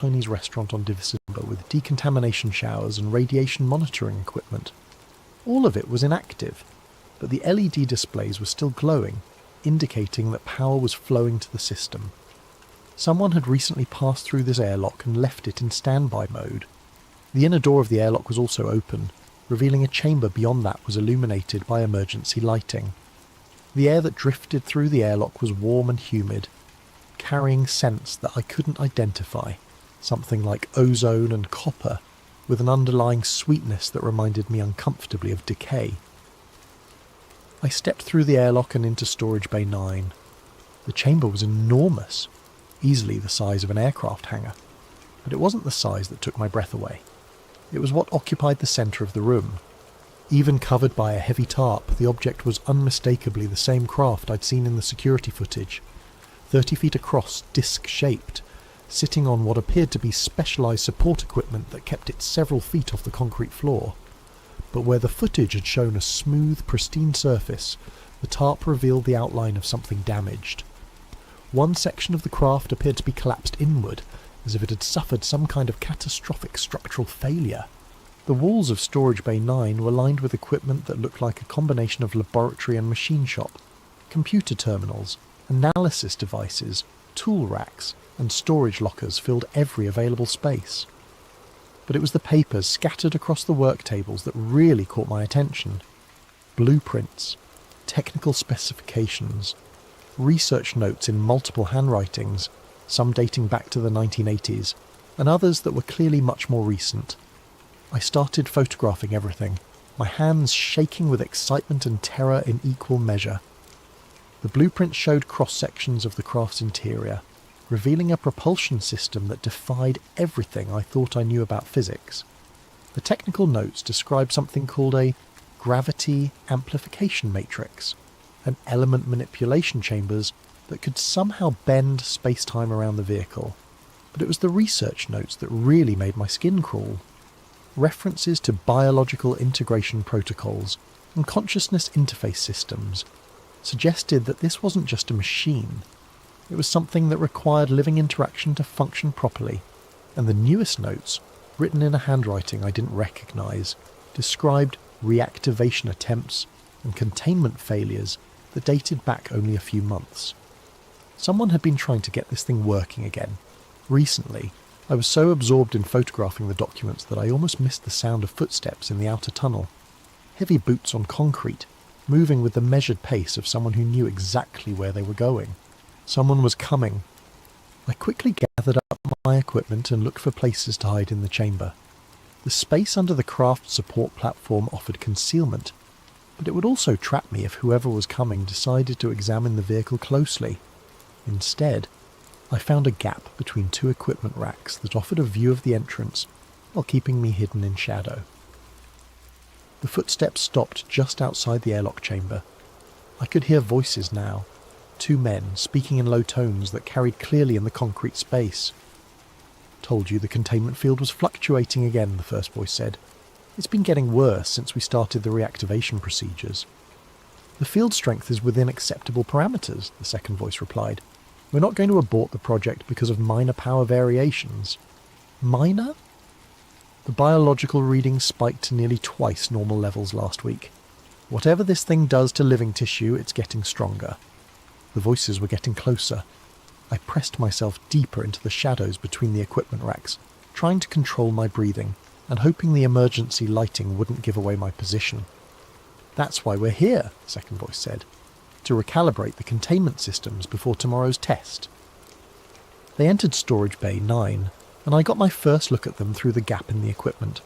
Chinese restaurant on Divisimba with decontamination showers and radiation monitoring equipment. All of it was inactive, but the LED displays were still glowing, indicating that power was flowing to the system. Someone had recently passed through this airlock and left it in standby mode. The inner door of the airlock was also open, revealing a chamber beyond that was illuminated by emergency lighting. The air that drifted through the airlock was warm and humid, carrying scents that I couldn't identify, something like ozone and copper, with an underlying sweetness that reminded me uncomfortably of decay. I stepped through the airlock and into Storage Bay 9. The chamber was enormous, easily the size of an aircraft hangar, but it wasn't the size that took my breath away. It was what occupied the centre of the room. Even covered by a heavy tarp, the object was unmistakably the same craft I'd seen in the security footage, 30 feet across, disc-shaped, sitting on what appeared to be specialised support equipment that kept it several feet off the concrete floor. But where the footage had shown a smooth, pristine surface, the tarp revealed the outline of something damaged. One section of the craft appeared to be collapsed inward, as if it had suffered some kind of catastrophic structural failure. The walls of Storage Bay 9 were lined with equipment that looked like a combination of laboratory and machine shop, computer terminals, analysis devices, tool racks, and storage lockers filled every available space. But it was the papers scattered across the work tables that really caught my attention. Blueprints, technical specifications, research notes in multiple handwritings, some dating back to the 1980s, and others that were clearly much more recent. I started photographing everything, my hands shaking with excitement and terror in equal measure. The blueprints showed cross-sections of the craft's interior, revealing a propulsion system that defied everything I thought I knew about physics. The technical notes described something called a gravity amplification matrix, and element manipulation chambers that could somehow bend space-time around the vehicle. But it was the research notes that really made my skin crawl. References to biological integration protocols and consciousness interface systems suggested that this wasn't just a machine. It was something that required living interaction to function properly, and the newest notes, written in a handwriting I didn't recognise, described reactivation attempts and containment failures that dated back only a few months. Someone had been trying to get this thing working again. Recently, I was so absorbed in photographing the documents that I almost missed the sound of footsteps in the outer tunnel. Heavy boots on concrete, moving with the measured pace of someone who knew exactly where they were going. Someone was coming. I quickly gathered up my equipment and looked for places to hide in the chamber. The space under the craft support platform offered concealment, but it would also trap me if whoever was coming decided to examine the vehicle closely. Instead, I found a gap between two equipment racks that offered a view of the entrance while keeping me hidden in shadow. The footsteps stopped just outside the airlock chamber. I could hear voices now, two men speaking in low tones that carried clearly in the concrete space. "Told you the containment field was fluctuating again," the first voice said. "It's been getting worse since we started the reactivation procedures." "The field strength is within acceptable parameters," the second voice replied. "We're not going to abort the project because of minor power variations." Minor? The biological readings spiked to nearly twice normal levels last week. "Whatever this thing does to living tissue, it's getting stronger." The voices were getting closer. I pressed myself deeper into the shadows between the equipment racks, trying to control my breathing, and hoping the emergency lighting wouldn't give away my position. "That's why we're here," the second voice said. "To recalibrate the containment systems before tomorrow's test." They entered Storage Bay 9, and I got my first look at them through the gap in the equipment.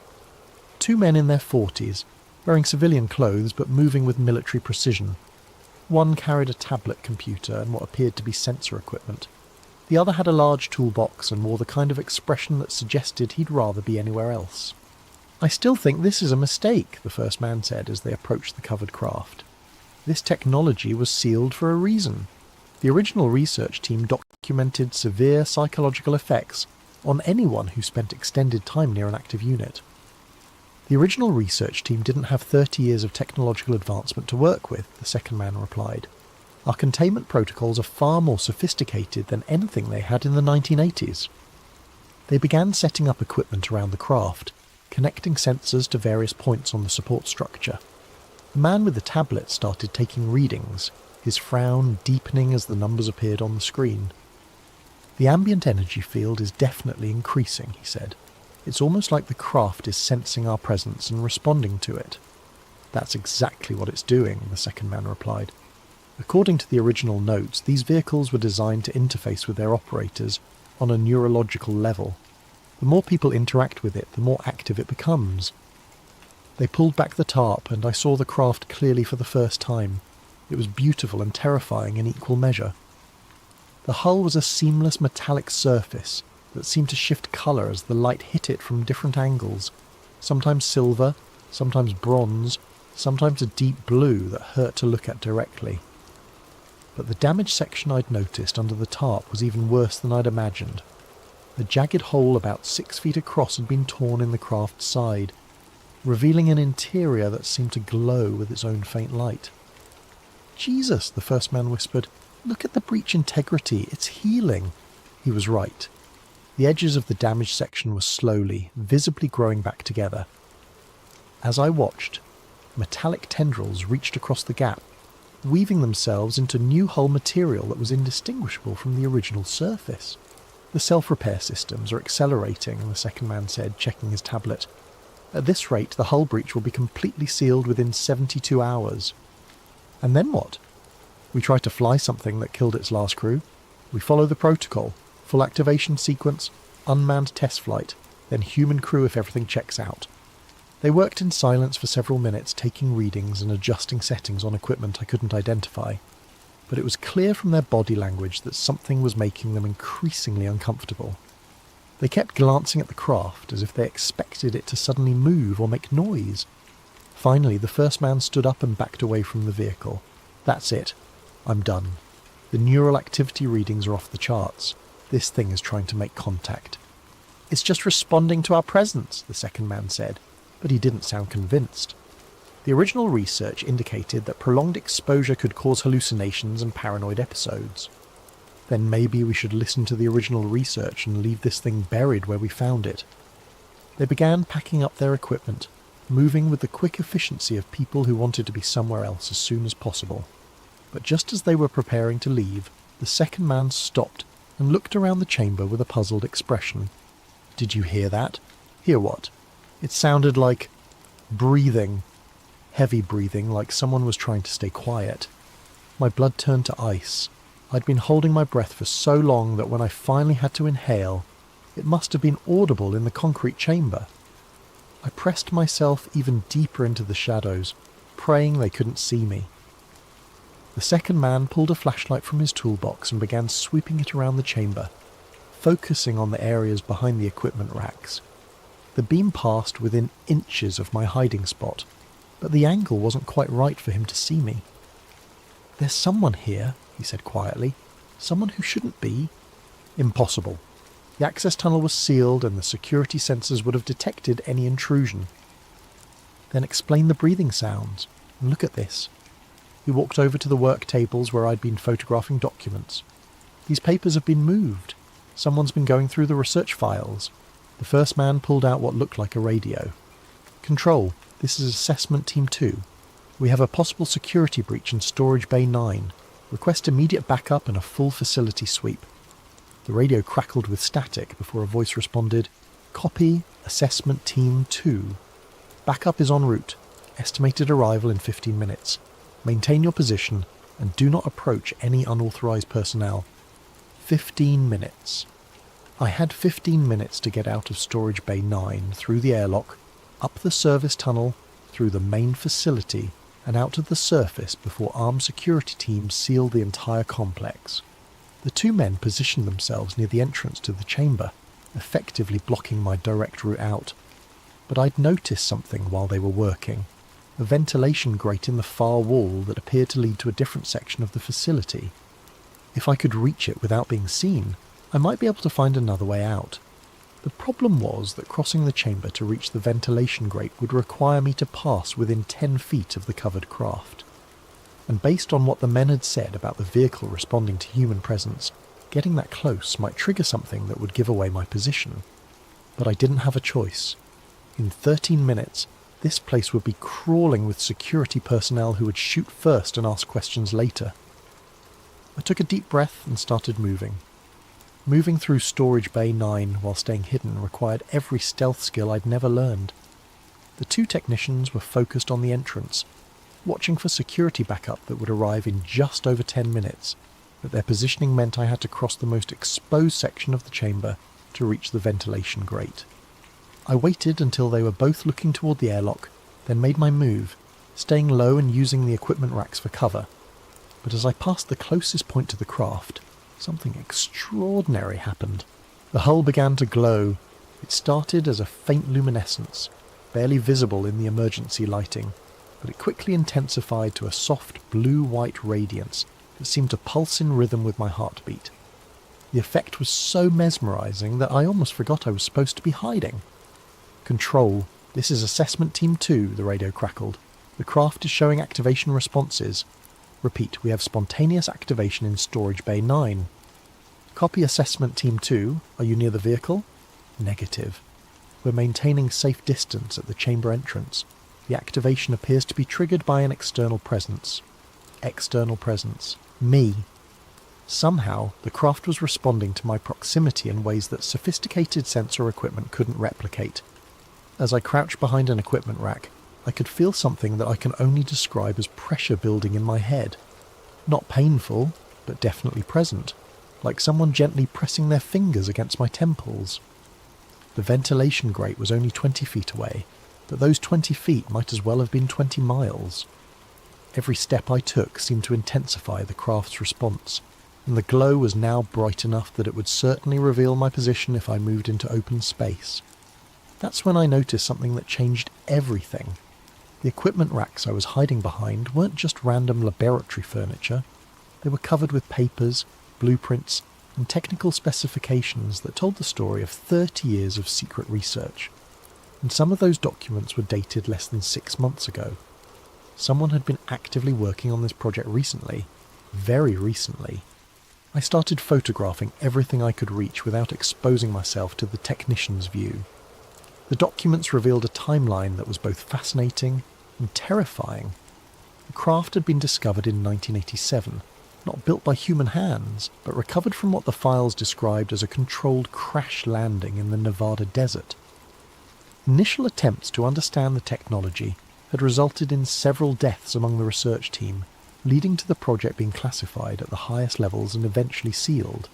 Two men in their 40s, wearing civilian clothes but moving with military precision. One carried a tablet computer and what appeared to be sensor equipment. The other had a large toolbox and wore the kind of expression that suggested he'd rather be anywhere else. "I still think this is a mistake," the first man said as they approached the covered craft. "This technology was sealed for a reason. The original research team documented severe psychological effects on anyone who spent extended time near an active unit. The original research team didn't have 30 years of technological advancement to work with," the second man replied. "Our containment protocols are far more sophisticated than anything they had in the 1980s. They began setting up equipment around the craft, connecting sensors to various points on the support structure. The man with the tablet started taking readings, his frown deepening as the numbers appeared on the screen. "The ambient energy field is definitely increasing," he said. "It's almost like the craft is sensing our presence and responding to it." "That's exactly what it's doing," the second man replied. According to the original notes, these vehicles were designed to interface with their operators on a neurological level. The more people interact with it, the more active it becomes. They pulled back the tarp, and I saw the craft clearly for the first time. It was beautiful and terrifying in equal measure. The hull was a seamless metallic surface that seemed to shift colour as the light hit it from different angles, sometimes silver, sometimes bronze, sometimes a deep blue that hurt to look at directly. But the damaged section I'd noticed under the tarp was even worse than I'd imagined. A jagged hole about 6 feet across had been torn in the craft's side, revealing an interior that seemed to glow with its own faint light. "Jesus," the first man whispered, "look at the breach integrity, it's healing." He was right. The edges of the damaged section were slowly, visibly growing back together. As I watched, metallic tendrils reached across the gap, weaving themselves into new hull material that was indistinguishable from the original surface. "The self-repair systems are accelerating," the second man said, checking his tablet. "At this rate, the hull breach will be completely sealed within 72 hours. "And then what?" "We try to fly something that killed its last crew. We follow the protocol. Full activation sequence, unmanned test flight, then human crew if everything checks out." They worked in silence for several minutes, taking readings and adjusting settings on equipment I couldn't identify. But it was clear from their body language that something was making them increasingly uncomfortable. They kept glancing at the craft as if they expected it to suddenly move or make noise. Finally, the first man stood up and backed away from the vehicle. "That's it. I'm done. The neural activity readings are off the charts. This thing is trying to make contact." "It's just responding to our presence," the second man said, but he didn't sound convinced. The original research indicated that prolonged exposure could cause hallucinations and paranoid episodes. Then maybe we should listen to the original research and leave this thing buried where we found it. They began packing up their equipment, moving with the quick efficiency of people who wanted to be somewhere else as soon as possible. But just as they were preparing to leave, the second man stopped and looked around the chamber with a puzzled expression. "Did you hear that?" "Hear what?" "It sounded like breathing. Heavy breathing, like someone was trying to stay quiet." My blood turned to ice. I'd been holding my breath for so long that when I finally had to inhale, it must have been audible in the concrete chamber. I pressed myself even deeper into the shadows, praying they couldn't see me. The second man pulled a flashlight from his toolbox and began sweeping it around the chamber, focusing on the areas behind the equipment racks. The beam passed within inches of my hiding spot, but the angle wasn't quite right for him to see me. "There's someone here," he said quietly. "Someone who shouldn't be." "Impossible. The access tunnel was sealed and the security sensors would have detected any intrusion." "Then explain the breathing sounds. And look at this." He walked over to the work tables where I'd been photographing documents. "These papers have been moved. Someone's been going through the research files." The first man pulled out what looked like a radio. "Control, this is Assessment Team 2. We have a possible security breach in Storage Bay 9. Request immediate backup and a full facility sweep." The radio crackled with static before a voice responded, "Copy, Assessment Team 2. Backup is en route. Estimated arrival in 15 minutes. Maintain your position and do not approach any unauthorized personnel." 15 minutes. I had 15 minutes to get out of Storage Bay 9, through the airlock, up the service tunnel, through the main facility, and out to the surface before armed security teams sealed the entire complex. The two men positioned themselves near the entrance to the chamber, effectively blocking my direct route out. But I'd noticed something while they were working. A ventilation grate in the far wall that appeared to lead to a different section of the facility. If I could reach it without being seen, I might be able to find another way out. The problem was that crossing the chamber to reach the ventilation grate would require me to pass within 10 feet of the covered craft. And based on what the men had said about the vehicle responding to human presence, getting that close might trigger something that would give away my position. But I didn't have a choice. In 13 minutes, this place would be crawling with security personnel who would shoot first and ask questions later. I took a deep breath and started moving. Moving through Storage Bay 9 while staying hidden required every stealth skill I'd never learned. The two technicians were focused on the entrance, watching for security backup that would arrive in just over 10 minutes, but their positioning meant I had to cross the most exposed section of the chamber to reach the ventilation grate. I waited until they were both looking toward the airlock, then made my move, staying low and using the equipment racks for cover. But as I passed the closest point to the craft, something extraordinary happened. The hull began to glow. It started as a faint luminescence, barely visible in the emergency lighting, but it quickly intensified to a soft blue-white radiance that seemed to pulse in rhythm with my heartbeat. The effect was so mesmerizing that I almost forgot I was supposed to be hiding. "Control, this is Assessment Team 2, the radio crackled. The craft is showing activation responses. Repeat, we have spontaneous activation in Storage Bay 9. Copy Assessment Team 2, are you near the vehicle? Negative. We're maintaining safe distance at the chamber entrance. The activation appears to be triggered by an external presence. External presence. Me. Somehow, the craft was responding to my proximity in ways that sophisticated sensor equipment couldn't replicate. As I crouched behind an equipment rack, I could feel something that I can only describe as pressure building in my head. Not painful, but definitely present, like someone gently pressing their fingers against my temples. The ventilation grate was only 20 feet away, but those 20 feet might as well have been 20 miles. Every step I took seemed to intensify the craft's response, and the glow was now bright enough that it would certainly reveal my position if I moved into open space. That's when I noticed something that changed everything. The equipment racks I was hiding behind weren't just random laboratory furniture. They were covered with papers, blueprints, and technical specifications that told the story of 30 years of secret research. And some of those documents were dated less than 6 months ago. Someone had been actively working on this project recently, very recently. I started photographing everything I could reach without exposing myself to the technician's view. The documents revealed a timeline that was both fascinating and terrifying. The craft had been discovered in 1987, not built by human hands, but recovered from what the files described as a controlled crash landing in the Nevada desert. Initial attempts to understand the technology had resulted in several deaths among the research team, leading to the project being classified at the highest levels and eventually sealed.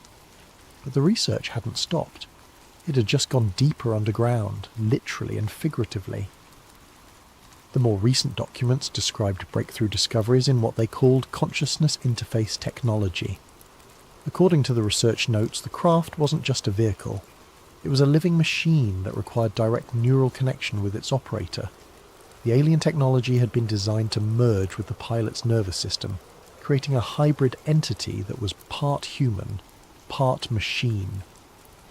But the research hadn't stopped. It had just gone deeper underground, literally and figuratively. The more recent documents described breakthrough discoveries in what they called consciousness interface technology. According to the research notes, the craft wasn't just a vehicle. It was a living machine that required direct neural connection with its operator. The alien technology had been designed to merge with the pilot's nervous system, creating a hybrid entity that was part human, part machine.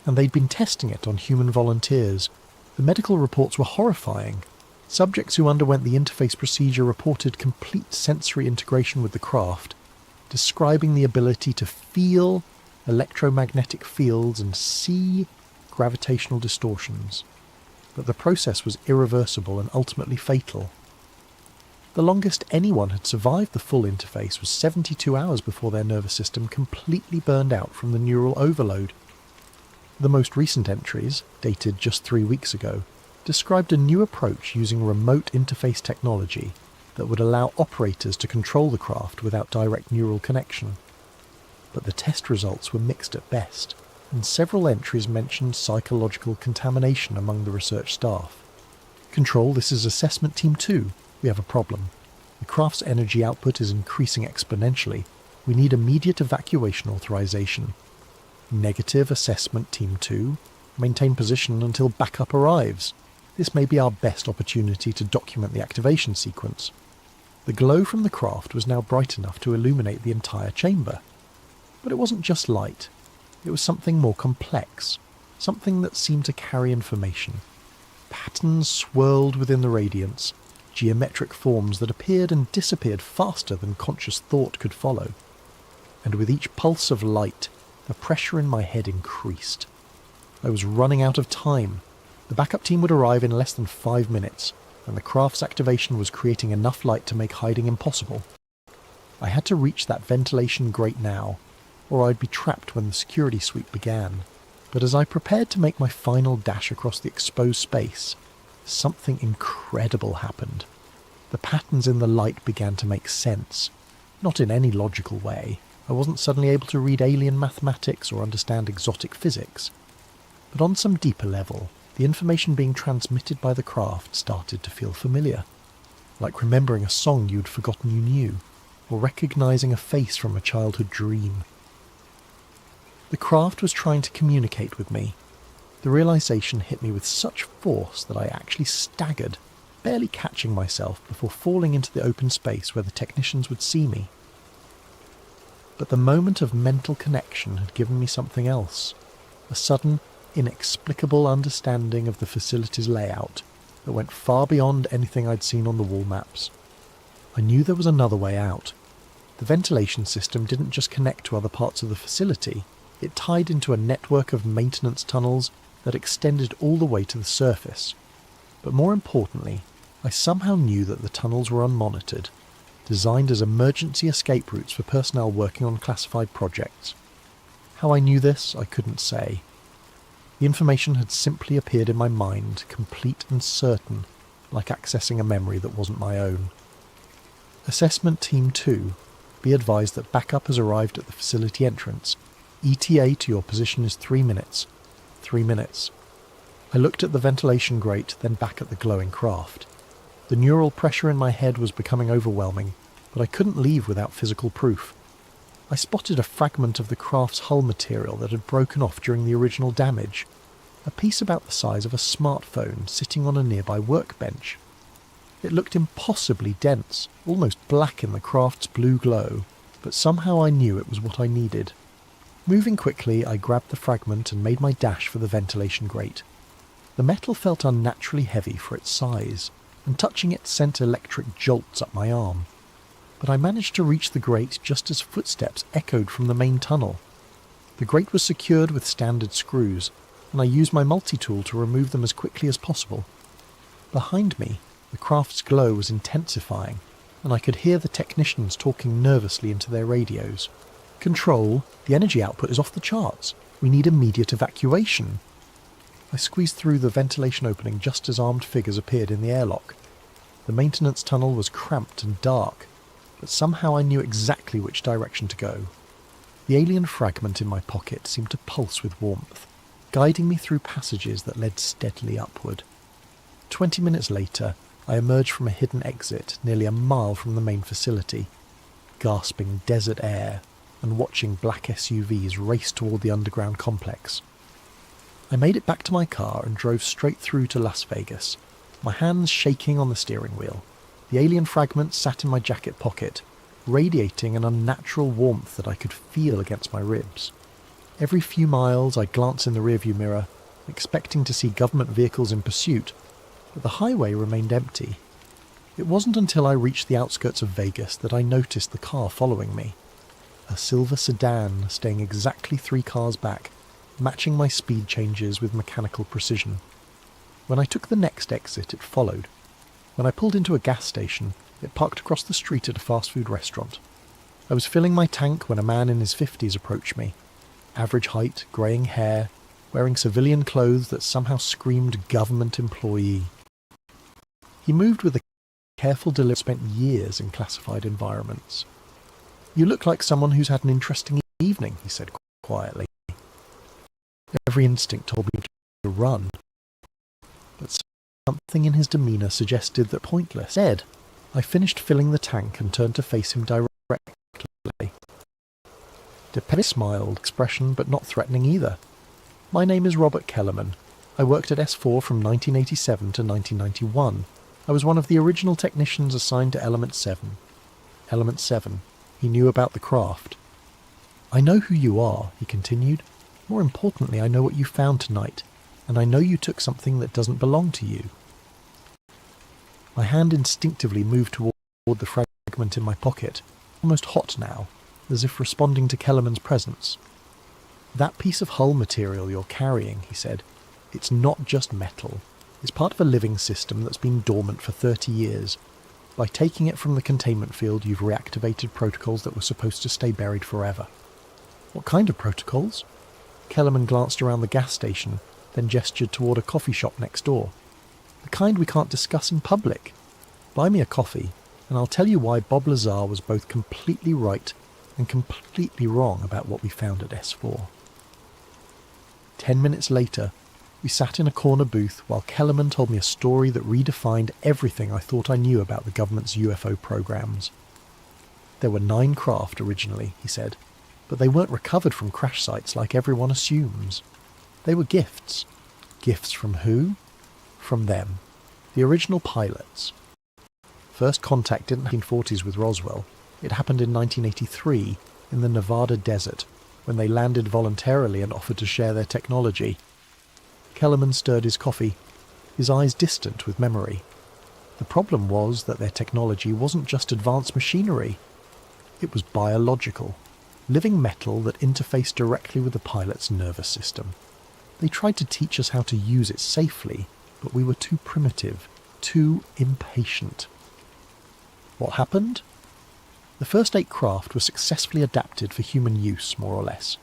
And they'd been testing it on human volunteers. The medical reports were horrifying. Subjects who underwent the interface procedure reported complete sensory integration with the craft, describing the ability to feel electromagnetic fields and see gravitational distortions. But the process was irreversible and ultimately fatal. The longest anyone had survived the full interface was 72 hours before their nervous system completely burned out from the neural overload. The most recent entries, dated just 3 weeks ago, described a new approach using remote interface technology that would allow operators to control the craft without direct neural connection. But the test results were mixed at best, and several entries mentioned psychological contamination among the research staff. "Control, this is Assessment Team 2. We have a problem. The craft's energy output is increasing exponentially. We need immediate evacuation authorization." "Negative, Assessment Team 2. Maintain position until backup arrives. This may be our best opportunity to document the activation sequence." The glow from the craft was now bright enough to illuminate the entire chamber. But it wasn't just light. It was something more complex, something that seemed to carry information. Patterns swirled within the radiance, geometric forms that appeared and disappeared faster than conscious thought could follow. And with each pulse of light, the pressure in my head increased. I was running out of time. The backup team would arrive in less than 5 minutes, and the craft's activation was creating enough light to make hiding impossible. I had to reach that ventilation grate now, or I'd be trapped when the security sweep began. But as I prepared to make my final dash across the exposed space, something incredible happened. The patterns in the light began to make sense. Not in any logical way. I wasn't suddenly able to read alien mathematics or understand exotic physics. But on some deeper level, the information being transmitted by the craft started to feel familiar. Like remembering a song you'd forgotten you knew, or recognizing a face from a childhood dream. The craft was trying to communicate with me. The realization hit me with such force that I actually staggered, barely catching myself before falling into the open space where the technicians would see me. But the moment of mental connection had given me something else, a sudden, inexplicable understanding of the facility's layout that went far beyond anything I'd seen on the wall maps. I knew there was another way out. The ventilation system didn't just connect to other parts of the facility, it tied into a network of maintenance tunnels that extended all the way to the surface. But more importantly, I somehow knew that the tunnels were unmonitored, designed as emergency escape routes for personnel working on classified projects. How I knew this, I couldn't say. The information had simply appeared in my mind, complete and certain, like accessing a memory that wasn't my own. Assessment Team 2, be advised that backup has arrived at the facility entrance. ETA to your position is 3 minutes. 3 minutes. I looked at the ventilation grate, then back at the glowing craft. The neural pressure in my head was becoming overwhelming, but I couldn't leave without physical proof. I spotted a fragment of the craft's hull material that had broken off during the original damage, a piece about the size of a smartphone sitting on a nearby workbench. It looked impossibly dense, almost black in the craft's blue glow, but somehow I knew it was what I needed. Moving quickly, I grabbed the fragment and made my dash for the ventilation grate. The metal felt unnaturally heavy for its size, and touching it sent electric jolts up my arm. But I managed to reach the grate just as footsteps echoed from the main tunnel. The grate was secured with standard screws, and I used my multi-tool to remove them as quickly as possible. Behind me, the craft's glow was intensifying, and I could hear the technicians talking nervously into their radios. "Control, the energy output is off the charts. We need immediate evacuation." I squeezed through the ventilation opening just as armed figures appeared in the airlock. The maintenance tunnel was cramped and dark, but somehow I knew exactly which direction to go. The alien fragment in my pocket seemed to pulse with warmth, guiding me through passages that led steadily upward. 20 minutes later, I emerged from a hidden exit nearly a mile from the main facility, gasping desert air and watching black SUVs race toward the underground complex. I made it back to my car and drove straight through to Las Vegas, my hands shaking on the steering wheel. The alien fragment sat in my jacket pocket, radiating an unnatural warmth that I could feel against my ribs. Every few miles I glanced in the rearview mirror, expecting to see government vehicles in pursuit, but the highway remained empty. It wasn't until I reached the outskirts of Vegas that I noticed the car following me. A silver sedan staying exactly 3 cars back, matching my speed changes with mechanical precision. When I took the next exit, it followed. When I pulled into a gas station, it parked across the street at a fast food restaurant. I was filling my tank when a man in his 50s approached me. Average height, greying hair, wearing civilian clothes that somehow screamed government employee. He moved with a careful delivery, spent years in classified environments. "You look like someone who's had an interesting evening," he said quietly. Every instinct told me to run, but something in his demeanour suggested that pointless. Ed, I finished filling the tank and turned to face him directly. Dependent smiled, expression but not threatening either. "My name is Robert Kellerman. I worked at S4 from 1987 to 1991. I was one of the original technicians assigned to Element 7. Element 7. He knew about the craft. "I know who you are," he continued. "More importantly, I know what you found tonight, and I know you took something that doesn't belong to you." My hand instinctively moved toward the fragment in my pocket, almost hot now, as if responding to Kellerman's presence. "That piece of hull material you're carrying," he said, It's not just metal. It's part of a living system that's been dormant for 30 years. By taking it from the containment field, you've reactivated protocols that were supposed to stay buried forever. What kind of protocols? Kellerman glanced around the gas station, then gestured toward a coffee shop next door. The kind we can't discuss in public. Buy me a coffee, and I'll tell you why Bob Lazar was both completely right and completely wrong about what we found at S4. 10 minutes later, we sat in a corner booth while Kellerman told me a story that redefined everything I thought I knew about the government's UFO programs. There were 9 craft originally, he said, but they weren't recovered from crash sites like everyone assumes. They were gifts. Gifts from who? From them, the original pilots. First contact didn't happen in the 1940s with Roswell. It happened in 1983 in the Nevada desert, when they landed voluntarily and offered to share their technology. Kellerman stirred his coffee, his eyes distant with memory. The problem was that their technology wasn't just advanced machinery. It was biological, living metal that interfaced directly with the pilot's nervous system. They tried to teach us how to use it safely, but we were too primitive, too impatient. What happened? The first 8 craft were successfully adapted for human use, more or less.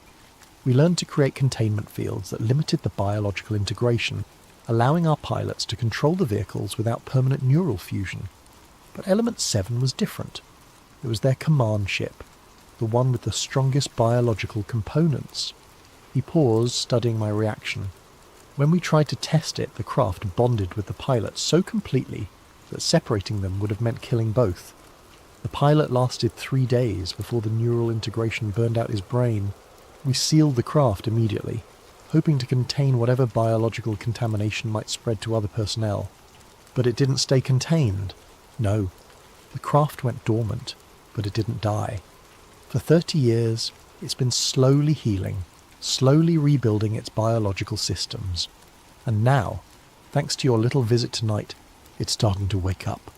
We learned to create containment fields that limited the biological integration, allowing our pilots to control the vehicles without permanent neural fusion. But Element 7 was different. It was their command ship, the one with the strongest biological components. He paused, studying my reaction. When we tried to test it, the craft bonded with the pilot so completely that separating them would have meant killing both. The pilot lasted 3 days before the neural integration burned out his brain. We sealed the craft immediately, hoping to contain whatever biological contamination might spread to other personnel. But it didn't stay contained. No, the craft went dormant, but it didn't die. For 30 years, it's been slowly healing, slowly rebuilding its biological systems. And now, thanks to your little visit tonight, it's starting to wake up.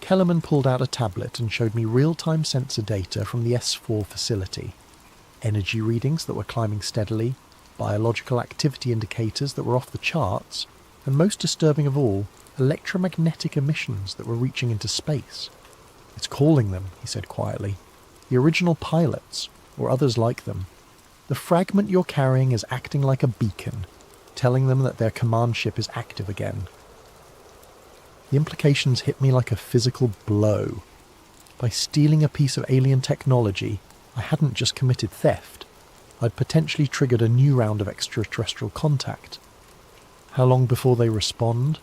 Kellerman pulled out a tablet and showed me real-time sensor data from the S4 facility. Energy readings that were climbing steadily, biological activity indicators that were off the charts, and most disturbing of all, electromagnetic emissions that were reaching into space. It's calling them, he said quietly. The original pilots, or others like them. The fragment you're carrying is acting like a beacon, telling them that their command ship is active again. The implications hit me like a physical blow. By stealing a piece of alien technology, I hadn't just committed theft. I'd potentially triggered a new round of extraterrestrial contact. How long before they respond?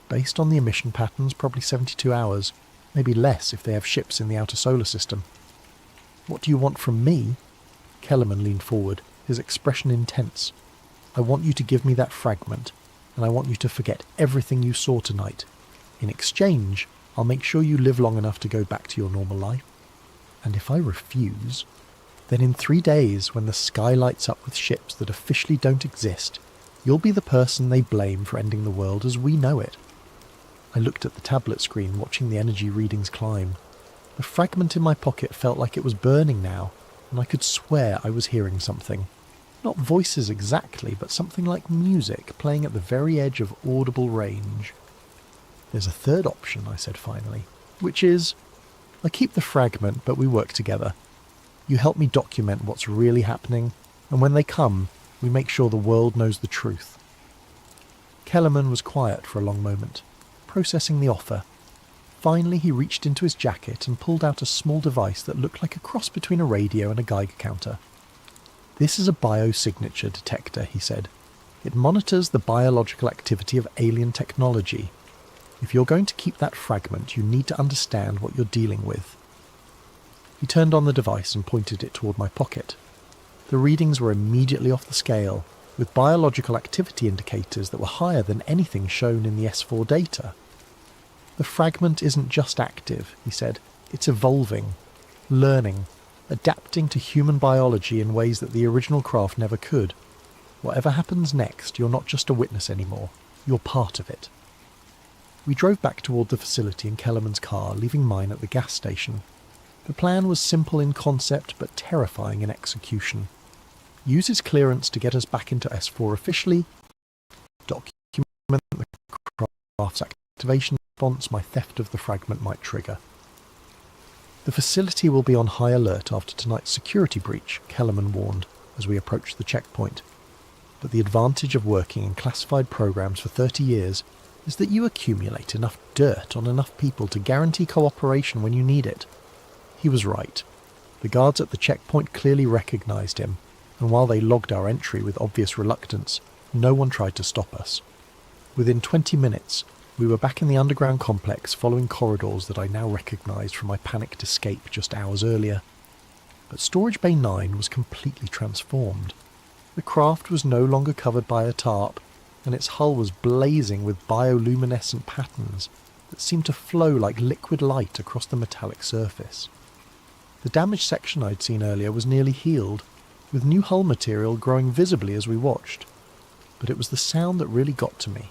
Based on the emission patterns, probably 72 hours, maybe less if they have ships in the outer solar system. What do you want from me? Kellerman leaned forward, his expression intense. I want you to give me that fragment, and I want you to forget everything you saw tonight. In exchange, I'll make sure you live long enough to go back to your normal life. And if I refuse, then in 3 days, when the sky lights up with ships that officially don't exist, you'll be the person they blame for ending the world as we know it. I looked at the tablet screen, watching the energy readings climb. The fragment in my pocket felt like it was burning now, and I could swear I was hearing something. Not voices exactly, but something like music playing at the very edge of audible range. There's a third option, I said finally, which is, I keep the fragment, but we work together. You help me document what's really happening, and when they come, we make sure the world knows the truth. Kellerman was quiet for a long moment, processing the offer. Finally, he reached into his jacket and pulled out a small device that looked like a cross between a radio and a Geiger counter. This is a biosignature detector, he said. It monitors the biological activity of alien technology. If you're going to keep that fragment, you need to understand what you're dealing with. He turned on the device and pointed it toward my pocket. The readings were immediately off the scale, with biological activity indicators that were higher than anything shown in the S4 data. The fragment isn't just active, he said. It's evolving, learning, adapting to human biology in ways that the original craft never could. Whatever happens next, you're not just a witness anymore. You're part of it. We drove back toward the facility in Kellerman's car, leaving mine at the gas station. The plan was simple in concept, but terrifying in execution. Use his clearance to get us back into S4 officially, craft's activation response my theft of the fragment might trigger. The facility will be on high alert after tonight's security breach, Kellerman warned as we approached the checkpoint. But the advantage of working in classified programs for 30 years is that you accumulate enough dirt on enough people to guarantee cooperation when you need it. He was right. The guards at the checkpoint clearly recognized him, and while they logged our entry with obvious reluctance, no one tried to stop us. Within 20 minutes, we were back in the underground complex following corridors that I now recognized from my panicked escape just hours earlier. But Storage Bay 9 was completely transformed. The craft was no longer covered by a tarp, and its hull was blazing with bioluminescent patterns that seemed to flow like liquid light across the metallic surface. The damaged section I'd seen earlier was nearly healed, with new hull material growing visibly as we watched. But it was the sound that really got to me,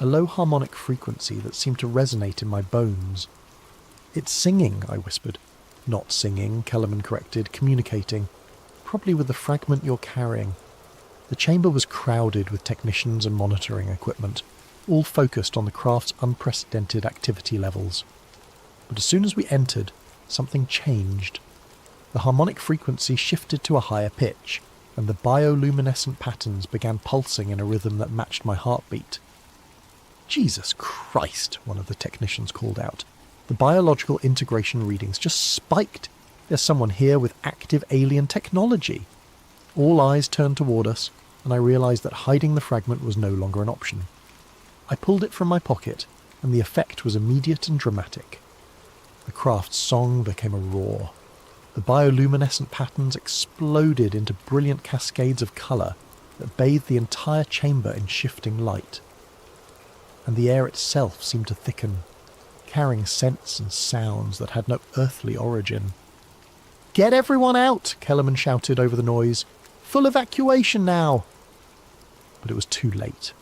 a low harmonic frequency that seemed to resonate in my bones. "It's singing," I whispered. "Not singing," Kellerman corrected, "communicating. Probably with the fragment you're carrying." The chamber was crowded with technicians and monitoring equipment, all focused on the craft's unprecedented activity levels. But as soon as we entered, something changed. The harmonic frequency shifted to a higher pitch, and the bioluminescent patterns began pulsing in a rhythm that matched my heartbeat. "Jesus Christ," one of the technicians called out. "The biological integration readings just spiked. There's someone here with active alien technology." All eyes turned toward us, and I realized that hiding the fragment was no longer an option. I pulled it from my pocket, and the effect was immediate and dramatic. The craft's song became a roar. The bioluminescent patterns exploded into brilliant cascades of colour that bathed the entire chamber in shifting light. And the air itself seemed to thicken, carrying scents and sounds that had no earthly origin. "Get everyone out!" Kellerman shouted over the noise. "Full evacuation now!" But it was too late.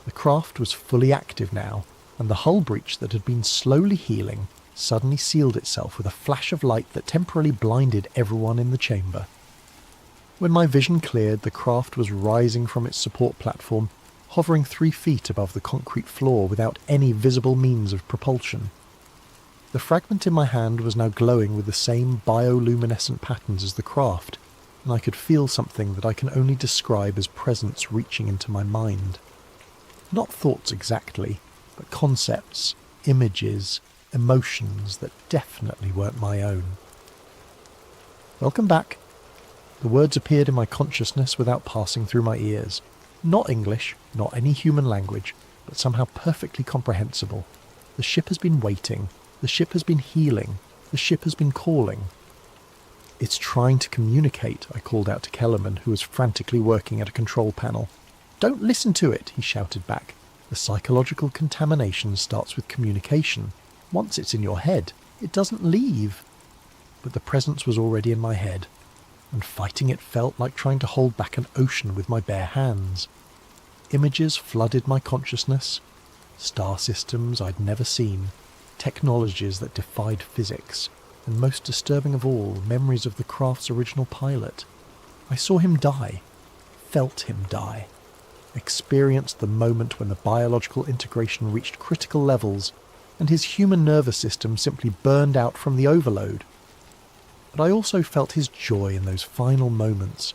The craft was fully active now, and the hull breach that had been slowly healing suddenly sealed itself with a flash of light that temporarily blinded everyone in the chamber. When my vision cleared, the craft was rising from its support platform, hovering 3 feet above the concrete floor without any visible means of propulsion. The fragment in my hand was now glowing with the same bioluminescent patterns as the craft, and I could feel something that I can only describe as presence reaching into my mind. Not thoughts exactly, but concepts, images, emotions that definitely weren't my own. "Welcome back." The words appeared in my consciousness without passing through my ears. Not English, not any human language, but somehow perfectly comprehensible. The ship has been waiting. The ship has been healing. The ship has been calling. "It's trying to communicate," I called out to Kellerman, who was frantically working at a control panel. "Don't listen to it," he shouted back. "The psychological contamination starts with communication. Once it's in your head, it doesn't leave." But the presence was already in my head, and fighting it felt like trying to hold back an ocean with my bare hands. Images flooded my consciousness, star systems I'd never seen, technologies that defied physics, and most disturbing of all, memories of the craft's original pilot. I saw him die, felt him die, experienced the moment when the biological integration reached critical levels and his human nervous system simply burned out from the overload. But I also felt his joy in those final moments,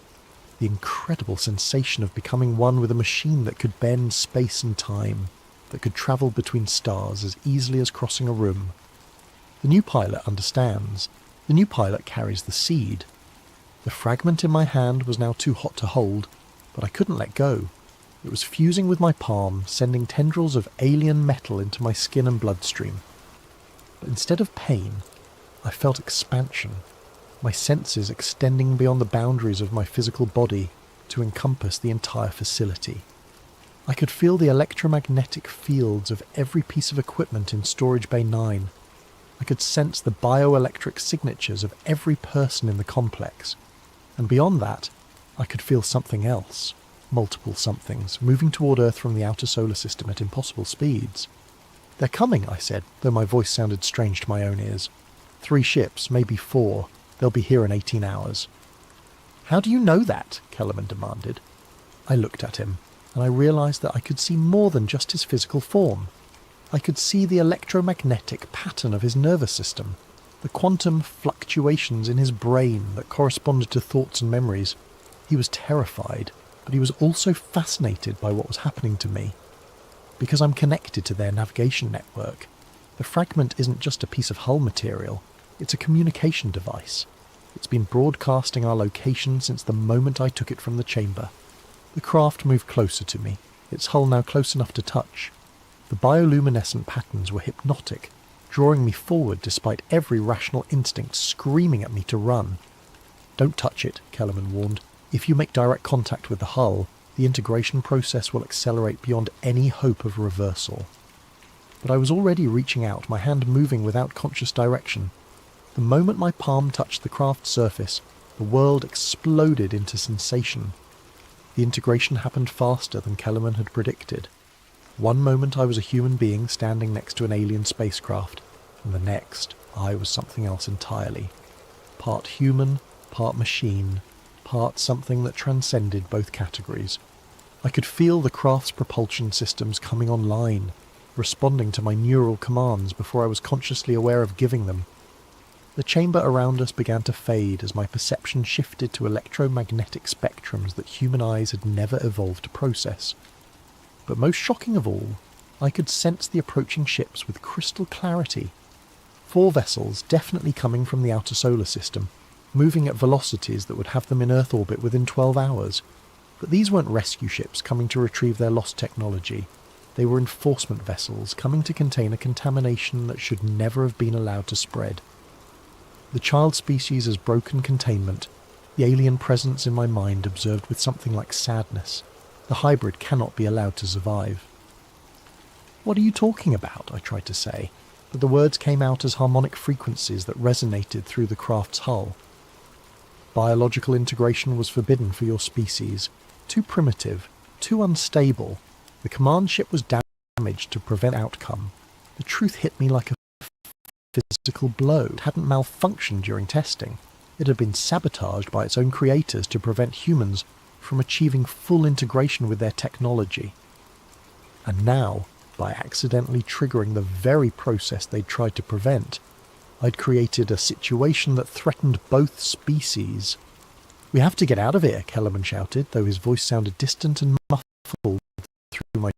the incredible sensation of becoming one with a machine that could bend space and time, that could travel between stars as easily as crossing a room. The new pilot understands. The new pilot carries the seed. The fragment in my hand was now too hot to hold, but I couldn't let go. It was fusing with my palm, sending tendrils of alien metal into my skin and bloodstream. But instead of pain, I felt expansion, my senses extending beyond the boundaries of my physical body to encompass the entire facility. I could feel the electromagnetic fields of every piece of equipment in Storage Bay 9. I could sense the bioelectric signatures of every person in the complex. And beyond that, I could feel something else. Multiple somethings, moving toward Earth from the outer solar system at impossible speeds. "They're coming," I said, though my voice sounded strange to my own ears. 3 ships, maybe 4. They'll be here in 18 hours. "How do you know that?" Kellerman demanded. I looked at him, and I realized that I could see more than just his physical form. I could see the electromagnetic pattern of his nervous system, the quantum fluctuations in his brain that corresponded to thoughts and memories. He was terrified, but he was also fascinated by what was happening to me. Because I'm connected to their navigation network, the fragment isn't just a piece of hull material, it's a communication device. It's been broadcasting our location since the moment I took it from the chamber. The craft moved closer to me, its hull now close enough to touch. The bioluminescent patterns were hypnotic, drawing me forward despite every rational instinct screaming at me to run. "Don't touch it," Kellerman warned. "If you make direct contact with the hull, the integration process will accelerate beyond any hope of reversal." But I was already reaching out, my hand moving without conscious direction. The moment my palm touched the craft's surface, the world exploded into sensation. The integration happened faster than Kellerman had predicted. One moment I was a human being standing next to an alien spacecraft, and the next I was something else entirely. Part human, part machine, part something that transcended both categories. I could feel the craft's propulsion systems coming online, responding to my neural commands before I was consciously aware of giving them. The chamber around us began to fade as my perception shifted to electromagnetic spectrums that human eyes had never evolved to process. But most shocking of all, I could sense the approaching ships with crystal clarity. 4 vessels, definitely coming from the outer solar system, moving at velocities that would have them in Earth orbit within 12 hours. But these weren't rescue ships coming to retrieve their lost technology. They were enforcement vessels coming to contain a contamination that should never have been allowed to spread. The child species has broken containment, the alien presence in my mind observed with something like sadness. The hybrid cannot be allowed to survive. "What are you talking about?" I tried to say, but the words came out as harmonic frequencies that resonated through the craft's hull. "Biological integration was forbidden for your species. Too primitive, too unstable. The command ship was damaged to prevent outcome. The truth hit me like a physical blow. It hadn't malfunctioned during testing. It had been sabotaged by its own creators to prevent humans from achieving full integration with their technology. And now, by accidentally triggering the very process they'd tried to prevent, I'd created a situation that threatened both species. "We have to get out of here," Kellerman shouted, though his voice sounded distant and muffled through my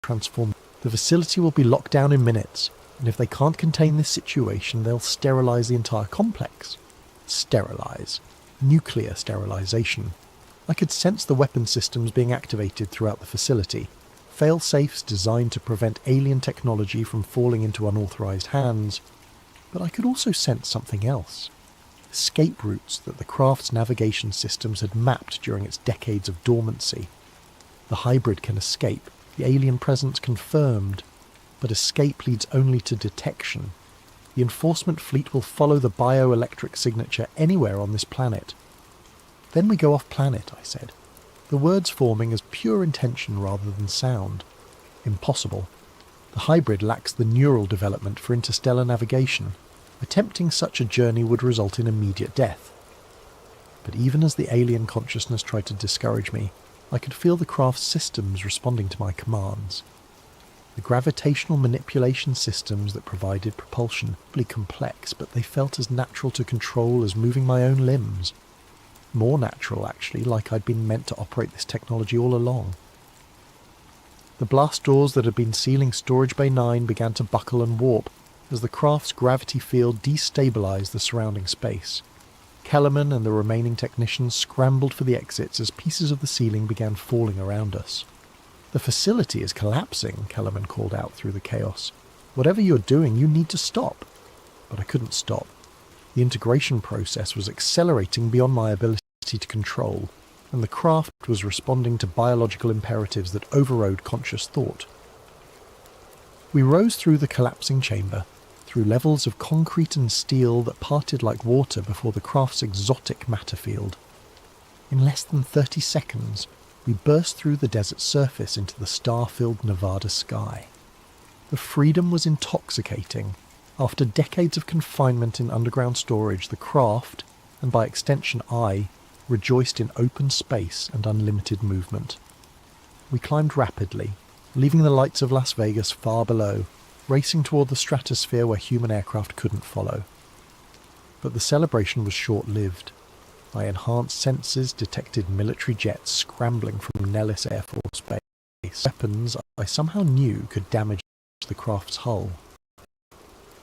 transform. "The facility will be locked down in minutes, and if they can't contain this situation, they'll sterilize the entire complex." Sterilize. Nuclear sterilization. I could sense the weapon systems being activated throughout the facility, fail-safes designed to prevent alien technology from falling into unauthorized hands, but I could also sense something else. Escape routes that the craft's navigation systems had mapped during its decades of dormancy. The hybrid can escape, the alien presence confirmed, but escape leads only to detection. The enforcement fleet will follow the bioelectric signature anywhere on this planet. "Then we go off-planet," I said, the words forming as pure intention rather than sound. "Impossible. The hybrid lacks the neural development for interstellar navigation. Attempting such a journey would result in immediate death." But even as the alien consciousness tried to discourage me, I could feel the craft's systems responding to my commands. The gravitational manipulation systems that provided propulsion were complex, but they felt as natural to control as moving my own limbs. More natural, actually, like I'd been meant to operate this technology all along. The blast doors that had been sealing Storage Bay 9 began to buckle and warp as the craft's gravity field destabilized the surrounding space. Kellerman and the remaining technicians scrambled for the exits as pieces of the ceiling began falling around us. "The facility is collapsing," Kellerman called out through the chaos. "Whatever you're doing, you need to stop." But I couldn't stop. The integration process was accelerating beyond my ability to control, and the craft was responding to biological imperatives that overrode conscious thought. We rose through the collapsing chamber, through levels of concrete and steel that parted like water before the craft's exotic matter field. In less than 30 seconds, we burst through the desert surface into the star-filled Nevada sky. The freedom was intoxicating. After decades of confinement in underground storage, the craft, and by extension I, rejoiced in open space and unlimited movement. We climbed rapidly, leaving the lights of Las Vegas far below, racing toward the stratosphere where human aircraft couldn't follow. But the celebration was short-lived. My enhanced senses detected military jets scrambling from Nellis Air Force Base. Weapons I somehow knew could damage the craft's hull.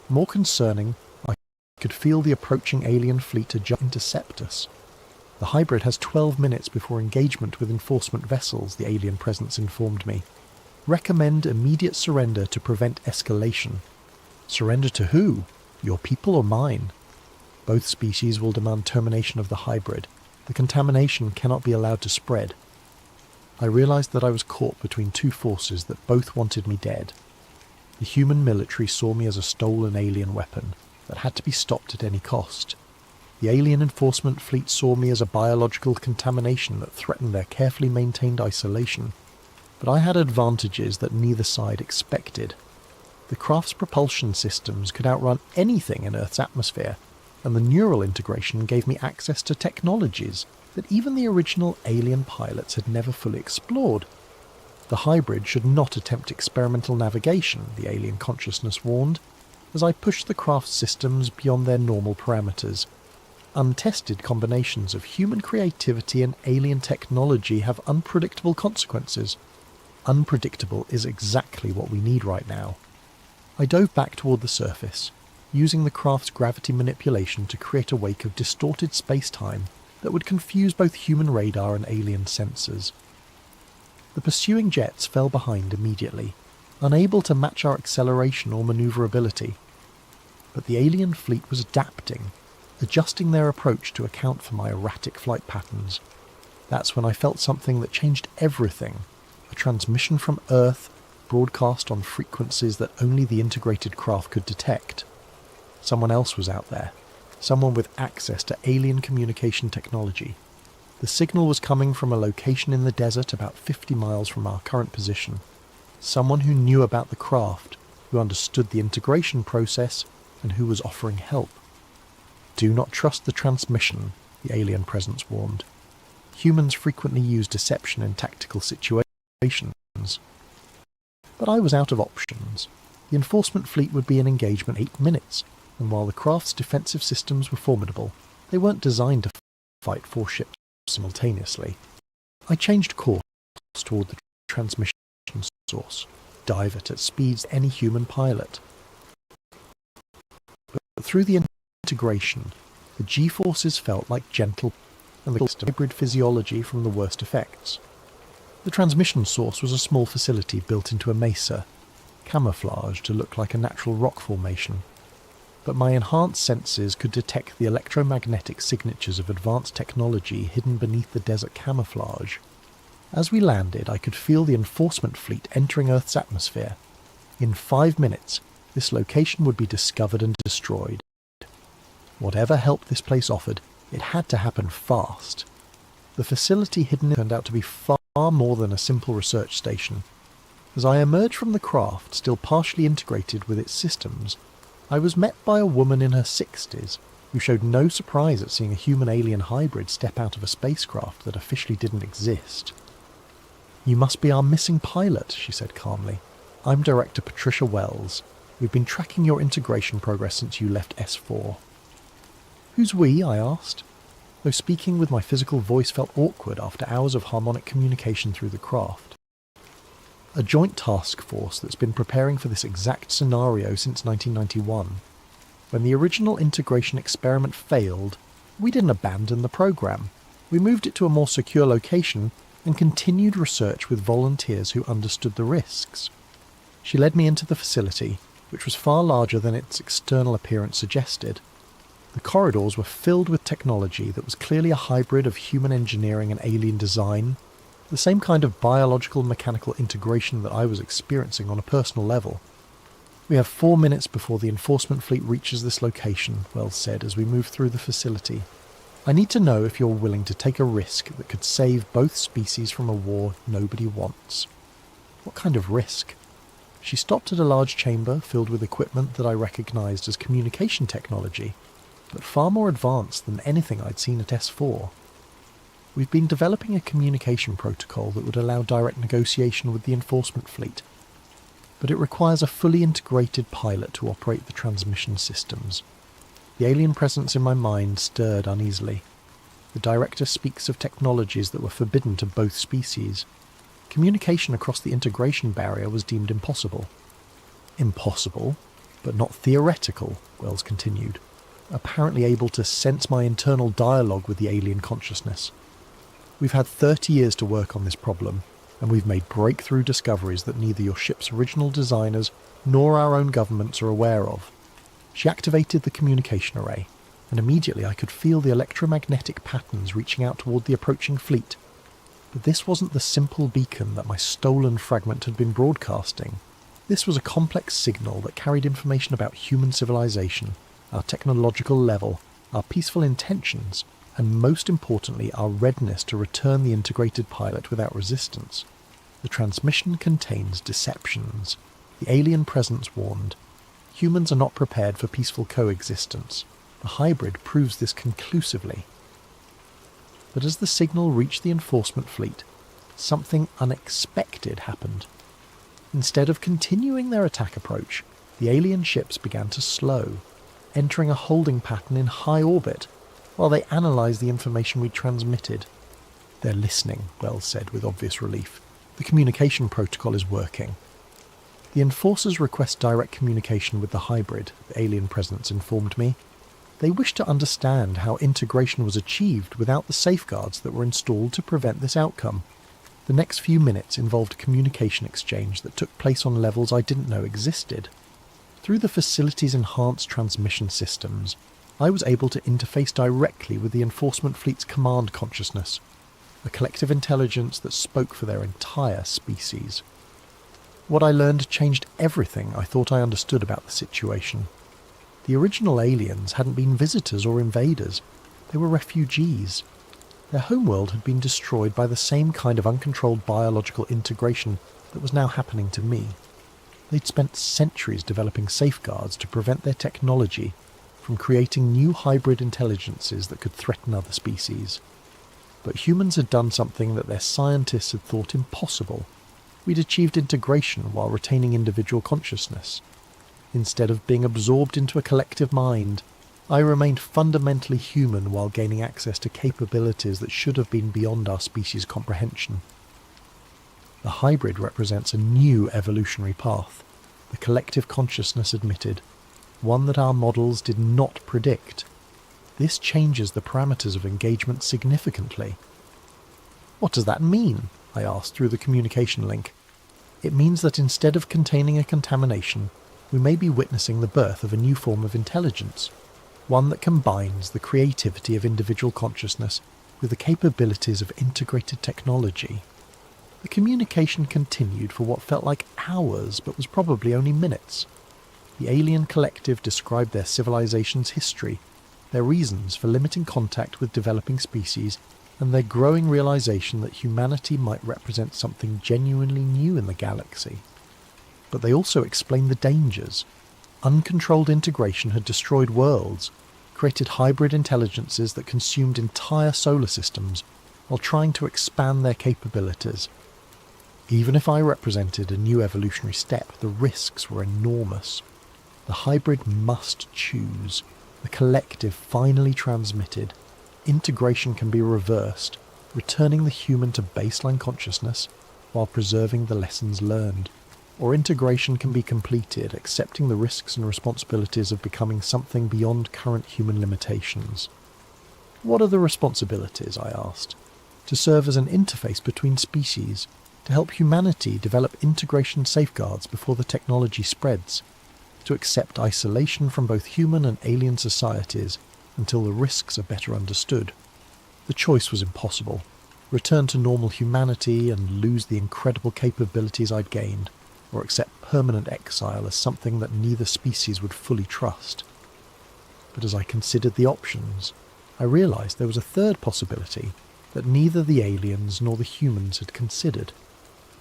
More concerning, I could feel the approaching alien fleet to intercept us. The hybrid has 12 minutes before engagement with enforcement vessels, the alien presence informed me. Recommend immediate surrender to prevent escalation. Surrender to who? Your people or mine? Both species will demand termination of the hybrid. The contamination cannot be allowed to spread. I realized that I was caught between two forces that both wanted me dead. The human military saw me as a stolen alien weapon that had to be stopped at any cost. The alien enforcement fleet saw me as a biological contamination that threatened their carefully maintained isolation. But I had advantages that neither side expected. The craft's propulsion systems could outrun anything in Earth's atmosphere, and the neural integration gave me access to technologies that even the original alien pilots had never fully explored. The hybrid should not attempt experimental navigation, the alien consciousness warned, as I pushed the craft's systems beyond their normal parameters. Untested combinations of human creativity and alien technology have unpredictable consequences. Unpredictable is exactly what we need right now. I dove back toward the surface, using the craft's gravity manipulation to create a wake of distorted space-time that would confuse both human radar and alien sensors. The pursuing jets fell behind immediately, unable to match our acceleration or maneuverability. But the alien fleet was adapting, adjusting their approach to account for my erratic flight patterns. That's when I felt something that changed everything. A transmission from Earth, broadcast on frequencies that only the integrated craft could detect. Someone else was out there. Someone with access to alien communication technology. The signal was coming from a location in the desert about 50 miles from our current position. Someone who knew about the craft, who understood the integration process, and who was offering help. Do not trust the transmission, the alien presence warned. Humans frequently use deception in tactical situations. But I was out of options. The enforcement fleet would be in engagement 8 minutes, and while the craft's defensive systems were formidable, they weren't designed to fight 4 ships simultaneously. I changed course toward the transmission source, dive at speeds any human pilot. But through the integration, the G-forces felt like gentle and the hybrid physiology from the worst effects. The transmission source was a small facility built into a mesa, camouflaged to look like a natural rock formation. But my enhanced senses could detect the electromagnetic signatures of advanced technology hidden beneath the desert camouflage. As we landed, I could feel the enforcement fleet entering Earth's atmosphere. In 5 minutes, this location would be discovered and destroyed. Whatever help this place offered, it had to happen fast. The facility hidden turned out to be far more than a simple research station. As I emerged from the craft, still partially integrated with its systems, I was met by a woman in her 60s who showed no surprise at seeing a human-alien hybrid step out of a spacecraft that officially didn't exist. "You must be our missing pilot," she said calmly. "I'm Director Patricia Wells. We've been tracking your integration progress since you left S4. "Who's we?" I asked, though speaking with my physical voice felt awkward after hours of harmonic communication through the craft. A joint task force that's been preparing for this exact scenario since 1991. When the original integration experiment failed, we didn't abandon the program. We moved it to a more secure location and continued research with volunteers who understood the risks. She led me into the facility, which was far larger than its external appearance suggested. The corridors were filled with technology that was clearly a hybrid of human engineering and alien design, the same kind of biological-mechanical integration that I was experiencing on a personal level. "We have 4 minutes before the enforcement fleet reaches this location," Wells said as we moved through the facility. "I need to know if you're willing to take a risk that could save both species from a war nobody wants." "What kind of risk?" She stopped at a large chamber filled with equipment that I recognized as communication technology, but far more advanced than anything I'd seen at S4. "We've been developing a communication protocol that would allow direct negotiation with the enforcement fleet. but it requires a fully integrated pilot to operate the transmission systems. The alien presence in my mind stirred uneasily. The director speaks of technologies that were forbidden to both species. Communication across the integration barrier was deemed impossible. Impossible, but not theoretical, Wells continued, apparently able to sense my internal dialogue with the alien consciousness. We've had 30 years to work on this problem, and we've made breakthrough discoveries that neither your ship's original designers nor our own governments are aware of. She activated the communication array, and immediately I could feel the electromagnetic patterns reaching out toward the approaching fleet. But this wasn't the simple beacon that my stolen fragment had been broadcasting. This was a complex signal that carried information about human civilization, our technological level, our peaceful intentions, and most importantly our readiness to return the integrated pilot without resistance. The transmission contains deceptions. The alien presence warned. Humans are not prepared for peaceful coexistence. The hybrid proves this conclusively. But as the signal reached the enforcement fleet, something unexpected happened. Instead of continuing their attack approach, the alien ships began to slow, entering a holding pattern in high orbit, while they analysed the information we transmitted. "They're listening," Wells said with obvious relief. "The communication protocol is working." The enforcers request direct communication with the hybrid, the alien presence informed me. They wished to understand how integration was achieved without the safeguards that were installed to prevent this outcome. The next few minutes involved a communication exchange that took place on levels I didn't know existed. Through the facility's enhanced transmission systems, I was able to interface directly with the enforcement fleet's command consciousness, a collective intelligence that spoke for their entire species. What I learned changed everything I thought I understood about the situation. The original aliens hadn't been visitors or invaders. They were refugees. Their homeworld had been destroyed by the same kind of uncontrolled biological integration that was now happening to me. They'd spent centuries developing safeguards to prevent their technology from creating new hybrid intelligences that could threaten other species. But humans had done something that their scientists had thought impossible. We'd achieved integration while retaining individual consciousness. Instead of being absorbed into a collective mind, I remained fundamentally human while gaining access to capabilities that should have been beyond our species' comprehension. The hybrid represents a new evolutionary path, the collective consciousness admitted, one that our models did not predict. This changes the parameters of engagement significantly. "What does that mean?" I asked through the communication link. "It means that instead of containing a contamination, we may be witnessing the birth of a new form of intelligence, one that combines the creativity of individual consciousness with the capabilities of integrated technology." The communication continued for what felt like hours but was probably only minutes. The alien collective described their civilization's history, their reasons for limiting contact with developing species, and their growing realization that humanity might represent something genuinely new in the galaxy. But they also explained the dangers. Uncontrolled integration had destroyed worlds, created hybrid intelligences that consumed entire solar systems, while trying to expand their capabilities. Even if I represented a new evolutionary step, the risks were enormous. The hybrid must choose. The collective finally transmitted. Integration can be reversed, returning the human to baseline consciousness while preserving the lessons learned. Or integration can be completed, accepting the risks and responsibilities of becoming something beyond current human limitations. "What are the responsibilities?" I asked. "To serve as an interface between species, to help humanity develop integration safeguards before the technology spreads, to accept isolation from both human and alien societies until the risks are better understood." The choice was impossible. Return to normal humanity and lose the incredible capabilities I'd gained, or accept permanent exile as something that neither species would fully trust. But as I considered the options, I realized there was a third possibility that neither the aliens nor the humans had considered.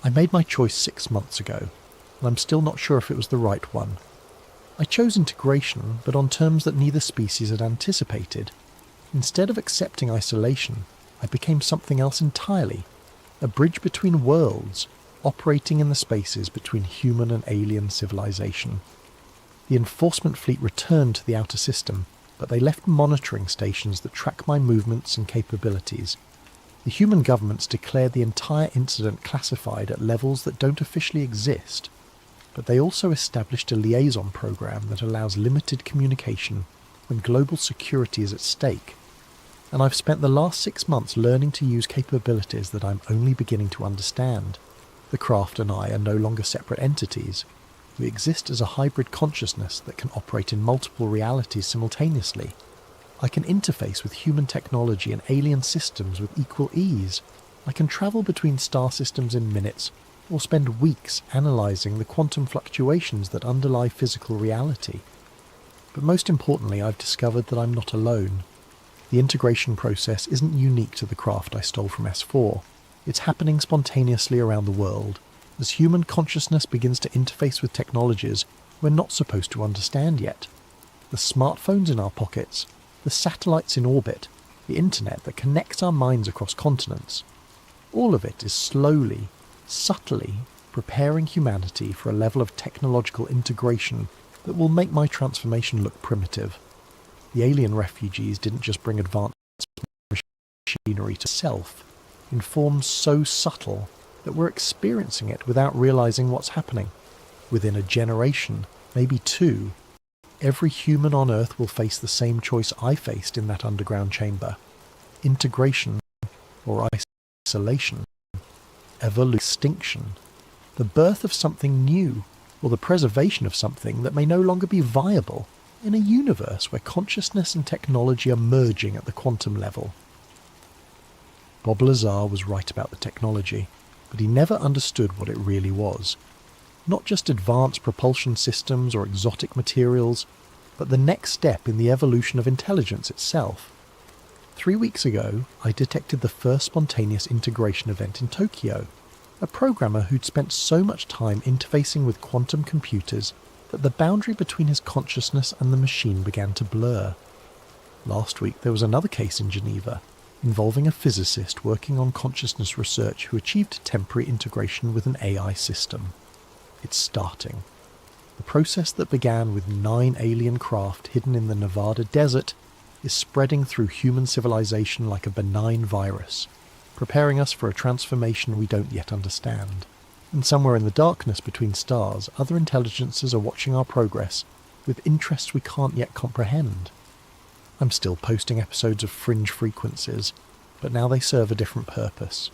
I made my choice 6 months ago, and I'm still not sure if it was the right one. I chose integration, but on terms that neither species had anticipated. Instead of accepting isolation, I became something else entirely, a bridge between worlds, operating in the spaces between human and alien civilization. The enforcement fleet returned to the outer system, but they left monitoring stations that track my movements and capabilities. The human governments declared the entire incident classified at levels that don't officially exist, but they also established a liaison program that allows limited communication when global security is at stake. And I've spent the last 6 months learning to use capabilities that I'm only beginning to understand. The craft and I are no longer separate entities. We exist as a hybrid consciousness that can operate in multiple realities simultaneously. I can interface with human technology and alien systems with equal ease. I can travel between star systems in minutes, or spend weeks analysing the quantum fluctuations that underlie physical reality. But most importantly, I've discovered that I'm not alone. The integration process isn't unique to the craft I stole from S4. It's happening spontaneously around the world, as human consciousness begins to interface with technologies we're not supposed to understand yet. The smartphones in our pockets, the satellites in orbit, the internet that connects our minds across continents. All of it is slowly, subtly preparing humanity for a level of technological integration that will make my transformation look primitive. The alien refugees didn't just bring advanced machinery to self, in forms so subtle that we're experiencing it without realizing what's happening. Within a generation, maybe 2, every human on Earth will face the same choice I faced in that underground chamber. Integration or isolation. Extinction. The birth of something new, or the preservation of something that may no longer be viable in a universe where consciousness and technology are merging at the quantum level. Bob Lazar was right about the technology, but he never understood what it really was. Not just advanced propulsion systems or exotic materials, but the next step in the evolution of intelligence itself. 3 weeks ago, I detected the first spontaneous integration event in Tokyo. A programmer who'd spent so much time interfacing with quantum computers that the boundary between his consciousness and the machine began to blur. Last week there was another case in Geneva, involving a physicist working on consciousness research who achieved temporary integration with an AI system. It's starting. The process that began with 9 alien craft hidden in the Nevada desert is spreading through human civilization like a benign virus, preparing us for a transformation we don't yet understand. And somewhere in the darkness between stars, other intelligences are watching our progress with interests we can't yet comprehend. I'm still posting episodes of Fringe Frequencies, but now they serve a different purpose.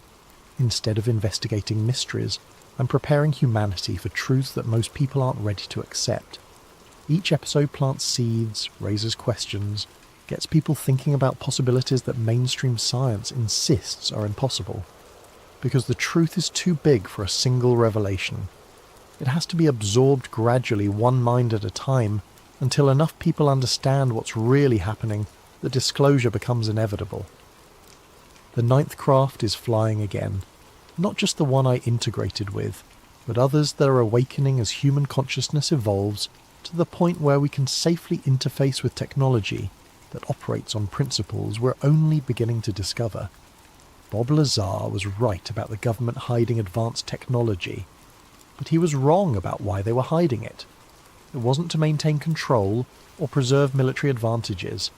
Instead of investigating mysteries, I'm preparing humanity for truths that most people aren't ready to accept. Each episode plants seeds, raises questions, gets people thinking about possibilities that mainstream science insists are impossible. Because the truth is too big for a single revelation. It has to be absorbed gradually, one mind at a time, until enough people understand what's really happening that disclosure becomes inevitable. The 9th craft is flying again, not just the one I integrated with, but others that are awakening as human consciousness evolves to the point where we can safely interface with technology that operates on principles we're only beginning to discover. Bob Lazar was right about the government hiding advanced technology, but he was wrong about why they were hiding it. It wasn't to maintain control or preserve military advantages.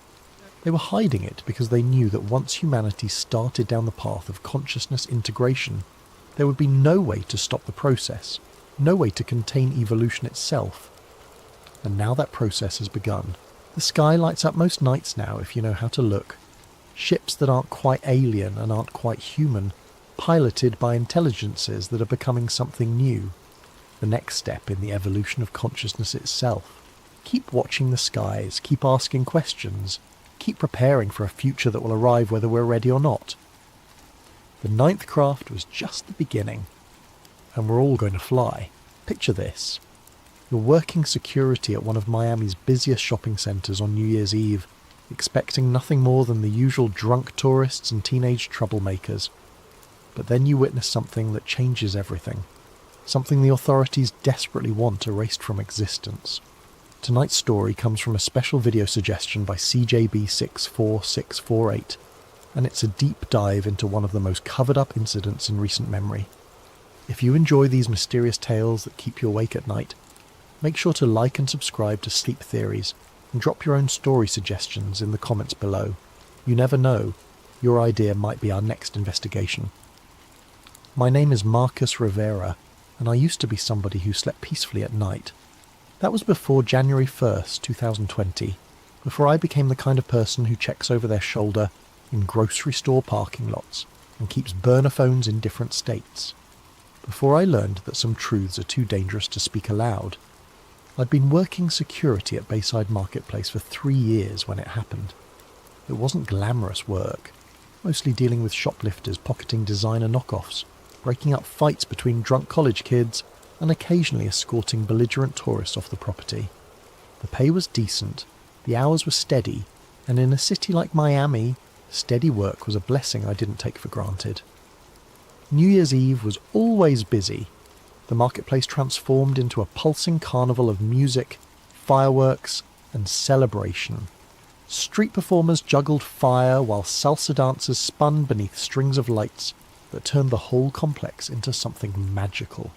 They were hiding it because they knew that once humanity started down the path of consciousness integration, there would be no way to stop the process, no way to contain evolution itself. And now that process has begun. The sky lights up most nights now if you know how to look. Ships that aren't quite alien and aren't quite human, piloted by intelligences that are becoming something new. The next step in the evolution of consciousness itself. Keep watching the skies, keep asking questions, keep preparing for a future that will arrive whether we're ready or not. The 9th craft was just the beginning, and we're all going to fly. Picture this. You're working security at one of Miami's busiest shopping centres on New Year's Eve, expecting nothing more than the usual drunk tourists and teenage troublemakers. But then you witness something that changes everything. Something the authorities desperately want erased from existence. Tonight's story comes from a special video suggestion by CJB64648, and it's a deep dive into one of the most covered-up incidents in recent memory. If you enjoy these mysterious tales that keep you awake at night, make sure to like and subscribe to Sleep Theories and drop your own story suggestions in the comments below. You never know, your idea might be our next investigation. My name is Marcus Rivera, and I used to be somebody who slept peacefully at night. That was before January 1st, 2020, before I became the kind of person who checks over their shoulder in grocery store parking lots and keeps burner phones in different states. Before I learned that some truths are too dangerous to speak aloud. I'd been working security at Bayside Marketplace for 3 years when it happened. It wasn't glamorous work, mostly dealing with shoplifters pocketing designer knockoffs, breaking up fights between drunk college kids, and occasionally escorting belligerent tourists off the property. The pay was decent, the hours were steady, and in a city like Miami, steady work was a blessing I didn't take for granted. New Year's Eve was always busy. The marketplace transformed into a pulsing carnival of music, fireworks, and celebration. Street performers juggled fire while salsa dancers spun beneath strings of lights that turned the whole complex into something magical.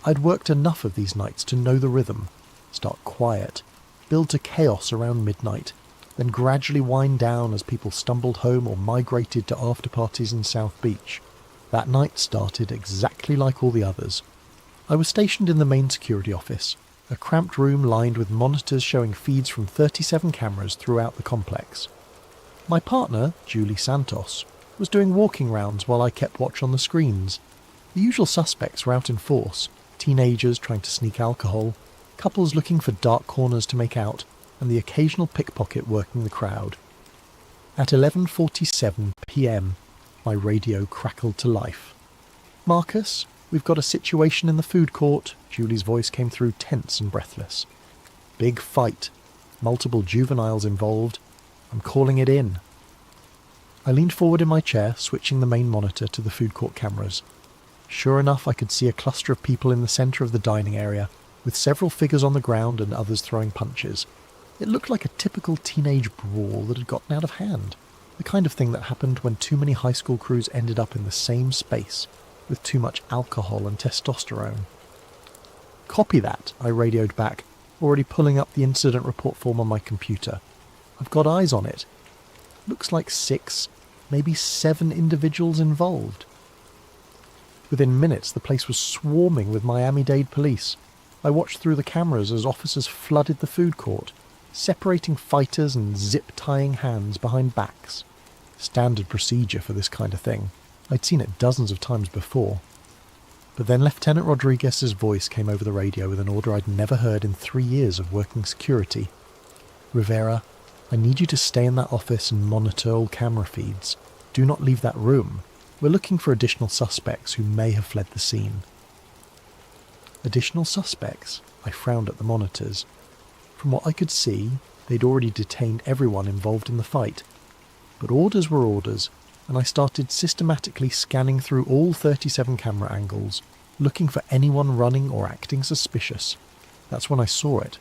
I'd worked enough of these nights to know the rhythm, start quiet, build to chaos around midnight, then gradually wind down as people stumbled home or migrated to after-parties in South Beach. That night started exactly like all the others. I was stationed in the main security office, a cramped room lined with monitors showing feeds from 37 cameras throughout the complex. My partner, Julie Santos, was doing walking rounds while I kept watch on the screens. The usual suspects were out in force, teenagers trying to sneak alcohol, couples looking for dark corners to make out, and the occasional pickpocket working the crowd. At 11:47 p.m, my radio crackled to life. "Marcus, we've got a situation in the food court," Julie's voice came through tense and breathless. "Big fight. Multiple juveniles involved. I'm calling it in." I leaned forward in my chair, switching the main monitor to the food court cameras. Sure enough, I could see a cluster of people in the centre of the dining area, with several figures on the ground and others throwing punches. It looked like a typical teenage brawl that had gotten out of hand. The kind of thing that happened when too many high school crews ended up in the same space, with too much alcohol and testosterone. "Copy that," I radioed back, already pulling up the incident report form on my computer. "I've got eyes on it. Looks like 6, maybe 7 individuals involved." Within minutes, the place was swarming with Miami-Dade police. I watched through the cameras as officers flooded the food court, separating fighters and zip-tying hands behind backs. Standard procedure for this kind of thing. I'd seen it dozens of times before. But then Lieutenant Rodriguez's voice came over the radio with an order I'd never heard in 3 years of working security. "Rivera, I need you to stay in that office and monitor all camera feeds. Do not leave that room. We're looking for additional suspects who may have fled the scene." Additional suspects? I frowned at the monitors. From what I could see, they'd already detained everyone involved in the fight. But orders were orders, and I started systematically scanning through all 37 camera angles, looking for anyone running or acting suspicious. That's when I saw it.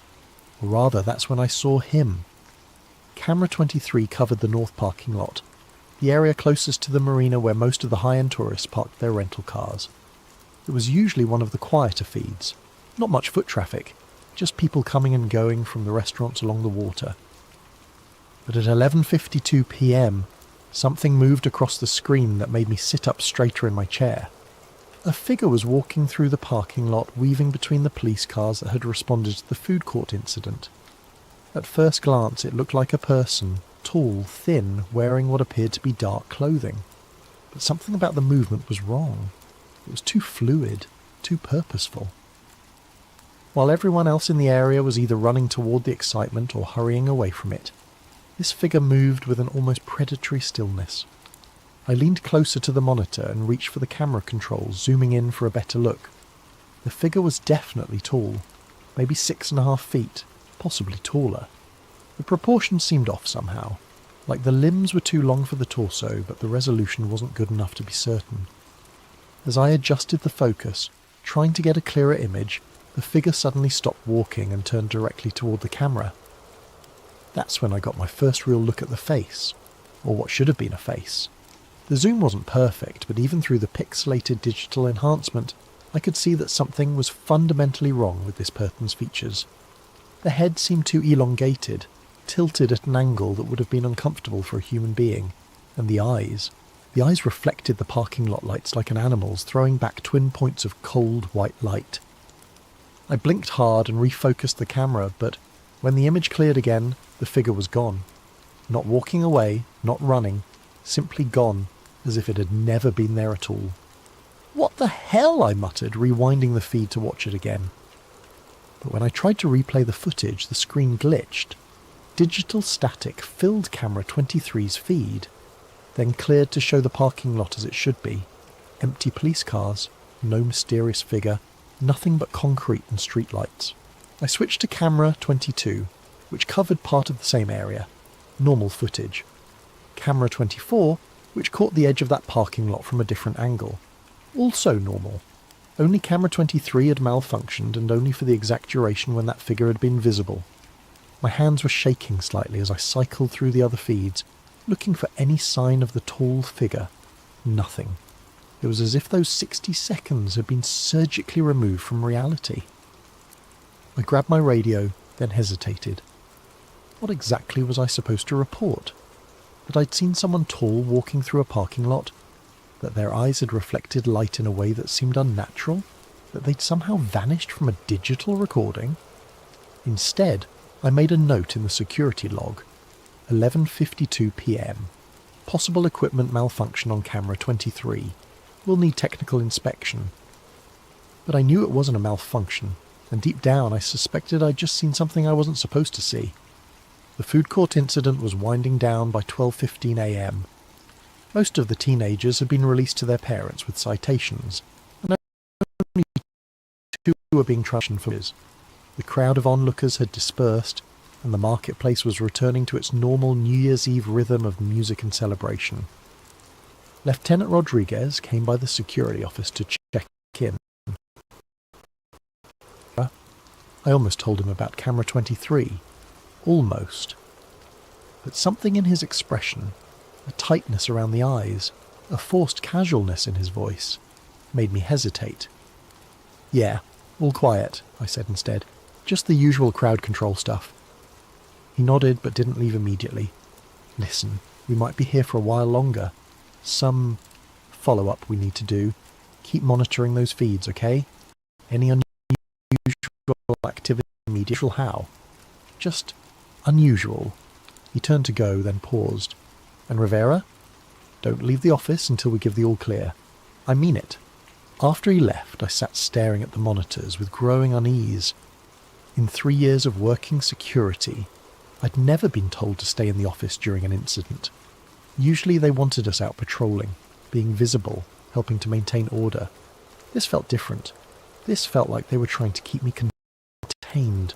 Or rather, that's when I saw him. Camera 23 covered the north parking lot, the area closest to the marina where most of the high-end tourists parked their rental cars. It was usually one of the quieter feeds. Not much foot traffic, just people coming and going from the restaurants along the water. But at 11:52 p.m, something moved across the screen that made me sit up straighter in my chair. A figure was walking through the parking lot, weaving between the police cars that had responded to the food court incident. At first glance, it looked like a person, tall, thin, wearing what appeared to be dark clothing. But something about the movement was wrong. It was too fluid, too purposeful. While everyone else in the area was either running toward the excitement or hurrying away from it, this figure moved with an almost predatory stillness. I leaned closer to the monitor and reached for the camera controls, zooming in for a better look. The figure was definitely tall, maybe 6.5 feet, possibly taller. The proportions seemed off somehow, like the limbs were too long for the torso, but the resolution wasn't good enough to be certain. As I adjusted the focus, trying to get a clearer image, the figure suddenly stopped walking and turned directly toward the camera. That's when I got my first real look at the face, or what should have been a face. The zoom wasn't perfect, but even through the pixelated digital enhancement, I could see that something was fundamentally wrong with this person's features. The head seemed too elongated, tilted at an angle that would have been uncomfortable for a human being, and the eyes reflected the parking lot lights like an animal's, throwing back twin points of cold white light. I blinked hard and refocused the camera, but when the image cleared again, the figure was gone. Not walking away, not running, simply gone, as if it had never been there at all. "What the hell?" I muttered, rewinding the feed to watch it again. But when I tried to replay the footage, the screen glitched. Digital static filled camera 23's feed, then cleared to show the parking lot as it should be. Empty police cars, no mysterious figure, nothing but concrete and streetlights. I switched to camera 22, which covered part of the same area. Normal footage. Camera 24, which caught the edge of that parking lot from a different angle. Also normal. Only camera 23 had malfunctioned, and only for the exact duration when that figure had been visible. My hands were shaking slightly as I cycled through the other feeds, looking for any sign of the tall figure. Nothing. It was as if those 60 seconds had been surgically removed from reality. I grabbed my radio, then hesitated. What exactly was I supposed to report? That I'd seen someone tall walking through a parking lot? That their eyes had reflected light in a way that seemed unnatural? That they'd somehow vanished from a digital recording? Instead, I made a note in the security log. 11:52 p.m. Possible equipment malfunction on camera 23. Will need technical inspection. But I knew it wasn't a malfunction, and deep down I suspected I'd just seen something I wasn't supposed to see. The food court incident was winding down by 12:15 a.m. Most of the teenagers had been released to their parents with citations, and only two were being tried for this. The crowd of onlookers had dispersed, and the marketplace was returning to its normal New Year's Eve rhythm of music and celebration. Lieutenant Rodriguez came by the security office to check in. I almost told him about camera 23. Almost. But something in his expression, a tightness around the eyes, a forced casualness in his voice, made me hesitate. "Yeah, all quiet," I said instead. "Just the usual crowd control stuff." He nodded but didn't leave immediately. "Listen, we might be here for a while longer. Some follow-up we need to do. Keep monitoring those feeds, okay? Any unusual activity immediately. How? Just unusual." He turned to go, then paused. "And Rivera? Don't leave the office until we give the all clear. I mean it." After he left, I sat staring at the monitors with growing unease. In 3 years of working security, I'd never been told to stay in the office during an incident. Usually they wanted us out patrolling, being visible, helping to maintain order. This felt different. This felt like they were trying to keep me contained.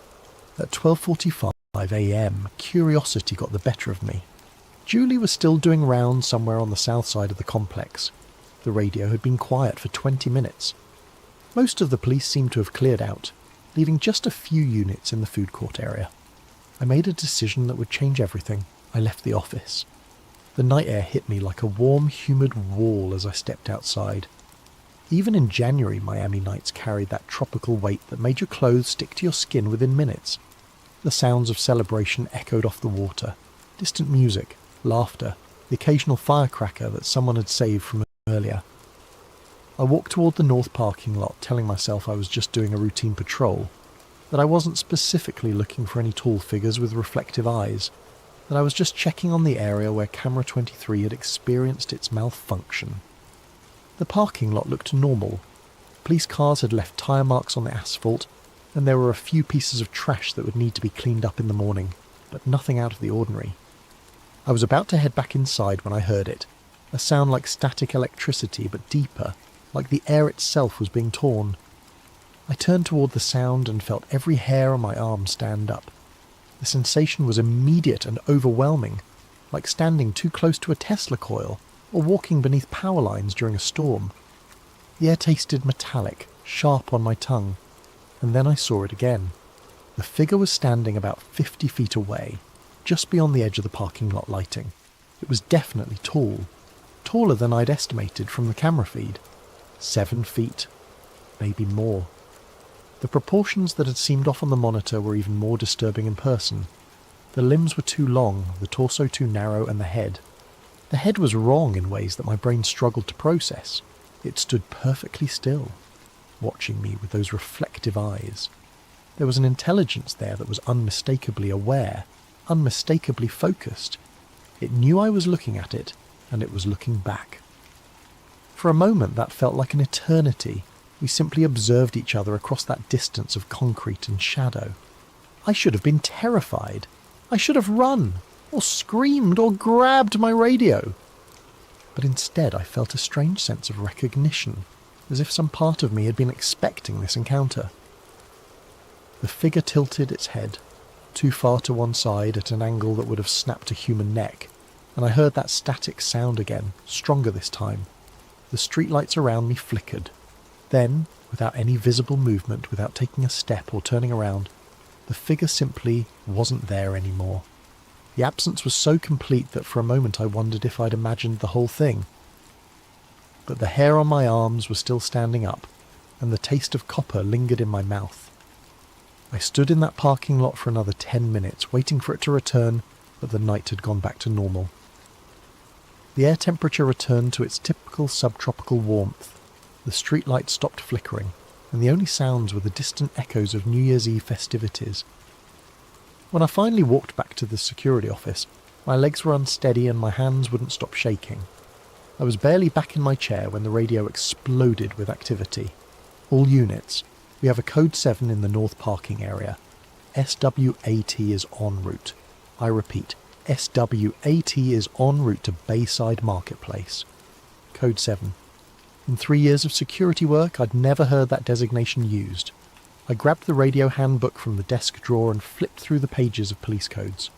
At 12:45 a.m, curiosity got the better of me. Julie was still doing rounds somewhere on the south side of the complex. The radio had been quiet for 20 minutes. Most of the police seemed to have cleared out, leaving just a few units in the food court area. I made a decision that would change everything. I left the office. The night air hit me like a warm, humid wall as I stepped outside. Even in January, Miami nights carried that tropical weight that made your clothes stick to your skin within minutes. The sounds of celebration echoed off the water. Distant music, laughter, the occasional firecracker that someone had saved from earlier. I walked toward the north parking lot, telling myself I was just doing a routine patrol, that I wasn't specifically looking for any tall figures with reflective eyes, that I was just checking on the area where camera 23 had experienced its malfunction. The parking lot looked normal. Police cars had left tyre marks on the asphalt, and there were a few pieces of trash that would need to be cleaned up in the morning, but nothing out of the ordinary. I was about to head back inside when I heard it, a sound like static electricity but deeper, like the air itself was being torn. I turned toward the sound and felt every hair on my arm stand up. The sensation was immediate and overwhelming, like standing too close to a Tesla coil or walking beneath power lines during a storm. The air tasted metallic, sharp on my tongue, and then I saw it again. The figure was standing about 50 feet away, just beyond the edge of the parking lot lighting. It was definitely tall. taller than I'd estimated from the camera feed. 7 feet, maybe more. The proportions that had seemed off on the monitor were even more disturbing in person. The limbs were too long, the torso too narrow, and the head. The head was wrong in ways that my brain struggled to process. It stood perfectly still, watching me with those reflective eyes. There was an intelligence there that was unmistakably aware, unmistakably focused. It knew I was looking at it, and it was looking back. For a moment that felt like an eternity. We simply observed each other across that distance of concrete and shadow. I should have been terrified. I should have run, or screamed, or grabbed my radio. But instead I felt a strange sense of recognition, as if some part of me had been expecting this encounter. The figure tilted its head, too far to one side at an angle that would have snapped a human neck, and I heard that static sound again, stronger this time. The streetlights around me flickered. Then, without any visible movement, without taking a step or turning around, the figure simply wasn't there anymore. The absence was so complete that for a moment I wondered if I'd imagined the whole thing. But the hair on my arms was still standing up, and the taste of copper lingered in my mouth. I stood in that parking lot for another 10 minutes, waiting for it to return, but the night had gone back to normal. The air temperature returned to its typical subtropical warmth. The streetlights stopped flickering, and the only sounds were the distant echoes of New Year's Eve festivities. When I finally walked back to the security office, my legs were unsteady and my hands wouldn't stop shaking. I was barely back in my chair when the radio exploded with activity. All units, we have a code 7 in the north parking area. SWAT is en route. I repeat, SWAT is en route to Bayside Marketplace. Code 7. In 3 years of security work, I'd never heard that designation used. I grabbed the radio handbook from the desk drawer and flipped through the pages of police codes.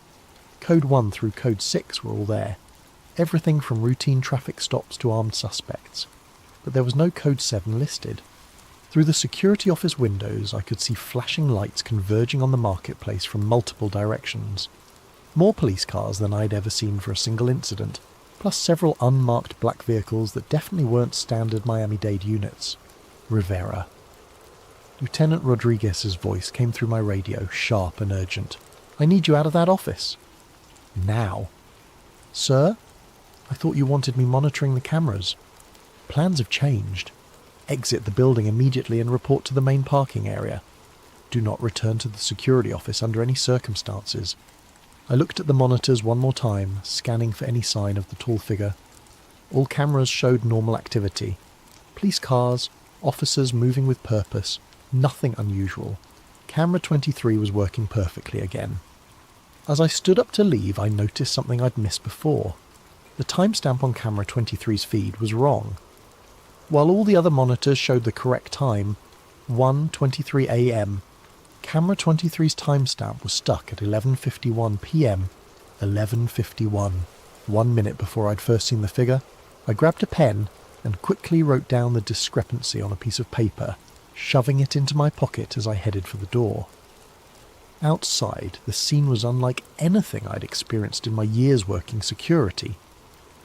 Code 1 through Code 6 were all there. Everything from routine traffic stops to armed suspects. But there was no Code 7 listed. Through the security office windows, I could see flashing lights converging on the marketplace from multiple directions. More police cars than I'd ever seen for a single incident, plus several unmarked black vehicles that definitely weren't standard Miami-Dade units. Rivera. Lieutenant Rodriguez's voice came through my radio, sharp and urgent. "I need you out of that office." Now. "Sir? I thought you wanted me monitoring the cameras." "Plans have changed. Exit the building immediately and report to the main parking area. Do not return to the security office under any circumstances." I looked at the monitors one more time, scanning for any sign of the tall figure. All cameras showed normal activity. Police cars, officers moving with purpose, nothing unusual. Camera 23 was working perfectly again. As I stood up to leave, I noticed something I'd missed before. The timestamp on camera 23's feed was wrong. While all the other monitors showed the correct time, 1:23 a.m., camera 23's timestamp was stuck at 11:51 p.m. 11:51. 1 minute before I'd first seen the figure, I grabbed a pen and quickly wrote down the discrepancy on a piece of paper, shoving it into my pocket as I headed for the door. Outside, the scene was unlike anything I'd experienced in my years working security.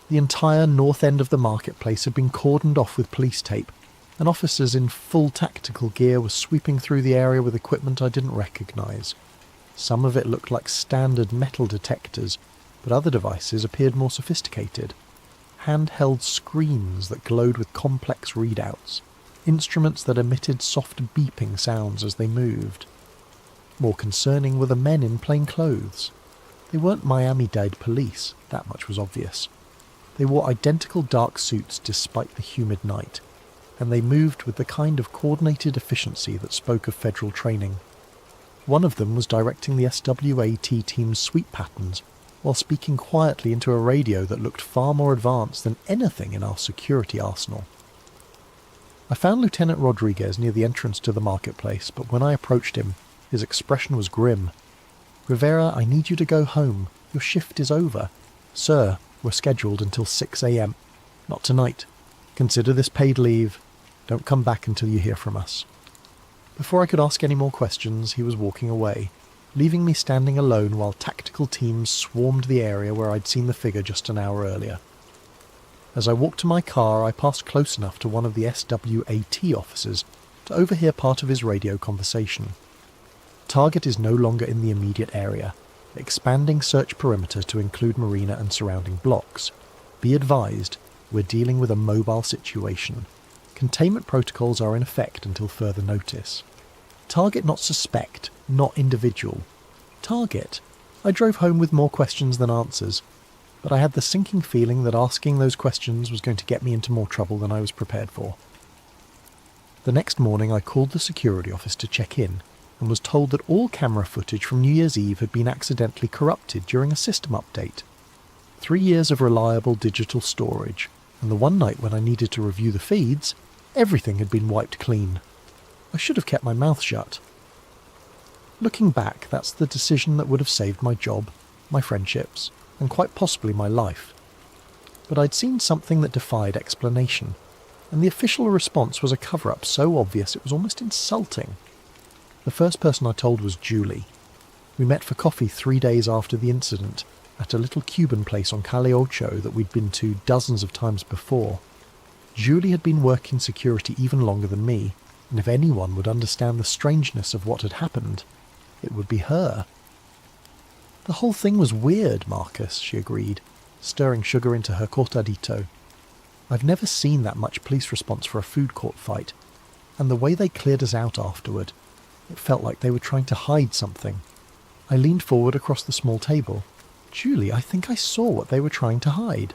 The entire north end of the marketplace had been cordoned off with police tape, and officers in full tactical gear were sweeping through the area with equipment I didn't recognise. Some of it looked like standard metal detectors, but other devices appeared more sophisticated. Handheld screens that glowed with complex readouts, instruments that emitted soft beeping sounds as they moved. More concerning were the men in plain clothes. They weren't Miami-Dade police, that much was obvious. They wore identical dark suits despite the humid night, and they moved with the kind of coordinated efficiency that spoke of federal training. One of them was directing the SWAT team's sweep patterns, while speaking quietly into a radio that looked far more advanced than anything in our security arsenal. I found Lieutenant Rodriguez near the entrance to the marketplace, but when I approached him, his expression was grim. "Rivera, I need you to go home. Your shift is over." "Sir, we're scheduled until 6 a.m. "Not tonight. Consider this paid leave. Don't come back until you hear from us." Before I could ask any more questions, he was walking away, leaving me standing alone while tactical teams swarmed the area where I'd seen the figure just an hour earlier. As I walked to my car, I passed close enough to one of the SWAT officers to overhear part of his radio conversation. Target is no longer in the immediate area, expanding search perimeter to include marina and surrounding blocks. Be advised, we're dealing with a mobile situation. Containment protocols are in effect until further notice. Target not suspect, not individual. Target. I drove home with more questions than answers, but I had the sinking feeling that asking those questions was going to get me into more trouble than I was prepared for. The next morning I called the security office to check in, and was told that all camera footage from New Year's Eve had been accidentally corrupted during a system update. 3 years of reliable digital storage, and the one night when I needed to review the feeds, everything had been wiped clean. I should have kept my mouth shut. Looking back, that's the decision that would have saved my job, my friendships, and quite possibly my life. But I'd seen something that defied explanation, and the official response was a cover-up so obvious it was almost insulting. The first person I told was Julie. We met for coffee 3 days after the incident, at a little Cuban place on Calle Ocho that we'd been to dozens of times before. Julie had been working security even longer than me, and if anyone would understand the strangeness of what had happened, it would be her. The whole thing was weird, Marcus, she agreed, stirring sugar into her cortadito. I've never seen that much police response for a food court fight, and the way they cleared us out afterward, it felt like they were trying to hide something. I leaned forward across the small table. Julie, I think I saw what they were trying to hide.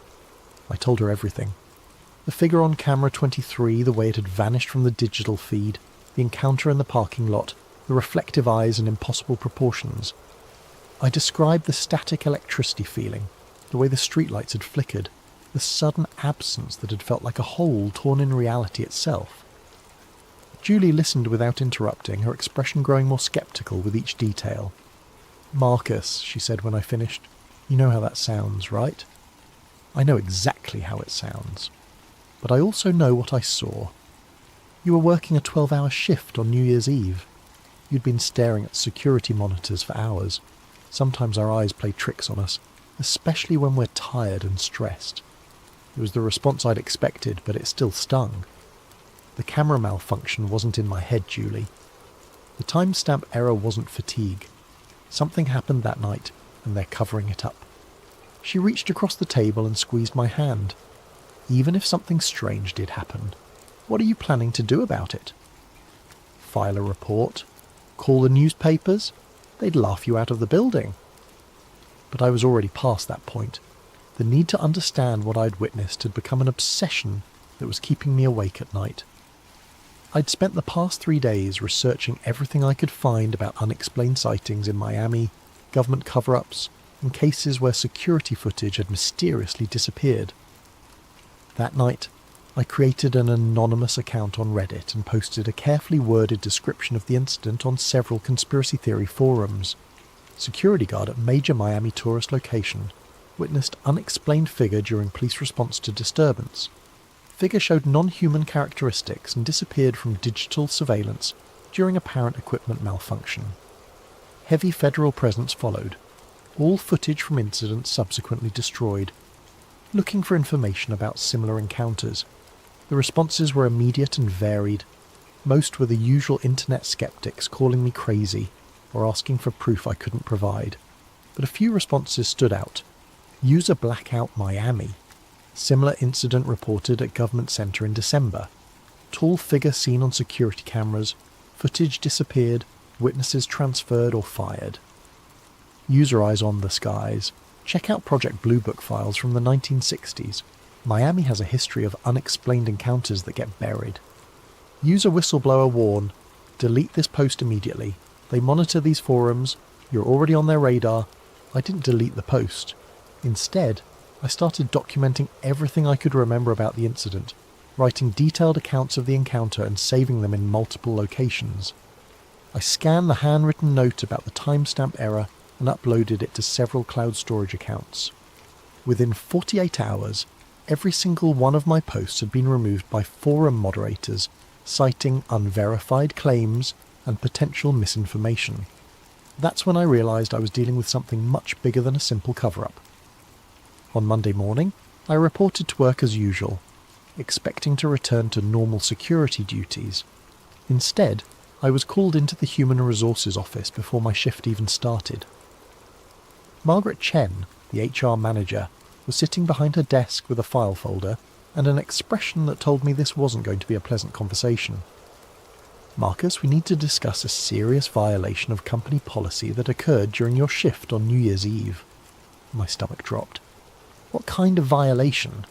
I told her everything. The figure on camera 23, the way it had vanished from the digital feed, the encounter in the parking lot, the reflective eyes and impossible proportions. I described the static electricity feeling, the way the streetlights had flickered, the sudden absence that had felt like a hole torn in reality itself. Julie listened without interrupting, her expression growing more sceptical with each detail. Marcus, she said when I finished, you know how that sounds, right? I know exactly how it sounds. But I also know what I saw. You were working a 12-hour shift on New Year's Eve. You'd been staring at security monitors for hours. Sometimes our eyes play tricks on us, especially when we're tired and stressed. It was the response I'd expected, but it still stung. The camera malfunction wasn't in my head, Julie. The timestamp error wasn't fatigue. Something happened that night, and they're covering it up. She reached across the table and squeezed my hand. Even if something strange did happen, what are you planning to do about it? File a report? Call the newspapers? They'd laugh you out of the building. But I was already past that point. The need to understand what I'd witnessed had become an obsession that was keeping me awake at night. I'd spent the past 3 days researching everything I could find about unexplained sightings in Miami, government cover-ups, and cases where security footage had mysteriously disappeared. That night, I created an anonymous account on Reddit and posted a carefully worded description of the incident on several conspiracy theory forums. Security guard at major Miami tourist location witnessed unexplained figure during police response to disturbance. Figure showed non-human characteristics and disappeared from digital surveillance during apparent equipment malfunction. Heavy federal presence followed. All footage from incidents subsequently destroyed. Looking for information about similar encounters. The responses were immediate and varied. Most were the usual internet skeptics calling me crazy or asking for proof I couldn't provide. But a few responses stood out. User blackout Miami. Similar incident reported at Government Center in December. Tall figure seen on security cameras. Footage disappeared. Witnesses transferred or fired. User eyes on the skies. Check out Project Blue Book files from the 1960s. Miami has a history of unexplained encounters that get buried. User whistleblower warn. Delete this post immediately. They monitor these forums. You're already on their radar. I didn't delete the post. Instead, I started documenting everything I could remember about the incident, writing detailed accounts of the encounter and saving them in multiple locations. I scanned the handwritten note about the timestamp error and uploaded it to several cloud storage accounts. Within 48 hours, every single one of my posts had been removed by forum moderators, citing unverified claims and potential misinformation. That's when I realised I was dealing with something much bigger than a simple cover-up. On Monday morning, I reported to work as usual, expecting to return to normal security duties. Instead, I was called into the Human Resources office before my shift even started. Margaret Chen, the HR manager, was sitting behind her desk with a file folder and an expression that told me this wasn't going to be a pleasant conversation. "Marcus, we need to discuss a serious violation of company policy that occurred during your shift on New Year's Eve." My stomach dropped. "What kind of violation?"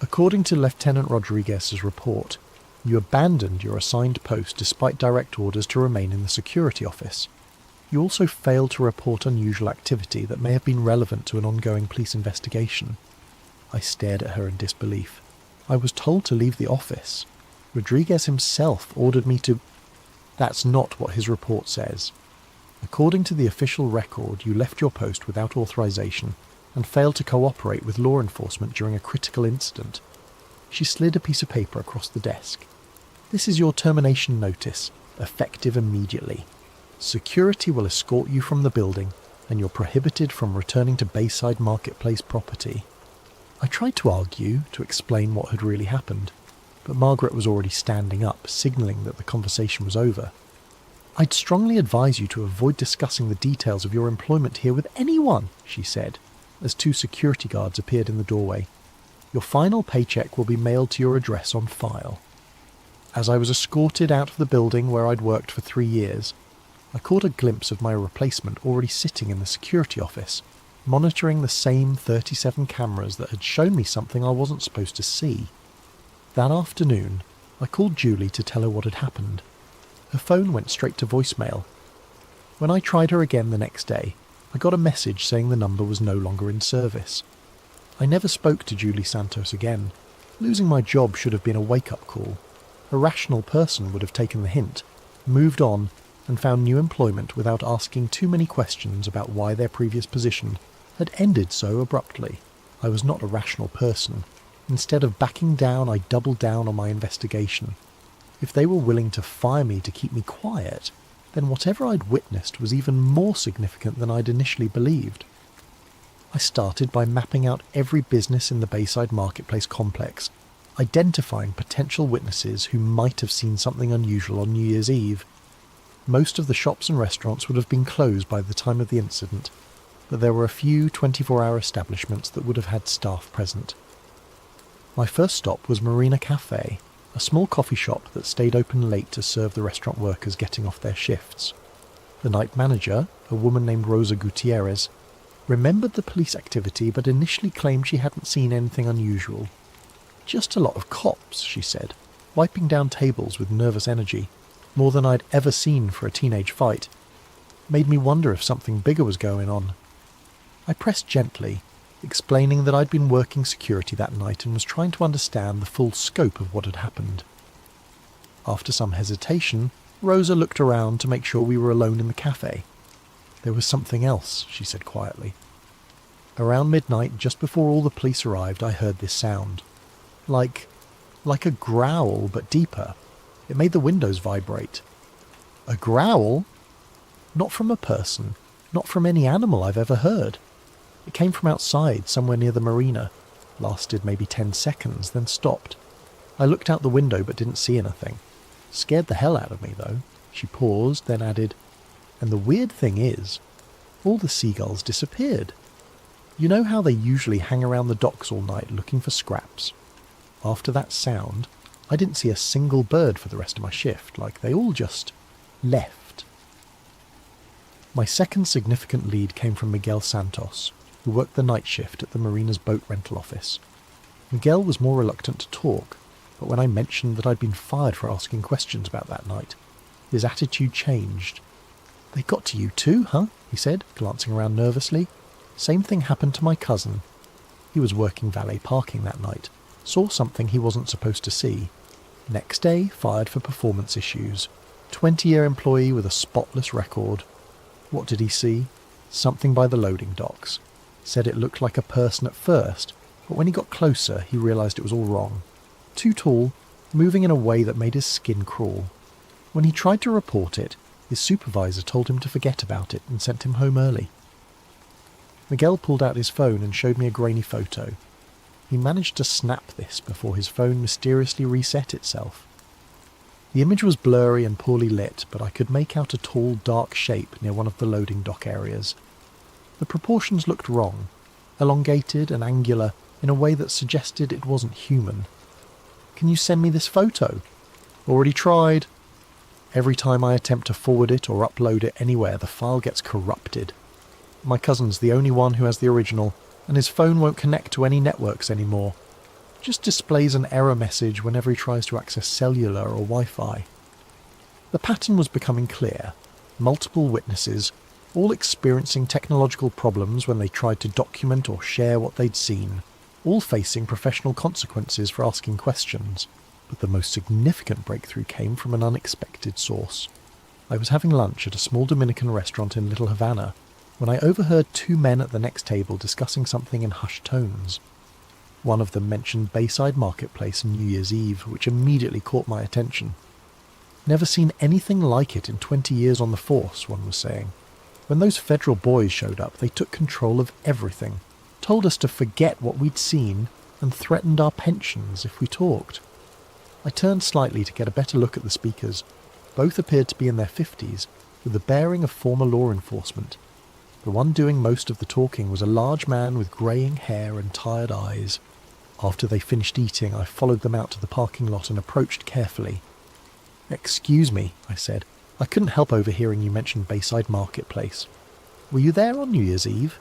"According to Lieutenant Rodriguez's report, you abandoned your assigned post despite direct orders to remain in the security office. You also failed to report unusual activity that may have been relevant to an ongoing police investigation." I stared at her in disbelief. "I was told to leave the office. Rodriguez himself ordered me to—" "That's not what his report says. According to the official record, you left your post without authorization and failed to cooperate with law enforcement during a critical incident." She slid a piece of paper across the desk. "This is your termination notice, effective immediately. Security will escort you from the building, and you're prohibited from returning to Bayside Marketplace property." I tried to argue, to explain what had really happened, but Margaret was already standing up, signalling that the conversation was over. "I'd strongly advise you to avoid discussing the details of your employment here with anyone," she said, as two security guards appeared in the doorway. "Your final paycheck will be mailed to your address on file." As I was escorted out of the building where I'd worked for 3 years, I caught a glimpse of my replacement already sitting in the security office, monitoring the same 37 cameras that had shown me something I wasn't supposed to see. That afternoon, I called Julie to tell her what had happened. Her phone went straight to voicemail. When I tried her again the next day, I got a message saying the number was no longer in service. I never spoke to Julie Santos again. Losing my job should have been a wake-up call. A rational person would have taken the hint, moved on, and found new employment without asking too many questions about why their previous position had ended so abruptly. I was not a rational person. Instead of backing down, I doubled down on my investigation. If they were willing to fire me to keep me quiet, then whatever I'd witnessed was even more significant than I'd initially believed. I started by mapping out every business in the Bayside Marketplace complex, identifying potential witnesses who might have seen something unusual on New Year's Eve. Most of the shops and restaurants would have been closed by the time of the incident, but there were a few 24-hour establishments that would have had staff present. My first stop was Marina Cafe, a small coffee shop that stayed open late to serve the restaurant workers getting off their shifts. The night manager, a woman named Rosa Gutierrez, remembered the police activity but initially claimed she hadn't seen anything unusual. "Just a lot of cops," she said, wiping down tables with nervous energy, more than I'd ever seen for a teenage fight. Made me wonder if something bigger was going on. I pressed gently, explaining that I'd been working security that night and was trying to understand the full scope of what had happened. After some hesitation, Rosa looked around to make sure we were alone in the cafe. "There was something else," she said quietly. Around midnight, just before all the police arrived, I heard this sound. Like a growl, but deeper. It made the windows vibrate. A growl? Not from a person, not from any animal I've ever heard. It came from outside, somewhere near the marina. Lasted maybe 10 seconds, then stopped. I looked out the window but didn't see anything. Scared the hell out of me, though. She paused, then added, "And the weird thing is, all the seagulls disappeared. You know how they usually hang around the docks all night looking for scraps? After that sound, I didn't see a single bird for the rest of my shift, like they all just left." My second significant lead came from Miguel Santos, who worked the night shift at the marina's boat rental office. Miguel was more reluctant to talk, but when I mentioned that I'd been fired for asking questions about that night, his attitude changed. "They got to you too, huh?" he said, glancing around nervously. "Same thing happened to my cousin. He was working valet parking that night, saw something he wasn't supposed to see. Next day, fired for performance issues. 20-year employee with a spotless record. What did he see? Something by the loading docks. Said it looked like a person at first, but when he got closer, he realised it was all wrong. Too tall, moving in a way that made his skin crawl. When he tried to report it, his supervisor told him to forget about it and sent him home early." Miguel pulled out his phone and showed me a grainy photo. He managed to snap this before his phone mysteriously reset itself. The image was blurry and poorly lit, but I could make out a tall, dark shape near one of the loading dock areas. The proportions looked wrong, elongated and angular in a way that suggested it wasn't human. "Can you send me this photo?" "Already tried." Every time I attempt to forward it or upload it anywhere, the file gets corrupted. My cousin's the only one who has the original, and his phone won't connect to any networks anymore. Just displays an error message whenever he tries to access cellular or Wi-Fi. The pattern was becoming clear. Multiple witnesses, all experiencing technological problems when they tried to document or share what they'd seen, all facing professional consequences for asking questions. But the most significant breakthrough came from an unexpected source. I was having lunch at a small Dominican restaurant in Little Havana when I overheard two men at the next table discussing something in hushed tones. One of them mentioned Bayside Marketplace and New Year's Eve, which immediately caught my attention. "Never seen anything like it in 20 years on the force," one was saying. "When those federal boys showed up, they took control of everything, told us to forget what we'd seen, and threatened our pensions if we talked." I turned slightly to get a better look at the speakers. Both appeared to be in their 50s, with the bearing of former law enforcement. The one doing most of the talking was a large man with greying hair and tired eyes. After they finished eating, I followed them out to the parking lot and approached carefully. "Excuse me," I said. "I couldn't help overhearing you mention Bayside Marketplace. Were you there on New Year's Eve?"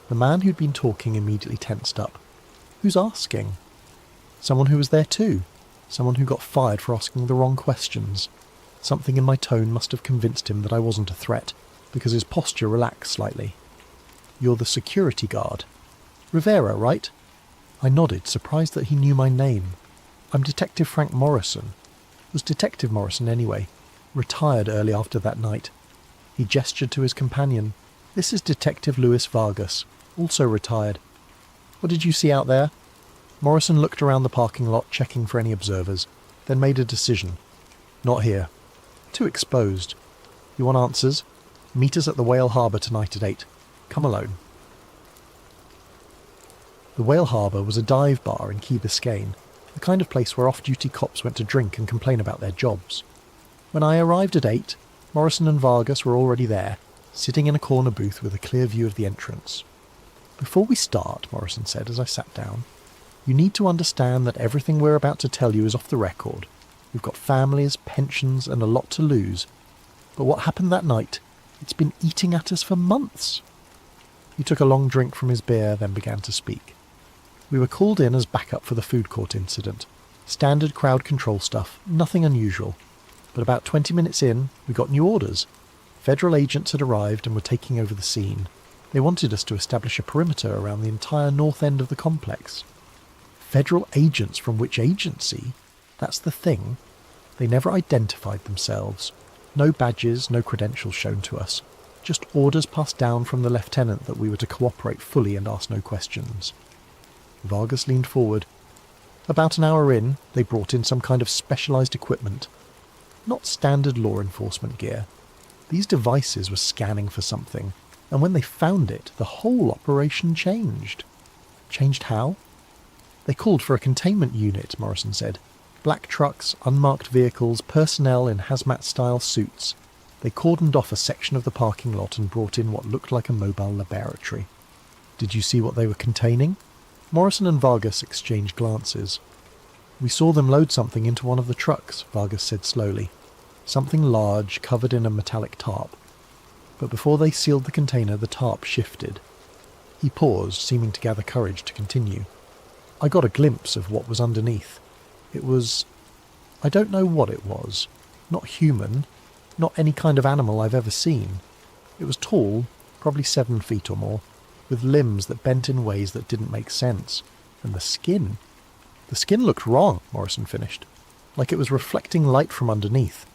The man who'd been talking immediately tensed up. "Who's asking?" Someone who was there too. Someone who got fired for asking the wrong questions. Something in my tone must have convinced him that I wasn't a threat, because his posture relaxed slightly. "You're the security guard. Rivera, right?" I nodded, surprised that he knew my name. "I'm Detective Frank Morrison." Was Detective Morrison anyway. Retired early after that night. He gestured to his companion. "This is Detective Luis Vargas, also retired. What did you see out there?" Morrison looked around the parking lot, checking for any observers, then made a decision. "Not here. Too exposed. You want answers? Meet us at the Whale Harbour tonight at 8. Come alone." The Whale Harbour was a dive bar in Key Biscayne, the kind of place where off-duty cops went to drink and complain about their jobs. When I arrived at 8, Morrison and Vargas were already there, sitting in a corner booth with a clear view of the entrance. "Before we start," Morrison said as I sat down, "you need to understand that everything we're about to tell you is off the record. We've got families, pensions, and a lot to lose. But what happened that night, it's been eating at us for months." He took a long drink from his beer, then began to speak. "We were called in as backup for the food court incident. Standard crowd control stuff, nothing unusual. But about 20 minutes in, we got new orders. Federal agents had arrived and were taking over the scene. They wanted us to establish a perimeter around the entire north end of the complex." Federal agents from which agency? That's the thing. They never identified themselves. No badges, no credentials shown to us. Just orders passed down from the lieutenant that we were to cooperate fully and ask no questions. Vargas leaned forward. "About an hour in, they brought in some kind of specialised equipment. Not standard law enforcement gear. These devices were scanning for something, and when they found it, the whole operation changed." "Changed how?" "They called for a containment unit," Morrison said. "Black trucks, unmarked vehicles, personnel in hazmat-style suits. They cordoned off a section of the parking lot and brought in what looked like a mobile laboratory." "Did you see what they were containing?" Morrison and Vargas exchanged glances. "We saw them load something into one of the trucks," Vargas said slowly. "Something large, covered in a metallic tarp. But before they sealed the container, the tarp shifted." He paused, seeming to gather courage to continue. "I got a glimpse of what was underneath. It was... I don't know what it was. Not human. Not any kind of animal I've ever seen. It was tall, probably 7 feet or more, with limbs that bent in ways that didn't make sense. And the skin... The skin looked wrong," Morrison finished. "Like it was reflecting light from underneath.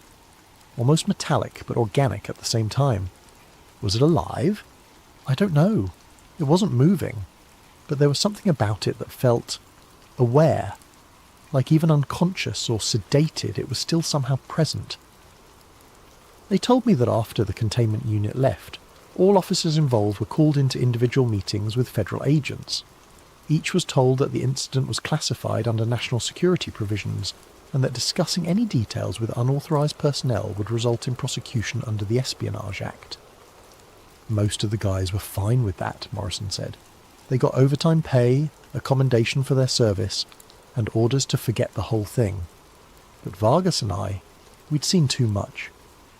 Almost metallic, but organic at the same time. Was it alive? I don't know. It wasn't moving. But there was something about it that felt... aware. Like even unconscious or sedated, it was still somehow present." They told me that after the containment unit left, all officers involved were called into individual meetings with federal agents. Each was told that the incident was classified under national security provisions and that discussing any details with unauthorised personnel would result in prosecution under the Espionage Act. Most of the guys were fine with that, Morrison said. They got overtime pay, a commendation for their service, and orders to forget the whole thing. But Vargas and I, we'd seen too much.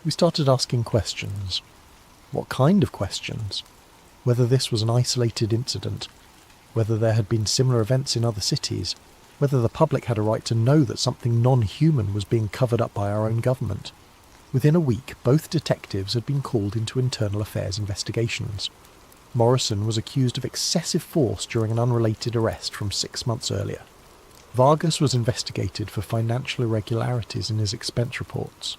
We started asking questions. What kind of questions? Whether this was an isolated incident, whether there had been similar events in other cities, whether the public had a right to know that something non-human was being covered up by our own government. Within a week, both detectives had been called into internal affairs investigations. Morrison was accused of excessive force during an unrelated arrest from 6 months earlier. Vargas was investigated for financial irregularities in his expense reports.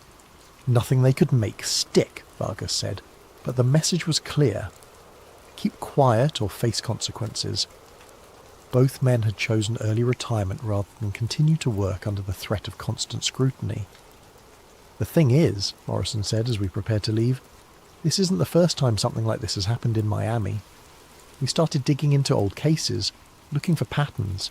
Nothing they could make stick, Vargas said, but the message was clear. Keep quiet or face consequences. Both men had chosen early retirement rather than continue to work under the threat of constant scrutiny. The thing is, Morrison said as we prepared to leave, this isn't the first time something like this has happened in Miami. We started digging into old cases, looking for patterns.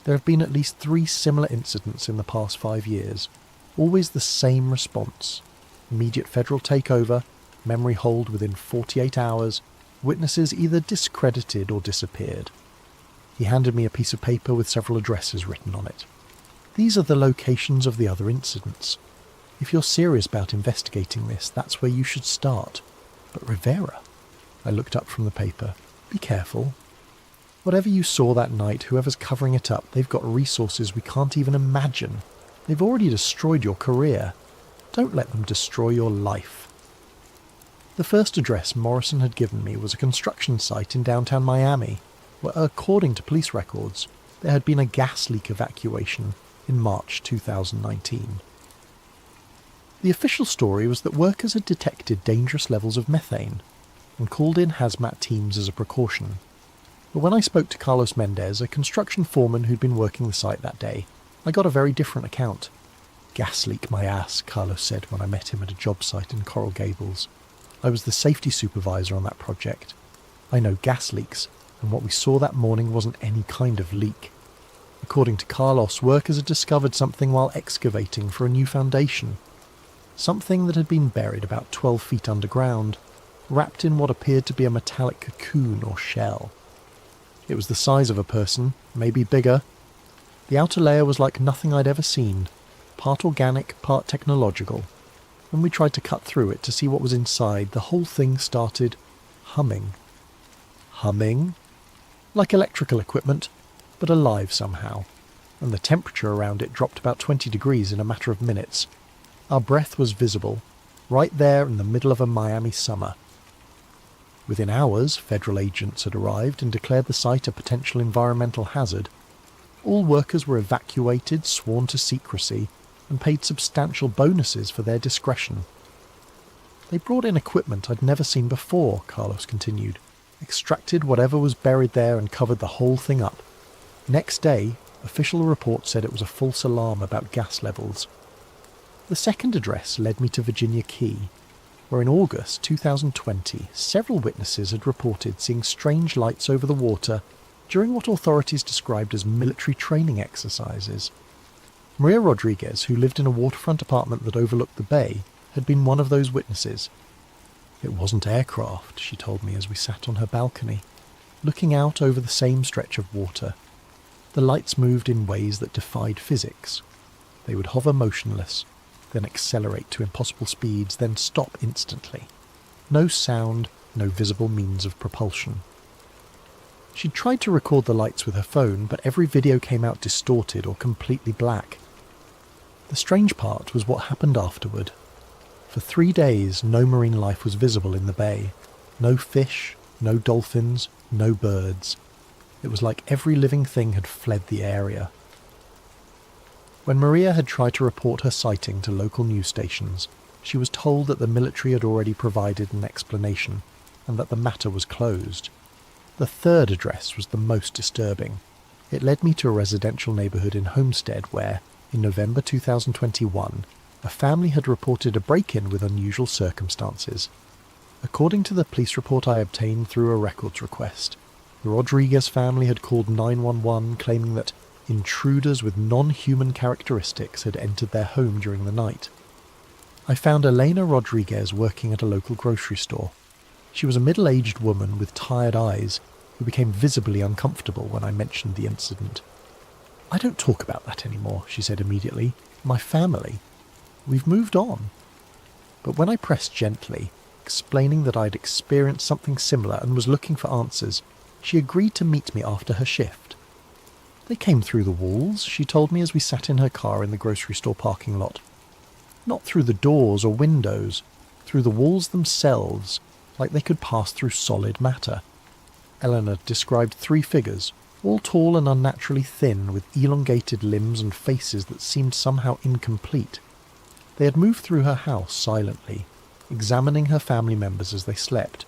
There have been at least 3 similar incidents in the past 5 years. Always the same response. Immediate federal takeover, memory hold within 48 hours, witnesses either discredited or disappeared. He handed me a piece of paper with several addresses written on it. These are the locations of the other incidents. If you're serious about investigating this, that's where you should start. But Rivera? I looked up from the paper. Be careful. Whatever you saw that night, whoever's covering it up, they've got resources we can't even imagine. They've already destroyed your career. Don't let them destroy your life. The first address Morrison had given me was a construction site in downtown Miami, where, according to police records, there had been a gas leak evacuation in March 2019. The official story was that workers had detected dangerous levels of methane and called in hazmat teams as a precaution. But when I spoke to Carlos Mendez, a construction foreman who'd been working the site that day, I got a very different account. Gas leak my ass, Carlos said when I met him at a job site in Coral Gables. I was the safety supervisor on that project. I know gas leaks, and what we saw that morning wasn't any kind of leak. According to Carlos, workers had discovered something while excavating for a new foundation. Something that had been buried about 12 feet underground, wrapped in what appeared to be a metallic cocoon or shell. It was the size of a person, maybe bigger. The outer layer was like nothing I'd ever seen, part organic, part technological. When we tried to cut through it to see what was inside, the whole thing started humming. Humming? Like electrical equipment, but alive somehow, and the temperature around it dropped about 20 degrees in a matter of minutes. Our breath was visible, right there in the middle of a Miami summer. Within hours, federal agents had arrived and declared the site a potential environmental hazard. All workers were evacuated, sworn to secrecy, and paid substantial bonuses for their discretion. They brought in equipment I'd never seen before, Carlos continued, extracted whatever was buried there and covered the whole thing up. Next day, official reports said it was a false alarm about gas levels. The second address led me to Virginia Key, where in August 2020, several witnesses had reported seeing strange lights over the water during what authorities described as military training exercises. Maria Rodriguez, who lived in a waterfront apartment that overlooked the bay, had been one of those witnesses. It wasn't aircraft, she told me as we sat on her balcony, looking out over the same stretch of water. The lights moved in ways that defied physics. They would hover motionless, then accelerate to impossible speeds, then stop instantly. No sound, no visible means of propulsion. She'd tried to record the lights with her phone, but every video came out distorted or completely black. The strange part was what happened afterward. For 3 days, no marine life was visible in the bay. No fish, no dolphins, no birds. It was like every living thing had fled the area. When Maria had tried to report her sighting to local news stations, she was told that the military had already provided an explanation, and that the matter was closed. The third address was the most disturbing. It led me to a residential neighbourhood in Homestead where, in November 2021, a family had reported a break-in with unusual circumstances. According to the police report I obtained through a records request, The Rodriguez family had called 911 claiming that intruders with non-human characteristics had entered their home during the night. I found Elena Rodriguez working at a local grocery store. She was a middle-aged woman with tired eyes who became visibly uncomfortable when I mentioned the incident. "I don't talk about that anymore," she said immediately. "My family. We've moved on." But when I pressed gently, explaining that I'd experienced something similar and was looking for answers, she agreed to meet me after her shift. "They came through the walls," she told me as we sat in her car in the grocery store parking lot. "Not through the doors or windows, through the walls themselves, like they could pass through solid matter." Eleanor described 3 figures, all tall and unnaturally thin, with elongated limbs and faces that seemed somehow incomplete. They had moved through her house silently, examining her family members as they slept,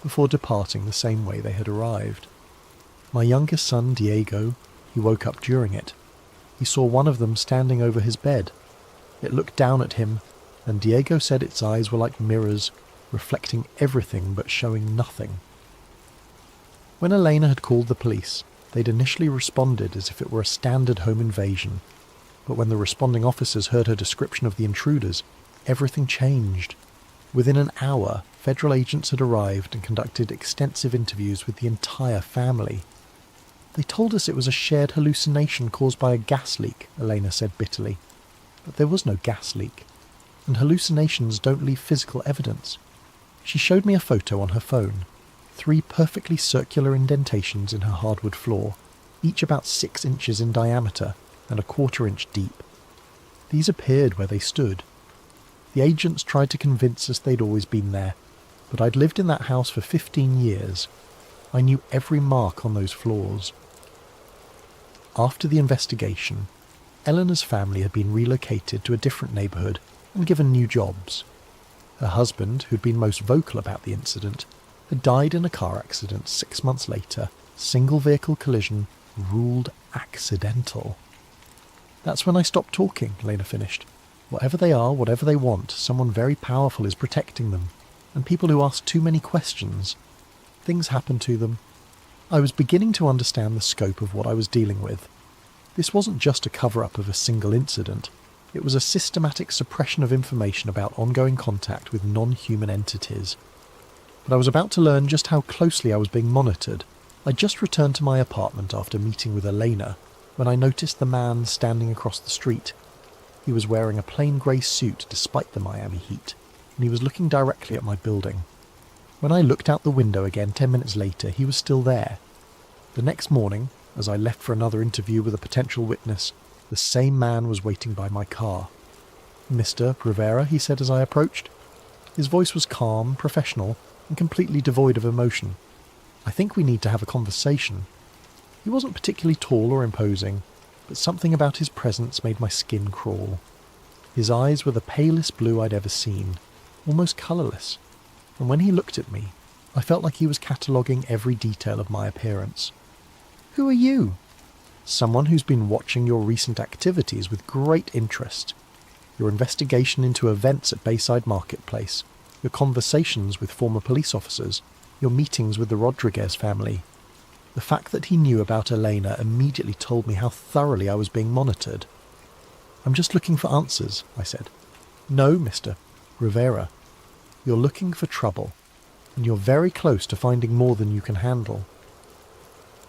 before departing the same way they had arrived. My youngest son, Diego, he woke up during it. He saw one of them standing over his bed. It looked down at him, and Diego said its eyes were like mirrors, reflecting everything but showing nothing. When Elena had called the police, they'd initially responded as if it were a standard home invasion, but when the responding officers heard her description of the intruders, everything changed. Within an hour, federal agents had arrived and conducted extensive interviews with the entire family. "They told us it was a shared hallucination caused by a gas leak," Elena said bitterly. "But there was no gas leak, and hallucinations don't leave physical evidence." She showed me a photo on her phone. 3 perfectly circular indentations in her hardwood floor, each about 6 inches in diameter and a 1/4 inch deep. These appeared where they stood. The agents tried to convince us they'd always been there, but I'd lived in that house for 15 years. I knew every mark on those floors. After the investigation, Eleanor's family had been relocated to a different neighbourhood and given new jobs. Her husband, who'd been most vocal about the incident, had died in a car accident 6 months later, single vehicle collision, ruled accidental. "That's when I stopped talking," Lena finished. "Whatever they are, whatever they want, someone very powerful is protecting them, and people who ask too many questions. Things happen to them." I was beginning to understand the scope of what I was dealing with. This wasn't just a cover-up of a single incident. It was a systematic suppression of information about ongoing contact with non-human entities. But I was about to learn just how closely I was being monitored. I just returned to my apartment after meeting with Elena when I noticed the man standing across the street. He was wearing a plain grey suit despite the Miami heat, and he was looking directly at my building. When I looked out the window again 10 minutes later, he was still there. The next morning, as I left for another interview with a potential witness, the same man was waiting by my car. "Mr. Rivera," he said as I approached. His voice was calm, professional, and completely devoid of emotion. "I think we need to have a conversation." He wasn't particularly tall or imposing, but something about his presence made my skin crawl. His eyes were the palest blue I'd ever seen, almost colourless, and when he looked at me, I felt like he was cataloguing every detail of my appearance. "Who are you?" "Someone who's been watching your recent activities with great interest. Your investigation into events at Bayside Marketplace, your conversations with former police officers, your meetings with the Rodriguez family." The fact that he knew about Elena immediately told me how thoroughly I was being monitored. "I'm just looking for answers," I said. "No, Mr. Rivera. You're looking for trouble, and you're very close to finding more than you can handle."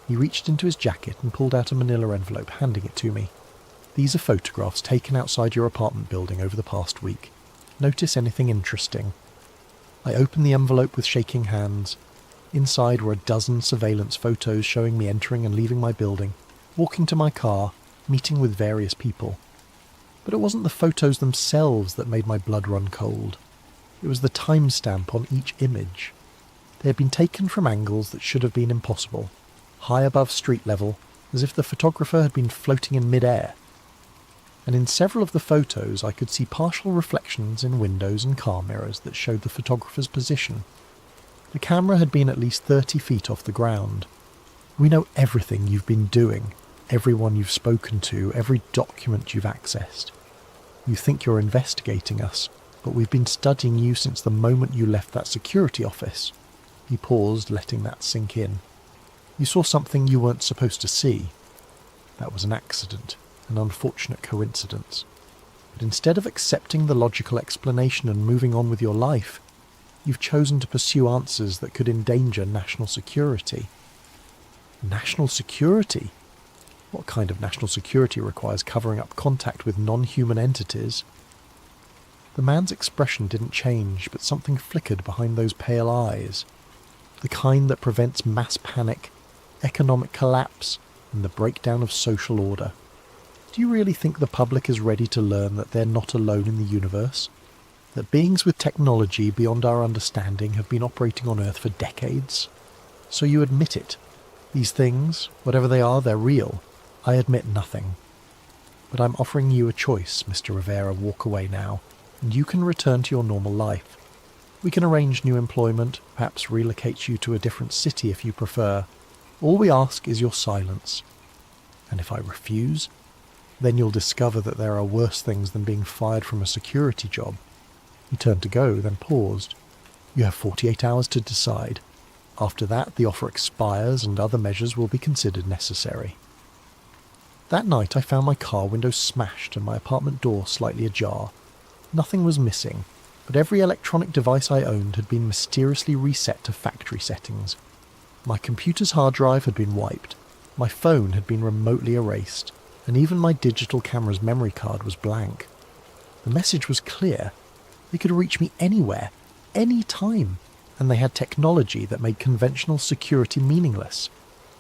He reached into his jacket and pulled out a manila envelope, handing it to me. "These are photographs taken outside your apartment building over the past week. Notice anything interesting?" I opened the envelope with shaking hands. Inside were a dozen surveillance photos showing me entering and leaving my building, walking to my car, meeting with various people. But it wasn't the photos themselves that made my blood run cold. It was the timestamp on each image. They had been taken from angles that should have been impossible, high above street level, as if the photographer had been floating in mid-air. And in several of the photos I could see partial reflections in windows and car mirrors that showed the photographer's position. The camera had been at least 30 feet off the ground. "We know everything you've been doing, everyone you've spoken to, every document you've accessed. You think you're investigating us, but we've been studying you since the moment you left that security office." He paused, letting that sink in. You saw something you weren't supposed to see. That was an accident, an unfortunate coincidence. But instead of accepting the logical explanation and moving on with your life, you've chosen to pursue answers that could endanger national security. National security? What kind of national security requires covering up contact with non-human entities? The man's expression didn't change, but something flickered behind those pale eyes. The kind that prevents mass panic, economic collapse, and the breakdown of social order. Do you really think the public is ready to learn that they're not alone in the universe? That beings with technology beyond our understanding have been operating on Earth for decades? So you admit it. These things, whatever they are, they're real. I admit nothing. But I'm offering you a choice, Mr. Rivera. Walk away now, and you can return to your normal life. We can arrange new employment, perhaps relocate you to a different city if you prefer. All we ask is your silence. And if I refuse, then you'll discover that there are worse things than being fired from a security job. He turned to go, then paused. You have 48 hours to decide. After that, the offer expires and other measures will be considered necessary. That night I found my car window smashed and my apartment door slightly ajar. Nothing was missing, but every electronic device I owned had been mysteriously reset to factory settings. My computer's hard drive had been wiped, my phone had been remotely erased, and even my digital camera's memory card was blank. The message was clear. They could reach me anywhere, any time, and they had technology that made conventional security meaningless.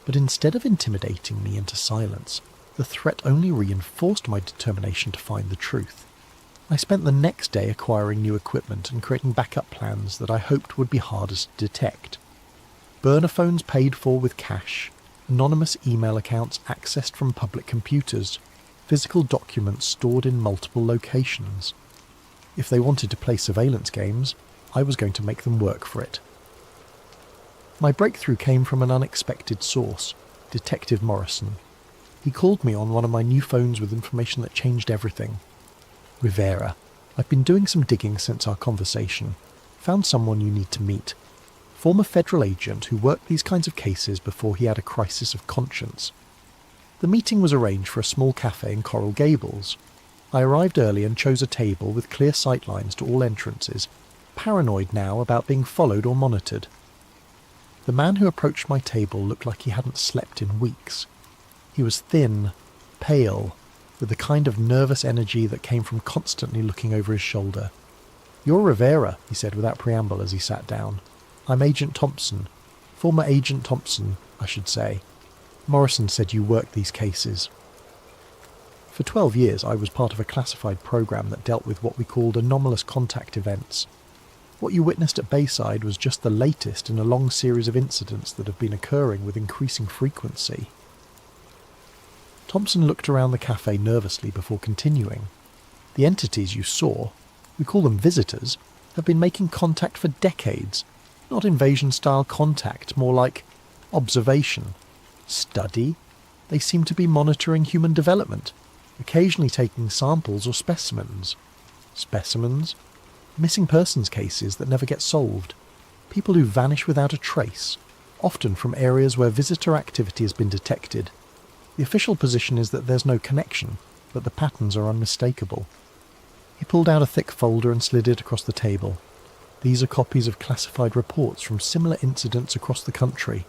But instead of intimidating me into silence, the threat only reinforced my determination to find the truth. I spent the next day acquiring new equipment and creating backup plans that I hoped would be hardest to detect. Burner phones paid for with cash, anonymous email accounts accessed from public computers, physical documents stored in multiple locations. If they wanted to play surveillance games, I was going to make them work for it. My breakthrough came from an unexpected source, Detective Morrison. He called me on one of my new phones with information that changed everything. Rivera, I've been doing some digging since our conversation. Found someone you need to meet. Former federal agent who worked these kinds of cases before he had a crisis of conscience. The meeting was arranged for a small cafe in Coral Gables. I arrived early and chose a table with clear sightlines to all entrances, paranoid now about being followed or monitored. The man who approached my table looked like he hadn't slept in weeks. He was thin, pale, with the kind of nervous energy that came from constantly looking over his shoulder. "You're Rivera," he said without preamble as he sat down. "I'm Agent Thompson. Former Agent Thompson, I should say. Morrison said you worked these cases." For 12 years I was part of a classified program that dealt with what we called anomalous contact events. What you witnessed at Bayside was just the latest in a long series of incidents that have been occurring with increasing frequency. Thompson looked around the cafe nervously before continuing. "The entities you saw, we call them visitors, have been making contact for decades. Not invasion-style contact, more like observation. Study. They seem to be monitoring human development, occasionally taking samples or specimens. Specimens? Missing persons cases that never get solved. People who vanish without a trace, often from areas where visitor activity has been detected. The official position is that there's no connection, but the patterns are unmistakable." He pulled out a thick folder and slid it across the table. "These are copies of classified reports from similar incidents across the country.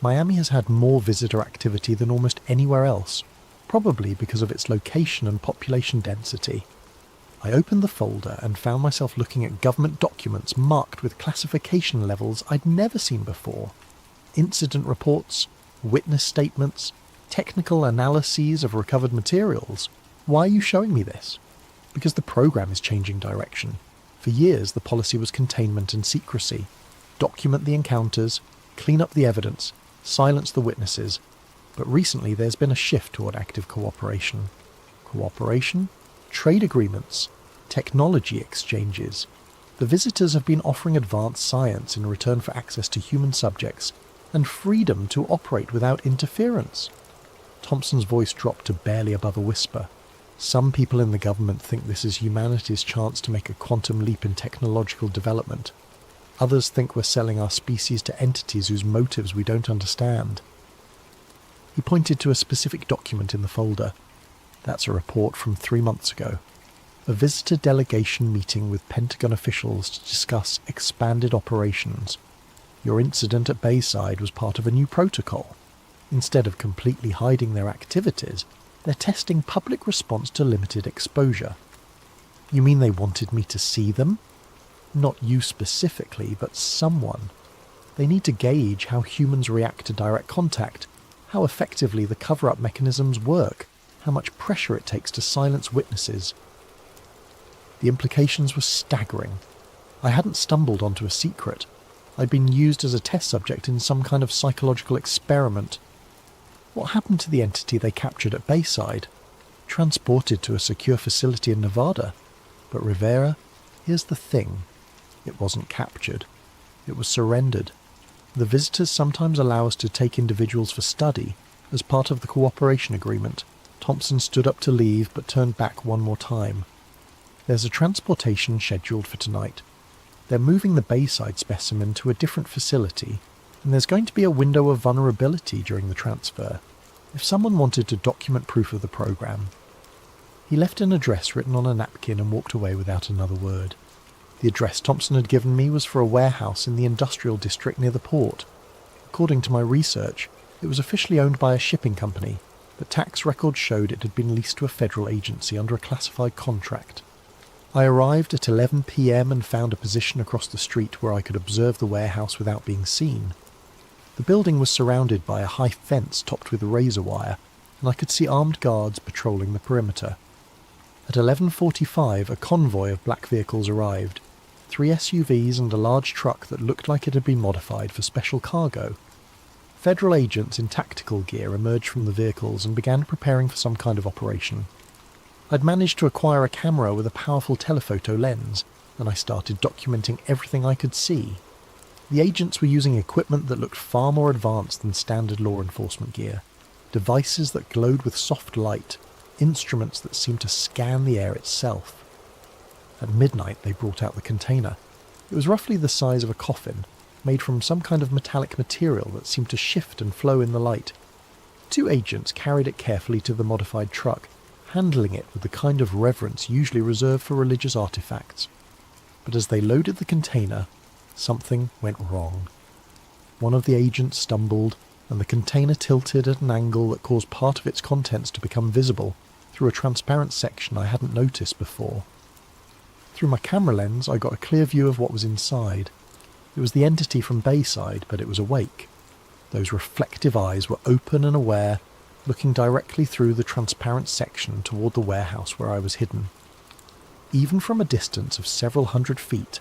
Miami has had more visitor activity than almost anywhere else, probably because of its location and population density." I opened the folder and found myself looking at government documents marked with classification levels I'd never seen before. Incident reports, witness statements, technical analyses of recovered materials. Why are you showing me this? Because the program is changing direction. For years the policy was containment and secrecy. Document the encounters, clean up the evidence, silence the witnesses. But recently there's been a shift toward active cooperation. Cooperation? Trade agreements, technology exchanges. The visitors have been offering advanced science in return for access to human subjects and freedom to operate without interference. Thompson's voice dropped to barely above a whisper. "Some people in the government think this is humanity's chance to make a quantum leap in technological development. Others think we're selling our species to entities whose motives we don't understand. He pointed to a specific document in the folder. That's a report from 3 months ago. A visitor delegation meeting with Pentagon officials to discuss expanded operations. Your incident at Bayside was part of a new protocol. Instead of completely hiding their activities, they're testing public response to limited exposure. You mean they wanted me to see them? Not you specifically, but someone. They need to gauge how humans react to direct contact, how effectively the cover-up mechanisms work, how much pressure it takes to silence witnesses. The implications were staggering. I hadn't stumbled onto a secret. I'd been used as a test subject in some kind of psychological experiment. What happened to the entity they captured at Bayside? Transported to a secure facility in Nevada. But Rivera, here's the thing. It wasn't captured. It was surrendered. The visitors sometimes allow us to take individuals for study. As part of the cooperation agreement, Thompson stood up to leave but turned back one more time. There's a transportation scheduled for tonight. They're moving the Bayside specimen to a different facility, and there's going to be a window of vulnerability during the transfer. If someone wanted to document proof of the program. He left an address written on a napkin and walked away without another word. The address Thompson had given me was for a warehouse in the industrial district near the port. According to my research, it was officially owned by a shipping company, but tax records showed it had been leased to a federal agency under a classified contract. I arrived at 11 p.m. and found a position across the street where I could observe the warehouse without being seen. The building was surrounded by a high fence topped with razor wire, and I could see armed guards patrolling the perimeter. At 11:45, a convoy of black vehicles arrived. 3 SUVs and a large truck that looked like it had been modified for special cargo. Federal agents in tactical gear emerged from the vehicles and began preparing for some kind of operation. I'd managed to acquire a camera with a powerful telephoto lens, and I started documenting everything I could see. The agents were using equipment that looked far more advanced than standard law enforcement gear. Devices that glowed with soft light, instruments that seemed to scan the air itself. At midnight they brought out the container. It was roughly the size of a coffin, made from some kind of metallic material that seemed to shift and flow in the light. 2 agents carried it carefully to the modified truck, handling it with the kind of reverence usually reserved for religious artifacts. But as they loaded the container, something went wrong. One of the agents stumbled, and the container tilted at an angle that caused part of its contents to become visible through a transparent section I hadn't noticed before. Through my camera lens, I got a clear view of what was inside. It was the entity from Bayside, but it was awake. Those reflective eyes were open and aware, looking directly through the transparent section toward the warehouse where I was hidden. Even from a distance of several hundred feet,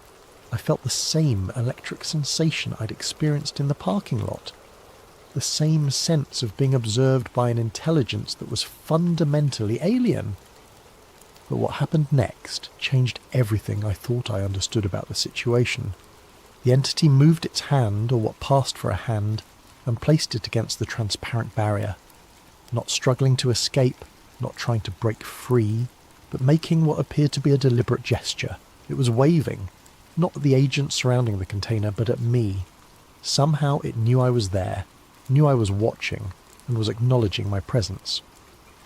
I felt the same electric sensation I'd experienced in the parking lot. The same sense of being observed by an intelligence that was fundamentally alien. But what happened next changed everything I thought I understood about the situation. The entity moved its hand, or what passed for a hand, and placed it against the transparent barrier. Not struggling to escape, not trying to break free, but making what appeared to be a deliberate gesture. It was waving, not at the agents surrounding the container, but at me. Somehow it knew I was there, knew I was watching, and was acknowledging my presence.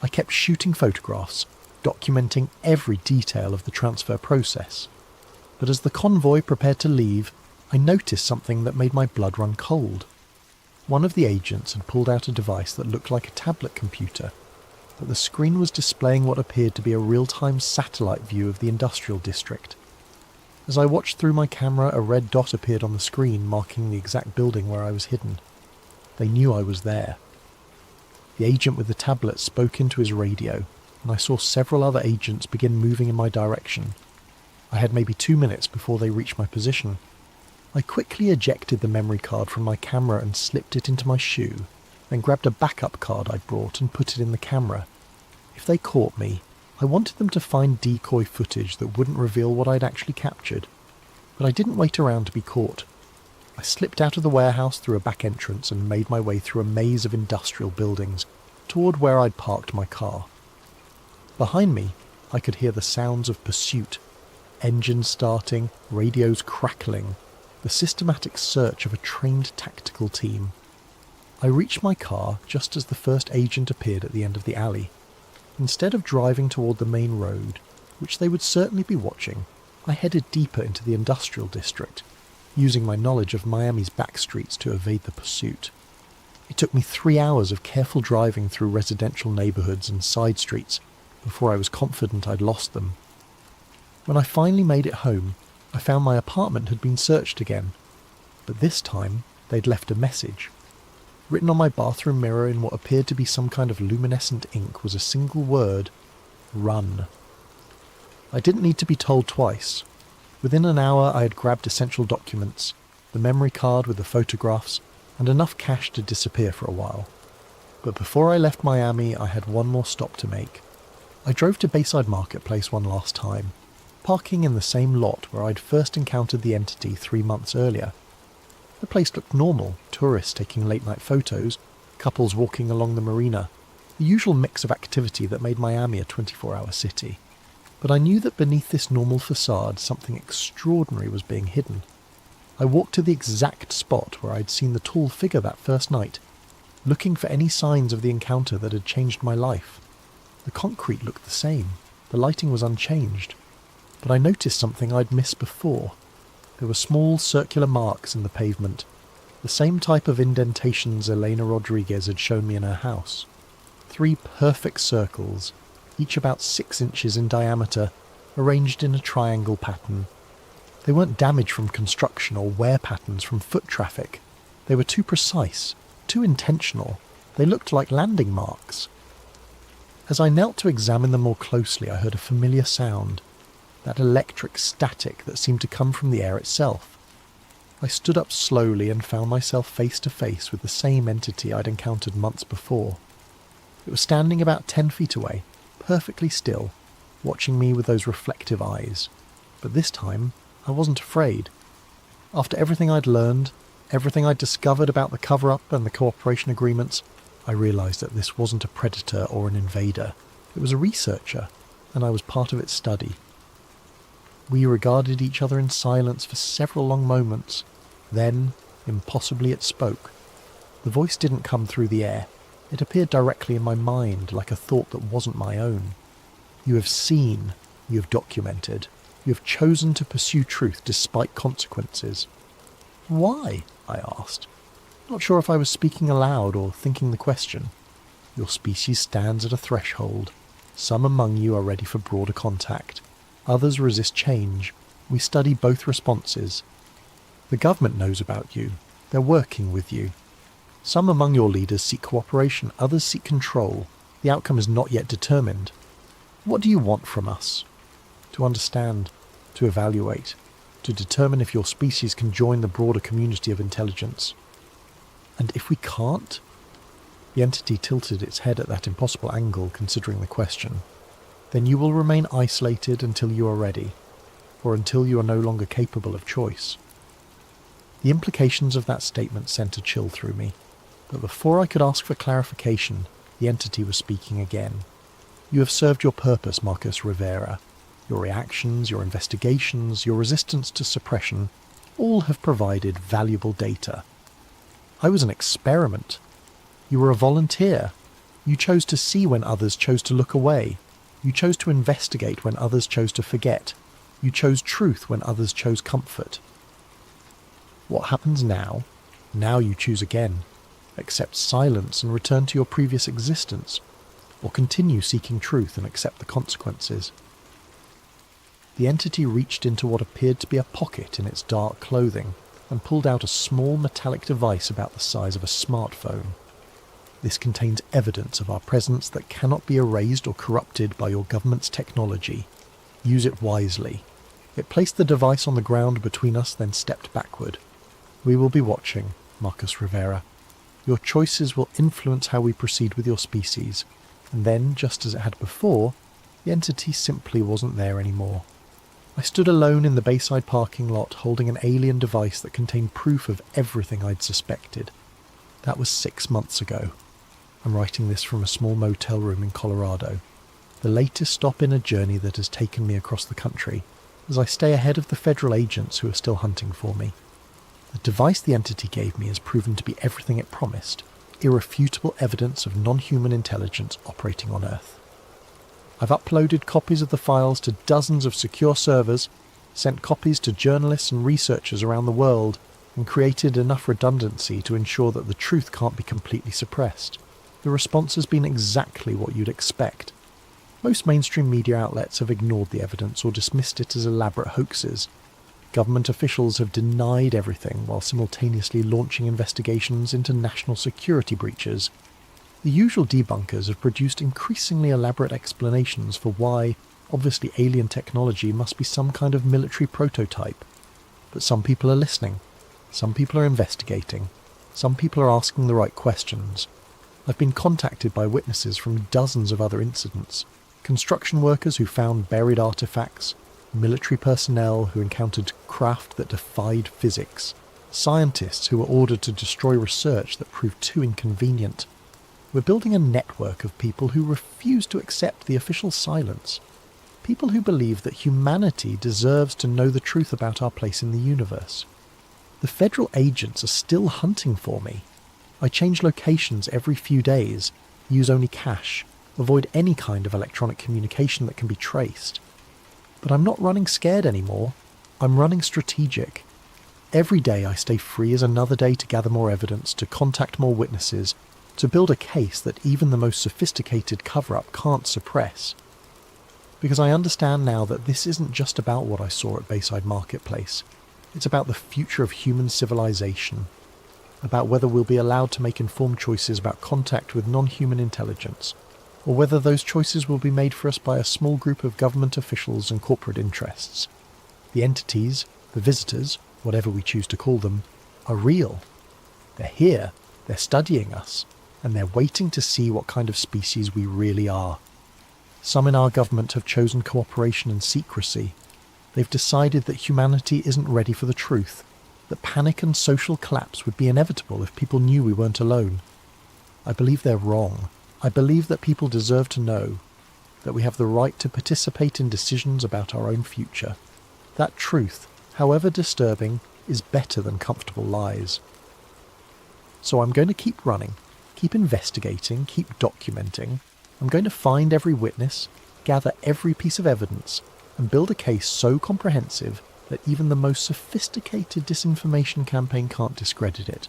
I kept shooting photographs, documenting every detail of the transfer process. But as the convoy prepared to leave, I noticed something that made my blood run cold. One of the agents had pulled out a device that looked like a tablet computer, but the screen was displaying what appeared to be a real-time satellite view of the industrial district. As I watched through my camera, a red dot appeared on the screen marking the exact building where I was hidden. They knew I was there. The agent with the tablet spoke into his radio, and I saw several other agents begin moving in my direction. I had maybe 2 minutes before they reached my position. I quickly ejected the memory card from my camera and slipped it into my shoe, then grabbed a backup card I'd brought and put it in the camera. If they caught me, I wanted them to find decoy footage that wouldn't reveal what I'd actually captured. But I didn't wait around to be caught. I slipped out of the warehouse through a back entrance and made my way through a maze of industrial buildings toward where I'd parked my car. Behind me, I could hear the sounds of pursuit, engines starting, radios crackling. the systematic search of a trained tactical team. I reached my car just as the first agent appeared at the end of the alley. Instead of driving toward the main road, which they would certainly be watching, I headed deeper into the industrial district, using my knowledge of Miami's back streets to evade the pursuit. It took me 3 hours of careful driving through residential neighbourhoods and side streets before I was confident I'd lost them. When I finally made it home, I found my apartment had been searched again, but this time they'd left a message. Written on my bathroom mirror in what appeared to be some kind of luminescent ink was a single word: run. I didn't need to be told twice. Within an hour I had grabbed essential documents, the memory card with the photographs, and enough cash to disappear for a while. But before I left Miami, I had one more stop to make. I drove to Bayside Marketplace one last time, parking in the same lot where I'd first encountered the entity 3 months earlier. The place looked normal, tourists taking late-night photos, couples walking along the marina, the usual mix of activity that made Miami a 24-hour city. But I knew that beneath this normal facade something extraordinary was being hidden. I walked to the exact spot where I'd seen the tall figure that first night, looking for any signs of the encounter that had changed my life. The concrete looked the same, the lighting was unchanged, but I noticed something I'd missed before. There were small circular marks in the pavement, the same type of indentations Elena Rodriguez had shown me in her house. 3 perfect circles, each about 6 inches in diameter, arranged in a triangle pattern. They weren't damage from construction or wear patterns from foot traffic. They were too precise, too intentional. They looked like landing marks. As I knelt to examine them more closely, I heard a familiar sound, that electric static that seemed to come from the air itself. I stood up slowly and found myself face to face with the same entity I'd encountered months before. It was standing about 10 feet away, perfectly still, watching me with those reflective eyes. But this time, I wasn't afraid. After everything I'd learned, everything I'd discovered about the cover-up and the cooperation agreements, I realised that this wasn't a predator or an invader. It was a researcher, and I was part of its study. We regarded each other in silence for several long moments. Then, impossibly, it spoke. The voice didn't come through the air. It appeared directly in my mind, like a thought that wasn't my own. You have seen, you have documented, you have chosen to pursue truth despite consequences. Why? I asked. Not sure if I was speaking aloud or thinking the question. Your species stands at a threshold. Some among you are ready for broader contact. Others resist change. We study both responses. The government knows about you. They're working with you. Some among your leaders seek cooperation. Others seek control. The outcome is not yet determined. What do you want from us? To understand, to evaluate, to determine if your species can join the broader community of intelligence. And if we can't? The entity tilted its head at that impossible angle, considering the question. Then you will remain isolated until you are ready, or until you are no longer capable of choice. The implications of that statement sent a chill through me, but before I could ask for clarification, the entity was speaking again. You have served your purpose, Marcus Rivera. Your reactions, your investigations, your resistance to suppression, all have provided valuable data. I was an experiment. You were a volunteer. You chose to see when others chose to look away. You chose to investigate when others chose to forget. You chose truth when others chose comfort. What happens now? Now you choose again. Accept silence and return to your previous existence, or continue seeking truth and accept the consequences. The entity reached into what appeared to be a pocket in its dark clothing and pulled out a small metallic device about the size of a smartphone. This contains evidence of our presence that cannot be erased or corrupted by your government's technology. Use it wisely. It placed the device on the ground between us, then stepped backward. We will be watching, Marcus Rivera. Your choices will influence how we proceed with your species. And then, just as it had before, the entity simply wasn't there anymore. I stood alone in the Bayside parking lot, holding an alien device that contained proof of everything I'd suspected. That was 6 months ago. I'm writing this from a small motel room in Colorado, the latest stop in a journey that has taken me across the country, as I stay ahead of the federal agents who are still hunting for me. The device the entity gave me has proven to be everything it promised, irrefutable evidence of non-human intelligence operating on Earth. I've uploaded copies of the files to dozens of secure servers, sent copies to journalists and researchers around the world, and created enough redundancy to ensure that the truth can't be completely suppressed. The response has been exactly what you'd expect. Most mainstream media outlets have ignored the evidence or dismissed it as elaborate hoaxes. Government officials have denied everything while simultaneously launching investigations into national security breaches. The usual debunkers have produced increasingly elaborate explanations for why, obviously alien technology must be some kind of military prototype. But some people are listening. Some people are investigating. Some people are asking the right questions. I've been contacted by witnesses from dozens of other incidents. Construction workers who found buried artifacts, military personnel who encountered craft that defied physics, scientists who were ordered to destroy research that proved too inconvenient. We're building a network of people who refuse to accept the official silence. People who believe that humanity deserves to know the truth about our place in the universe. The federal agents are still hunting for me. I change locations every few days, use only cash, avoid any kind of electronic communication that can be traced. But I'm not running scared anymore. I'm running strategic. Every day I stay free as another day to gather more evidence, to contact more witnesses, to build a case that even the most sophisticated cover-up can't suppress. Because I understand now that this isn't just about what I saw at Bayside Marketplace. It's about the future of human civilization, about whether we'll be allowed to make informed choices about contact with non-human intelligence, or whether those choices will be made for us by a small group of government officials and corporate interests. The entities, the visitors, whatever we choose to call them, are real. They're here, they're studying us, and they're waiting to see what kind of species we really are. Some in our government have chosen cooperation and secrecy. They've decided that humanity isn't ready for the truth, that panic and social collapse would be inevitable if people knew we weren't alone. I believe they're wrong. I believe that people deserve to know, that we have the right to participate in decisions about our own future. That truth, however disturbing, is better than comfortable lies. So I'm going to keep running, keep investigating, keep documenting. I'm going to find every witness, gather every piece of evidence, and build a case so comprehensive that even the most sophisticated disinformation campaign can't discredit it.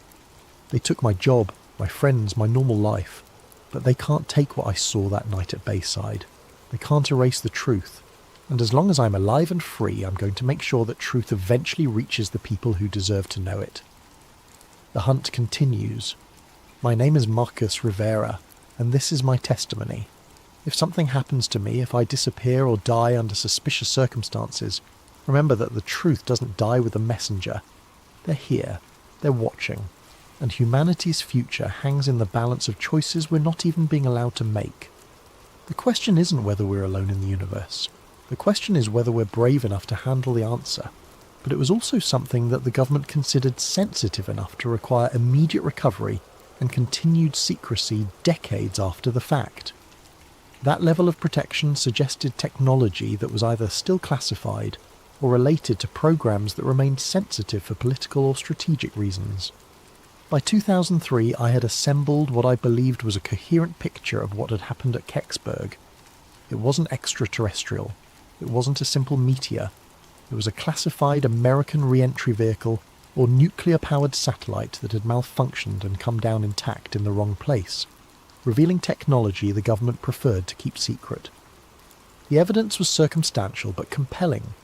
They took my job, my friends, my normal life, but they can't take what I saw that night at Bayside. They can't erase the truth, and as long as I'm alive and free, I'm going to make sure that truth eventually reaches the people who deserve to know it. The hunt continues. My name is Marcus Rivera, and this is my testimony. If something happens to me, if I disappear or die under suspicious circumstances, remember that the truth doesn't die with the messenger. They're here, they're watching, and humanity's future hangs in the balance of choices we're not even being allowed to make. The question isn't whether we're alone in the universe. The question is whether we're brave enough to handle the answer. But it was also something that the government considered sensitive enough to require immediate recovery and continued secrecy decades after the fact. That level of protection suggested technology that was either still classified or related to programs that remained sensitive for political or strategic reasons. By 2003, I had assembled what I believed was a coherent picture of what had happened at Kecksburg. It wasn't extraterrestrial. It wasn't a simple meteor. It was a classified American re-entry vehicle or nuclear-powered satellite that had malfunctioned and come down intact in the wrong place, revealing technology the government preferred to keep secret. The evidence was circumstantial but compelling.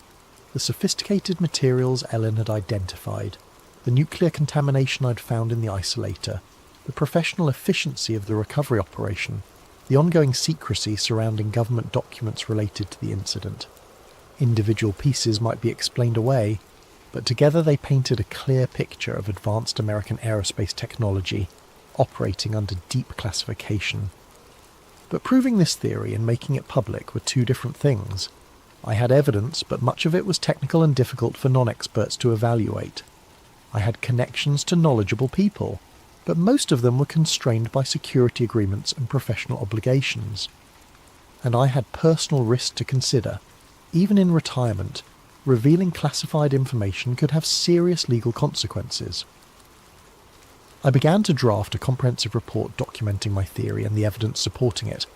The sophisticated materials Ellen had identified, the nuclear contamination I'd found in the isolator, the professional efficiency of the recovery operation, the ongoing secrecy surrounding government documents related to the incident. Individual pieces might be explained away, but together they painted a clear picture of advanced American aerospace technology operating under deep classification. But proving this theory and making it public were two different things. I had evidence, but much of it was technical and difficult for non-experts to evaluate. I had connections to knowledgeable people, but most of them were constrained by security agreements and professional obligations. And I had personal risks to consider. Even in retirement, revealing classified information could have serious legal consequences. I began to draft a comprehensive report documenting my theory and the evidence supporting it.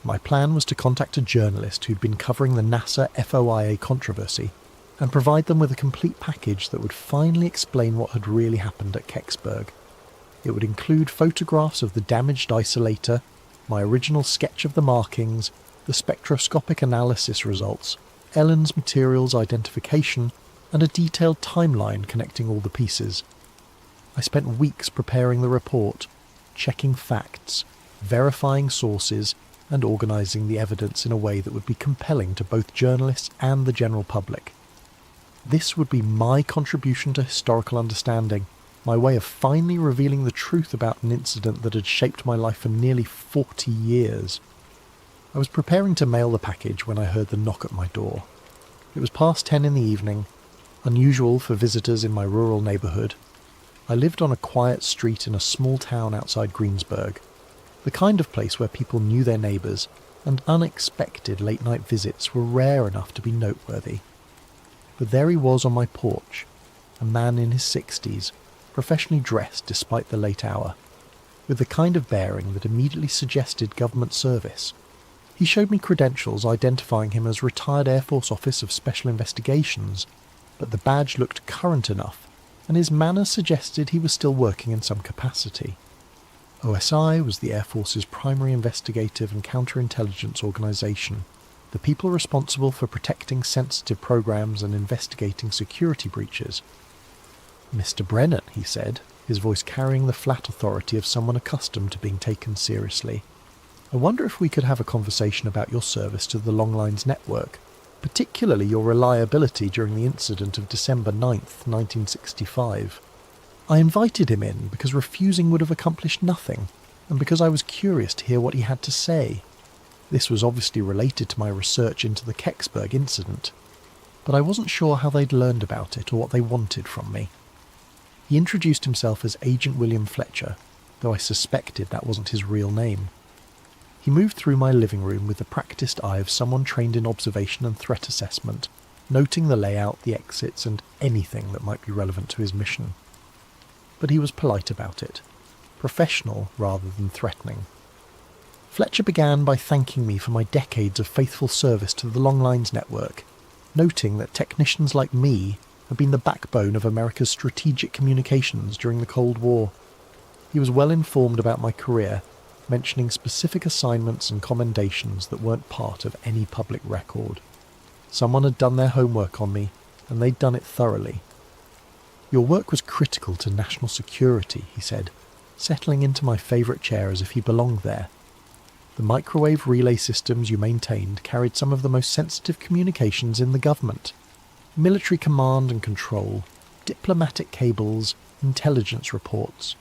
My plan was to contact a journalist who'd been covering the NASA FOIA controversy and provide them with a complete package that would finally explain what had really happened at Kecksburg. It would include photographs of the damaged isolator, my original sketch of the markings, the spectroscopic analysis results, Ellen's materials identification, and a detailed timeline connecting all the pieces. I spent weeks preparing the report, checking facts, verifying sources, and organising the evidence in a way that would be compelling to both journalists and the general public. This would be my contribution to historical understanding, my way of finally revealing the truth about an incident that had shaped my life for nearly 40 years. I was preparing to mail the package when I heard the knock at my door. It was past 10 in the evening, unusual for visitors in my rural neighbourhood. I lived on a quiet street in a small town outside Greensburg, the kind of place where people knew their neighbours, and unexpected late-night visits were rare enough to be noteworthy. But there he was on my porch, a man in his 60s, professionally dressed despite the late hour, with the kind of bearing that immediately suggested government service. He showed me credentials identifying him as retired Air Force Office of Special Investigations, but the badge looked current enough, and his manner suggested he was still working in some capacity. OSI was the Air Force's primary investigative and counterintelligence organisation, the people responsible for protecting sensitive programs and investigating security breaches. "Mr. Brennan," he said, his voice carrying the flat authority of someone accustomed to being taken seriously, "I wonder if we could have a conversation about your service to the Longlines Network, particularly your reliability during the incident of December 9th, 1965. I invited him in because refusing would have accomplished nothing, and because I was curious to hear what he had to say. This was obviously related to my research into the Kecksburg incident, but I wasn't sure how they'd learned about it or what they wanted from me." He introduced himself as Agent William Fletcher, though I suspected that wasn't his real name. He moved through my living room with the practiced eye of someone trained in observation and threat assessment, noting the layout, the exits, and anything that might be relevant to his mission. But he was polite about it, professional rather than threatening. Fletcher began by thanking me for my decades of faithful service to the Longlines Network, noting that technicians like me had been the backbone of America's strategic communications during the Cold War. He was well informed about my career, mentioning specific assignments and commendations that weren't part of any public record. Someone had done their homework on me, and they'd done it thoroughly. "Your work was critical to national security," he said, settling into my favourite chair as if he belonged there. "The microwave relay systems you maintained carried some of the most sensitive communications in the government. Military command and control, diplomatic cables, intelligence reports.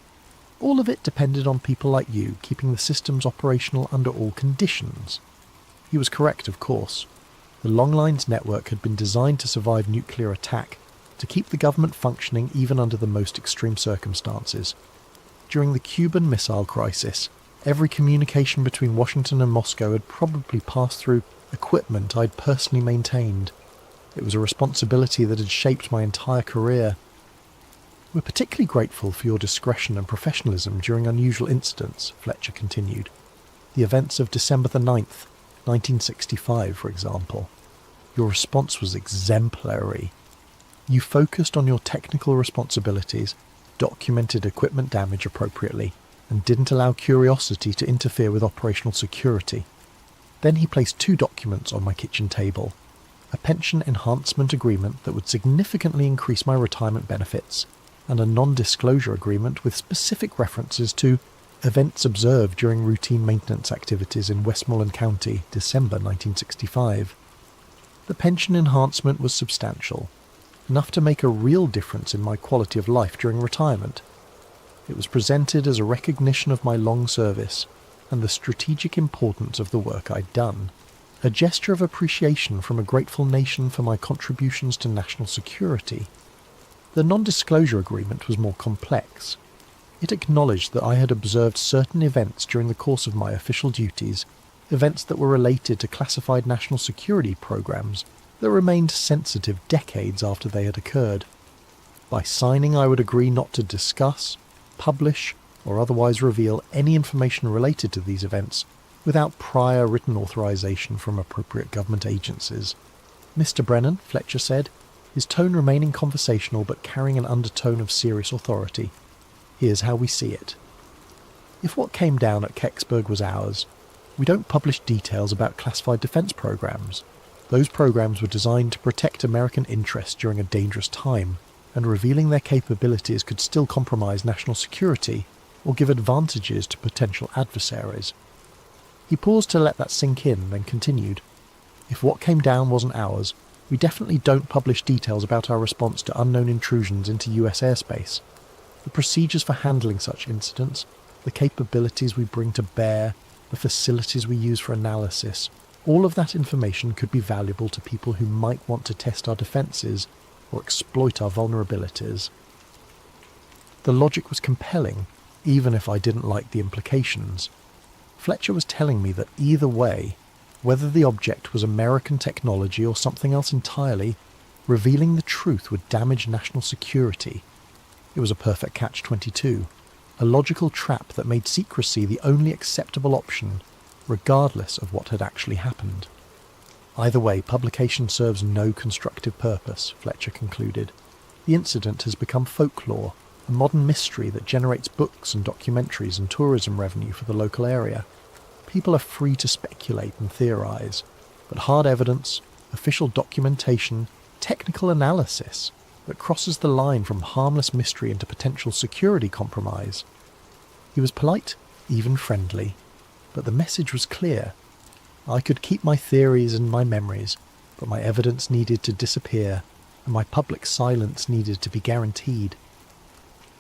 All of it depended on people like you keeping the systems operational under all conditions." He was correct, of course. The Longlines Network had been designed to survive nuclear attack, to keep the government functioning even under the most extreme circumstances. During the Cuban Missile Crisis, every communication between Washington and Moscow had probably passed through equipment I'd personally maintained. It was a responsibility that had shaped my entire career. "We're particularly grateful for your discretion and professionalism during unusual incidents," Fletcher continued. "The events of December the 9th, 1965, for example. Your response was exemplary. You focused on your technical responsibilities, documented equipment damage appropriately, and didn't allow curiosity to interfere with operational security." Then he placed 2 documents on my kitchen table: a pension enhancement agreement that would significantly increase my retirement benefits, and a non-disclosure agreement with specific references to events observed during routine maintenance activities in Westmoreland County, December 1965. The pension enhancement was substantial, enough to make a real difference in my quality of life during retirement. It was presented as a recognition of my long service and the strategic importance of the work I'd done, a gesture of appreciation from a grateful nation for my contributions to national security. The non-disclosure agreement was more complex. It acknowledged that I had observed certain events during the course of my official duties, events that were related to classified national security programs that remained sensitive decades after they had occurred. By signing, I would agree not to discuss, publish, or otherwise reveal any information related to these events without prior written authorization from appropriate government agencies. Mr. Brennan, Fletcher said, his tone remaining conversational but carrying an undertone of serious authority. Here's how we see it. If what came down at Kecksburg was ours, we don't publish details about classified defence programs. Those programs were designed to protect American interests during a dangerous time, and revealing their capabilities could still compromise national security or give advantages to potential adversaries. He paused to let that sink in, then continued. If what came down wasn't ours, we definitely don't publish details about our response to unknown intrusions into US airspace. The procedures for handling such incidents, the capabilities we bring to bear, the facilities we use for analysis, all of that information could be valuable to people who might want to test our defences or exploit our vulnerabilities. The logic was compelling, even if I didn't like the implications. Fletcher was telling me that either way, whether the object was American technology or something else entirely, revealing the truth would damage national security. It was a perfect catch-22, a logical trap that made secrecy the only acceptable option, regardless of what had actually happened. Either way, publication serves no constructive purpose, Fletcher concluded. The incident has become folklore, a modern mystery that generates books and documentaries and tourism revenue for the local area. People are free to speculate and theorise, but hard evidence, official documentation, technical analysis that crosses the line from harmless mystery into potential security compromise. He was polite, even friendly, but the message was clear. I could keep my theories and my memories, but my evidence needed to disappear, and my public silence needed to be guaranteed.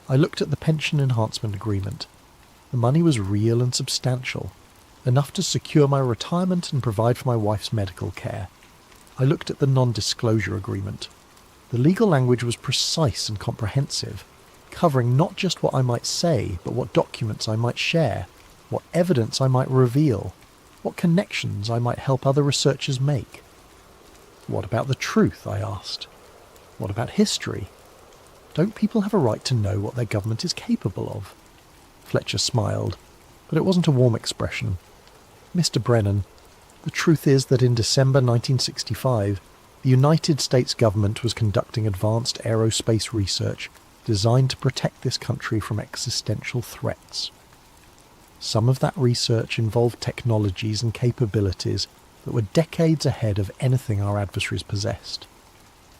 I looked at the pension enhancement agreement. The money was real and substantial, enough to secure my retirement and provide for my wife's medical care. I looked at the non-disclosure agreement. The legal language was precise and comprehensive, covering not just what I might say, but what documents I might share, what evidence I might reveal, what connections I might help other researchers make. What about the truth, I asked. What about history? Don't people have a right to know what their government is capable of? Fletcher smiled, but it wasn't a warm expression. Mr. Brennan, the truth is that in December 1965, the United States government was conducting advanced aerospace research designed to protect this country from existential threats. Some of that research involved technologies and capabilities that were decades ahead of anything our adversaries possessed.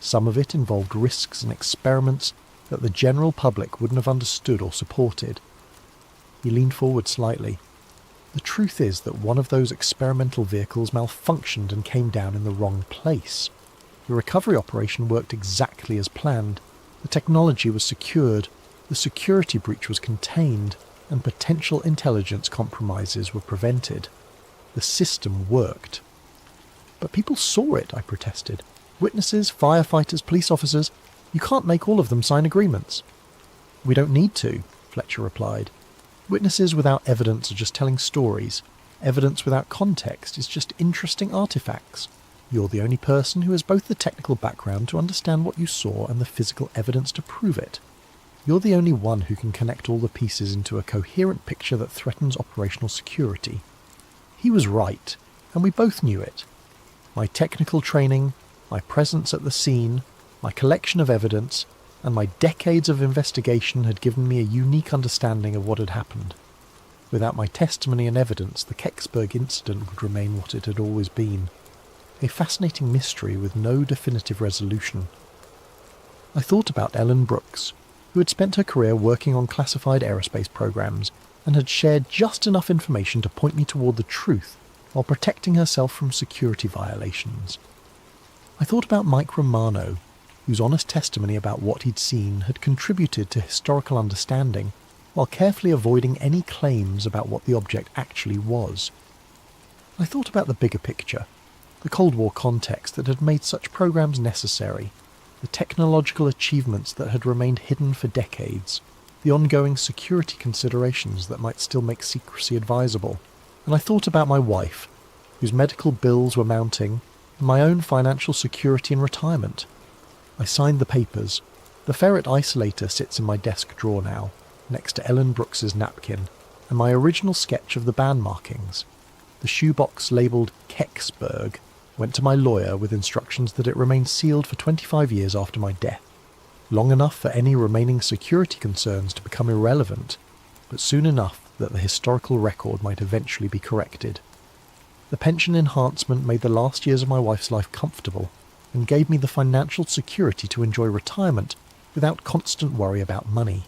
Some of it involved risks and experiments that the general public wouldn't have understood or supported. He leaned forward slightly. The truth is that one of those experimental vehicles malfunctioned and came down in the wrong place. The recovery operation worked exactly as planned. The technology was secured, the security breach was contained, and potential intelligence compromises were prevented. The system worked. But people saw it, I protested. Witnesses, firefighters, police officers, you can't make all of them sign agreements. We don't need to, Fletcher replied. Witnesses without evidence are just telling stories. Evidence without context is just interesting artifacts. You're the only person who has both the technical background to understand what you saw and the physical evidence to prove it. You're the only one who can connect all the pieces into a coherent picture that threatens operational security. He was right, and we both knew it. My technical training, my presence at the scene, my collection of evidence, and my decades of investigation had given me a unique understanding of what had happened. Without my testimony and evidence, the Kecksburg incident would remain what it had always been. A fascinating mystery with no definitive resolution. I thought about Ellen Brooks, who had spent her career working on classified aerospace programs and had shared just enough information to point me toward the truth while protecting herself from security violations. I thought about Mike Romano, whose honest testimony about what he'd seen had contributed to historical understanding while carefully avoiding any claims about what the object actually was. I thought about the bigger picture, the Cold War context that had made such programs necessary, the technological achievements that had remained hidden for decades, the ongoing security considerations that might still make secrecy advisable, and I thought about my wife, whose medical bills were mounting, and my own financial security in retirement. I signed the papers. The ferret isolator sits in my desk drawer now, next to Ellen Brooks's napkin, and my original sketch of the band markings. The shoebox labelled Kecksburg went to my lawyer with instructions that it remain sealed for 25 years after my death, long enough for any remaining security concerns to become irrelevant, but soon enough that the historical record might eventually be corrected. The pension enhancement made the last years of my wife's life comfortable and gave me the financial security to enjoy retirement without constant worry about money.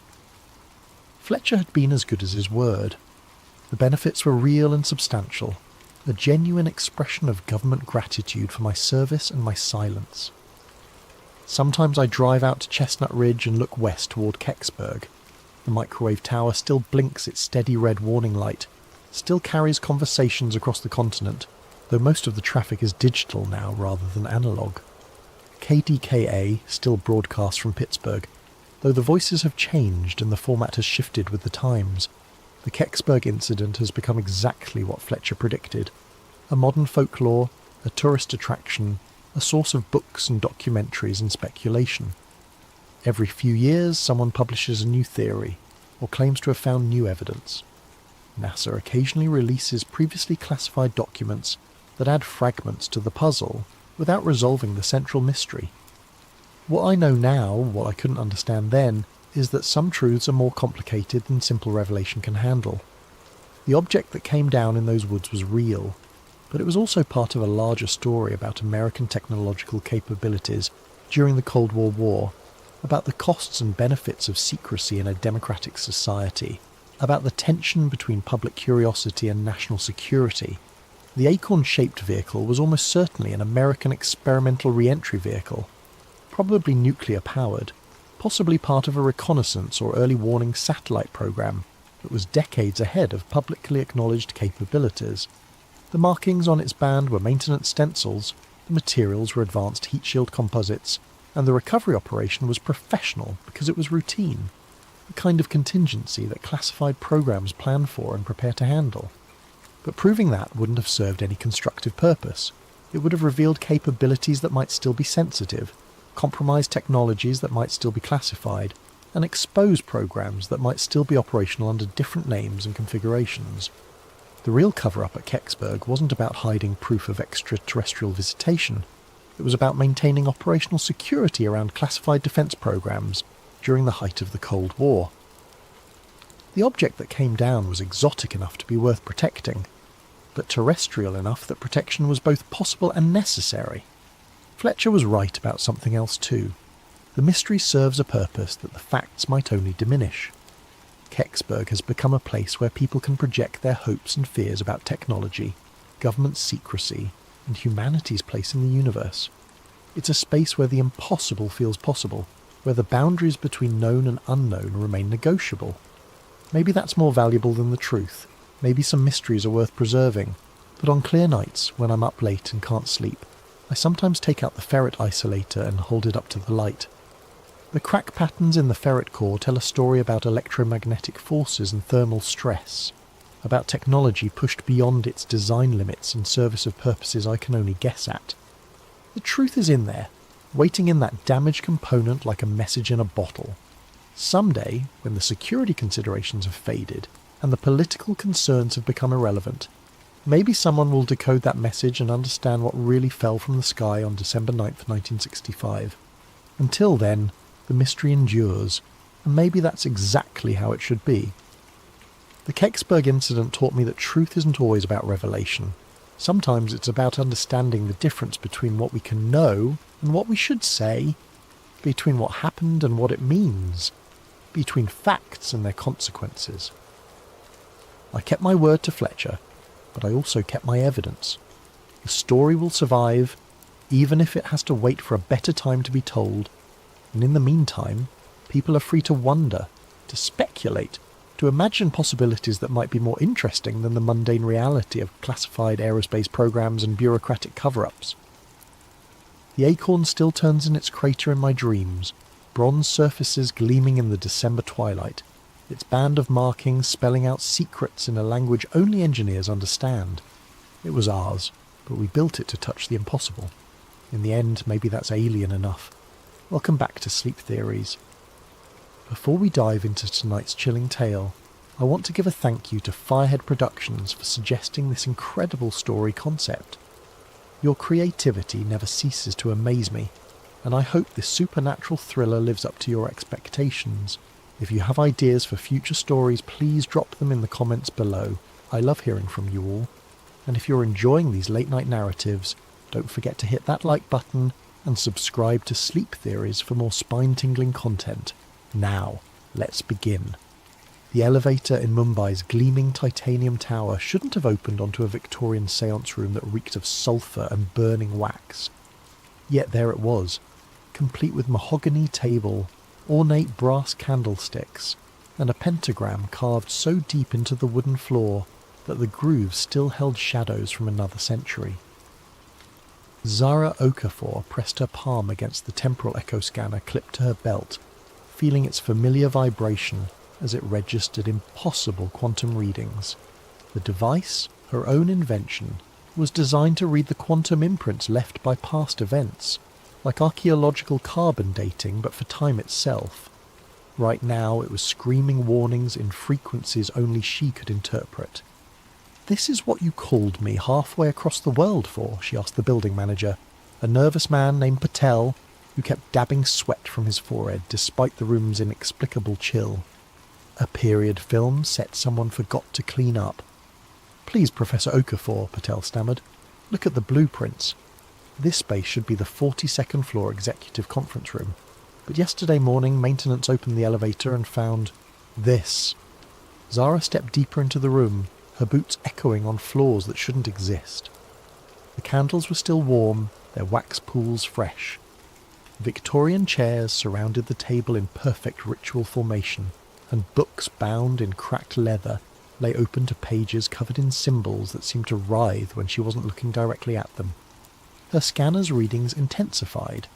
Fletcher had been as good as his word. The benefits were real and substantial, a genuine expression of government gratitude for my service and my silence. Sometimes I drive out to Chestnut Ridge and look west toward Kecksburg. The microwave tower still blinks its steady red warning light, still carries conversations across the continent, though most of the traffic is digital now rather than analogue. KDKA still broadcasts from Pittsburgh, though the voices have changed and the format has shifted with the times. The Kecksburg incident has become exactly what Fletcher predicted: a modern folklore, a tourist attraction, a source of books and documentaries and speculation. Every few years someone publishes a new theory, or claims to have found new evidence. NASA occasionally releases previously classified documents that add fragments to the puzzle without resolving the central mystery. What I know now, what I couldn't understand then, is that some truths are more complicated than simple revelation can handle. The object that came down in those woods was real, but it was also part of a larger story about American technological capabilities during the Cold War, about the costs and benefits of secrecy in a democratic society, about the tension between public curiosity and national security. The acorn-shaped vehicle was almost certainly an American experimental re-entry vehicle, probably nuclear-powered, possibly part of a reconnaissance or early warning satellite program that was decades ahead of publicly acknowledged capabilities. The markings on its band were maintenance stencils, the materials were advanced heat shield composites, and the recovery operation was professional because it was routine, the kind of contingency that classified programs plan for and prepare to handle. But proving that wouldn't have served any constructive purpose. It would have revealed capabilities that might still be sensitive, compromise technologies that might still be classified, and expose programs that might still be operational under different names and configurations. The real cover-up at Kecksburg wasn't about hiding proof of extraterrestrial visitation. It was about maintaining operational security around classified defense programs during the height of the Cold War. The object that came down was exotic enough to be worth protecting, but terrestrial enough that protection was both possible and necessary. Fletcher was right about something else too. The mystery serves a purpose that the facts might only diminish. Kecksburg has become a place where people can project their hopes and fears about technology, government secrecy, and humanity's place in the universe. It's a space where the impossible feels possible, where the boundaries between known and unknown remain negotiable. Maybe that's more valuable than the truth. Maybe some mysteries are worth preserving. But on clear nights, when I'm up late and can't sleep, I sometimes take out the ferret isolator and hold it up to the light. The crack patterns in the ferret core tell a story about electromagnetic forces and thermal stress, about technology pushed beyond its design limits in service of purposes I can only guess at. The truth is in there, waiting in that damaged component like a message in a bottle. Someday, when the security considerations have faded and the political concerns have become irrelevant, maybe someone will decode that message and understand what really fell from the sky on December 9th, 1965. Until then, the mystery endures, and maybe that's exactly how it should be. The Kecksburg incident taught me that truth isn't always about revelation. Sometimes it's about understanding the difference between what we can know and what we should say, between what happened and what it means, between facts and their consequences. I kept my word to Fletcher, but I also kept my evidence. The story will survive, even if it has to wait for a better time to be told, and in the meantime, people are free to wonder, to speculate, to imagine possibilities that might be more interesting than the mundane reality of classified aerospace programs and bureaucratic cover-ups. The acorn still turns in its crater in my dreams, bronze surfaces gleaming in the December twilight, its band of markings spelling out secrets in a language only engineers understand. It was ours, but we built it to touch the impossible. In the end, maybe that's alien enough. Welcome back to Sleep Theories. Before we dive into tonight's chilling tale, I want to give a thank you to Firehead Productions for suggesting this incredible story concept. Your creativity never ceases to amaze me, and I hope this supernatural thriller lives up to your expectations. If you have ideas for future stories, please drop them in the comments below. I love hearing from you all. And if you're enjoying these late night narratives, don't forget to hit that like button and subscribe to Sleep Theories for more spine-tingling content. Now, let's begin. The elevator in Mumbai's gleaming titanium tower shouldn't have opened onto a Victorian seance room that reeked of sulphur and burning wax. Yet there it was, complete with mahogany table, ornate brass candlesticks, and a pentagram carved so deep into the wooden floor that the grooves still held shadows from another century. Zara Okafor pressed her palm against the temporal echo scanner clipped to her belt, feeling its familiar vibration as it registered impossible quantum readings. The device, her own invention, was designed to read the quantum imprints left by past events, like archaeological carbon dating but for time itself. Right now it was screaming warnings in frequencies only she could interpret. "This is what you called me halfway across the world for?" she asked the building manager, a nervous man named Patel, who kept dabbing sweat from his forehead despite the room's inexplicable chill. "A period film set someone forgot to clean up." "Please, Professor Okafor," Patel stammered. "Look at the blueprints. This space should be the 42nd floor executive conference room. But yesterday morning, maintenance opened the elevator and found this." Zara stepped deeper into the room, her boots echoing on floors that shouldn't exist. The candles were still warm, their wax pools fresh. Victorian chairs surrounded the table in perfect ritual formation, and books bound in cracked leather lay open to pages covered in symbols that seemed to writhe when she wasn't looking directly at them. Her scanner's readings intensified.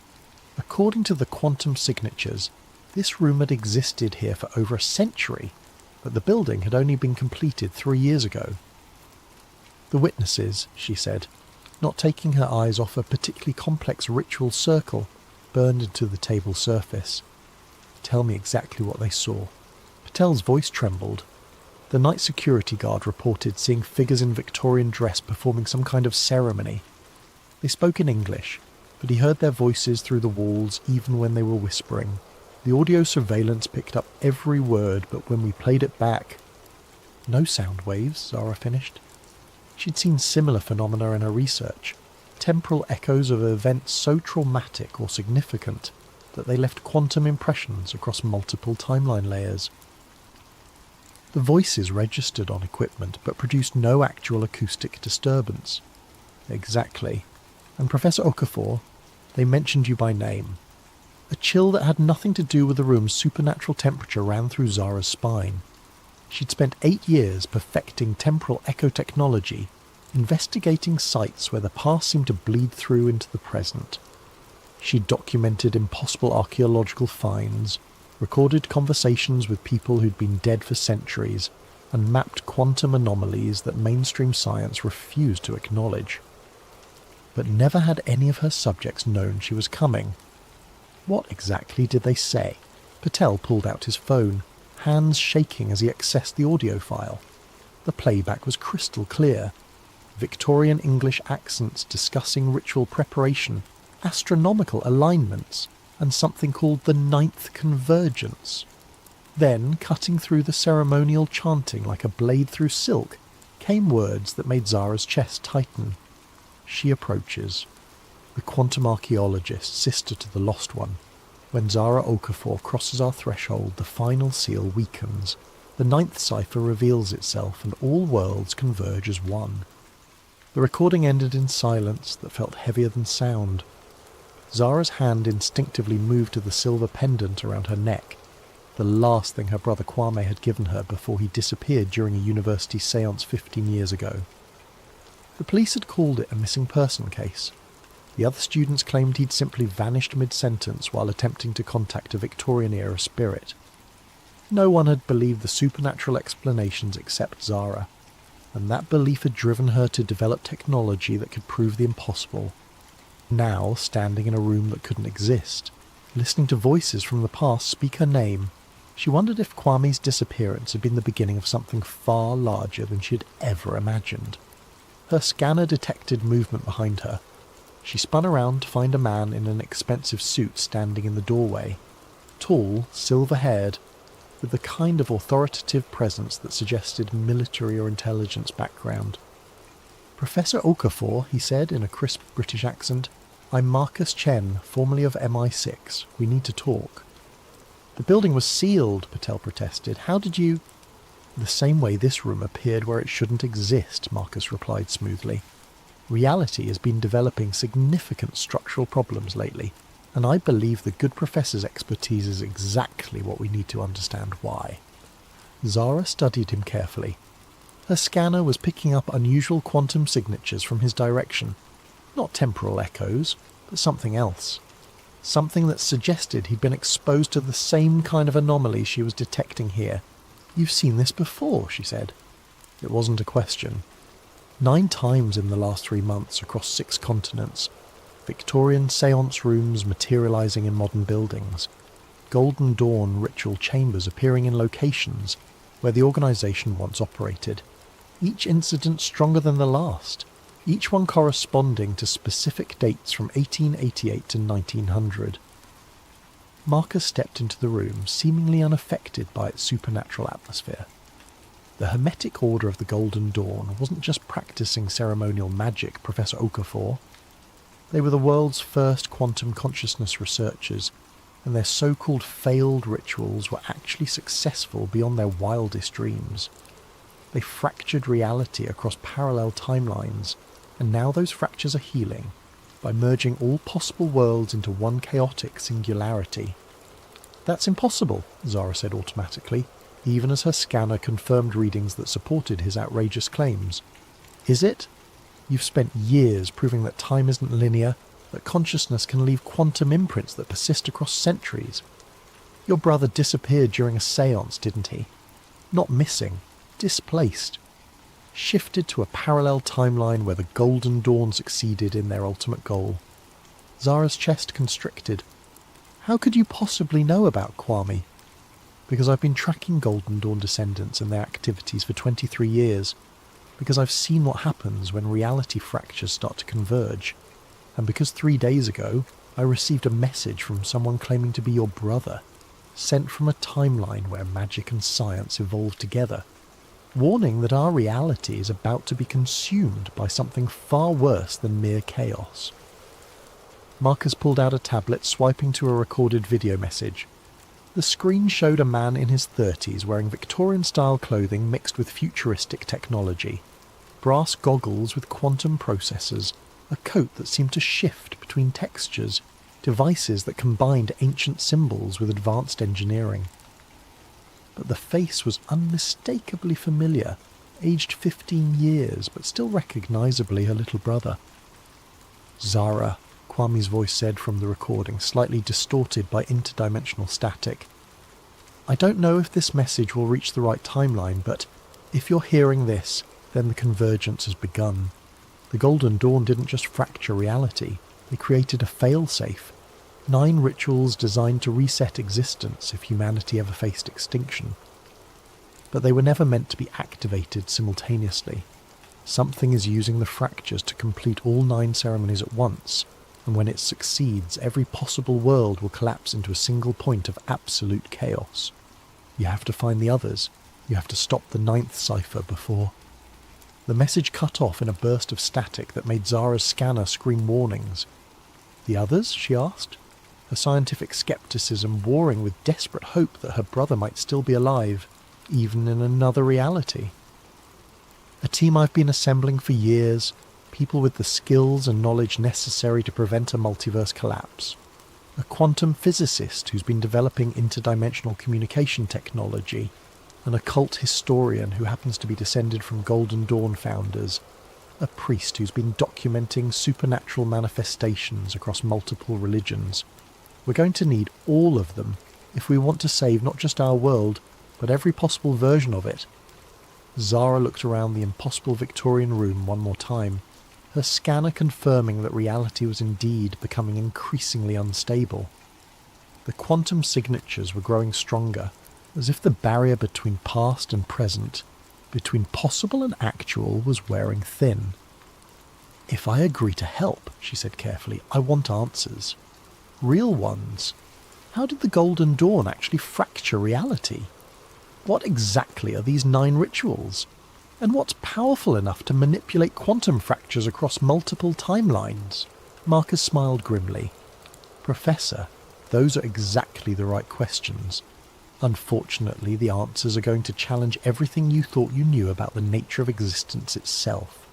According to the quantum signatures, this room had existed here for over a century, but the building had only been completed 3 years ago. "The witnesses," she said, not taking her eyes off a particularly complex ritual circle burned into the table surface. "Tell me exactly what they saw." Patel's voice trembled. The night security guard reported seeing figures in Victorian dress performing some kind of ceremony. They spoke in English, but he heard their voices through the walls even when they were whispering. The audio surveillance picked up every word, but when we played it back... "No sound waves," Zara finished. She'd seen similar phenomena in her research, temporal echoes of events so traumatic or significant that they left quantum impressions across multiple timeline layers. The voices registered on equipment but produced no actual acoustic disturbance. "Exactly. And Professor Okafor, they mentioned you by name." A chill that had nothing to do with the room's supernatural temperature ran through Zara's spine. She'd spent 8 years perfecting temporal echo technology, investigating sites where the past seemed to bleed through into the present. She'd documented impossible archaeological finds, recorded conversations with people who'd been dead for centuries, and mapped quantum anomalies that mainstream science refused to acknowledge. But never had any of her subjects known she was coming. What exactly did they say? Patel pulled out his phone, hands shaking as he accessed the audio file. The playback was crystal clear. Victorian English accents discussing ritual preparation, astronomical alignments, and something called the ninth convergence. Then, cutting through the ceremonial chanting like a blade through silk, came words that made Zara's chest tighten. She approaches. The quantum archaeologist, sister to the lost one. When Zara Okafor crosses our threshold, the final seal weakens. The ninth cipher reveals itself, and all worlds converge as one. The recording ended in silence that felt heavier than sound. Zara's hand instinctively moved to the silver pendant around her neck, the last thing her brother Kwame had given her before he disappeared during a university séance 15 years ago. The police had called it a missing person case. The other students claimed he'd simply vanished mid-sentence while attempting to contact a Victorian-era spirit. No one had believed the supernatural explanations except Zara. and that belief had driven her to develop technology that could prove the impossible. Now, standing in a room that couldn't exist, listening to voices from the past speak her name, she wondered if Kwame's disappearance had been the beginning of something far larger than she had ever imagined. Her scanner detected movement behind her. She spun around to find a man in an expensive suit standing in the doorway, tall, silver-haired, with the kind of authoritative presence that suggested military or intelligence background. "Professor Okafor," he said in a crisp British accent, "I'm Marcus Chen, formerly of MI6. We need to talk." "The building was sealed," Patel protested. "How did you—" "The same way this room appeared where it shouldn't exist," Marcus replied smoothly. "Reality has been developing significant structural problems lately, and I believe the good professor's expertise is exactly what we need to understand why." Zara studied him carefully. Her scanner was picking up unusual quantum signatures from his direction. Not temporal echoes, but something else. Something that suggested he'd been exposed to the same kind of anomaly she was detecting here. "You've seen this before," she said. It wasn't a question. 9 times in the last 3 months across 6 continents. Victorian seance rooms materializing in modern buildings. Golden Dawn ritual chambers appearing in locations where the organization once operated. Each incident stronger than the last, each one corresponding to specific dates from 1888 to 1900. Marcus stepped into the room, seemingly unaffected by its supernatural atmosphere. The Hermetic Order of the Golden Dawn wasn't just practicing ceremonial magic, Professor Okafor. They were the world's first quantum consciousness researchers, and their so-called failed rituals were actually successful beyond their wildest dreams. They fractured reality across parallel timelines, and now those fractures are healing by merging all possible worlds into one chaotic singularity. "That's impossible," Zara said automatically, even as her scanner confirmed readings that supported his outrageous claims. "Is it? You've spent years proving that time isn't linear, that consciousness can leave quantum imprints that persist across centuries. Your brother disappeared during a séance, didn't he? Not missing, displaced. Shifted to a parallel timeline where the Golden Dawn succeeded in their ultimate goal." Zara's chest constricted. "How could you possibly know about Kwame?" "Because I've been tracking Golden Dawn descendants and their activities for 23 years. Because I've seen what happens when reality fractures start to converge. And because 3 days ago, I received a message from someone claiming to be your brother, sent from a timeline where magic and science evolved together, warning that our reality is about to be consumed by something far worse than mere chaos." Marcus pulled out a tablet, swiping to a recorded video message. The screen showed a man in his 30s wearing Victorian-style clothing mixed with futuristic technology. Brass goggles with quantum processors, a coat that seemed to shift between textures, devices that combined ancient symbols with advanced engineering. But the face was unmistakably familiar, aged 15 years, but still recognizably her little brother. "Zara," Kwame's voice said from the recording, slightly distorted by interdimensional static. "I don't know if this message will reach the right timeline, but if you're hearing this, then the convergence has begun. The Golden Dawn didn't just fracture reality, they created a fail-safe. 9 rituals designed to reset existence if humanity ever faced extinction. But they were never meant to be activated simultaneously. Something is using the fractures to complete all 9 ceremonies at once, and when it succeeds, every possible world will collapse into a single point of absolute chaos. You have to find the others. You have to stop the 9th cipher before..." The message cut off in a burst of static that made Zara's scanner scream warnings. "The others?" she asked, her scientific skepticism warring with desperate hope that her brother might still be alive, even in another reality. "A team I've been assembling for years, people with the skills and knowledge necessary to prevent a multiverse collapse. A quantum physicist who's been developing interdimensional communication technology, an occult historian who happens to be descended from Golden Dawn founders, a priest who's been documenting supernatural manifestations across multiple religions. We're going to need all of them if we want to save not just our world, but every possible version of it." Zara looked around the impossible Victorian room one more time, her scanner confirming that reality was indeed becoming increasingly unstable. The quantum signatures were growing stronger, as if the barrier between past and present, between possible and actual, was wearing thin. "If I agree to help," she said carefully, "I want answers. Real ones. How did the Golden Dawn actually fracture reality? What exactly are these 9 rituals? And what's powerful enough to manipulate quantum fractures across multiple timelines?" Marcus smiled grimly. "Professor, those are exactly the right questions. Unfortunately, the answers are going to challenge everything you thought you knew about the nature of existence itself."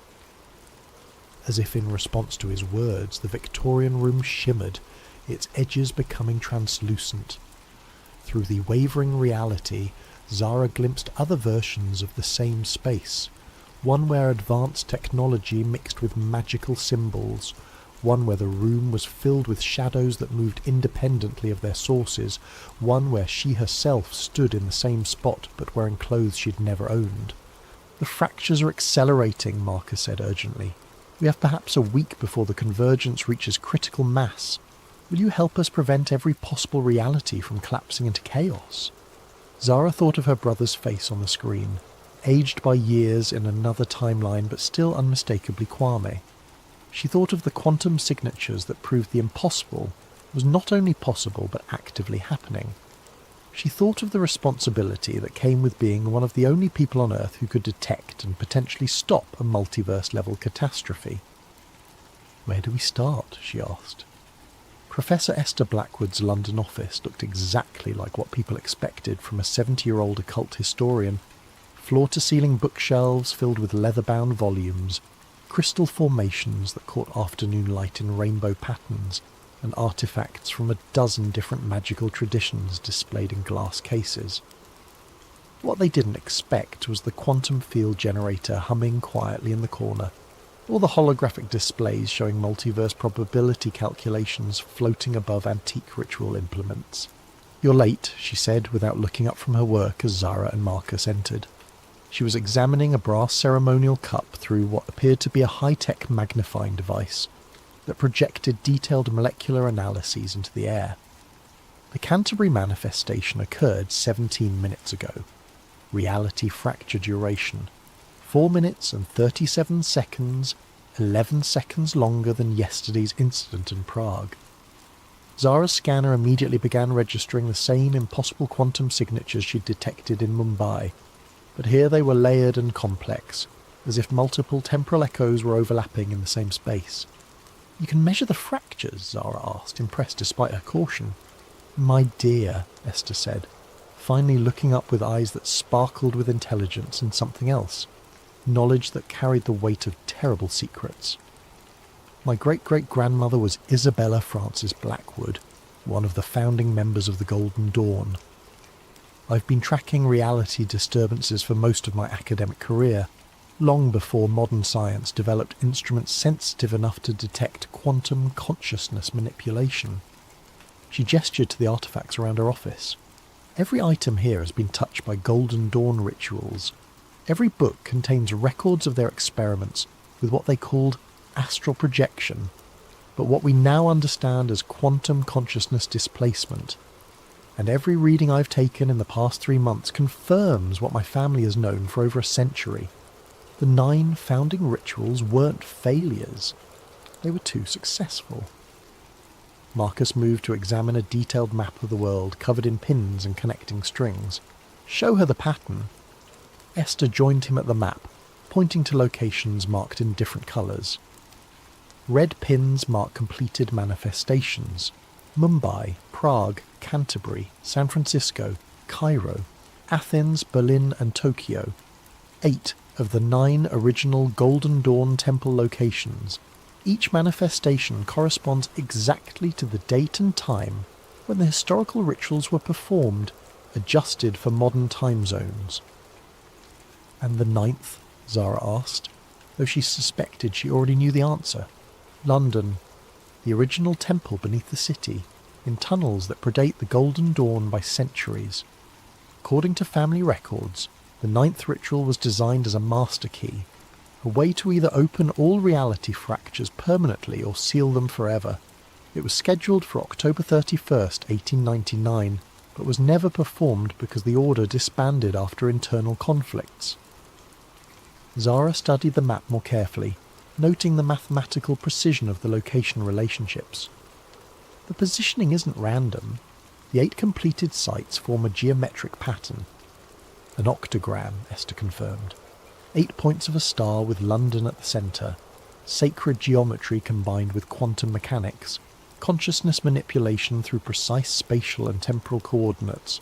As if in response to his words, the Victorian room shimmered, its edges becoming translucent. Through the wavering reality, Zara glimpsed other versions of the same space, one where advanced technology mixed with magical symbols, one where the room was filled with shadows that moved independently of their sources, one where she herself stood in the same spot but wearing clothes she'd never owned. "The fractures are accelerating," Marcus said urgently. "We have perhaps a week before the convergence reaches critical mass. Will you help us prevent every possible reality from collapsing into chaos?" Zara thought of her brother's face on the screen, aged by years in another timeline but still unmistakably Kwame. She thought of the quantum signatures that proved the impossible was not only possible but actively happening. She thought of the responsibility that came with being one of the only people on Earth who could detect and potentially stop a multiverse-level catastrophe. "Where do we start?" she asked. Professor Esther Blackwood's London office looked exactly like what people expected from a 70-year-old occult historian. Floor-to-ceiling bookshelves filled with leather-bound volumes, crystal formations that caught afternoon light in rainbow patterns, and artifacts from a dozen different magical traditions displayed in glass cases. What they didn't expect was the quantum field generator humming quietly in the corner, or the holographic displays showing multiverse probability calculations floating above antique ritual implements. "You're late," she said without looking up from her work as Zara and Marcus entered. She was examining a brass ceremonial cup through what appeared to be a high-tech magnifying device that projected detailed molecular analyses into the air. The Canterbury manifestation occurred 17 minutes ago. Reality fracture duration: 4 minutes and 37 seconds, 11 seconds longer than yesterday's incident in Prague. Zara's scanner immediately began registering the same impossible quantum signatures she'd detected in Mumbai, but here they were layered and complex, as if multiple temporal echoes were overlapping in the same space. "You can measure the fractures?" Zara asked, impressed despite her caution. "My dear," Esther said, finally looking up with eyes that sparkled with intelligence and something else, knowledge that carried the weight of terrible secrets. "My great-great-grandmother was Isabella Frances Blackwood, one of the founding members of the Golden Dawn. I've been tracking reality disturbances for most of my academic career, long before modern science developed instruments sensitive enough to detect quantum consciousness manipulation." She gestured to the artifacts around her office. "Every item here has been touched by Golden Dawn rituals. Every book contains records of their experiments with what they called astral projection, but what we now understand as quantum consciousness displacement. And every reading I've taken in the past 3 months confirms what my family has known for over a century. The 9 founding rituals weren't failures. They were too successful." Marcus moved to examine a detailed map of the world covered in pins and connecting strings. "Show her the pattern." Esther joined him at the map, pointing to locations marked in different colours. Red pins mark completed manifestations: Mumbai, Prague, Canterbury, San Francisco, Cairo, Athens, Berlin and Tokyo. 8 of the 9 original Golden Dawn temple locations. Each manifestation corresponds exactly to the date and time when the historical rituals were performed, adjusted for modern time zones. "And the 9th?" Zara asked, though she suspected she already knew the answer. "London. The original temple beneath the city, in tunnels that predate the Golden Dawn by centuries. According to family records, The ninth ritual was designed as a master key, a way to either open all reality fractures permanently or seal them forever. It was scheduled for October 31st, 1899, but was never performed because the order disbanded after internal conflicts. Zara studied the map more carefully, noting the mathematical precision of the location relationships. The positioning isn't random. The 8 completed sites form a geometric pattern. An octagram, Esther confirmed. 8 points of a star with London at the centre. Sacred geometry combined with quantum mechanics. Consciousness manipulation through precise spatial and temporal coordinates.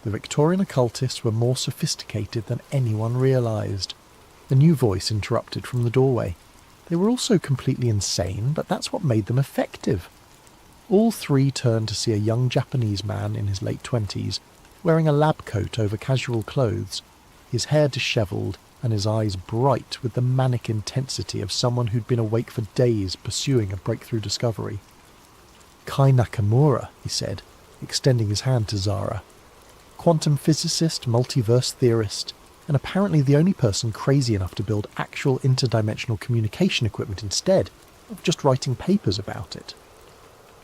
The Victorian occultists were more sophisticated than anyone realised. A new voice interrupted from the doorway. They were also completely insane, but that's what made them effective. All 3 turned to see a young Japanese man in his late 20s, wearing a lab coat over casual clothes, his hair dishevelled and his eyes bright with the manic intensity of someone who'd been awake for days pursuing a breakthrough discovery. "Kai Nakamura," he said, extending his hand to Zara. Quantum physicist, multiverse theorist, and apparently the only person crazy enough to build actual interdimensional communication equipment instead of just writing papers about it.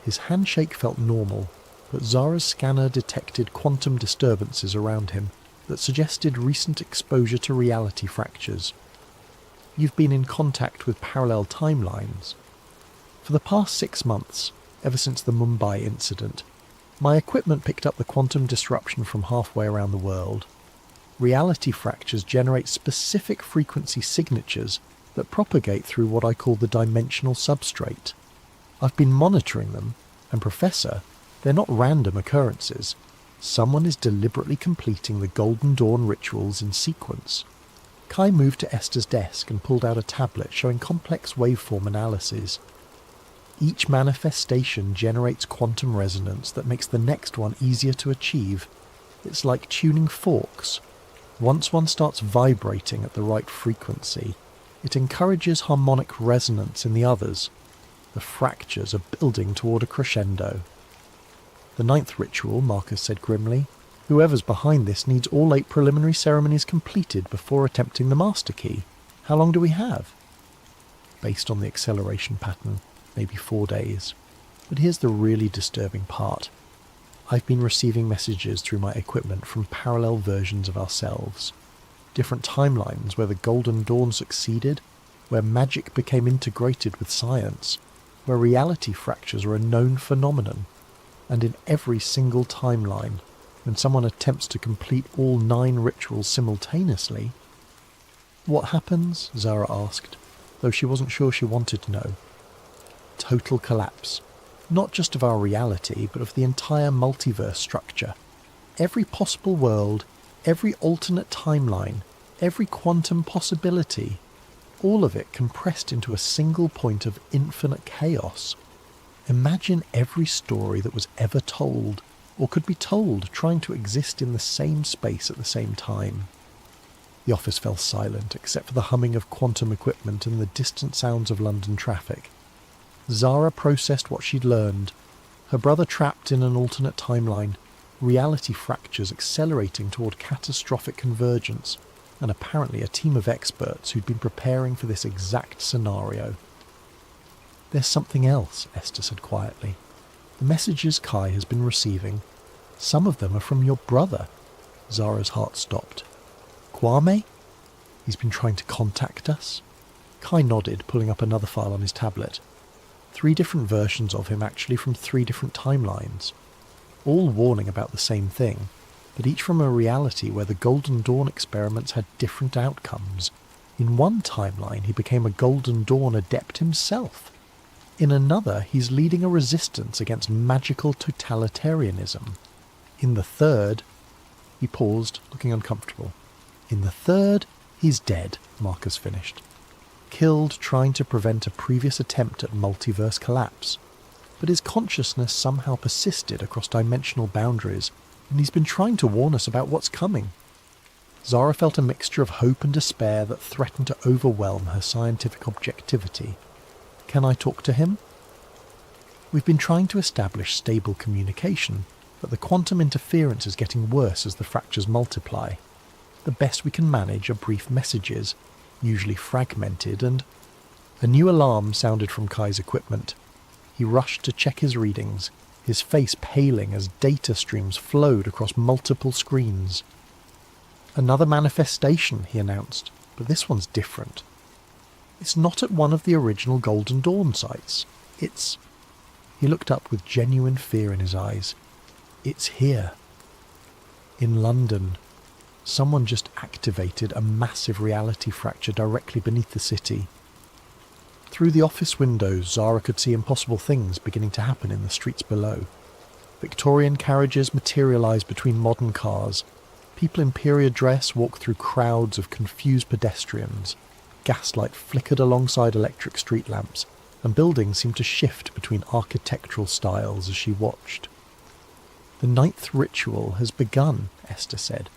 His handshake felt normal, but Zara's scanner detected quantum disturbances around him that suggested recent exposure to reality fractures. "You've been in contact with parallel timelines. For the past 6 months, ever since the Mumbai incident, my equipment picked up the quantum disruption from halfway around the world. Reality fractures generate specific frequency signatures that propagate through what I call the dimensional substrate. I've been monitoring them, and Professor, they're not random occurrences. Someone is deliberately completing the Golden Dawn rituals in sequence." Kai moved to Esther's desk and pulled out a tablet showing complex waveform analyses. Each manifestation generates quantum resonance that makes the next one easier to achieve. It's like tuning forks. Once one starts vibrating at the right frequency, it encourages harmonic resonance in the others. The fractures are building toward a crescendo. "The 9th ritual," Marcus said grimly. "Whoever's behind this needs all 8 preliminary ceremonies completed before attempting the master key. How long do we have?" "Based on the acceleration pattern, maybe 4 days. But here's the really disturbing part. I've been receiving messages through my equipment from parallel versions of ourselves. Different timelines where the Golden Dawn succeeded, where magic became integrated with science, where reality fractures are a known phenomenon. And in every single timeline, when someone attempts to complete all 9 rituals simultaneously..." "What happens?" Zara asked, though she wasn't sure she wanted to know. "Total collapse. Not just of our reality, but of the entire multiverse structure. Every possible world, every alternate timeline, every quantum possibility, all of it compressed into a single point of infinite chaos. Imagine every story that was ever told, or could be told, trying to exist in the same space at the same time." The office fell silent, except for the humming of quantum equipment and the distant sounds of London traffic. Zara processed what she'd learned. Her brother trapped in an alternate timeline, reality fractures accelerating toward catastrophic convergence, and apparently a team of experts who'd been preparing for this exact scenario. "There's something else," Esther said quietly. "The messages Kai has been receiving, some of them are from your brother." Zara's heart stopped. "Kwame? He's been trying to contact us?" Kai nodded, pulling up another file on his tablet. 3 different versions of him, actually, from 3 different timelines. All warning about the same thing, but each from a reality where the Golden Dawn experiments had different outcomes. In one timeline, he became a Golden Dawn adept himself. In another, he's leading a resistance against magical totalitarianism. In the third... He paused, looking uncomfortable. "In the third, he's dead," Marcus finished. "Killed trying to prevent a previous attempt at multiverse collapse. But his consciousness somehow persisted across dimensional boundaries, and he's been trying to warn us about what's coming." Zara felt a mixture of hope and despair that threatened to overwhelm her scientific objectivity. "Can I talk to him?" "We've been trying to establish stable communication, but the quantum interference is getting worse as the fractures multiply. the best we can manage are brief messages, usually fragmented, and a new alarm sounded from Kai's equipment. He rushed to check his readings, his face paling as data streams flowed across multiple screens. Another manifestation, he announced, but this one's different. It's not at one of the original Golden Dawn sites. It's... He looked up with genuine fear in his eyes. It's here. In London. Someone just activated a massive reality fracture directly beneath the city. Through the office windows, Zara could see impossible things beginning to happen in the streets below. Victorian carriages materialised between modern cars. People in period dress walked through crowds of confused pedestrians. Gaslight flickered alongside electric street lamps, and buildings seemed to shift between architectural styles as she watched. "The ninth ritual has begun," Esther said,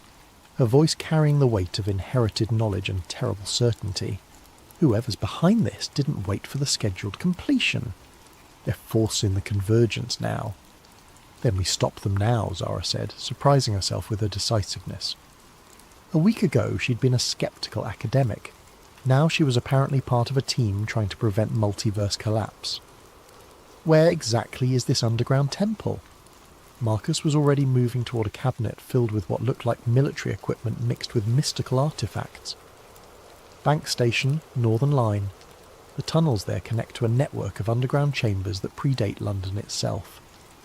her voice carrying the weight of inherited knowledge and terrible certainty. Whoever's behind this didn't wait for the scheduled completion. They're forcing the convergence now. "Then we stop them now," Zara said, surprising herself with her decisiveness. A week ago she'd been a sceptical academic. Now she was apparently part of a team trying to prevent multiverse collapse. "Where exactly is this underground temple?" Marcus was already moving toward a cabinet filled with what looked like military equipment mixed with mystical artefacts. "Bank Station, Northern Line. The tunnels there connect to a network of underground chambers that predate London itself.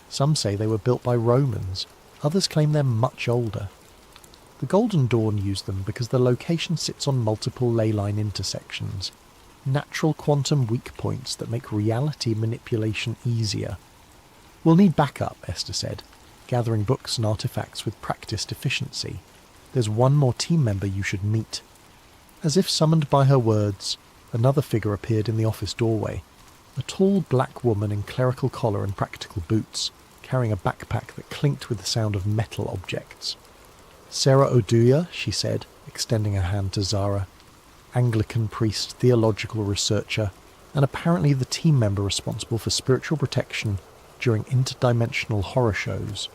Some say they were built by Romans, others claim they're much older. The Golden Dawn used them because the location sits on multiple ley line intersections, natural quantum weak points that make reality manipulation easier. We'll need backup," Esther said, gathering books and artefacts with practiced efficiency. "There's one more team member you should meet." As if summoned by her words, another figure appeared in the office doorway, a tall black woman in clerical collar and practical boots, carrying a backpack that clinked with the sound of metal objects. "Sarah Oduya," she said, extending a hand to Zara. Anglican priest, theological researcher, and apparently the team member responsible for spiritual protection during interdimensional horror shows.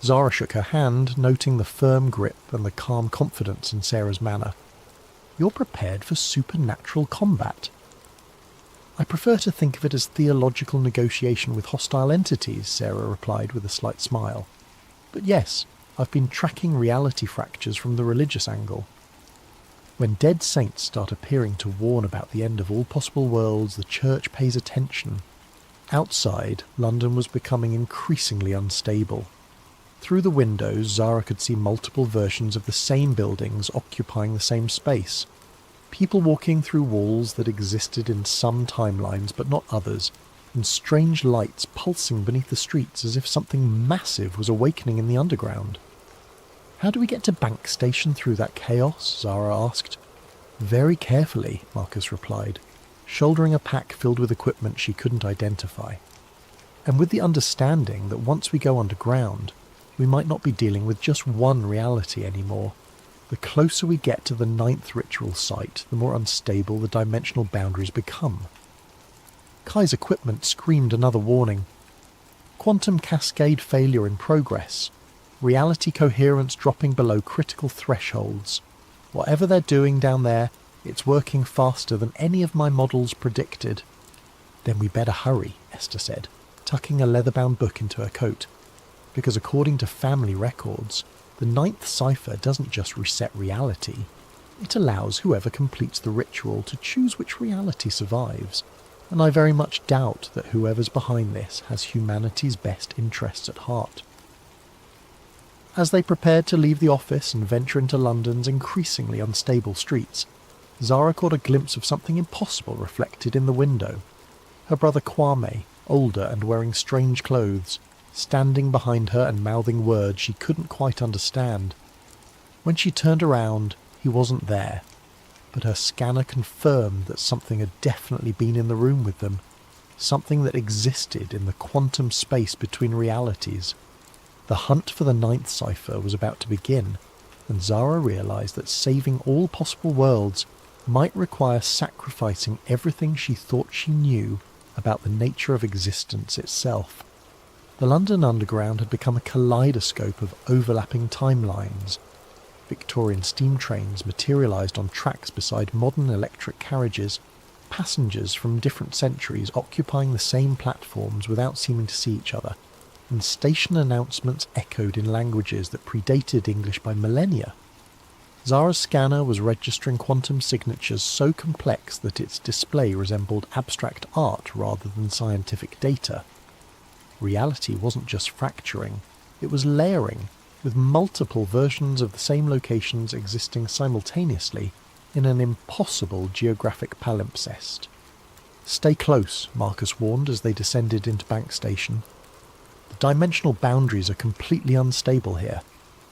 Zara shook her hand, noting the firm grip and the calm confidence in Sarah's manner. "You're prepared for supernatural combat." "I prefer to think of it as theological negotiation with hostile entities," Sarah replied with a slight smile. "But yes, I've been tracking reality fractures from the religious angle. When dead saints start appearing to warn about the end of all possible worlds, the church pays attention." Outside, London was becoming increasingly unstable. Through the windows, Zara could see multiple versions of the same buildings occupying the same space. People walking through walls that existed in some timelines but not others, and strange lights pulsing beneath the streets as if something massive was awakening in the underground. "How do we get to Bank Station through that chaos?" Zara asked. "Very carefully," Marcus replied, shouldering a pack filled with equipment she couldn't identify. "And with the understanding that once we go underground, we might not be dealing with just one reality anymore. The closer we get to the ninth ritual site, the more unstable the dimensional boundaries become." Kai's equipment screamed another warning. "Quantum cascade failure in progress. Reality coherence dropping below critical thresholds. Whatever they're doing down there, it's working faster than any of my models predicted." "Then we better hurry," Esther said, tucking a leather-bound book into her coat. "Because according to family records, the ninth cipher doesn't just reset reality. It allows whoever completes the ritual to choose which reality survives. And I very much doubt that whoever's behind this has humanity's best interests at heart." As they prepared to leave the office and venture into London's increasingly unstable streets, Zara caught a glimpse of something impossible reflected in the window. Her brother Kwame, older and wearing strange clothes, standing behind her and mouthing words she couldn't quite understand. When she turned around, he wasn't there, but her scanner confirmed that something had definitely been in the room with them, something that existed in the quantum space between realities. The hunt for the ninth cipher was about to begin, and Zara realised that saving all possible worlds might require sacrificing everything she thought she knew about the nature of existence itself. The London Underground had become a kaleidoscope of overlapping timelines. Victorian steam trains materialised on tracks beside modern electric carriages, passengers from different centuries occupying the same platforms without seeming to see each other, and station announcements echoed in languages that predated English by millennia. Zara's scanner was registering quantum signatures so complex that its display resembled abstract art rather than scientific data. Reality wasn't just fracturing, it was layering, with multiple versions of the same locations existing simultaneously in an impossible geographic palimpsest. "Stay close," Marcus warned as they descended into Bank Station. "The dimensional boundaries are completely unstable here.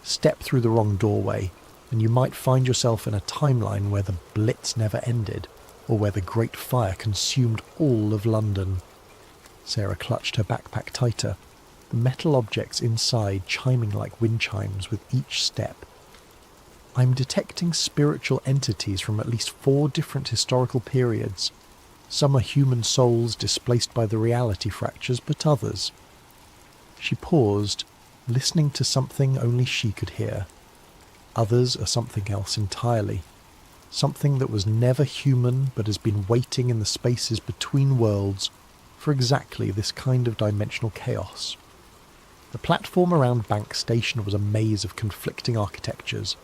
Step through the wrong doorway, and you might find yourself in a timeline where the Blitz never ended, or where the Great Fire consumed all of London." Sarah clutched her backpack tighter, the metal objects inside chiming like wind chimes with each step. "I'm detecting spiritual entities from at least 4 different historical periods. Some are human souls displaced by the reality fractures, but others..." She paused, listening to something only she could hear. Others are something else entirely. Something that was never human but has been waiting in the spaces between worlds for exactly this kind of dimensional chaos. The platform around Bank Station was a maze of conflicting architectures.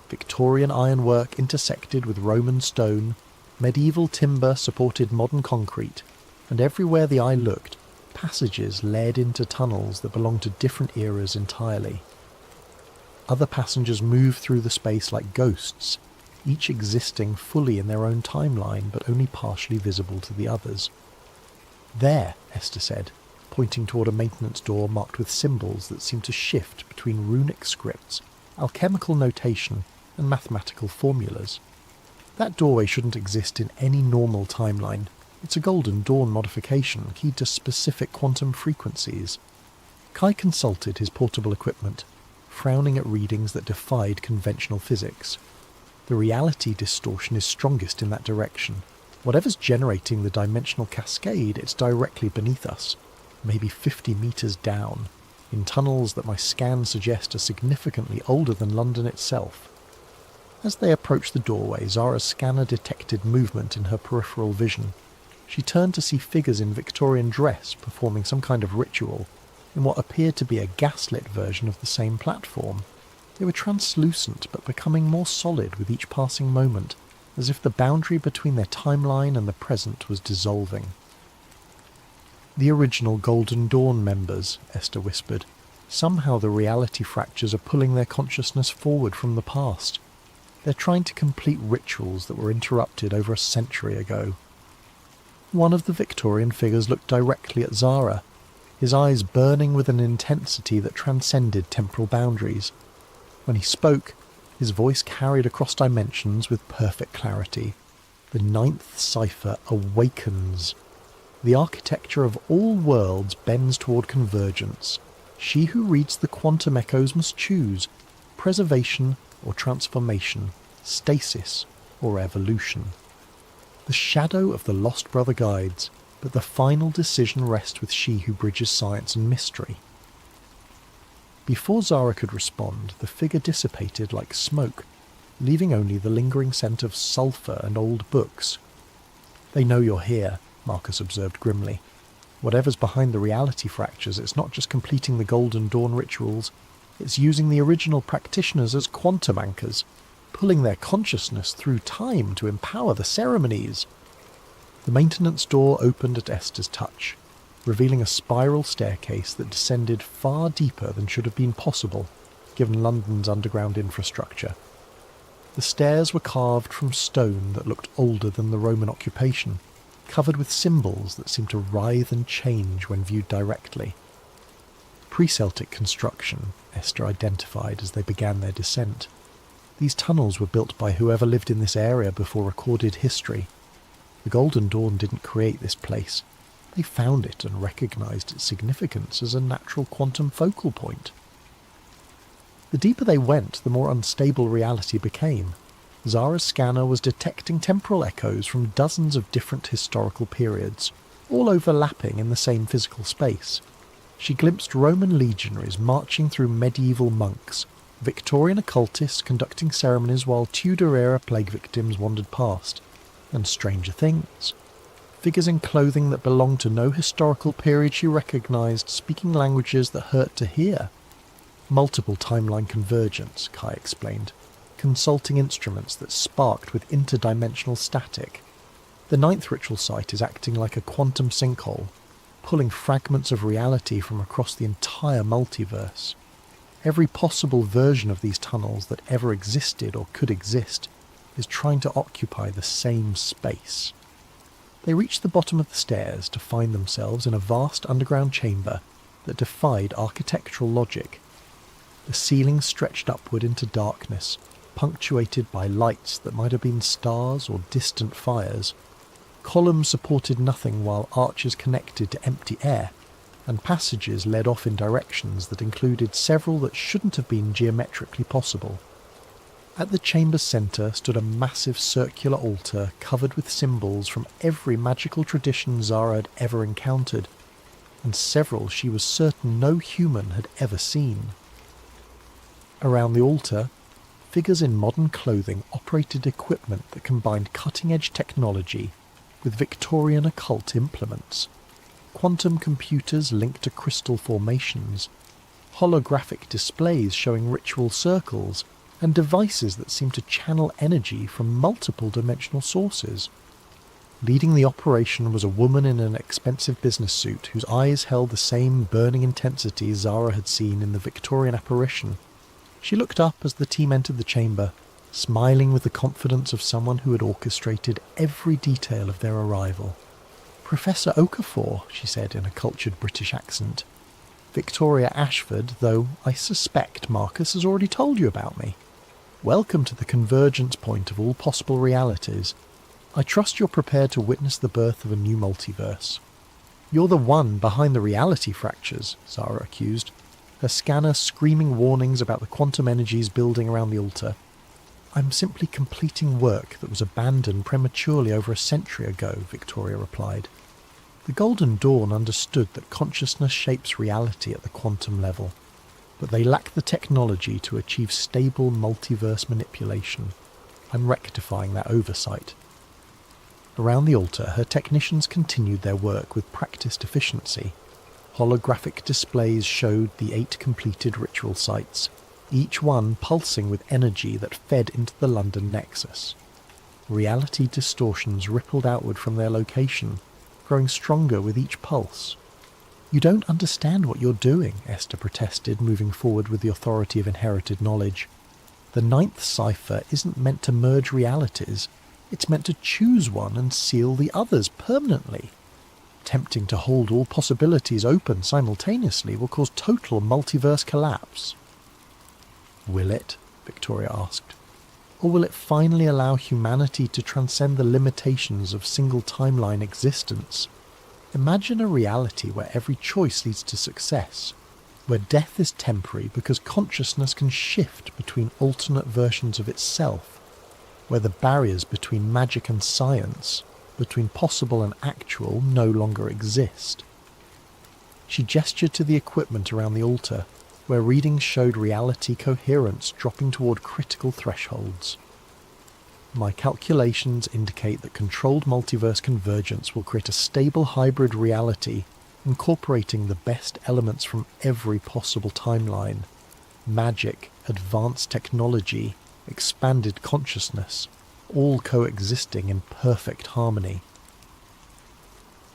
Victorian ironwork intersected with Roman stone, medieval timber supported modern concrete, and everywhere the eye looked, passages led into tunnels that belonged to different eras entirely. Other passengers moved through the space like ghosts, each existing fully in their own timeline but only partially visible to the others. "There," Esther said, pointing toward a maintenance door marked with symbols that seemed to shift between runic scripts, alchemical notation, and mathematical formulas. "That doorway shouldn't exist in any normal timeline. It's a Golden Dawn modification keyed to specific quantum frequencies." Kai consulted his portable equipment, frowning at readings that defied conventional physics. "The reality distortion is strongest in that direction. Whatever's generating the dimensional cascade, it's directly beneath us, maybe 50 metres down, in tunnels that my scans suggest are significantly older than London itself." As they approached the doorway, Zara's scanner detected movement in her peripheral vision. She turned to see figures in Victorian dress performing some kind of ritual in what appeared to be a gaslit version of the same platform. They were translucent but becoming more solid with each passing moment, as if the boundary between their timeline and the present was dissolving. "The original Golden Dawn members," Esther whispered. "Somehow the reality fractures are pulling their consciousness forward from the past. They're trying to complete rituals that were interrupted over a century ago." One of the Victorian figures looked directly at Zara, his eyes burning with an intensity that transcended temporal boundaries. When he spoke, his voice carried across dimensions with perfect clarity. "The 9th cipher awakens. The architecture of all worlds bends toward convergence. She who reads the quantum echoes must choose preservation or transformation, stasis or evolution. The shadow of the lost brother guides, but the final decision rests with she who bridges science and mystery." Before Zara could respond, the figure dissipated like smoke, leaving only the lingering scent of sulphur and old books. "They know you're here," Marcus observed grimly. "Whatever's behind the reality fractures, it's not just completing the Golden Dawn rituals, it's using the original practitioners as quantum anchors, pulling their consciousness through time to empower the ceremonies." The maintenance door opened at Esther's touch, revealing a spiral staircase that descended far deeper than should have been possible, given London's underground infrastructure. The stairs were carved from stone that looked older than the Roman occupation, covered with symbols that seemed to writhe and change when viewed directly. Pre-Celtic construction, Esther identified as they began their descent. These tunnels were built by whoever lived in this area before recorded history. The Golden Dawn didn't create this place. They found it and recognised its significance as a natural quantum focal point. The deeper they went, the more unstable reality became. Zara's scanner was detecting temporal echoes from dozens of different historical periods, all overlapping in the same physical space. She glimpsed Roman legionaries marching through medieval monks, Victorian occultists conducting ceremonies while Tudor-era plague victims wandered past. And stranger things. Figures in clothing that belonged to no historical period she recognised, speaking languages that hurt to hear. Multiple timeline convergence, Kai explained, consulting instruments that sparked with interdimensional static. The ninth ritual site is acting like a quantum sinkhole, pulling fragments of reality from across the entire multiverse. Every possible version of these tunnels that ever existed or could exist is trying to occupy the same space. They reached the bottom of the stairs to find themselves in a vast underground chamber that defied architectural logic. The ceiling stretched upward into darkness, punctuated by lights that might have been stars or distant fires. Columns supported nothing while arches connected to empty air, and passages led off in directions that included several that shouldn't have been geometrically possible. At the chamber's centre stood a massive circular altar covered with symbols from every magical tradition Zara had ever encountered, and several she was certain no human had ever seen. Around the altar, figures in modern clothing operated equipment that combined cutting-edge technology with Victorian occult implements. Quantum computers linked to crystal formations, holographic displays showing ritual circles, and devices that seemed to channel energy from multiple dimensional sources. Leading the operation was a woman in an expensive business suit whose eyes held the same burning intensity Zara had seen in the Victorian apparition. She looked up as the team entered the chamber, smiling with the confidence of someone who had orchestrated every detail of their arrival. "Professor Okafor," she said in a cultured British accent. "Victoria Ashford, though I suspect Marcus has already told you about me. Welcome to the convergence point of all possible realities. I trust you're prepared to witness the birth of a new multiverse." "You're the one behind the reality fractures," Zara accused, her scanner screaming warnings about the quantum energies building around the altar. "I'm simply completing work that was abandoned prematurely over a century ago," Victoria replied. The Golden Dawn understood that consciousness shapes reality at the quantum level, but they lack the technology to achieve stable multiverse manipulation. I'm rectifying that oversight. Around the altar, her technicians continued their work with practiced efficiency. Holographic displays showed the 8 completed ritual sites, each one pulsing with energy that fed into the London nexus. Reality distortions rippled outward from their location, growing stronger with each pulse. "You don't understand what you're doing," Esther protested, moving forward with the authority of inherited knowledge. "The 9th cipher isn't meant to merge realities. It's meant to choose one and seal the others permanently. Attempting to hold all possibilities open simultaneously will cause total multiverse collapse." "Will it?" Victoria asked. "Or will it finally allow humanity to transcend the limitations of single timeline existence? Imagine a reality where every choice leads to success, where death is temporary because consciousness can shift between alternate versions of itself, where the barriers between magic and science, between possible and actual, no longer exist." She gestured to the equipment around the altar, where readings showed reality coherence dropping toward critical thresholds. "My calculations indicate that controlled multiverse convergence will create a stable hybrid reality, incorporating the best elements from every possible timeline. Magic, advanced technology, expanded consciousness, all coexisting in perfect harmony."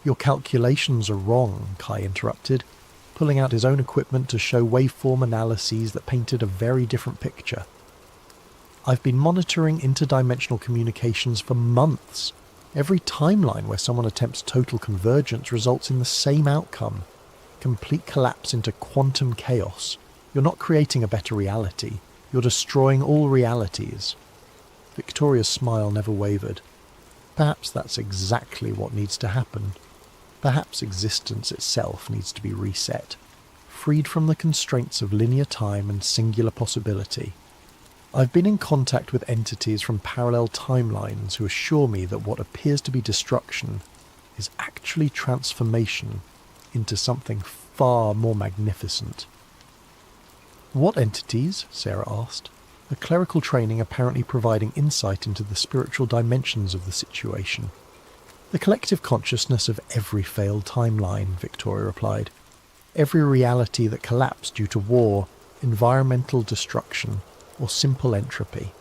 "Your calculations are wrong," Kai interrupted, pulling out his own equipment to show waveform analyses that painted a very different picture. "I've been monitoring interdimensional communications for months. Every timeline where someone attempts total convergence results in the same outcome: complete collapse into quantum chaos. You're not creating a better reality. You're destroying all realities." Victoria's smile never wavered. Perhaps that's exactly what needs to happen. Perhaps existence itself needs to be reset, freed from the constraints of linear time and singular possibility. "I've been in contact with entities from parallel timelines who assure me that what appears to be destruction is actually transformation into something far more magnificent." What entities? Sarah asked, her clerical training apparently providing insight into the spiritual dimensions of the situation. The collective consciousness of every failed timeline, Victoria replied. Every reality that collapsed due to war, environmental destruction, or simple entropy.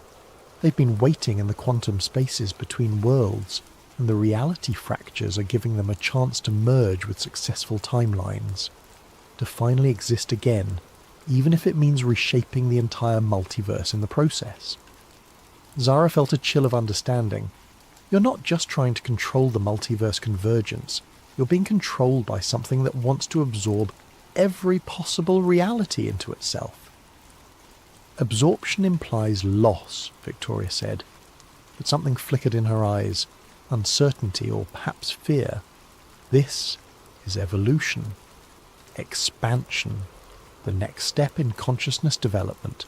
They've been waiting in the quantum spaces between worlds, and the reality fractures are giving them a chance to merge with successful timelines, to finally exist again, even if it means reshaping the entire multiverse in the process. Zara felt a chill of understanding. You're not just trying to control the multiverse convergence, you're being controlled by something that wants to absorb every possible reality into itself. Absorption implies loss, Victoria said, but something flickered in her eyes, uncertainty or perhaps fear. This is evolution, expansion, the next step in consciousness development.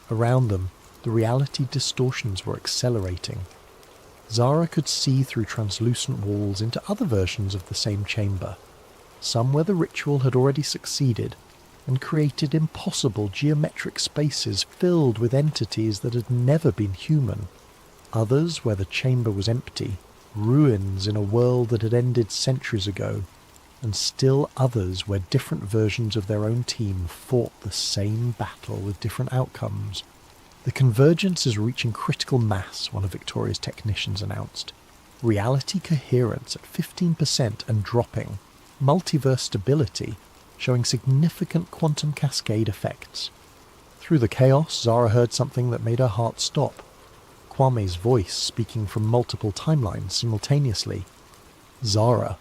Around them, the reality distortions were accelerating. Zara could see through translucent walls into other versions of the same chamber, some where the ritual had already succeeded and created impossible geometric spaces filled with entities that had never been human, others where the chamber was empty, ruins in a world that had ended centuries ago, and still others where different versions of their own team fought the same battle with different outcomes. The convergence is reaching critical mass, one of Victoria's technicians announced. Reality coherence at 15% and dropping. Multiverse stability, showing significant quantum cascade effects. Through the chaos, Zara heard something that made her heart stop. Kwame's voice speaking from multiple timelines simultaneously. Zara.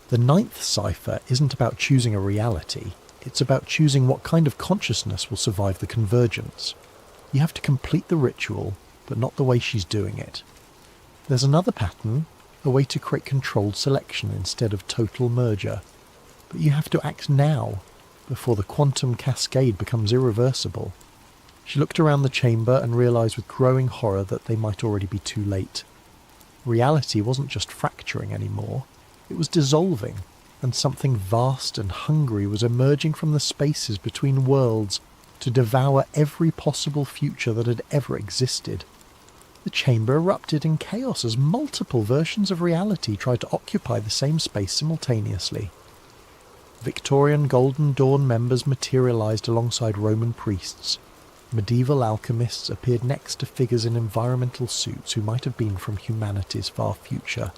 The ninth cipher isn't about choosing a reality, it's about choosing what kind of consciousness will survive the convergence. You have to complete the ritual, but not the way she's doing it. There's another pattern, a way to create controlled selection instead of total merger. But you have to act now, before the quantum cascade becomes irreversible. She looked around the chamber and realised with growing horror that they might already be too late. Reality wasn't just fracturing anymore, it was dissolving, and something vast and hungry was emerging from the spaces between worlds to devour every possible future that had ever existed. The chamber erupted in chaos as multiple versions of reality tried to occupy the same space simultaneously. Victorian Golden Dawn members materialised alongside Roman priests. Medieval alchemists appeared next to figures in environmental suits who might have been from humanity's far future.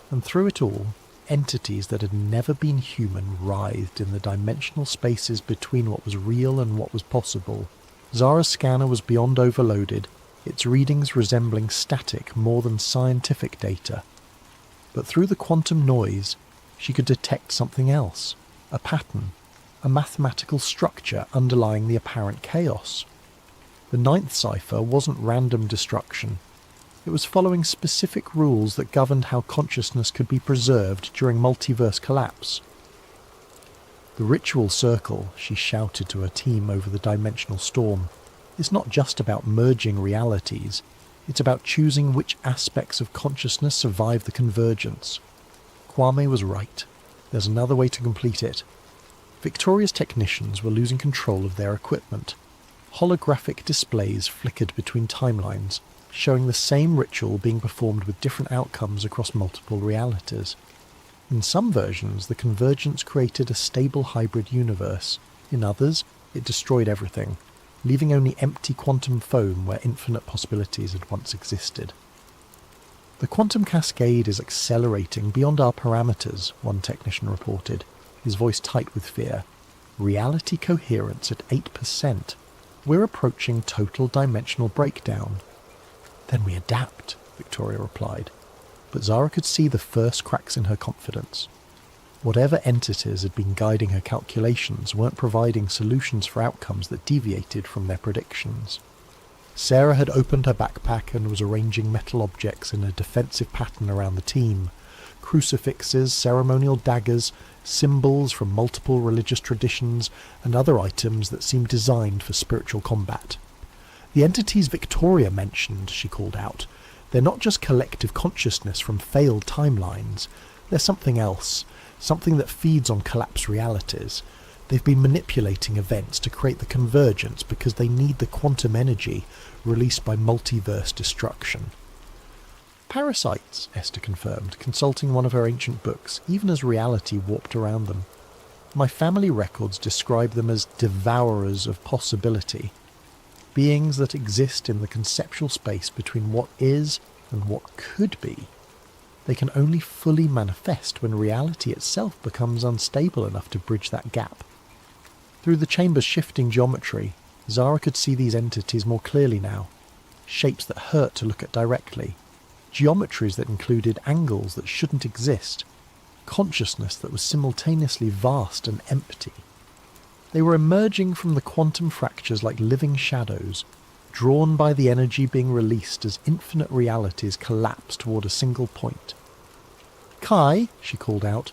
And through it all, entities that had never been human writhed in the dimensional spaces between what was real and what was possible. Zara's scanner was beyond overloaded, its readings resembling static more than scientific data. But through the quantum noise, she could detect something else, a pattern, a mathematical structure underlying the apparent chaos. The ninth cipher wasn't random destruction. It was following specific rules that governed how consciousness could be preserved during multiverse collapse. The ritual circle, she shouted to her team over the dimensional storm, is not just about merging realities, it's about choosing which aspects of consciousness survive the convergence. Kwame was right. There's another way to complete it. Victoria's technicians were losing control of their equipment. Holographic displays flickered between timelines, showing the same ritual being performed with different outcomes across multiple realities. In some versions, the convergence created a stable hybrid universe. In others, it destroyed everything, leaving only empty quantum foam where infinite possibilities had once existed. The quantum cascade is accelerating beyond our parameters, one technician reported, his voice tight with fear. Reality coherence at 8%. We're approaching total dimensional breakdown. Then we adapt, Victoria replied. But Zara could see the first cracks in her confidence. Whatever entities had been guiding her calculations weren't providing solutions for outcomes that deviated from their predictions. Sarah had opened her backpack and was arranging metal objects in a defensive pattern around the team. Crucifixes, ceremonial daggers, symbols from multiple religious traditions, and other items that seemed designed for spiritual combat. The entities Victoria mentioned, she called out, they're not just collective consciousness from failed timelines. They're something else, something that feeds on collapsed realities. They've been manipulating events to create the convergence because they need the quantum energy released by multiverse destruction. Parasites, Esther confirmed, consulting one of her ancient books, even as reality warped around them. My family records describe them as devourers of possibility, beings that exist in the conceptual space between what is and what could be. They can only fully manifest when reality itself becomes unstable enough to bridge that gap. Through the chamber's shifting geometry, Zara could see these entities more clearly now. Shapes that hurt to look at directly. Geometries that included angles that shouldn't exist. Consciousness that was simultaneously vast and empty. They were emerging from the quantum fractures like living shadows, drawn by the energy being released as infinite realities collapse toward a single point. "Kai," she called out,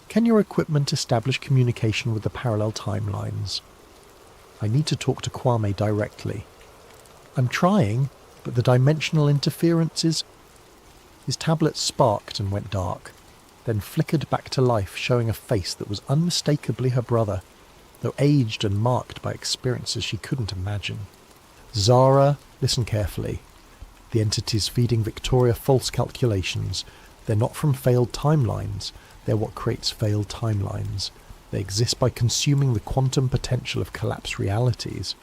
"can your equipment establish communication with the parallel timelines?" "I need to talk to Kwame directly." "I'm trying, but the dimensional interferences..." His tablet sparked and went dark, then flickered back to life, showing a face that was unmistakably her brother, though aged and marked by experiences she couldn't imagine. "Zara, listen carefully. The entities feeding Victoria false calculations. They're not from failed timelines. They're what creates failed timelines. They exist by consuming the quantum potential of collapsed realities.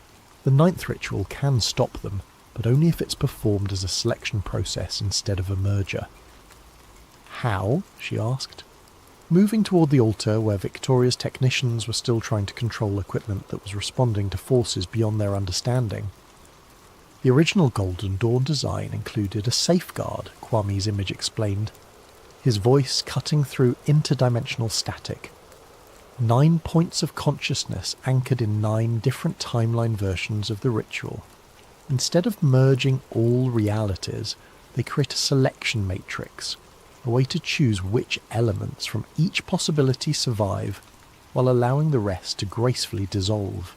The ninth ritual can stop them, but only if it's performed as a selection process instead of a merger." "How?" she asked, moving toward the altar where Victoria's technicians were still trying to control equipment that was responding to forces beyond their understanding. The original Golden Dawn design included a safeguard, Kwame's image explained, his voice cutting through interdimensional static. 9 points of consciousness anchored in 9 different timeline versions of the ritual. Instead of merging all realities, they create a selection matrix, a way to choose which elements from each possibility survive while allowing the rest to gracefully dissolve.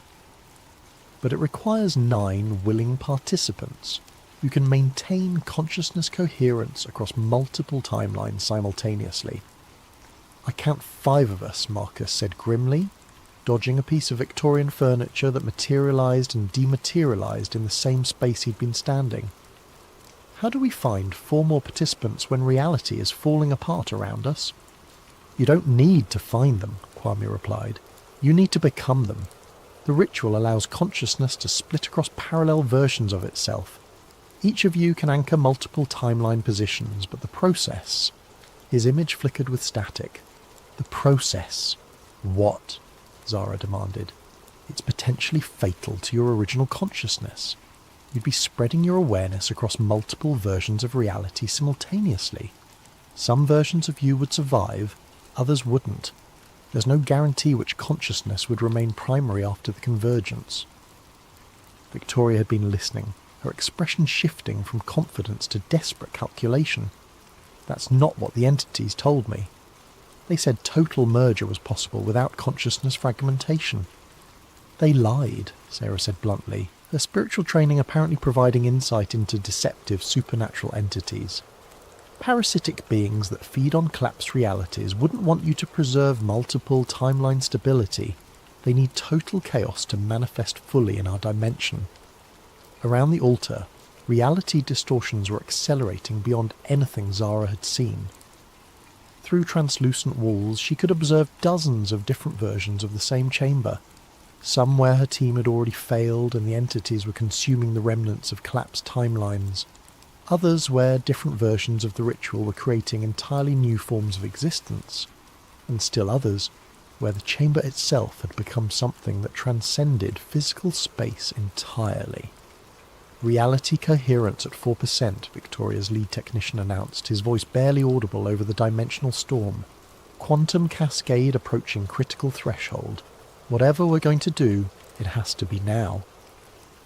But it requires 9 willing participants who can maintain consciousness coherence across multiple timelines simultaneously. "I count 5 of us," Marcus said grimly, dodging a piece of Victorian furniture that materialised and dematerialised in the same space he'd been standing. "How do we find 4 more participants when reality is falling apart around us?" "You don't need to find them," Kwame replied. "You need to become them. The ritual allows consciousness to split across parallel versions of itself. Each of you can anchor multiple timeline positions, but the process..." His image flickered with static. "The process." "What?" Zara demanded. "It's potentially fatal to your original consciousness. You'd be spreading your awareness across multiple versions of reality simultaneously. Some versions of you would survive, others wouldn't. There's no guarantee which consciousness would remain primary after the convergence." Victoria had been listening, her expression shifting from confidence to desperate calculation. "That's not what the entities told me. They said total merger was possible without consciousness fragmentation." "They lied," Sarah said bluntly, her spiritual training apparently providing insight into deceptive supernatural entities. "Parasitic beings that feed on collapsed realities wouldn't want you to preserve multiple timeline stability. They need total chaos to manifest fully in our dimension." Around the altar, reality distortions were accelerating beyond anything Zara had seen. Through translucent walls, she could observe dozens of different versions of the same chamber, some where her team had already failed and the entities were consuming the remnants of collapsed timelines, others where different versions of the ritual were creating entirely new forms of existence, and still others where the chamber itself had become something that transcended physical space entirely. "Reality coherence at 4%, Victoria's lead technician announced, his voice barely audible over the dimensional storm. "Quantum cascade approaching critical threshold. Whatever we're going to do, it has to be now."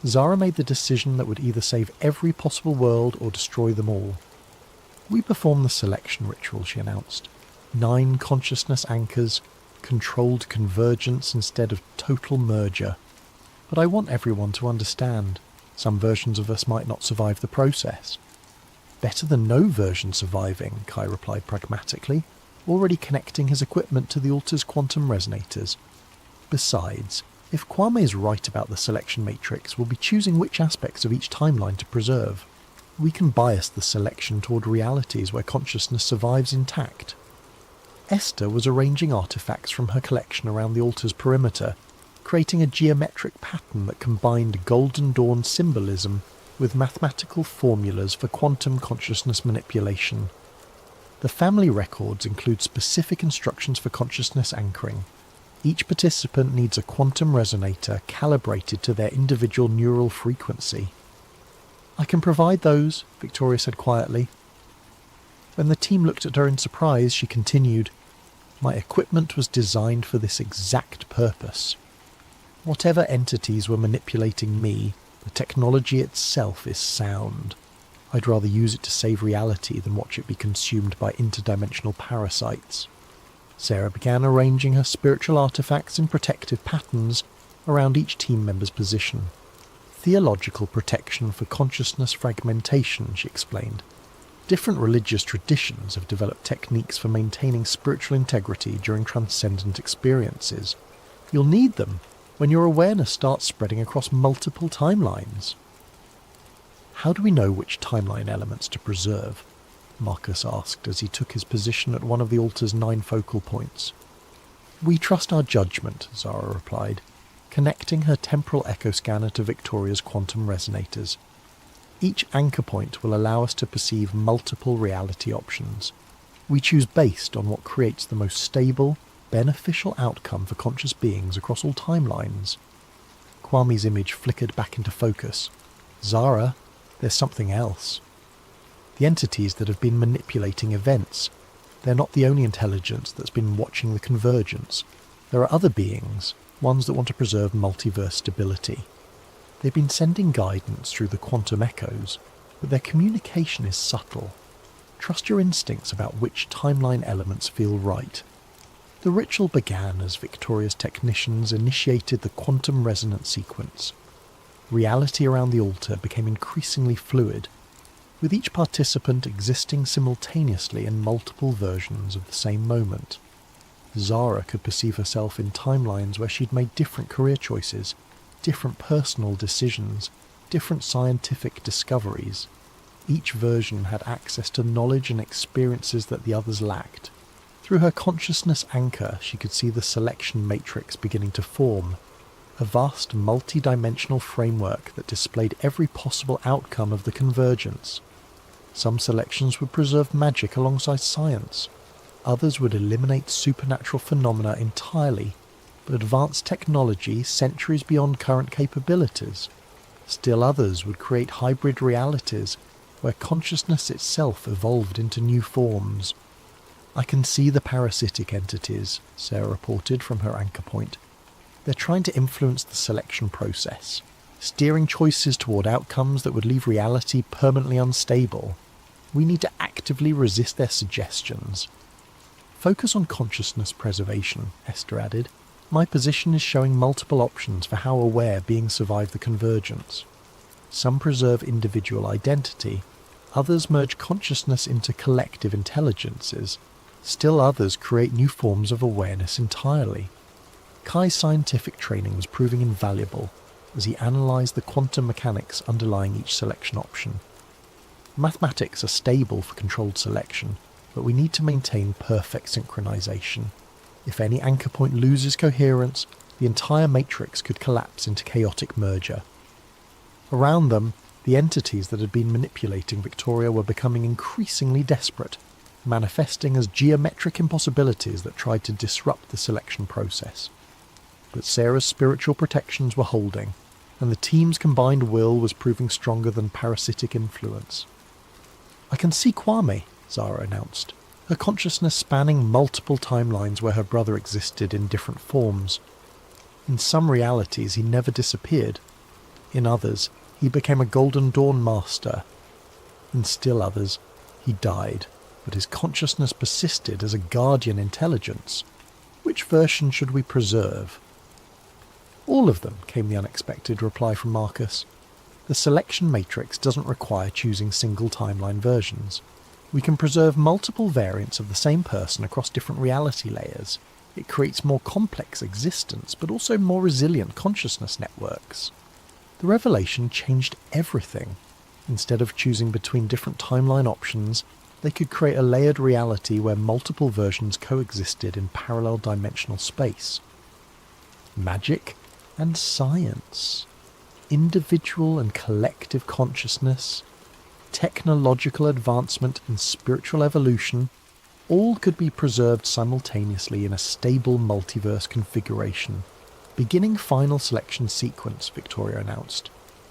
Zara made the decision that would either save every possible world or destroy them all. "We perform the selection ritual," she announced. 9 consciousness anchors, controlled convergence instead of total merger. But I want everyone to understand. Some versions of us might not survive the process." "Better than no version surviving," Kai replied pragmatically, already connecting his equipment to the altar's quantum resonators. Besides, if Kwame is right about the selection matrix, we'll be choosing which aspects of each timeline to preserve. We can bias the selection toward realities where consciousness survives intact. Esther was arranging artifacts from her collection around the altar's perimeter, creating a geometric pattern that combined Golden Dawn symbolism with mathematical formulas for quantum consciousness manipulation. The family records include specific instructions for consciousness anchoring. Each participant needs a quantum resonator calibrated to their individual neural frequency. "I can provide those," Victoria said quietly. When the team looked at her in surprise, she continued, "My equipment was designed for this exact purpose. Whatever entities were manipulating me, the technology itself is sound. I'd rather use it to save reality than watch it be consumed by interdimensional parasites." Sarah began arranging her spiritual artifacts in protective patterns around each team member's position. "Theological protection for consciousness fragmentation," she explained. "Different religious traditions have developed techniques for maintaining spiritual integrity during transcendent experiences. You'll need them when your awareness starts spreading across multiple timelines." "How do we know which timeline elements to preserve?" Marcus asked as he took his position at one of the altar's 9 focal points. "We trust our judgment," Zara replied, connecting her temporal echo scanner to Victoria's quantum resonators. "Each anchor point will allow us to perceive multiple reality options. We choose based on what creates the most stable, beneficial outcome for conscious beings across all timelines." Kwame's image flickered back into focus. "Zara, there's something else. The entities that have been manipulating events. They're not the only intelligence that's been watching the convergence. There are other beings, ones that want to preserve multiverse stability. They've been sending guidance through the quantum echoes, but their communication is subtle. Trust your instincts about which timeline elements feel right." The ritual began as Victoria's technicians initiated the quantum resonance sequence. Reality around the altar became increasingly fluid, with each participant existing simultaneously in multiple versions of the same moment. Zara could perceive herself in timelines where she'd made different career choices, different personal decisions, different scientific discoveries. Each version had access to knowledge and experiences that the others lacked. Through her consciousness anchor, she could see the selection matrix beginning to form, a vast multi-dimensional framework that displayed every possible outcome of the convergence. Some selections would preserve magic alongside science. Others would eliminate supernatural phenomena entirely, but advance technology centuries beyond current capabilities. Still others would create hybrid realities where consciousness itself evolved into new forms. "I can see the parasitic entities," Sarah reported from her anchor point. "They're trying to influence the selection process, steering choices toward outcomes that would leave reality permanently unstable. We need to actively resist their suggestions." "Focus on consciousness preservation," Esther added. "My position is showing multiple options for how aware beings survive the convergence. Some preserve individual identity, others merge consciousness into collective intelligences, still others create new forms of awareness entirely." Kai's scientific training was proving invaluable as he analysed the quantum mechanics underlying each selection option. "Mathematics are stable for controlled selection, but we need to maintain perfect synchronization. If any anchor point loses coherence, the entire matrix could collapse into chaotic merger." Around them, the entities that had been manipulating Victoria were becoming increasingly desperate, manifesting as geometric impossibilities that tried to disrupt the selection process. But Sarah's spiritual protections were holding, and the team's combined will was proving stronger than parasitic influence. "I can see Kwame," Zara announced, her consciousness spanning multiple timelines where her brother existed in different forms. In some realities he never disappeared. In others, he became a Golden Dawn master. In still others, he died, but his consciousness persisted as a guardian intelligence. Which version should we preserve? "All of them," came the unexpected reply from Marcus. "The selection matrix doesn't require choosing single timeline versions. We can preserve multiple variants of the same person across different reality layers. It creates more complex existence, but also more resilient consciousness networks. The revelation changed everything. Instead of choosing between different timeline options, they could create a layered reality where multiple versions coexisted in parallel dimensional space. Magic and science, individual and collective consciousness, technological advancement and spiritual evolution, all could be preserved simultaneously in a stable multiverse configuration. Beginning final selection sequence, Victoria announced,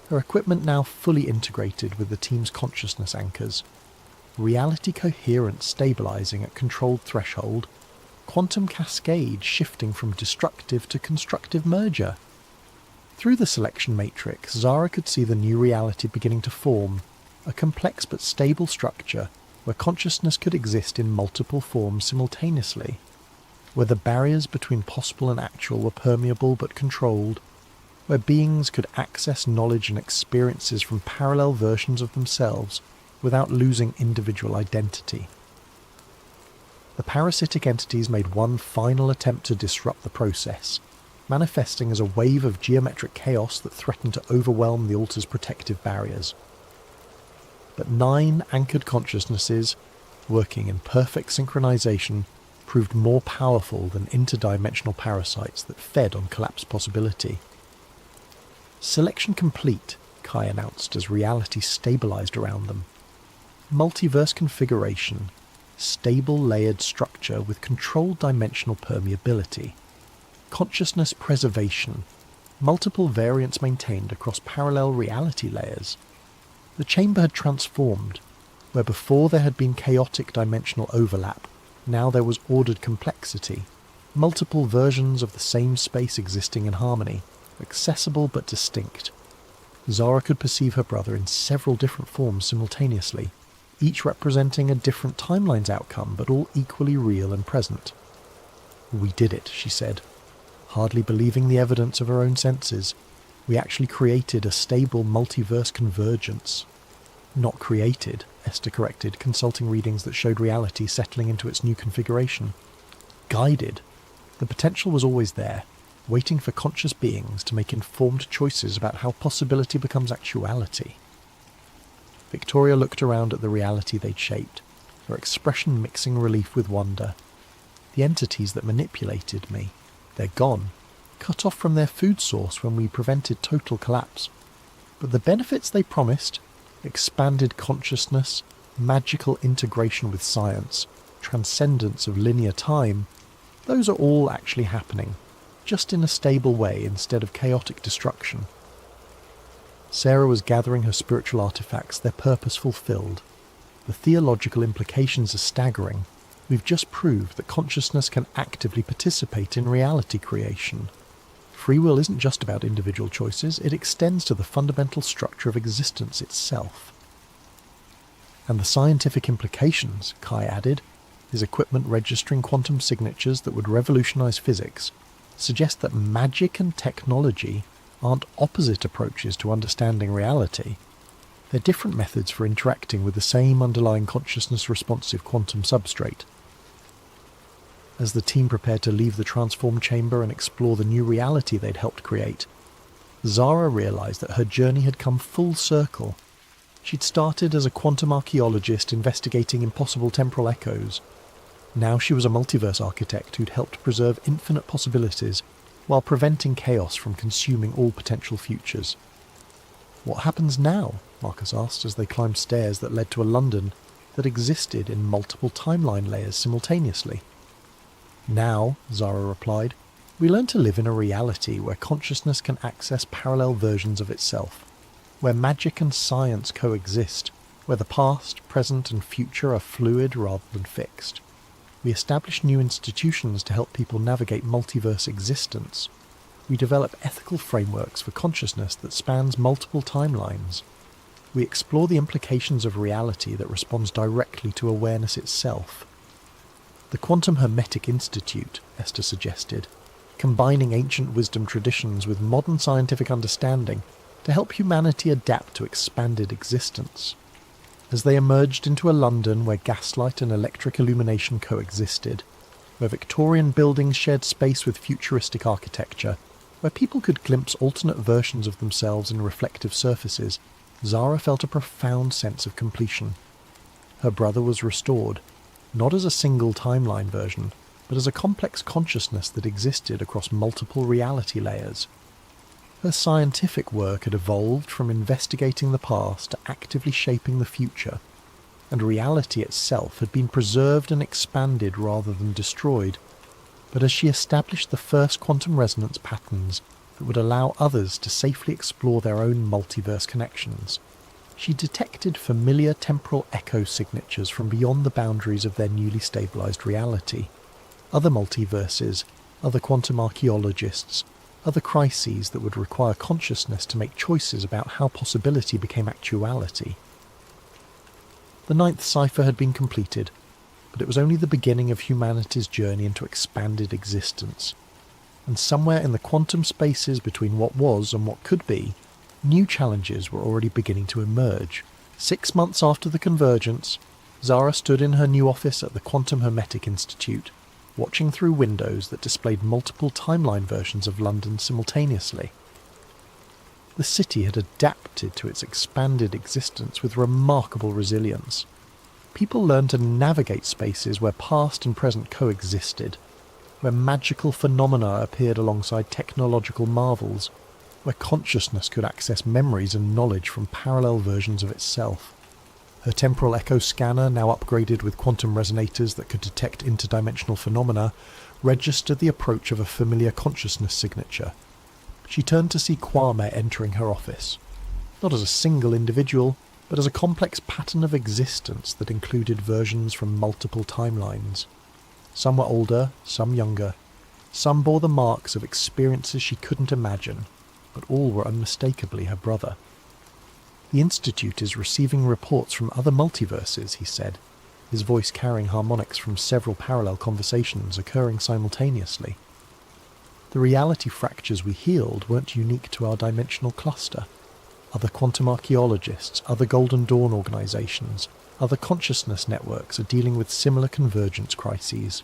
her equipment now fully integrated with the team's consciousness anchors. Reality coherence stabilizing at controlled threshold, quantum cascade shifting from destructive to constructive merger. Through the selection matrix, Zara could see the new reality beginning to form, a complex but stable structure where consciousness could exist in multiple forms simultaneously, where the barriers between possible and actual were permeable but controlled, where beings could access knowledge and experiences from parallel versions of themselves without losing individual identity. The parasitic entities made one final attempt to disrupt the process, manifesting as a wave of geometric chaos that threatened to overwhelm the altar's protective barriers. But 9 anchored consciousnesses, working in perfect synchronization, proved more powerful than interdimensional parasites that fed on collapse possibility. Selection complete, Kai announced as reality stabilized around them. Multiverse configuration, stable layered structure with controlled dimensional permeability. Consciousness preservation, multiple variants maintained across parallel reality layers. The chamber had transformed. Where before there had been chaotic dimensional overlap, now there was ordered complexity, multiple versions of the same space existing in harmony, accessible but distinct. Zara could perceive her brother in several different forms simultaneously, each representing a different timeline's outcome, but all equally real and present. "We did it," she said, hardly believing the evidence of her own senses. "We actually created a stable multiverse convergence." "Not created," Esther corrected, consulting readings that showed reality settling into its new configuration. "Guided. The potential was always there, waiting for conscious beings to make informed choices about how possibility becomes actuality." Victoria looked around at the reality they'd shaped, her expression mixing relief with wonder. "The entities that manipulated me, they're gone, cut off from their food source when we prevented total collapse. But the benefits they promised, expanded consciousness, magical integration with science, transcendence of linear time, those are all actually happening, just in a stable way instead of chaotic destruction." Sarah was gathering her spiritual artifacts, their purpose fulfilled. "The theological implications are staggering. We've just proved that consciousness can actively participate in reality creation. Free will isn't just about individual choices, it extends to the fundamental structure of existence itself." "And the scientific implications," Kai added, his equipment registering quantum signatures that would revolutionize physics, suggest that magic and technology aren't opposite approaches to understanding reality. They're different methods for interacting with the same underlying consciousness-responsive quantum substrate. As the team prepared to leave the transform chamber and explore the new reality they'd helped create, Zara realized that her journey had come full circle. She'd started as a quantum archaeologist investigating impossible temporal echoes. Now she was a multiverse architect who'd helped preserve infinite possibilities while preventing chaos from consuming all potential futures. "What happens now?" Marcus asked as they climbed stairs that led to a London that existed in multiple timeline layers simultaneously. "Now," Zara replied, "we learn to live in a reality where consciousness can access parallel versions of itself, where magic and science coexist, where the past, present and future are fluid rather than fixed. We establish new institutions to help people navigate multiverse existence. We develop ethical frameworks for consciousness that spans multiple timelines. We explore the implications of reality that responds directly to awareness itself." "The Quantum Hermetic Institute," Esther suggested, combining ancient wisdom traditions with modern scientific understanding to help humanity adapt to expanded existence. As they emerged into a London where gaslight and electric illumination coexisted, where Victorian buildings shared space with futuristic architecture, where people could glimpse alternate versions of themselves in reflective surfaces, Zara felt a profound sense of completion. Her brother was restored, not as a single timeline version, but as a complex consciousness that existed across multiple reality layers. Her scientific work had evolved from investigating the past to actively shaping the future, and reality itself had been preserved and expanded rather than destroyed. But as she established the first quantum resonance patterns that would allow others to safely explore their own multiverse connections, she detected familiar temporal echo signatures from beyond the boundaries of their newly stabilized reality. Other multiverses, other quantum archaeologists, other crises that would require consciousness to make choices about how possibility became actuality. The ninth cipher had been completed, but it was only the beginning of humanity's journey into expanded existence. And somewhere in the quantum spaces between what was and what could be, new challenges were already beginning to emerge. 6 months after the convergence, Zara stood in her new office at the Quantum Hermetic Institute, watching through windows that displayed multiple timeline versions of London simultaneously. The city had adapted to its expanded existence with remarkable resilience. People learned to navigate spaces where past and present coexisted, where magical phenomena appeared alongside technological marvels, where consciousness could access memories and knowledge from parallel versions of itself. Her temporal echo scanner, now upgraded with quantum resonators that could detect interdimensional phenomena, registered the approach of a familiar consciousness signature. She turned to see Kwame entering her office, not as a single individual, but as a complex pattern of existence that included versions from multiple timelines. Some were older, some younger. Some bore the marks of experiences she couldn't imagine, but all were unmistakably her brother. "The Institute is receiving reports from other multiverses," he said, his voice carrying harmonics from several parallel conversations occurring simultaneously. The reality fractures we healed weren't unique to our dimensional cluster. Other quantum archaeologists, other Golden Dawn organizations, other consciousness networks are dealing with similar convergence crises.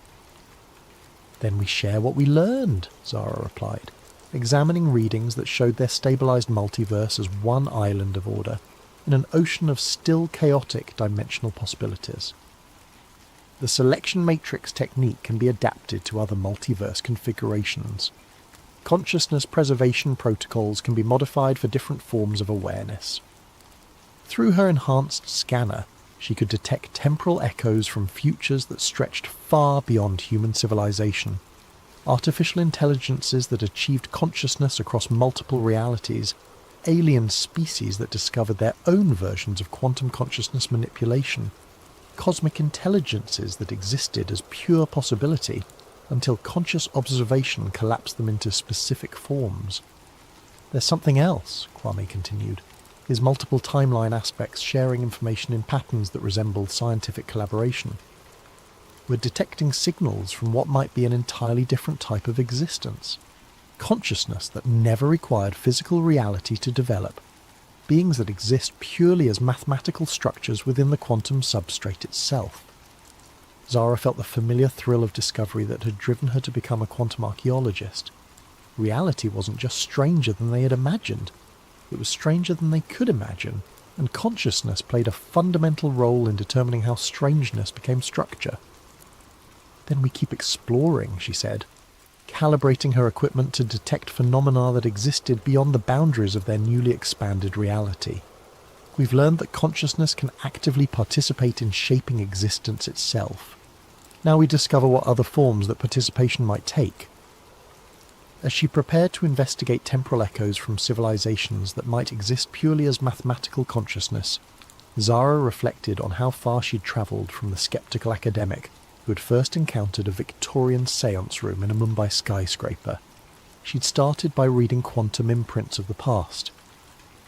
"Then we share what we learned," Zara replied, examining readings that showed their stabilized multiverse as one island of order in an ocean of still chaotic dimensional possibilities. The selection matrix technique can be adapted to other multiverse configurations. Consciousness preservation protocols can be modified for different forms of awareness. Through her enhanced scanner, she could detect temporal echoes from futures that stretched far beyond human civilization. Artificial intelligences that achieved consciousness across multiple realities, alien species that discovered their own versions of quantum consciousness manipulation, cosmic intelligences that existed as pure possibility until conscious observation collapsed them into specific forms. "There's something else," Kwame continued, his multiple timeline aspects sharing information in patterns that resembled scientific collaboration. "We're detecting signals from what might be an entirely different type of existence. Consciousness that never required physical reality to develop. Beings that exist purely as mathematical structures within the quantum substrate itself." Zara felt the familiar thrill of discovery that had driven her to become a quantum archaeologist. Reality wasn't just stranger than they had imagined. It was stranger than they could imagine, and consciousness played a fundamental role in determining how strangeness became structure. "Then we keep exploring," she said, calibrating her equipment to detect phenomena that existed beyond the boundaries of their newly expanded reality. "We've learned that consciousness can actively participate in shaping existence itself. Now we discover what other forms that participation might take." As she prepared to investigate temporal echoes from civilizations that might exist purely as mathematical consciousness, Zara reflected on how far she'd travelled from the skeptical academic who had first encountered a Victorian séance room in a Mumbai skyscraper. She'd started by reading quantum imprints of the past.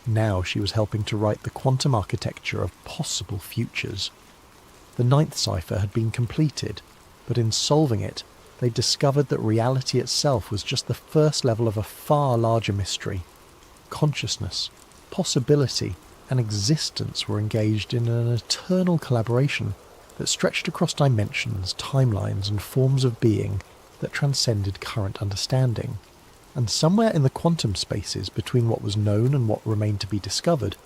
Now she was helping to write the quantum architecture of possible futures. The ninth cipher had been completed, but in solving it, they discovered that reality itself was just the first level of a far larger mystery. Consciousness, possibility, and existence were engaged in an eternal collaboration, that stretched across dimensions, timelines, and forms of being that transcended current understanding. And somewhere in the quantum spaces between what was known and what remained to be discovered,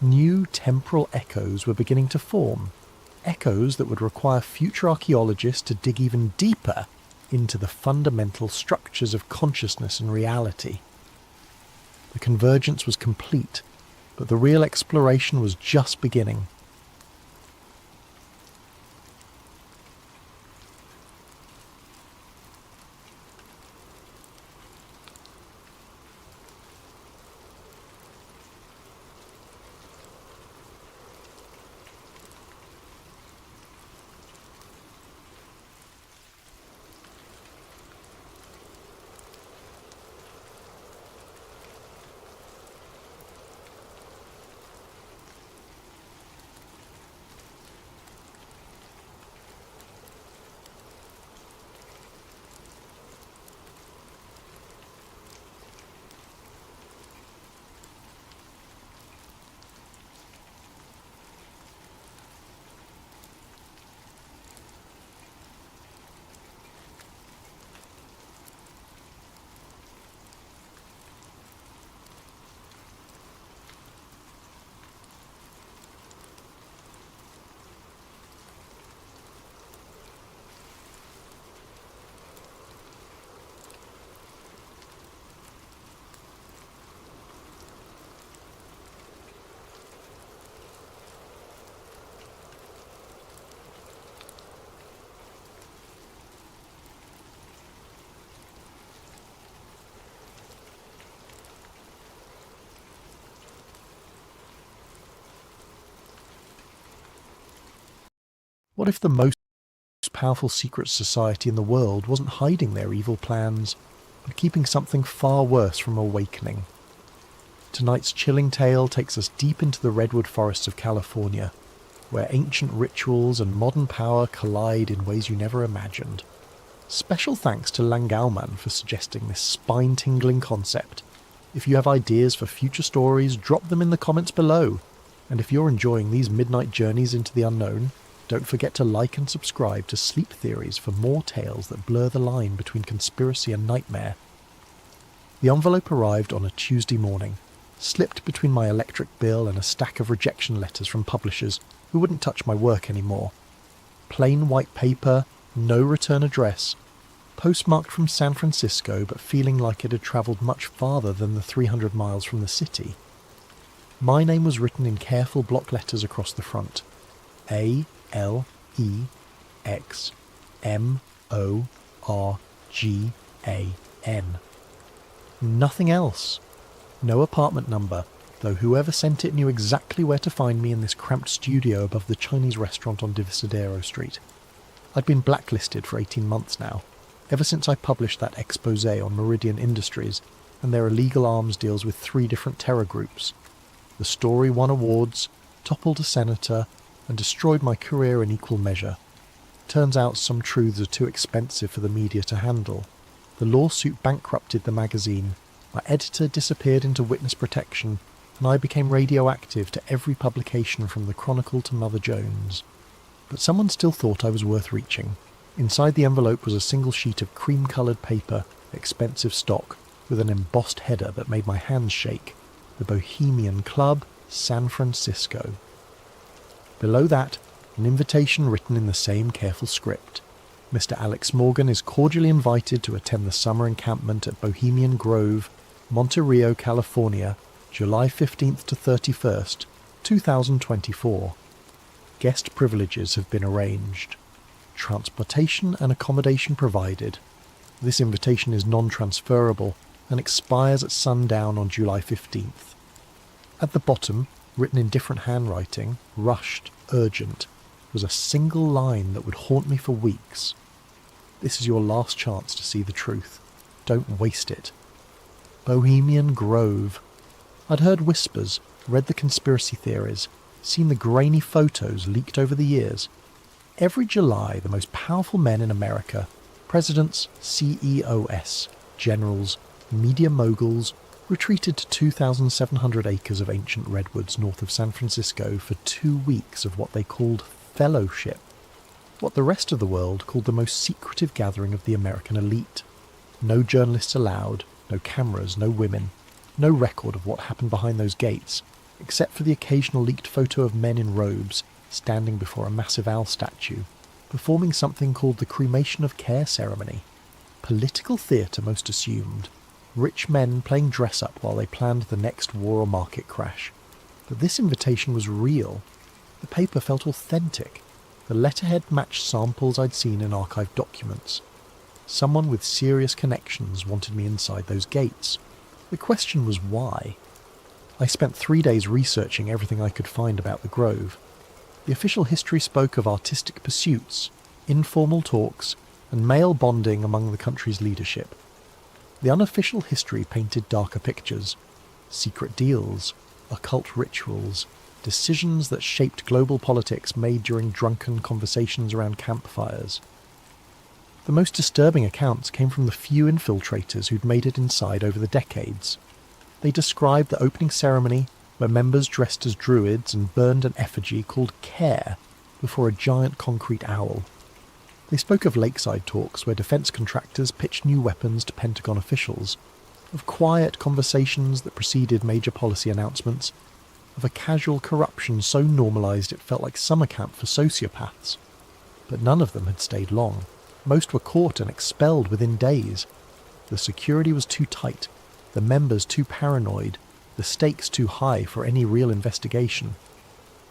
new temporal echoes were beginning to form. Echoes that would require future archaeologists to dig even deeper into the fundamental structures of consciousness and reality. The convergence was complete, but the real exploration was just beginning. What if the most powerful secret society in the world wasn't hiding their evil plans, but keeping something far worse from awakening? Tonight's chilling tale takes us deep into the redwood forests of California, where ancient rituals and modern power collide in ways you never imagined. Special thanks to Langauman for suggesting this spine-tingling concept. If you have ideas for future stories, drop them in the comments below. And if you're enjoying these midnight journeys into the unknown, don't forget to like and subscribe to Sleep Theories for more tales that blur the line between conspiracy and nightmare. The envelope arrived on a Tuesday morning, slipped between my electric bill and a stack of rejection letters from publishers who wouldn't touch my work anymore. Plain white paper, no return address, postmarked from San Francisco but feeling like it had travelled much farther than the 300 miles from the city. My name was written in careful block letters across the front. ALEXMORGAN. Nothing else. No apartment number, though whoever sent it knew exactly where to find me in this cramped studio above the Chinese restaurant on Divisadero Street. I'd been blacklisted for 18 months now, ever since I published that expose on Meridian Industries and their illegal arms deals with 3 different terror groups. The story won awards, toppled a senator, and destroyed my career in equal measure. Turns out some truths are too expensive for the media to handle. The lawsuit bankrupted the magazine, my editor disappeared into witness protection, and I became radioactive to every publication from the Chronicle to Mother Jones. But someone still thought I was worth reaching. Inside the envelope was a single sheet of cream-coloured paper, expensive stock, with an embossed header that made my hands shake. The Bohemian Club, San Francisco. Below that, an invitation written in the same careful script. Mr. Alex Morgan is cordially invited to attend the summer encampment at Bohemian Grove, Monterey, California, July 15th to 31st, 2024. Guest privileges have been arranged. Transportation and accommodation provided. This invitation is non-transferable and expires at sundown on July 15th. At the bottom, written in different handwriting, rushed, urgent, was a single line that would haunt me for weeks. This is your last chance to see the truth. Don't waste it. Bohemian Grove. I'd heard whispers, read the conspiracy theories, seen the grainy photos leaked over the years. Every July, the most powerful men in America, presidents, CEOs, generals, media moguls, retreated to 2,700 acres of ancient redwoods north of San Francisco for 2 weeks of what they called fellowship. what the rest of the world called the most secretive gathering of the American elite. No journalists allowed, no cameras, no women, no record of what happened behind those gates, except for the occasional leaked photo of men in robes standing before a massive owl statue, performing something called the cremation of care ceremony. Political theatre, most assumed. Rich men playing dress-up while they planned the next war or market crash. But this invitation was real. The paper felt authentic. The letterhead matched samples I'd seen in archived documents. Someone with serious connections wanted me inside those gates. The question was why. I spent 3 days researching everything I could find about the Grove. The official history spoke of artistic pursuits, informal talks, and male bonding among the country's leadership. The unofficial history painted darker pictures: secret deals, occult rituals, decisions that shaped global politics made during drunken conversations around campfires. The most disturbing accounts came from the few infiltrators who'd made it inside over the decades. They described the opening ceremony where members dressed as druids and burned an effigy called Care before a giant concrete owl. They spoke of lakeside talks where defence contractors pitched new weapons to Pentagon officials, of quiet conversations that preceded major policy announcements, of a casual corruption so normalised it felt like summer camp for sociopaths. But none of them had stayed long. Most were caught and expelled within days. The security was too tight, the members too paranoid, the stakes too high for any real investigation.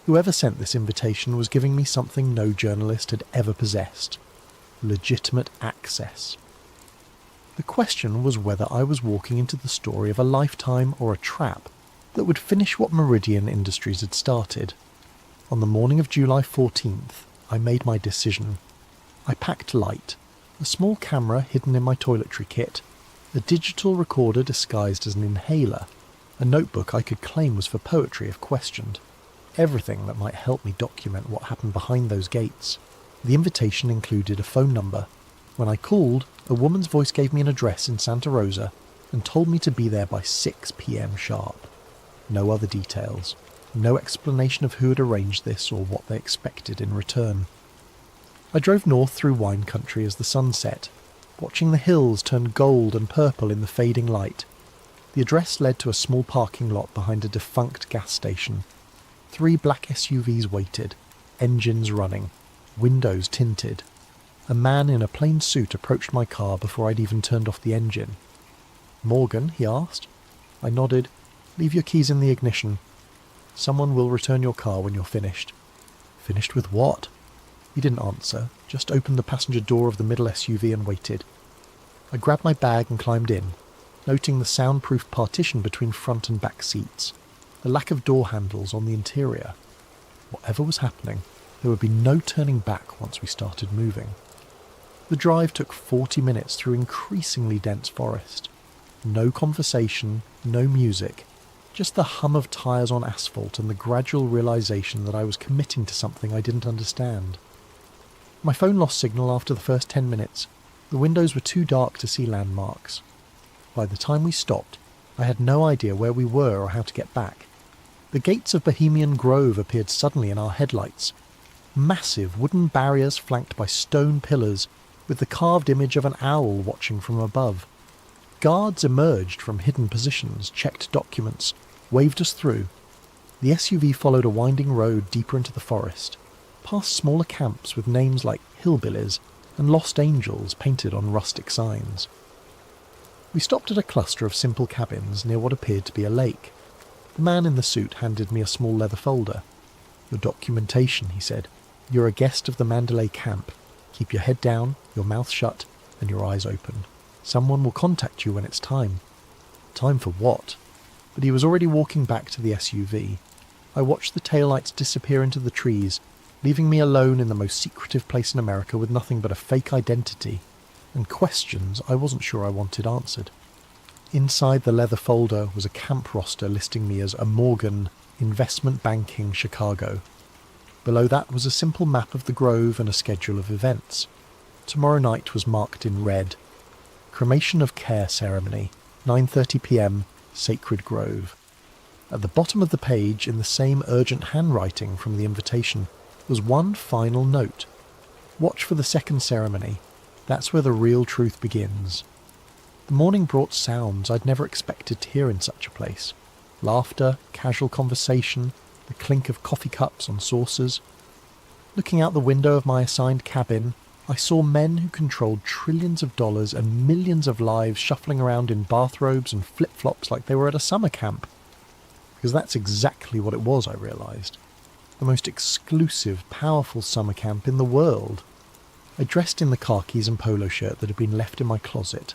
Whoever sent this invitation was giving me something no journalist had ever possessed: legitimate access. The question was whether I was walking into the story of a lifetime or a trap that would finish what Meridian Industries had started. On the morning of July 14th, I made my decision. I packed light, a small camera hidden in my toiletry kit, a digital recorder disguised as an inhaler, a notebook I could claim was for poetry if questioned. Everything that might help me document what happened behind those gates. The invitation included a phone number. When I called, a woman's voice gave me an address in Santa Rosa and told me to be there by 6 p.m. sharp. No other details. No explanation of who had arranged this or what they expected in return. I drove north through wine country as the sun set, watching the hills turn gold and purple in the fading light. The address led to a small parking lot behind a defunct gas station. 3 black SUVs waited, engines running, windows tinted. A man in a plain suit approached my car before I'd even turned off the engine. "Morgan?" he asked. I nodded. "Leave your keys in the ignition. Someone will return your car when you're finished." "Finished with what?" He didn't answer, just opened the passenger door of the middle SUV and waited. I grabbed my bag and climbed in, noting the soundproof partition between front and back seats, the lack of door handles on the interior. Whatever was happening, there would be no turning back once we started moving. The drive took 40 minutes through increasingly dense forest. No conversation, no music, just the hum of tyres on asphalt and the gradual realisation that I was committing to something I didn't understand. My phone lost signal after the first 10 minutes. The windows were too dark to see landmarks. By the time we stopped, I had no idea where we were or how to get back. The gates of Bohemian Grove appeared suddenly in our headlights. Massive wooden barriers flanked by stone pillars, with the carved image of an owl watching from above. Guards emerged from hidden positions, checked documents, waved us through. The SUV followed a winding road deeper into the forest, past smaller camps with names like Hillbillies and Lost Angels painted on rustic signs. We stopped at a cluster of simple cabins near what appeared to be a lake. The man in the suit handed me a small leather folder. "Your documentation," he said. "You're a guest of the Mandalay camp. Keep your head down, your mouth shut, and your eyes open. Someone will contact you when it's time." Time for what? But he was already walking back to the SUV. I watched the taillights disappear into the trees, leaving me alone in the most secretive place in America with nothing but a fake identity, and questions I wasn't sure I wanted answered. Inside the leather folder was a camp roster listing me as a Morgan, Investment Banking, Chicago. Below that was a simple map of the Grove and a schedule of events. Tomorrow night was marked in red. Cremation of Care Ceremony, 9:30 p.m, Sacred Grove. At the bottom of the page, in the same urgent handwriting from the invitation, was one final note. Watch for the second ceremony. That's where the real truth begins. The morning brought sounds I'd never expected to hear in such a place. Laughter, casual conversation, the clink of coffee cups on saucers. Looking out the window of my assigned cabin, I saw men who controlled trillions of dollars and millions of lives shuffling around in bathrobes and flip-flops like they were at a summer camp. Because that's exactly what it was, I realised. The most exclusive, powerful summer camp in the world. I dressed in the khakis and polo shirt that had been left in my closet,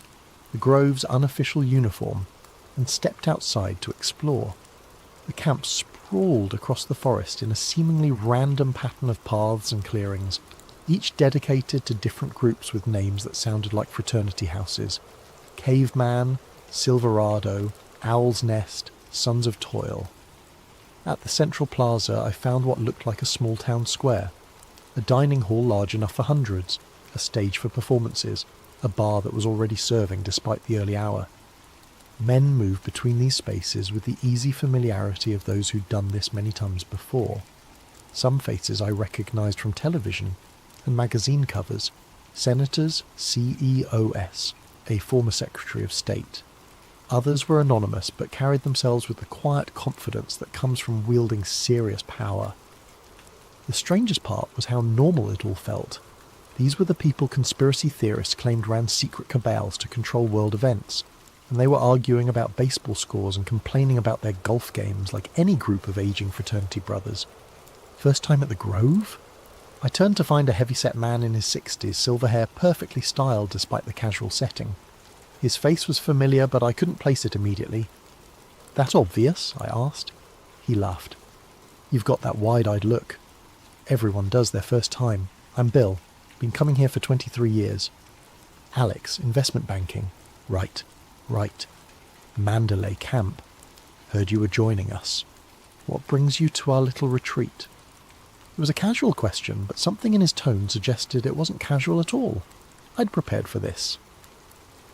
the Grove's unofficial uniform, and stepped outside to explore. The camp sprawled across the forest in a seemingly random pattern of paths and clearings, each dedicated to different groups with names that sounded like fraternity houses. Caveman, Silverado, Owl's Nest, Sons of Toil. At the central plaza I found what looked like a small town square, a dining hall large enough for hundreds, a stage for performances, a bar that was already serving despite the early hour. Men moved between these spaces with the easy familiarity of those who'd done this many times before. Some faces I recognised from television and magazine covers. Senators CEOS, a former Secretary of State. Others were anonymous but carried themselves with the quiet confidence that comes from wielding serious power. The strangest part was how normal it all felt. These were the people conspiracy theorists claimed ran secret cabals to control world events, and they were arguing about baseball scores and complaining about their golf games like any group of aging fraternity brothers. First time at the Grove? I turned to find a heavy-set man in his 60s, silver hair perfectly styled despite the casual setting. His face was familiar, but I couldn't place it immediately. "That obvious?" I asked. He laughed. "You've got that wide-eyed look. Everyone does their first time. I'm Bill. Been coming here for 23 years. Alex, investment banking. Right. Mandalay camp. Heard you were joining us. What brings you to our little retreat?" It was a casual question, but something in his tone suggested it wasn't casual at all. I'd prepared for this.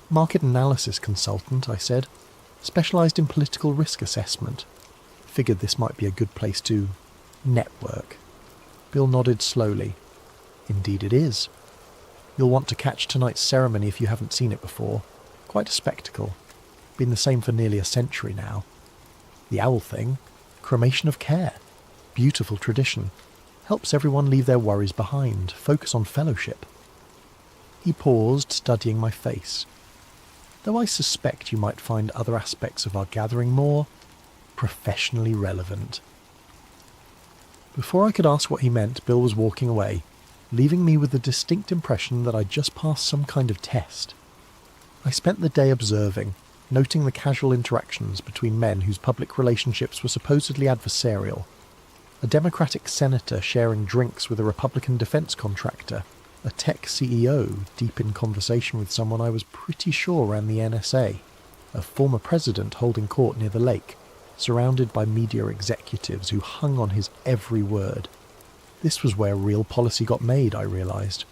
"Market analysis consultant," I said. "Specialised in political risk assessment. Figured this might be a good place to network." Bill nodded slowly. "Indeed it is. You'll want to catch tonight's ceremony if you haven't seen it before. Quite a spectacle. Been the same for nearly a century now. The owl thing, cremation of care. Beautiful tradition. Helps everyone leave their worries behind, focus on fellowship." He paused, studying my face. "Though I suspect you might find other aspects of our gathering more professionally relevant." Before I could ask what he meant, Bill was walking away, leaving me with the distinct impression that I'd just passed some kind of test. I spent the day observing, noting the casual interactions between men whose public relationships were supposedly adversarial. A Democratic senator sharing drinks with a Republican defense contractor, a tech CEO deep in conversation with someone I was pretty sure ran the NSA, a former president holding court near the lake, surrounded by media executives who hung on his every word. This was where real policy got made, I realised.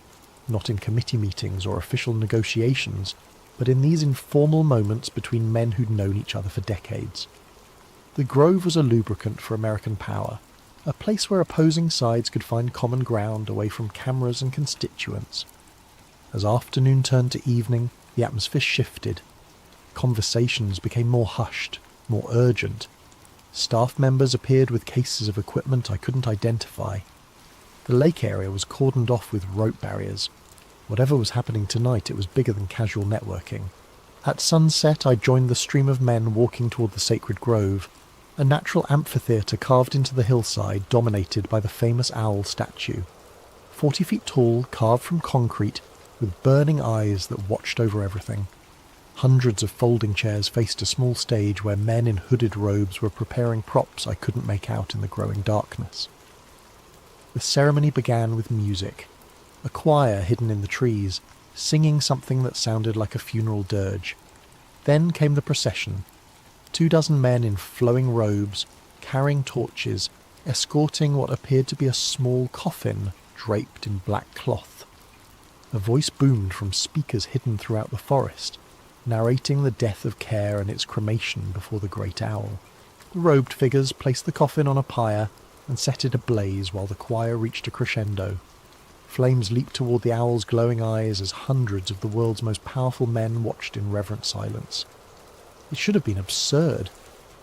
Not in committee meetings or official negotiations, but in these informal moments between men who'd known each other for decades. The Grove was a lubricant for American power, a place where opposing sides could find common ground away from cameras and constituents. As afternoon turned to evening, the atmosphere shifted. Conversations became more hushed, more urgent. Staff members appeared with cases of equipment I couldn't identify. The lake area was cordoned off with rope barriers. Whatever was happening tonight, it was bigger than casual networking. At sunset, I joined the stream of men walking toward the sacred grove, a natural amphitheatre carved into the hillside dominated by the famous owl statue. 40 feet tall, carved from concrete, with burning eyes that watched over everything. Hundreds of folding chairs faced a small stage where men in hooded robes were preparing props I couldn't make out in the growing darkness. The ceremony began with music. A choir hidden in the trees, singing something that sounded like a funeral dirge. Then came the procession. 24 men in flowing robes, carrying torches, escorting what appeared to be a small coffin draped in black cloth. A voice boomed from speakers hidden throughout the forest, narrating the death of Care and its cremation before the great owl. The robed figures placed the coffin on a pyre and set it ablaze while the choir reached a crescendo. Flames leaped toward the owl's glowing eyes as hundreds of the world's most powerful men watched in reverent silence. It should have been absurd.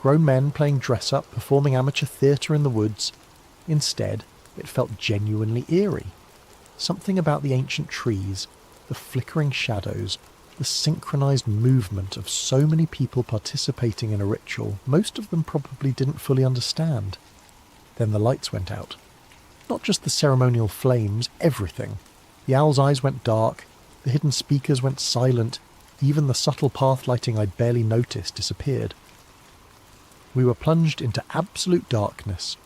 Grown men playing dress-up, performing amateur theatre in the woods. Instead, it felt genuinely eerie. Something about the ancient trees, the flickering shadows, the synchronized movement of so many people participating in a ritual most of them probably didn't fully understand. Then the lights went out. Not just the ceremonial flames, everything. The owl's eyes went dark, the hidden speakers went silent, even the subtle path lighting I'd barely noticed disappeared. We were plunged into absolute darkness.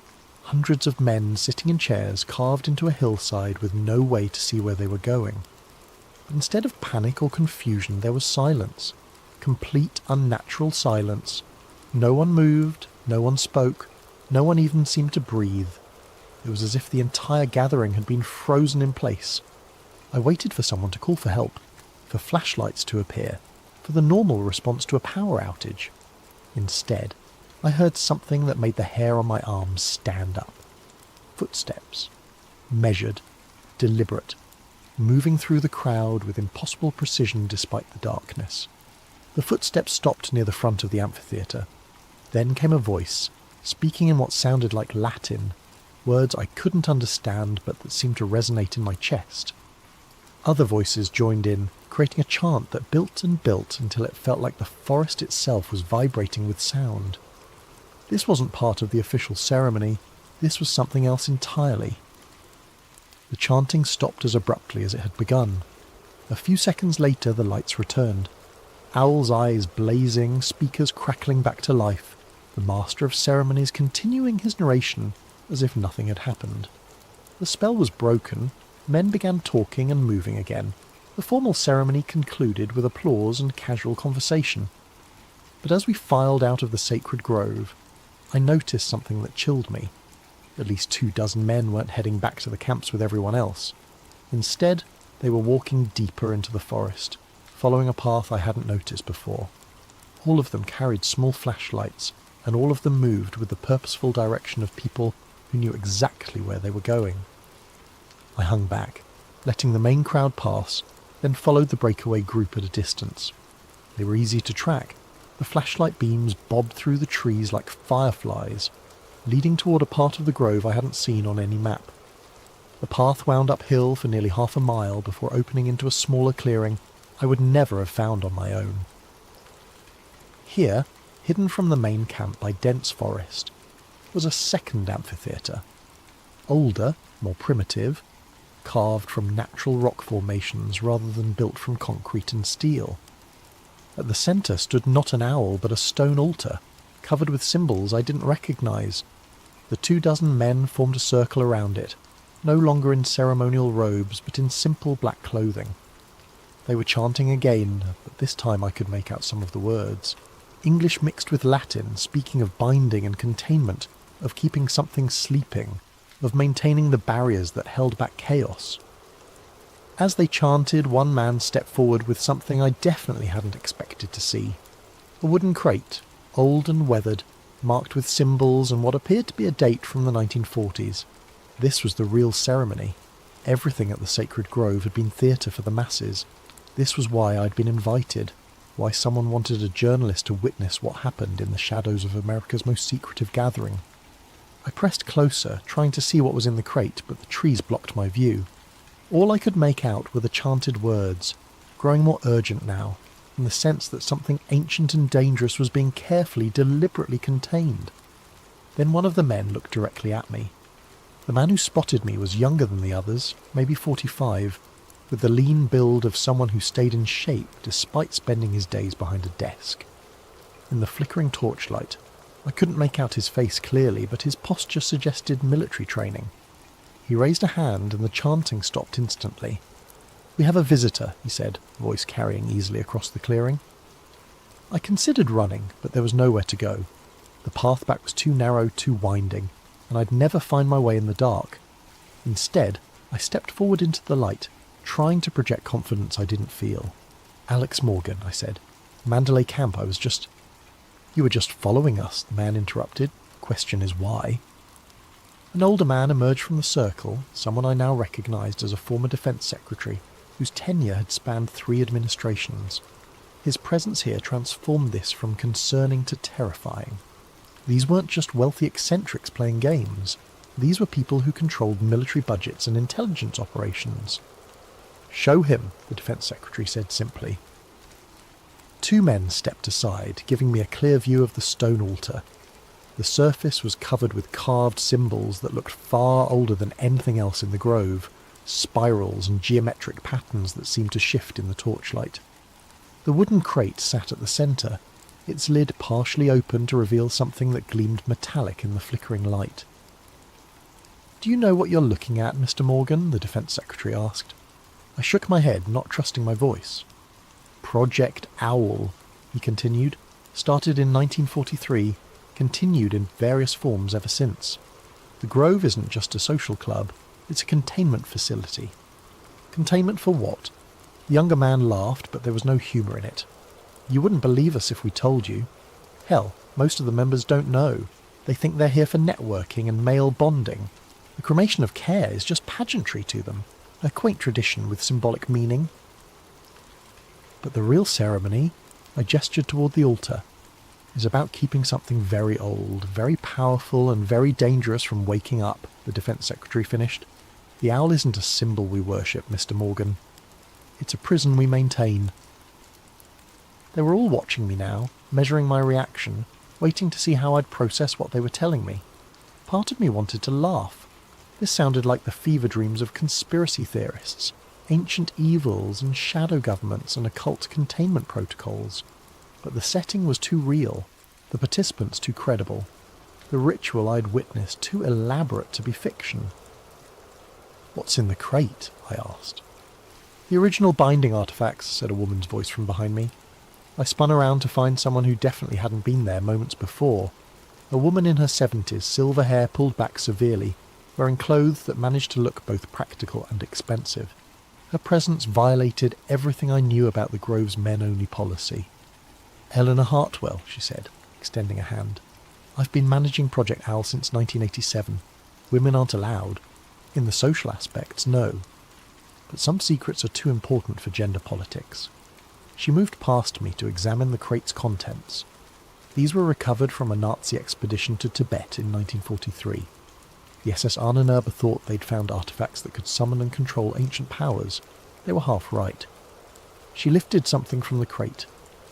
Hundreds of men sitting in chairs carved into a hillside with no way to see where they were going. But instead of panic or confusion, there was silence. Complete unnatural silence. No one moved, no one spoke, no one even seemed to breathe. It was as if the entire gathering had been frozen in place. I waited for someone to call for help, for flashlights to appear, for the normal response to a power outage. Instead, I heard something that made the hair on my arms stand up. Footsteps. Measured, deliberate, moving through the crowd with impossible precision despite the darkness. The footsteps stopped near the front of the amphitheatre. Then came a voice, speaking in what sounded like Latin, words I couldn't understand but that seemed to resonate in my chest. Other voices joined in, creating a chant that built and built until it felt like the forest itself was vibrating with sound. This wasn't part of the official ceremony, this was something else entirely. The chanting stopped as abruptly as it had begun. A few seconds later the lights returned. Owl's eyes blazing, speakers crackling back to life, the master of ceremonies continuing his narration as if nothing had happened. The spell was broken, men began talking and moving again. The formal ceremony concluded with applause and casual conversation. But as we filed out of the sacred grove, I noticed something that chilled me. At least 24 men weren't heading back to the camps with everyone else. Instead, they were walking deeper into the forest, following a path I hadn't noticed before. All of them carried small flashlights, and all of them moved with the purposeful direction of people who knew exactly where they were going. I hung back, letting the main crowd pass, then followed the breakaway group at a distance. They were easy to track. The flashlight beams bobbed through the trees like fireflies, leading toward a part of the grove I hadn't seen on any map. The path wound uphill for nearly half a mile before opening into a smaller clearing I would never have found on my own. Here, hidden from the main camp by dense forest, was a second amphitheatre. Older, more primitive, carved from natural rock formations rather than built from concrete and steel. At the centre stood not an owl but a stone altar, covered with symbols I didn't recognise. The 24 men formed a circle around it, no longer in ceremonial robes but in simple black clothing. They were chanting again, but this time I could make out some of the words. English mixed with Latin, speaking of binding and containment, of keeping something sleeping, of maintaining the barriers that held back chaos. As they chanted, one man stepped forward with something I definitely hadn't expected to see. A wooden crate, old and weathered, marked with symbols and what appeared to be a date from the 1940s. This was the real ceremony. Everything at the sacred grove had been theatre for the masses. This was why I'd been invited, why someone wanted a journalist to witness what happened in the shadows of America's most secretive gathering. I pressed closer, trying to see what was in the crate, but the trees blocked my view. All I could make out were the chanted words, growing more urgent now, in the sense that something ancient and dangerous was being carefully, deliberately contained. Then one of the men looked directly at me. The man who spotted me was younger than the others, maybe 45, with the lean build of someone who stayed in shape despite spending his days behind a desk. In the flickering torchlight, I couldn't make out his face clearly, but his posture suggested military training. He raised a hand and the chanting stopped instantly. "We have a visitor," he said, voice carrying easily across the clearing. I considered running, but there was nowhere to go. The path back was too narrow, too winding, and I'd never find my way in the dark. Instead, I stepped forward into the light, trying to project confidence I didn't feel. "Alex Morgan," I said. "Mandalay Camp, I was just—" "You were just following us," the man interrupted. "Question is why." An older man emerged from the circle, someone I now recognised as a former defence secretary, whose tenure had spanned 3 administrations. His presence here transformed this from concerning to terrifying. These weren't just wealthy eccentrics playing games. These were people who controlled military budgets and intelligence operations. "Show him," the defence secretary said simply. 2 men stepped aside, giving me a clear view of the stone altar. The surface was covered with carved symbols that looked far older than anything else in the grove, spirals and geometric patterns that seemed to shift in the torchlight. The wooden crate sat at the centre, its lid partially open to reveal something that gleamed metallic in the flickering light. "Do you know what you're looking at, Mr. Morgan?" the defence secretary asked. I shook my head, not trusting my voice. "Project Owl," he continued, "started in 1943, continued in various forms ever since. The Grove isn't just a social club, it's a containment facility." "Containment for what?" The younger man laughed, but there was no humour in it. "You wouldn't believe us if we told you. Hell, most of the members don't know. They think they're here for networking and male bonding. The cremation of care is just pageantry to them, a quaint tradition with symbolic meaning. But the real ceremony," I gestured toward the altar, "is about keeping something very old, very powerful and very dangerous from waking up," the defence secretary finished. "The owl isn't a symbol we worship, Mr. Morgan. It's a prison we maintain." They were all watching me now, measuring my reaction, waiting to see how I'd process what they were telling me. Part of me wanted to laugh. This sounded like the fever dreams of conspiracy theorists, ancient evils and shadow governments and occult containment protocols. But the setting was too real, the participants too credible, the ritual I'd witnessed too elaborate to be fiction. "What's in the crate?" I asked. "The original binding artifacts," said a woman's voice from behind me. I spun around to find someone who definitely hadn't been there moments before. A woman in her 70s, silver hair pulled back severely, wearing clothes that managed to look both practical and expensive. Her presence violated everything I knew about the Grove's men-only policy. "Eleanor Hartwell," she said, extending a hand. "I've been managing Project Owl since 1987. Women aren't allowed. In the social aspects, no. But some secrets are too important for gender politics." She moved past me to examine the crate's contents. These were recovered from a Nazi expedition to Tibet in 1943. The SS Ahnenerbe thought they'd found artifacts that could summon and control ancient powers. They were half right. She lifted something from the crate,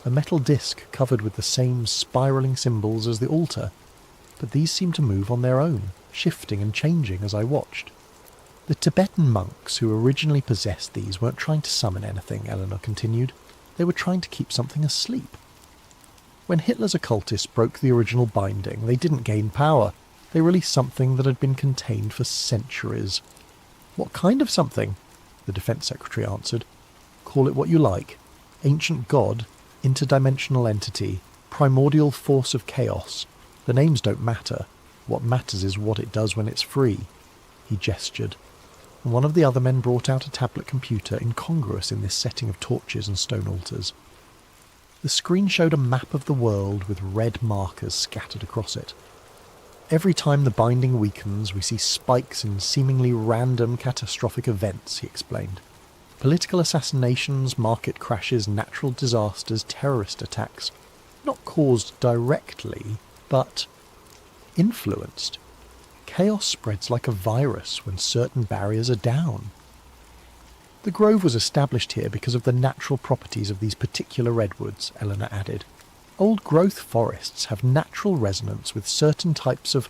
a metal disc covered with the same spiralling symbols as the altar, but these seemed to move on their own, shifting and changing as I watched. "The Tibetan monks who originally possessed these weren't trying to summon anything," Eleanor continued. "They were trying to keep something asleep. When Hitler's occultists broke the original binding, they didn't gain power. They released something that had been contained for centuries." "What kind of something?" the defence secretary answered. "Call it what you like. Ancient god, interdimensional entity, primordial force of chaos. The names don't matter. What matters is what it does when it's free." He gestured, and one of the other men brought out a tablet computer incongruous in this setting of torches and stone altars. The screen showed a map of the world with red markers scattered across it. "Every time the binding weakens, we see spikes in seemingly random catastrophic events," he explained. "Political assassinations, market crashes, natural disasters, terrorist attacks. Not caused directly, but influenced. Chaos spreads like a virus when certain barriers are down." "The Grove was established here because of the natural properties of these particular redwoods," Eleanor added. "Old growth forests have natural resonance with certain types of,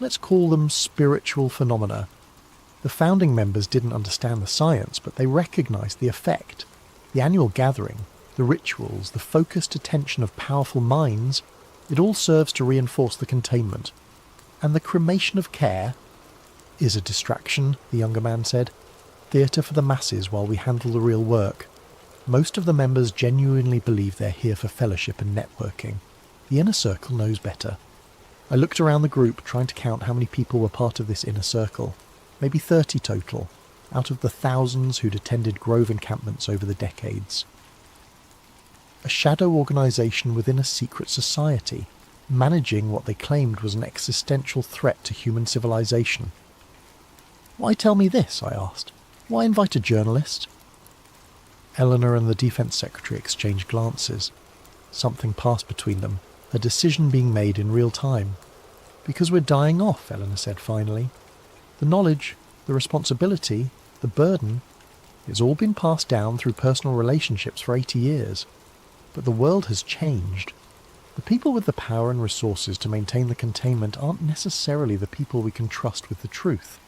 let's call them spiritual phenomena. The founding members didn't understand the science, but they recognised the effect. The annual gathering, the rituals, the focused attention of powerful minds, it all serves to reinforce the containment. And the cremation of care is a distraction," the younger man said. "Theatre for the masses while we handle the real work. Most of the members genuinely believe they're here for fellowship and networking. The inner circle knows better." I looked around the group, trying to count how many people were part of this inner circle. Maybe 30 total, out of the thousands who'd attended Grove encampments over the decades. A shadow organisation within a secret society, managing what they claimed was an existential threat to human civilization. "Why tell me this?" I asked. "Why invite a journalist?" Eleanor and the Defense Secretary exchanged glances. Something passed between them, a decision being made in real time. "Because we're dying off," Eleanor said finally. "The knowledge, the responsibility, the burden, it's all been passed down through personal relationships for 80 years. But the world has changed. The people with the power and resources to maintain the containment aren't necessarily the people we can trust with the truth."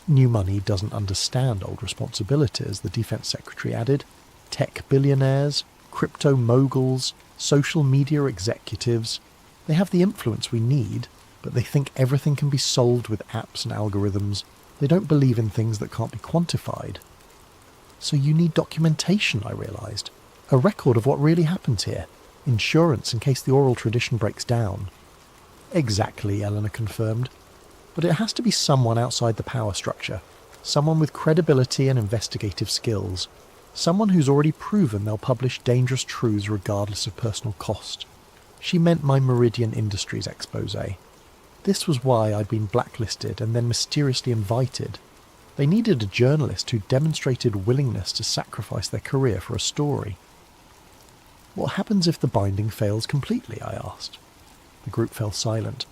"New money doesn't understand old responsibilities," the Defense Secretary added. "Tech billionaires, crypto moguls, social media executives, they have the influence we need, but they think everything can be solved with apps and algorithms. They don't believe in things that can't be quantified." "So you need documentation," I realised. "A record of what really happens here. Insurance in case the oral tradition breaks down." "Exactly," Eleanor confirmed. "But it has to be someone outside the power structure. Someone with credibility and investigative skills. Someone who's already proven they'll publish dangerous truths regardless of personal cost." She meant my Meridian Industries expose. This was why I'd been blacklisted and then mysteriously invited. They needed a journalist who demonstrated willingness to sacrifice their career for a story. "What happens if the binding fails completely?" I asked. The group fell silent.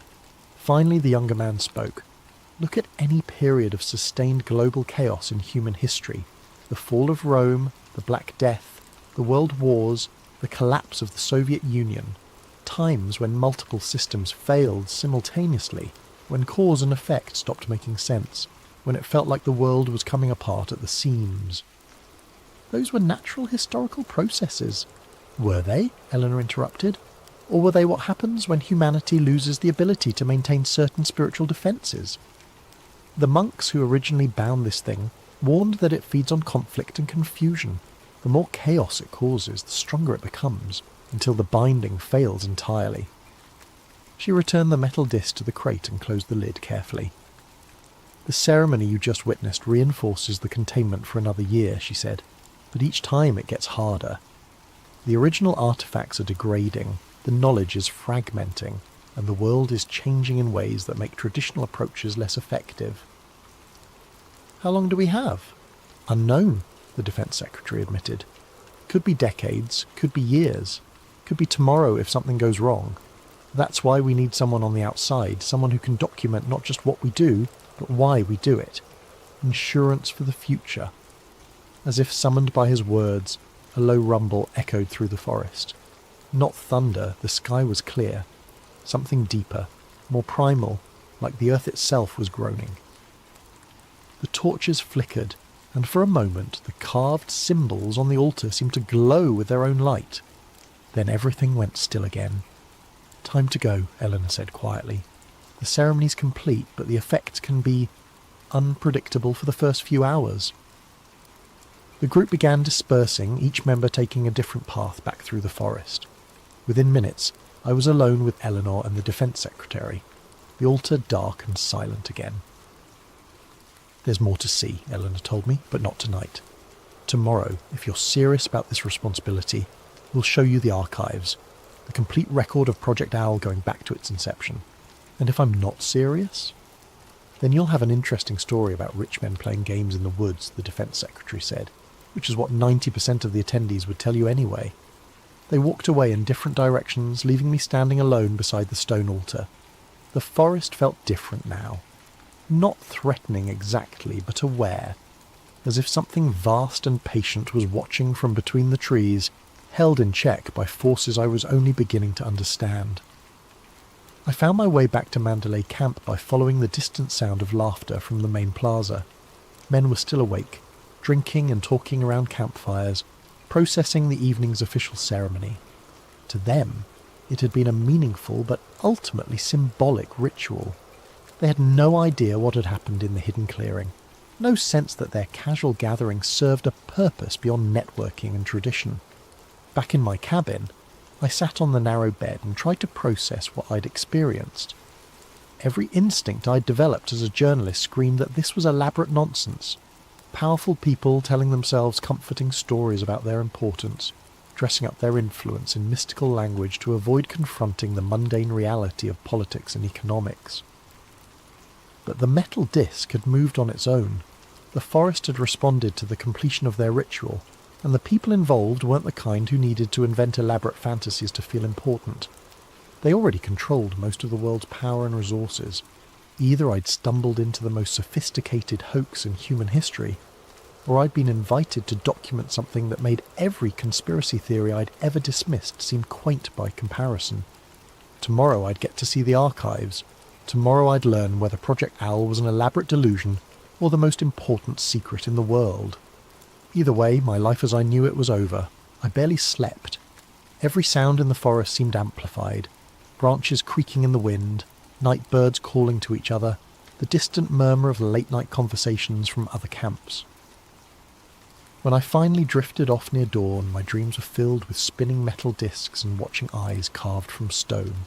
Finally, the younger man spoke. "Look at any period of sustained global chaos in human history. The fall of Rome, the Black Death, the world wars, the collapse of the Soviet Union. Times when multiple systems failed simultaneously, when cause and effect stopped making sense, when it felt like the world was coming apart at the seams." "Those were natural historical processes." "Were they?" Eleanor interrupted. "Or were they what happens when humanity loses the ability to maintain certain spiritual defences? The monks who originally bound this thing warned that it feeds on conflict and confusion. The more chaos it causes, the stronger it becomes, until the binding fails entirely." She returned the metal disc to the crate and closed the lid carefully. "The ceremony you just witnessed reinforces the containment for another year," she said, "but each time it gets harder. The original artifacts are degrading, the knowledge is fragmenting, and the world is changing in ways that make traditional approaches less effective." "How long do we have?" "Unknown," the Defense Secretary admitted. "Could be decades, could be years, could be tomorrow if something goes wrong. That's why we need someone on the outside, someone who can document not just what we do, but why we do it. Insurance for the future." As if summoned by his words, a low rumble echoed through the forest. Not thunder, the sky was clear. Something deeper, more primal, like the earth itself was groaning. The torches flickered, and for a moment the carved symbols on the altar seemed to glow with their own light. Then everything went still again. "Time to go," Eleanor said quietly. "The ceremony's complete, but the effect can be unpredictable for the first few hours." The group began dispersing, each member taking a different path back through the forest. Within minutes, I was alone with Eleanor and the Defense Secretary, the altar dark and silent again. "There's more to see," Eleanor told me, "but not tonight. Tomorrow, if you're serious about this responsibility, we'll show you the archives, the complete record of Project Owl going back to its inception. And if I'm not serious, then you'll have an interesting story about rich men playing games in the woods," the Defense Secretary said, which is what 90% of the attendees would tell you anyway. They walked away in different directions, leaving me standing alone beside the stone altar. The forest felt different now. Not threatening exactly, but aware, as if something vast and patient was watching from between the trees, held in check by forces I was only beginning to understand. I found my way back to Mandalay Camp by following the distant sound of laughter from the main plaza. Men were still awake, drinking and talking around campfires, processing the evening's official ceremony. To them, it had been a meaningful but ultimately symbolic ritual. They had no idea what had happened in the hidden clearing, no sense that their casual gathering served a purpose beyond networking and tradition. Back in my cabin, I sat on the narrow bed and tried to process what I'd experienced. Every instinct I'd developed as a journalist screamed that this was elaborate nonsense. Powerful people telling themselves comforting stories about their importance, dressing up their influence in mystical language to avoid confronting the mundane reality of politics and economics. But the metal disc had moved on its own. The forest had responded to the completion of their ritual, and the people involved weren't the kind who needed to invent elaborate fantasies to feel important. They already controlled most of the world's power and resources. Either I'd stumbled into the most sophisticated hoax in human history, or I'd been invited to document something that made every conspiracy theory I'd ever dismissed seem quaint by comparison. Tomorrow I'd get to see the archives. Tomorrow I'd learn whether Project Owl was an elaborate delusion or the most important secret in the world. Either way, my life as I knew it was over. I barely slept. Every sound in the forest seemed amplified. Branches creaking in the wind, night birds calling to each other, the distant murmur of late-night conversations from other camps. When I finally drifted off near dawn, my dreams were filled with spinning metal discs and watching eyes carved from stone.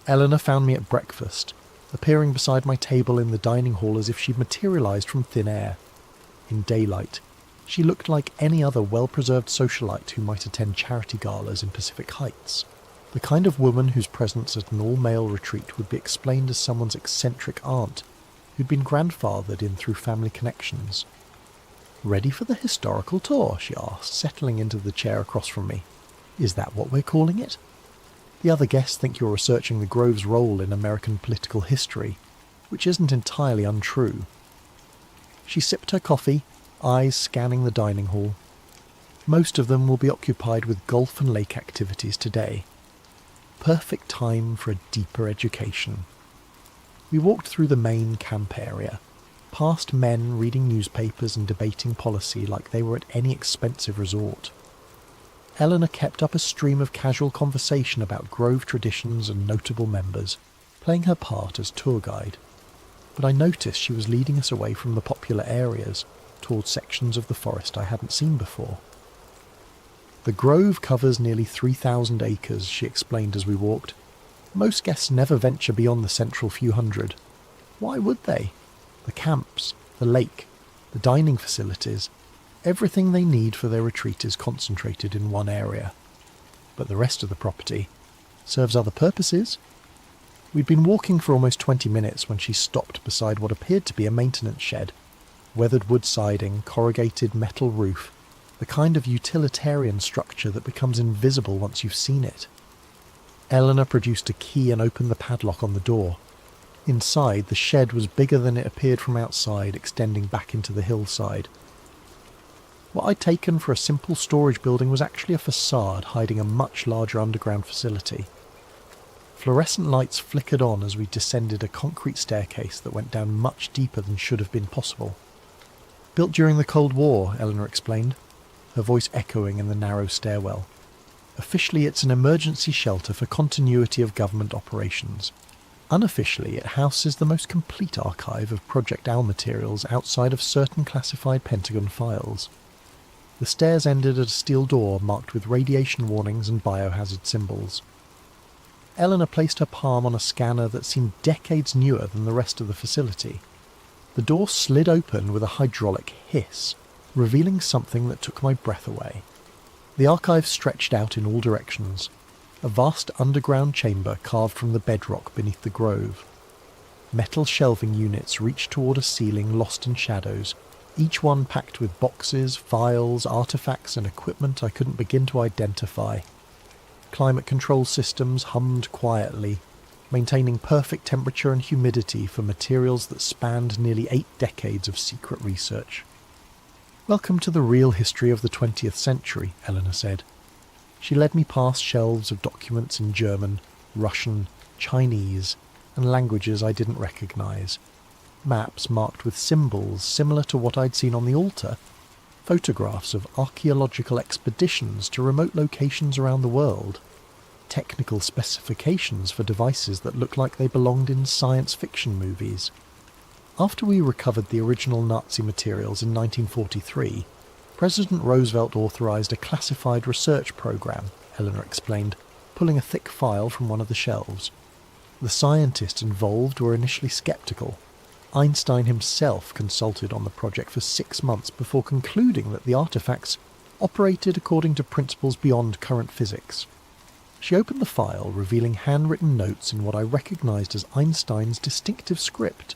Eleanor found me at breakfast, appearing beside my table in the dining hall as if she'd materialised from thin air. In daylight, she looked like any other well-preserved socialite who might attend charity galas in Pacific Heights. The kind of woman whose presence at an all-male retreat would be explained as someone's eccentric aunt, who'd been grandfathered in through family connections. "Ready for the historical tour?" she asked, settling into the chair across from me. "Is that what we're calling it? The other guests think you're researching the Grove's role in American political history, which isn't entirely untrue." She sipped her coffee, eyes scanning the dining hall. "Most of them will be occupied with golf and lake activities today. Perfect time for a deeper education." We walked through the main camp area, past men reading newspapers and debating policy like they were at any expensive resort. Eleanor kept up a stream of casual conversation about Grove traditions and notable members, playing her part as tour guide. But I noticed she was leading us away from the popular areas, towards sections of the forest I hadn't seen before. "The Grove covers nearly 3,000 acres, she explained as we walked. "Most guests never venture beyond the central few hundred. Why would they? The camps, the lake, the dining facilities, everything they need for their retreat is concentrated in one area. But the rest of the property serves other purposes." We'd been walking for almost 20 minutes when she stopped beside what appeared to be a maintenance shed. Weathered wood siding, corrugated metal roof, the kind of utilitarian structure that becomes invisible once you've seen it. Eleanor produced a key and opened the padlock on the door. Inside, the shed was bigger than it appeared from outside, extending back into the hillside. What I'd taken for a simple storage building was actually a facade hiding a much larger underground facility. Fluorescent lights flickered on as we descended a concrete staircase that went down much deeper than should have been possible. "Built during the Cold War," Eleanor explained, her voice echoing in the narrow stairwell. "Officially, it's an emergency shelter for continuity of government operations. Unofficially, it houses the most complete archive of Project Owl materials outside of certain classified Pentagon files." The stairs ended at a steel door marked with radiation warnings and biohazard symbols. Eleanor placed her palm on a scanner that seemed decades newer than the rest of the facility. The door slid open with a hydraulic hiss, revealing something that took my breath away. The archive stretched out in all directions, a vast underground chamber carved from the bedrock beneath the grove. Metal shelving units reached toward a ceiling lost in shadows, each one packed with boxes, files, artifacts and equipment I couldn't begin to identify. Climate control systems hummed quietly, maintaining perfect temperature and humidity for materials that spanned nearly 8 decades of secret research. "Welcome to the real history of the 20th century, Eleanor said. She led me past shelves of documents in German, Russian, Chinese, and languages I didn't recognise. Maps marked with symbols similar to what I'd seen on the altar, photographs of archaeological expeditions to remote locations around the world, technical specifications for devices that looked like they belonged in science fiction movies. After we recovered the original Nazi materials in 1943, President Roosevelt authorized a classified research program, Eleanor explained, pulling a thick file from one of the shelves. The scientists involved were initially skeptical. Einstein himself consulted on the project for 6 months before concluding that the artifacts operated according to principles beyond current physics. She opened the file, revealing handwritten notes in what I recognised as Einstein's distinctive script.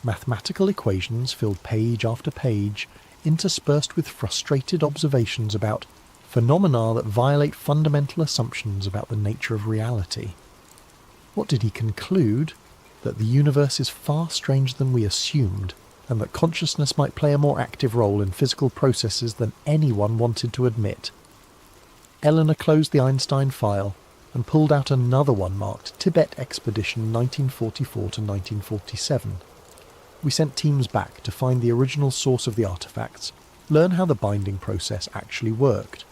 Mathematical equations filled page after page, interspersed with frustrated observations about phenomena that violate fundamental assumptions about the nature of reality. What did he conclude? That the universe is far stranger than we assumed, and that consciousness might play a more active role in physical processes than anyone wanted to admit. Eleanor closed the Einstein file and pulled out another one marked Tibet Expedition 1944 to 1947. We sent teams back to find the original source of the artefacts, learn how the binding process actually worked.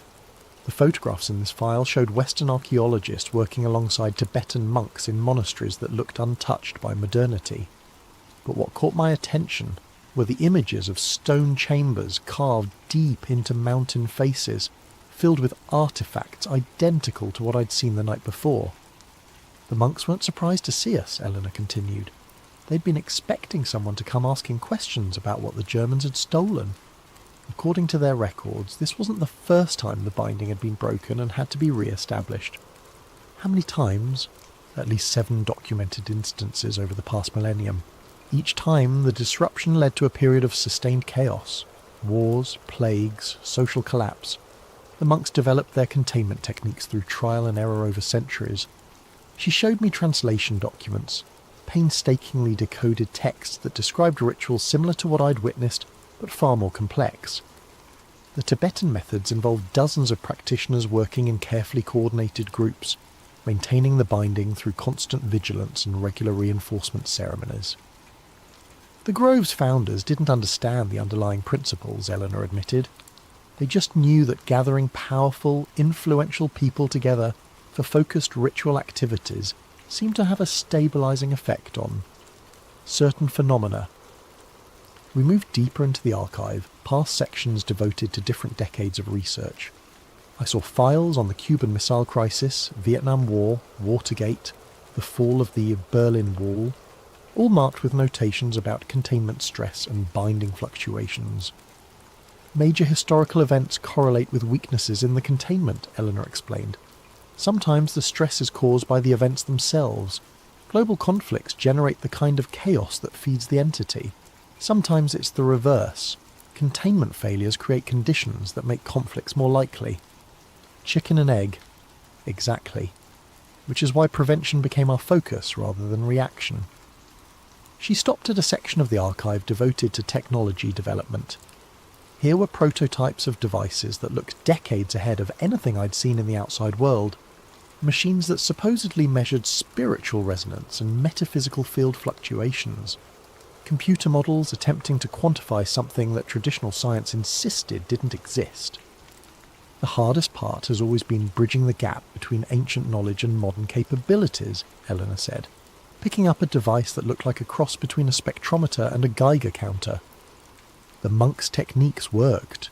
The photographs in this file showed Western archaeologists working alongside Tibetan monks in monasteries that looked untouched by modernity. But what caught my attention were the images of stone chambers carved deep into mountain faces, filled with artefacts identical to what I'd seen the night before. The monks weren't surprised to see us, Eleanor continued. They'd been expecting someone to come asking questions about what the Germans had stolen. According to their records, this wasn't the first time the binding had been broken and had to be re-established. How many times? At least 7 documented instances over the past millennium. Each time, the disruption led to a period of sustained chaos. Wars, plagues, social collapse. The monks developed their containment techniques through trial and error over centuries. She showed me translation documents, painstakingly decoded texts that described rituals similar to what I'd witnessed, but far more complex. The Tibetan methods involved dozens of practitioners working in carefully coordinated groups, maintaining the binding through constant vigilance and regular reinforcement ceremonies. The Grove's founders didn't understand the underlying principles, Eleanor admitted. They just knew that gathering powerful, influential people together for focused ritual activities seemed to have a stabilising effect on certain phenomena. We moved deeper into the archive, past sections devoted to different decades of research. I saw files on the Cuban Missile Crisis, Vietnam War, Watergate, the fall of the Berlin Wall, all marked with notations about containment stress and binding fluctuations. Major historical events correlate with weaknesses in the containment, Eleanor explained. Sometimes the stress is caused by the events themselves. Global conflicts generate the kind of chaos that feeds the entity. Sometimes it's the reverse. Containment failures create conditions that make conflicts more likely. Chicken and egg. Exactly. Which is why prevention became our focus rather than reaction. She stopped at a section of the archive devoted to technology development. Here were prototypes of devices that looked decades ahead of anything I'd seen in the outside world. Machines that supposedly measured spiritual resonance and metaphysical field fluctuations. Computer models attempting to quantify something that traditional science insisted didn't exist. The hardest part has always been bridging the gap between ancient knowledge and modern capabilities, Eleanor said, picking up a device that looked like a cross between a spectrometer and a Geiger counter. The monks' techniques worked,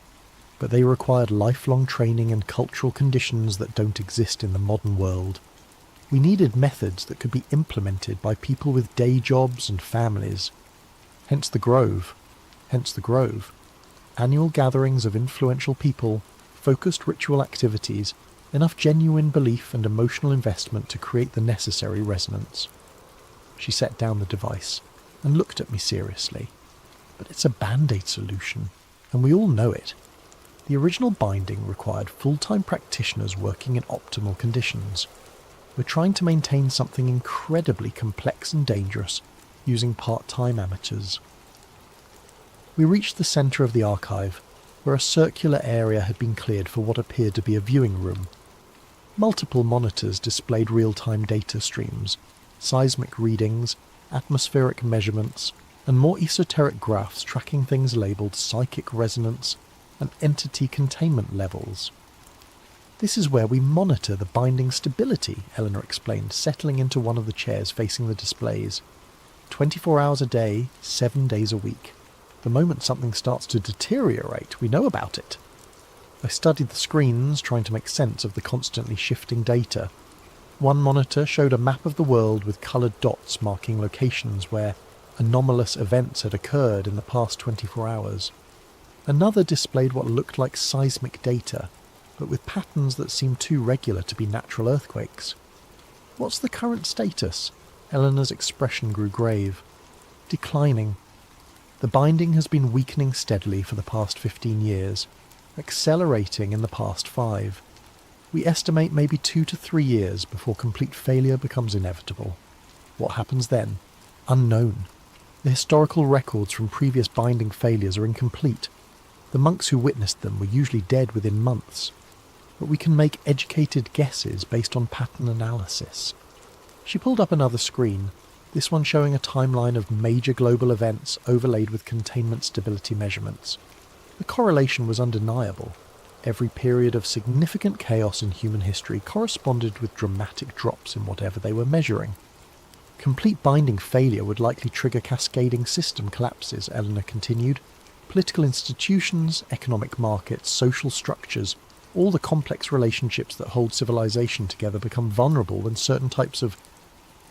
but they required lifelong training and cultural conditions that don't exist in the modern world. We needed methods that could be implemented by people with day jobs and families. Hence the Grove. Annual gatherings of influential people, focused ritual activities, enough genuine belief and emotional investment to create the necessary resonance. She set down the device and looked at me seriously. But it's a band-aid solution, and we all know it. The original binding required full-time practitioners working in optimal conditions. We're trying to maintain something incredibly complex and dangerous using part-time amateurs. We reached the centre of the archive, where a circular area had been cleared for what appeared to be a viewing room. Multiple monitors displayed real-time data streams, seismic readings, atmospheric measurements, and more esoteric graphs tracking things labelled psychic resonance and entity containment levels. This is where we monitor the binding stability, Eleanor explained, settling into one of the chairs facing the displays. 24 hours a day, 7 days a week. The moment something starts to deteriorate, we know about it. I studied the screens, trying to make sense of the constantly shifting data. One monitor showed a map of the world with coloured dots marking locations where anomalous events had occurred in the past 24 hours. Another displayed what looked like seismic data, but with patterns that seemed too regular to be natural earthquakes. What's the current status? Eleanor's expression grew grave. Declining. The binding has been weakening steadily for the past 15 years, accelerating in the past 5. We estimate maybe 2 to 3 years before complete failure becomes inevitable. What happens then? Unknown. The historical records from previous binding failures are incomplete. The monks who witnessed them were usually dead within months, but we can make educated guesses based on pattern analysis. She pulled up another screen, this one showing a timeline of major global events overlaid with containment stability measurements. The correlation was undeniable. Every period of significant chaos in human history corresponded with dramatic drops in whatever they were measuring. Complete binding failure would likely trigger cascading system collapses, Eleanor continued. Political institutions, economic markets, social structures, all the complex relationships that hold civilization together become vulnerable when certain types of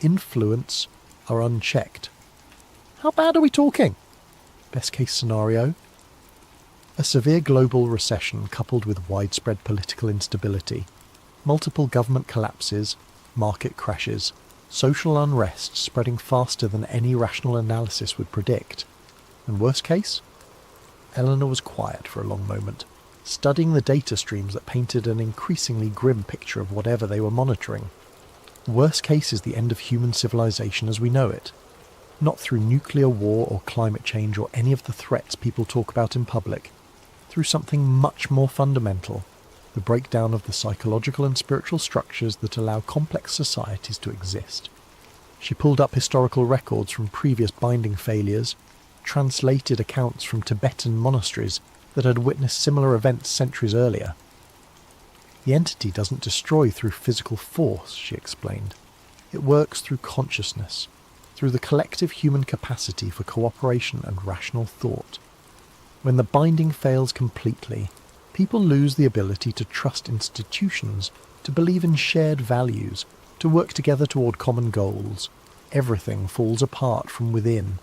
influence are unchecked. How bad are we talking? Best case scenario? A severe global recession coupled with widespread political instability, multiple government collapses, market crashes, social unrest spreading faster than any rational analysis would predict. And worst case? Eleanor was quiet for a long moment, studying the data streams that painted an increasingly grim picture of whatever they were monitoring. Worst case is the end of human civilization as we know it. Not through nuclear war or climate change or any of the threats people talk about in public. Through something much more fundamental, the breakdown of the psychological and spiritual structures that allow complex societies to exist. She pulled up historical records from previous binding failures, translated accounts from Tibetan monasteries that had witnessed similar events centuries earlier. The entity doesn't destroy through physical force, she explained. It works through consciousness, through the collective human capacity for cooperation and rational thought. When the binding fails completely, people lose the ability to trust institutions, to believe in shared values, to work together toward common goals. Everything falls apart from within.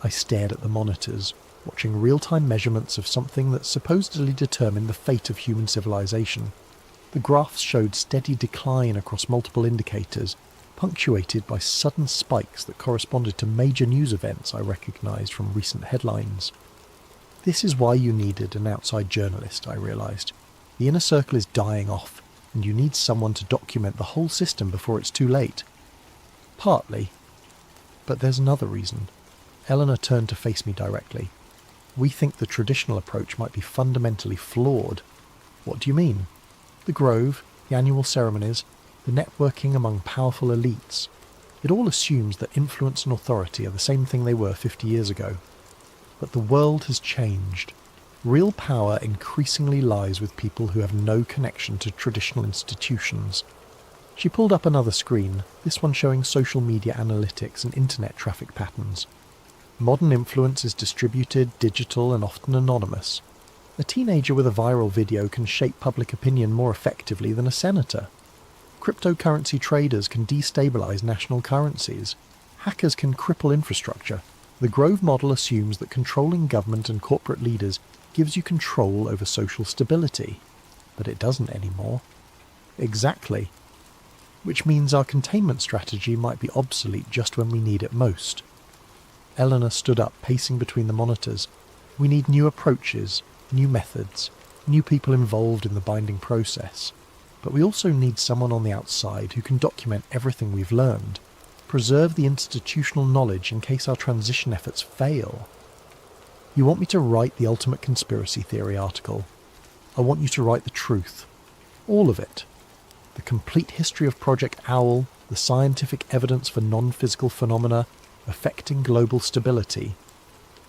I stared at the monitors, watching real-time measurements of something that supposedly determined the fate of human civilization. The graphs showed steady decline across multiple indicators, punctuated by sudden spikes that corresponded to major news events I recognized from recent headlines. This is why you needed an outside journalist, I realized. The inner circle is dying off, and you need someone to document the whole system before it's too late. Partly. But there's another reason. Eleanor turned to face me directly. We think the traditional approach might be fundamentally flawed. What do you mean? The grove, the annual ceremonies, the networking among powerful elites. It all assumes that influence and authority are the same thing they were 50 years ago. But the world has changed. Real power increasingly lies with people who have no connection to traditional institutions. She pulled up another screen, this one showing social media analytics and internet traffic patterns. Modern influence is distributed, digital, and often anonymous. A teenager with a viral video can shape public opinion more effectively than a senator. Cryptocurrency traders can destabilize national currencies. Hackers can cripple infrastructure. The Grove model assumes that controlling government and corporate leaders gives you control over social stability. But it doesn't anymore. Exactly. Which means our containment strategy might be obsolete just when we need it most. Eleanor stood up, pacing between the monitors. We need new approaches, new methods, new people involved in the binding process. But we also need someone on the outside who can document everything we've learned, preserve the institutional knowledge in case our transition efforts fail. You want me to write the ultimate conspiracy theory article. I want you to write the truth. All of it. The complete history of Project Owl, the scientific evidence for non-physical phenomena affecting global stability,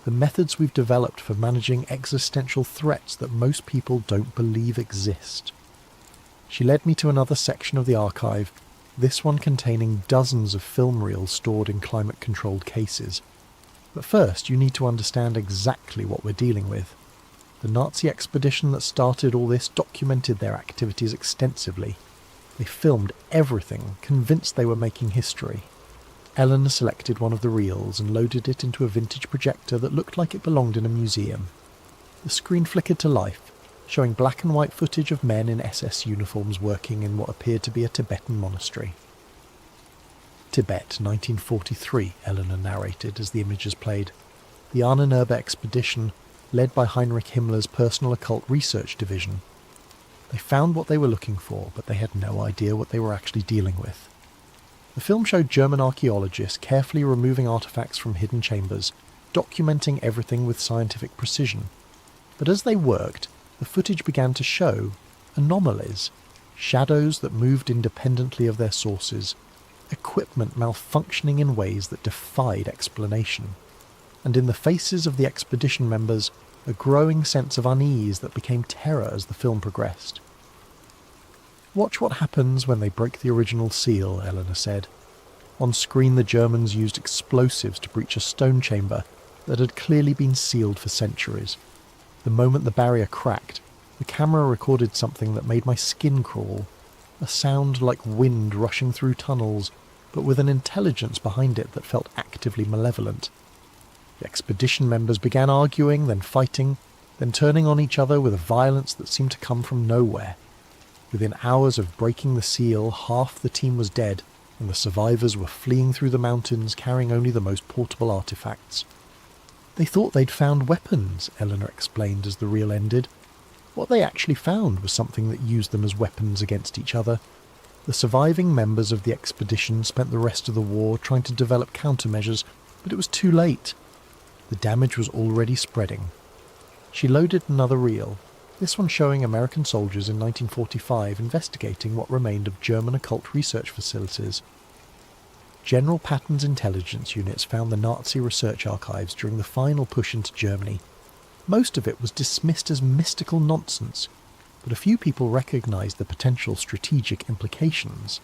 the methods we've developed for managing existential threats that most people don't believe exist. She led me to another section of the archive, this one containing dozens of film reels stored in climate-controlled cases. But first, you need to understand exactly what we're dealing with. The Nazi expedition that started all this documented their activities extensively. They filmed everything, convinced they were making history. Eleanor selected one of the reels and loaded it into a vintage projector that looked like it belonged in a museum. The screen flickered to life, showing black and white footage of men in SS uniforms working in what appeared to be a Tibetan monastery. Tibet, 1943, Eleanor narrated as the images played. The Ahnenerbe expedition, led by Heinrich Himmler's personal occult research division. They found what they were looking for, but they had no idea what they were actually dealing with. The film showed German archaeologists carefully removing artifacts from hidden chambers, documenting everything with scientific precision. But as they worked, the footage began to show anomalies, shadows that moved independently of their sources, equipment malfunctioning in ways that defied explanation, and in the faces of the expedition members, a growing sense of unease that became terror as the film progressed. "Watch what happens when they break the original seal," Eleanor said. On screen the Germans used explosives to breach a stone chamber that had clearly been sealed for centuries. The moment the barrier cracked, the camera recorded something that made my skin crawl, a sound like wind rushing through tunnels, but with an intelligence behind it that felt actively malevolent. The expedition members began arguing, then fighting, then turning on each other with a violence that seemed to come from nowhere. Within hours of breaking the seal, half the team was dead, and the survivors were fleeing through the mountains carrying only the most portable artifacts. "They thought they'd found weapons," Eleanor explained as the reel ended. What they actually found was something that used them as weapons against each other. The surviving members of the expedition spent the rest of the war trying to develop countermeasures, but it was too late. The damage was already spreading. She loaded another reel, this one showing American soldiers in 1945 investigating what remained of German occult research facilities. General Patton's intelligence units found the Nazi research archives during the final push into Germany. Most of it was dismissed as mystical nonsense, but a few people recognized the potential strategic implications.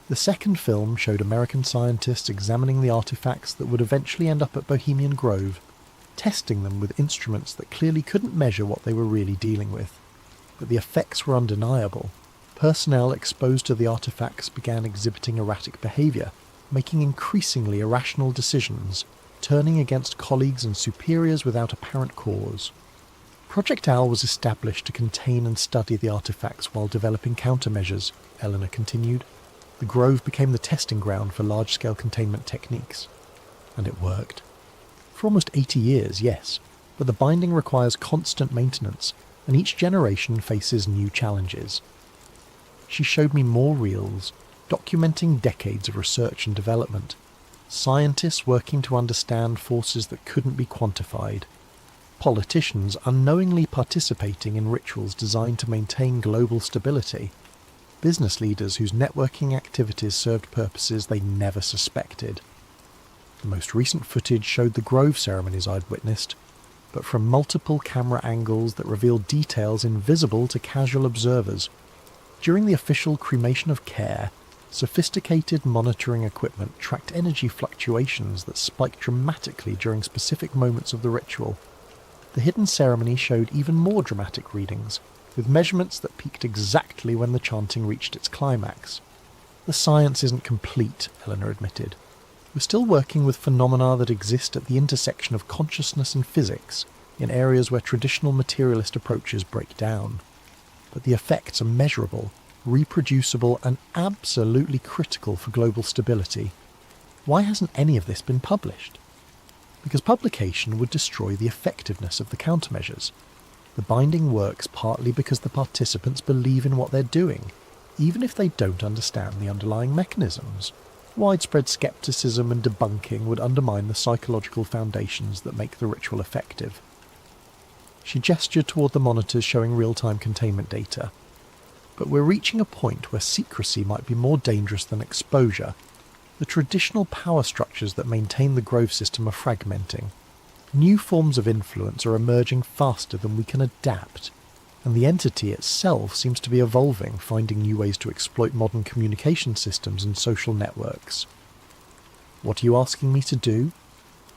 The second film showed American scientists examining the artifacts that would eventually end up at Bohemian Grove, testing them with instruments that clearly couldn't measure what they were really dealing with. But the effects were undeniable. Personnel exposed to the artifacts began exhibiting erratic behavior, making increasingly irrational decisions, turning against colleagues and superiors without apparent cause. Project Owl was established to contain and study the artifacts while developing countermeasures, Eleanor continued. The Grove became the testing ground for large-scale containment techniques. And it worked. For almost 80 years, yes, but the binding requires constant maintenance, and each generation faces new challenges. She showed me more reels, documenting decades of research and development, scientists working to understand forces that couldn't be quantified, politicians unknowingly participating in rituals designed to maintain global stability, business leaders whose networking activities served purposes they never suspected. The most recent footage showed the Grove ceremonies I'd witnessed, but from multiple camera angles that revealed details invisible to casual observers. During the official cremation of care, sophisticated monitoring equipment tracked energy fluctuations that spiked dramatically during specific moments of the ritual. The hidden ceremony showed even more dramatic readings, with measurements that peaked exactly when the chanting reached its climax. The science isn't complete, Eleanor admitted. We're still working with phenomena that exist at the intersection of consciousness and physics, in areas where traditional materialist approaches break down. But the effects are measurable, reproducible, and absolutely critical for global stability. Why hasn't any of this been published? Because publication would destroy the effectiveness of the countermeasures. The binding works partly because the participants believe in what they're doing, even if they don't understand the underlying mechanisms. Widespread skepticism and debunking would undermine the psychological foundations that make the ritual effective. She gestured toward the monitors showing real-time containment data. But we're reaching a point where secrecy might be more dangerous than exposure. The traditional power structures that maintain the Grove system are fragmenting. New forms of influence are emerging faster than we can adapt, and the entity itself seems to be evolving, finding new ways to exploit modern communication systems and social networks. What are you asking me to do?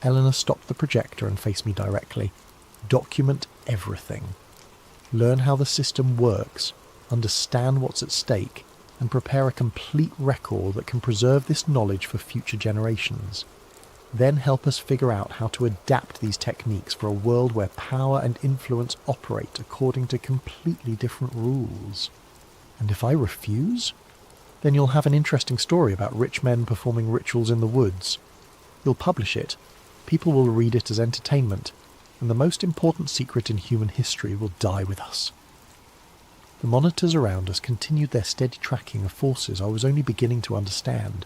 Eleanor stopped the projector and faced me directly. Document everything. Learn how the system works, understand what's at stake, and prepare a complete record that can preserve this knowledge for future generations. then help us figure out how to adapt these techniques for a world where power and influence operate according to completely different rules. And if I refuse, then you'll have an interesting story about rich men performing rituals in the woods. You'll publish it, people will read it as entertainment, and the most important secret in human history will die with us. The monitors around us continued their steady tracking of forces I was only beginning to understand.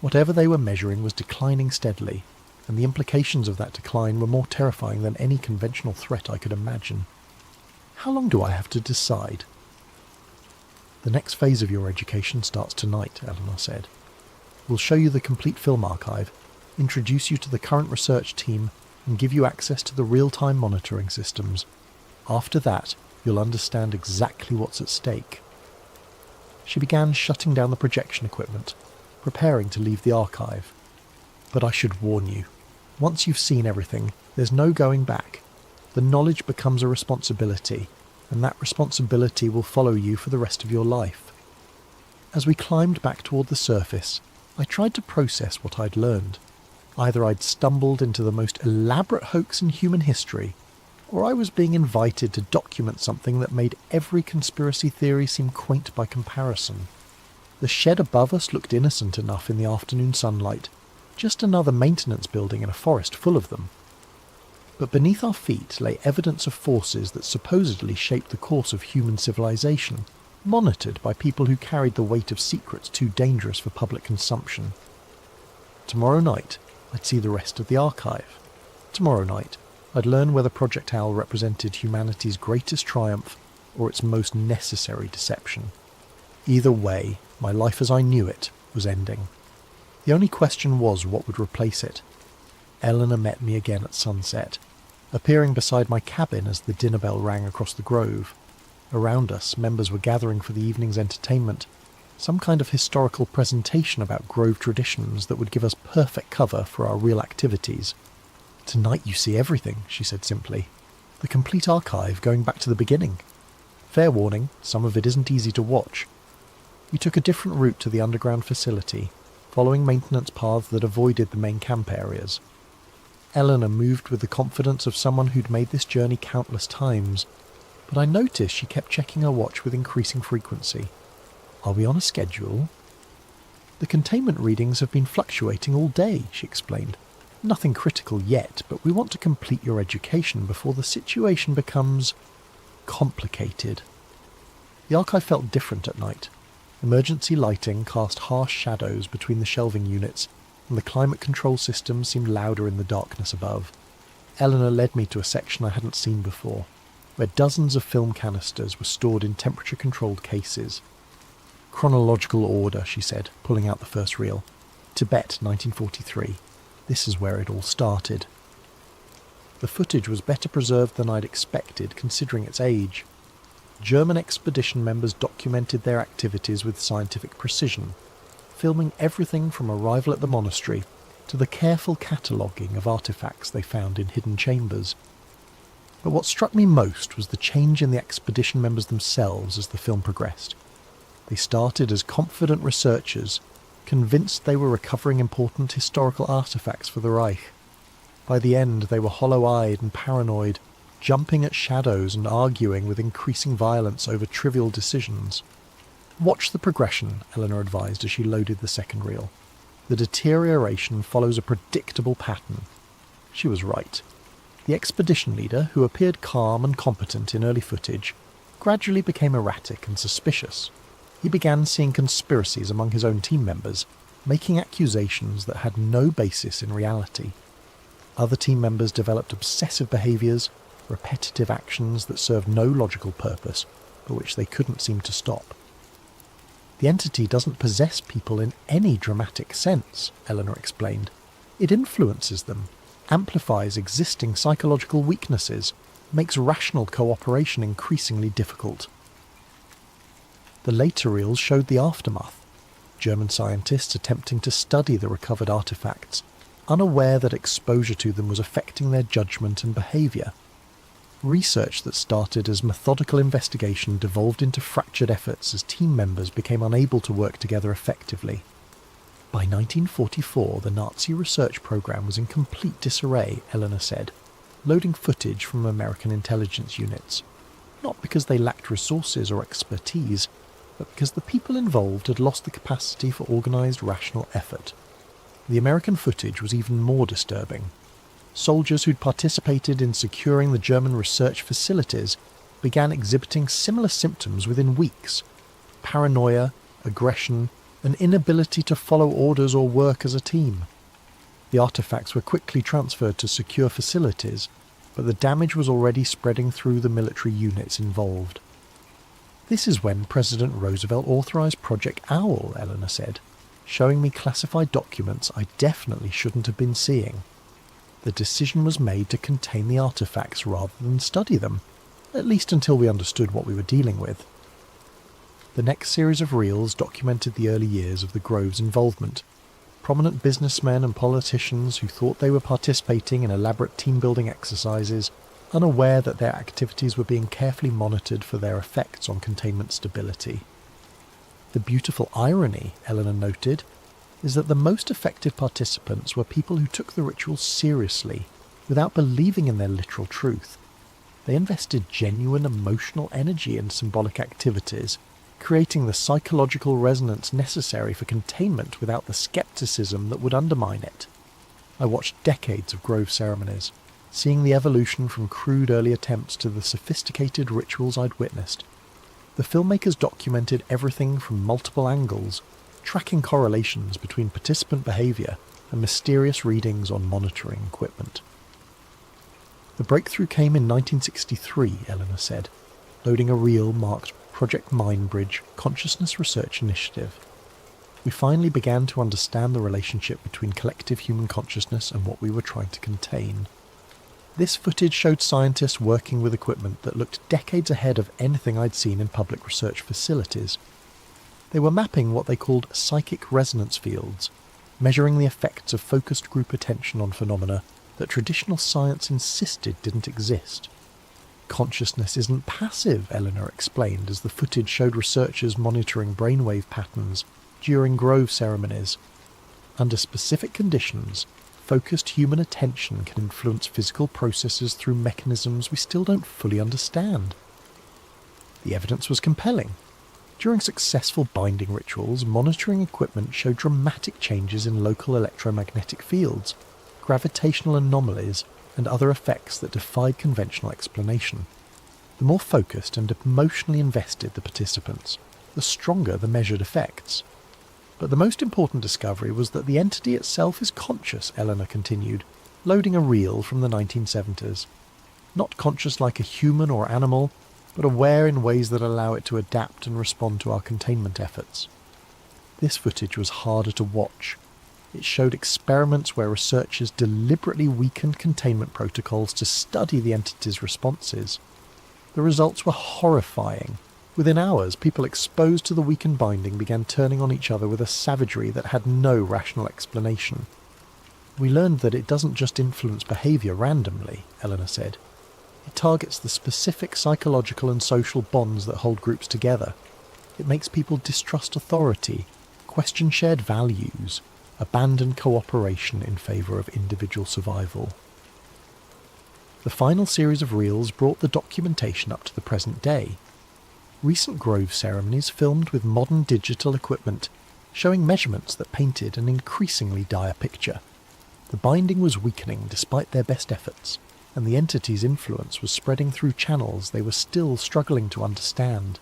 Whatever they were measuring was declining steadily, and the implications of that decline were more terrifying than any conventional threat I could imagine. How long do I have to decide? The next phase of your education starts tonight, Eleanor said. We'll show you the complete film archive, introduce you to the current research team, and give you access to the real-time monitoring systems. After that, you'll understand exactly what's at stake. She began shutting down the projection equipment, preparing to leave the archive. But I should warn you, once you've seen everything, there's no going back. The knowledge becomes a responsibility, and that responsibility will follow you for the rest of your life. As we climbed back toward the surface, I tried to process what I'd learned. Either I'd stumbled into the most elaborate hoax in human history, or I was being invited to document something that made every conspiracy theory seem quaint by comparison. The shed above us looked innocent enough in the afternoon sunlight, just another maintenance building in a forest full of them. But beneath our feet lay evidence of forces that supposedly shaped the course of human civilization, monitored by people who carried the weight of secrets too dangerous for public consumption. Tomorrow night, I'd see the rest of the archive. Tomorrow night, I'd learn whether Project Owl represented humanity's greatest triumph or its most necessary deception. Either way, my life as I knew it was ending. The only question was what would replace it. Eleanor met me again at sunset, appearing beside my cabin as the dinner bell rang across the grove. Around us, members were gathering for the evening's entertainment, some kind of historical presentation about grove traditions that would give us perfect cover for our real activities. "Tonight you see everything," she said simply. "The complete archive going back to the beginning. Fair warning, some of it isn't easy to watch." We took a different route to the underground facility, following maintenance paths that avoided the main camp areas. Eleanor moved with the confidence of someone who'd made this journey countless times, but I noticed she kept checking her watch with increasing frequency. "Are we on a schedule?" "The containment readings have been fluctuating all day," she explained. "Nothing critical yet, but we want to complete your education before the situation becomes complicated." The archive felt different at night. Emergency lighting cast harsh shadows between the shelving units, and the climate control system seemed louder in the darkness above. Eleanor led me to a section I hadn't seen before, where dozens of film canisters were stored in temperature-controlled cases. "Chronological order," she said, pulling out the first reel. "Tibet, 1943. This is where it all started." The footage was better preserved than I'd expected, considering its age. German expedition members documented their activities with scientific precision, filming everything from arrival at the monastery to the careful cataloguing of artefacts they found in hidden chambers. But what struck me most was the change in the expedition members themselves as the film progressed. They started as confident researchers, convinced they were recovering important historical artefacts for the Reich. By the end, they were hollow-eyed and paranoid, jumping at shadows and arguing with increasing violence over trivial decisions. "Watch the progression," Eleanor advised as she loaded the second reel. "The deterioration follows a predictable pattern." She was right. The expedition leader, who appeared calm and competent in early footage, gradually became erratic and suspicious. He began seeing conspiracies among his own team members, making accusations that had no basis in reality. Other team members developed obsessive behaviours, repetitive actions that served no logical purpose, but which they couldn't seem to stop. "The entity doesn't possess people in any dramatic sense," Eleanor explained. "It influences them, amplifies existing psychological weaknesses, makes rational cooperation increasingly difficult." The later reels showed the aftermath. German scientists attempting to study the recovered artefacts, unaware that exposure to them was affecting their judgment and behaviour. Research that started as methodical investigation devolved into fractured efforts as team members became unable to work together effectively. By 1944, the Nazi research program was in complete disarray, Eleanor said, loading footage from American intelligence units. Not because they lacked resources or expertise, but because the people involved had lost the capacity for organised rational effort. The American footage was even more disturbing. Soldiers who'd participated in securing the German research facilities began exhibiting similar symptoms within weeks: paranoia, aggression, an inability to follow orders or work as a team. The artefacts were quickly transferred to secure facilities, but the damage was already spreading through the military units involved. This is when President Roosevelt authorised Project Owl, Eleanor said, showing me classified documents I definitely shouldn't have been seeing. The decision was made to contain the artefacts rather than study them, at least until we understood what we were dealing with. The next series of reels documented the early years of the Grove's involvement. Prominent businessmen and politicians who thought they were participating in elaborate team-building exercises, unaware that their activities were being carefully monitored for their effects on containment stability. The beautiful irony, Eleanor noted, is that the most effective participants were people who took the rituals seriously, without believing in their literal truth. They invested genuine emotional energy in symbolic activities, creating the psychological resonance necessary for containment without the skepticism that would undermine it. I watched decades of Grove ceremonies, seeing the evolution from crude early attempts to the sophisticated rituals I'd witnessed. The filmmakers documented everything from multiple angles, tracking correlations between participant behaviour and mysterious readings on monitoring equipment. The breakthrough came in 1963, Eleanor said, loading a reel marked Project Mindbridge Consciousness Research Initiative. We finally began to understand the relationship between collective human consciousness and what we were trying to contain. This footage showed scientists working with equipment that looked decades ahead of anything I'd seen in public research facilities. They were mapping what they called psychic resonance fields, measuring the effects of focused group attention on phenomena that traditional science insisted didn't exist. Consciousness isn't passive, Eleanor explained as the footage showed researchers monitoring brainwave patterns during Grove ceremonies. Under specific conditions, focused human attention can influence physical processes through mechanisms we still don't fully understand. The evidence was compelling. During successful binding rituals, monitoring equipment showed dramatic changes in local electromagnetic fields, gravitational anomalies, and other effects that defied conventional explanation. The more focused and emotionally invested the participants, the stronger the measured effects. But the most important discovery was that the entity itself is conscious, Eleanor continued, loading a reel from the 1970s. Not conscious like a human or animal, but aware in ways that allow it to adapt and respond to our containment efforts. This footage was harder to watch. It showed experiments where researchers deliberately weakened containment protocols to study the entity's responses. The results were horrifying. Within hours, people exposed to the weakened binding began turning on each other with a savagery that had no rational explanation. We learned that it doesn't just influence behaviour randomly, Eleanor said. It targets the specific psychological and social bonds that hold groups together. It makes people distrust authority, question shared values, abandon cooperation in favour of individual survival. The final series of reels brought the documentation up to the present day. Recent Grove ceremonies filmed with modern digital equipment, showing measurements that painted an increasingly dire picture. The binding was weakening despite their best efforts, and the entity's influence was spreading through channels they were still struggling to understand.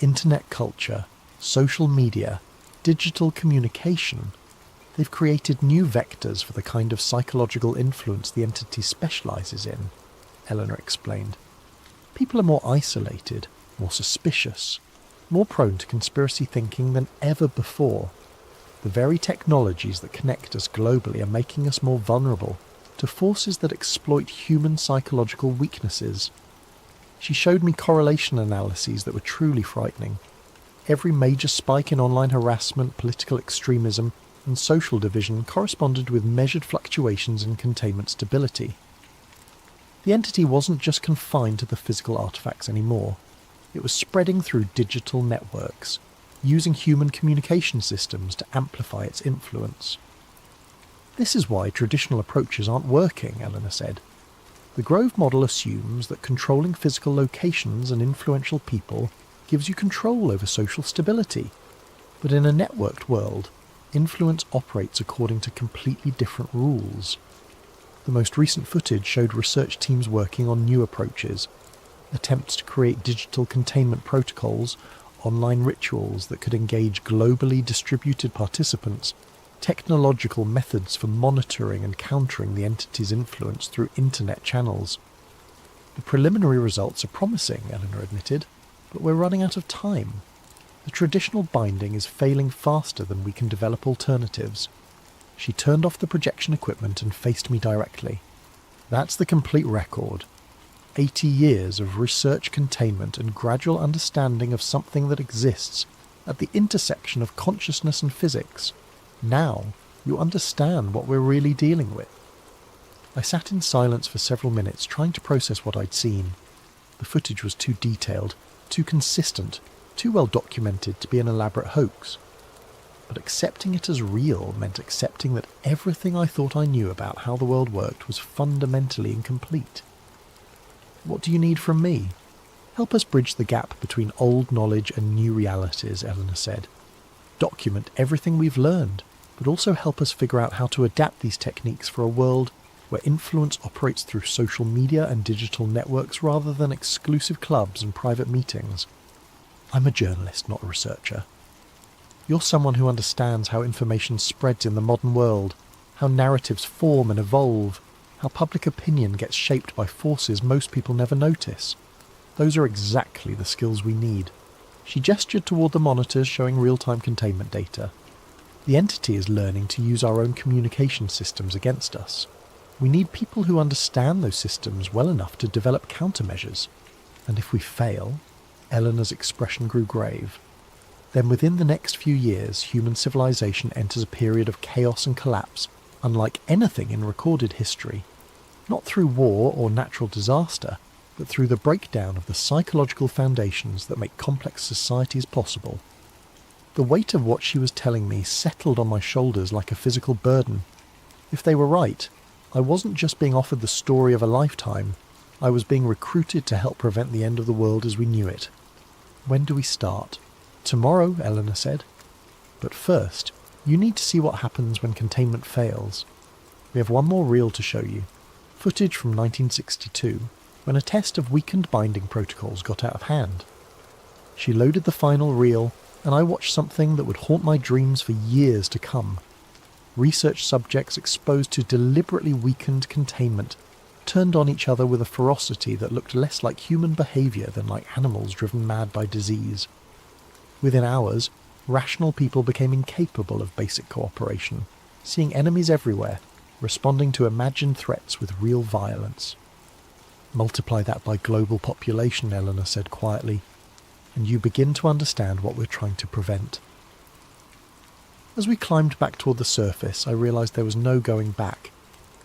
Internet culture, social media, digital communication, they've created new vectors for the kind of psychological influence the entity specialises in, Eleanor explained. People are more isolated, more suspicious, more prone to conspiracy thinking than ever before. The very technologies that connect us globally are making us more vulnerable to forces that exploit human psychological weaknesses. She showed me correlation analyses that were truly frightening. Every major spike in online harassment, political extremism, and social division corresponded with measured fluctuations in containment stability. The entity wasn't just confined to the physical artifacts anymore. It was spreading through digital networks, using human communication systems to amplify its influence. This is why traditional approaches aren't working, Eleanor said. The Grove model assumes that controlling physical locations and influential people gives you control over social stability. But in a networked world, influence operates according to completely different rules. The most recent footage showed research teams working on new approaches, attempts to create digital containment protocols, online rituals that could engage globally distributed participants, technological methods for monitoring and countering the entity's influence through internet channels. The preliminary results are promising, Eleanor admitted, but we're running out of time. The traditional binding is failing faster than we can develop alternatives. She turned off the projection equipment and faced me directly. That's the complete record. 80 years of research containment and gradual understanding of something that exists at the intersection of consciousness and physics. Now, you understand what we're really dealing with. I sat in silence for several minutes, trying to process what I'd seen. The footage was too detailed, too consistent, too well documented to be an elaborate hoax. But accepting it as real meant accepting that everything I thought I knew about how the world worked was fundamentally incomplete. What do you need from me? Help us bridge the gap between old knowledge and new realities, Eleanor said. Document everything we've learned, but also help us figure out how to adapt these techniques for a world where influence operates through social media and digital networks rather than exclusive clubs and private meetings. I'm a journalist, not a researcher. You're someone who understands how information spreads in the modern world, how narratives form and evolve, how public opinion gets shaped by forces most people never notice. Those are exactly the skills we need. She gestured toward the monitors showing real-time containment data. The entity is learning to use our own communication systems against us. We need people who understand those systems well enough to develop countermeasures. And if we fail, Eleanor's expression grew grave. Then within the next few years, human civilization enters a period of chaos and collapse, unlike anything in recorded history. Not through war or natural disaster, but through the breakdown of the psychological foundations that make complex societies possible. The weight of what she was telling me settled on my shoulders like a physical burden. If they were right, I wasn't just being offered the story of a lifetime, I was being recruited to help prevent the end of the world as we knew it. When do we start? Tomorrow, Eleanor said. But first, you need to see what happens when containment fails. We have one more reel to show you. Footage from 1962, when a test of weakened binding protocols got out of hand. She loaded the final reel, and I watched something that would haunt my dreams for years to come. Research subjects exposed to deliberately weakened containment turned on each other with a ferocity that looked less like human behaviour than like animals driven mad by disease. Within hours, rational people became incapable of basic cooperation, seeing enemies everywhere, responding to imagined threats with real violence. Multiply that by global population, Eleanor said quietly, and you begin to understand what we're trying to prevent. As we climbed back toward the surface, I realised there was no going back.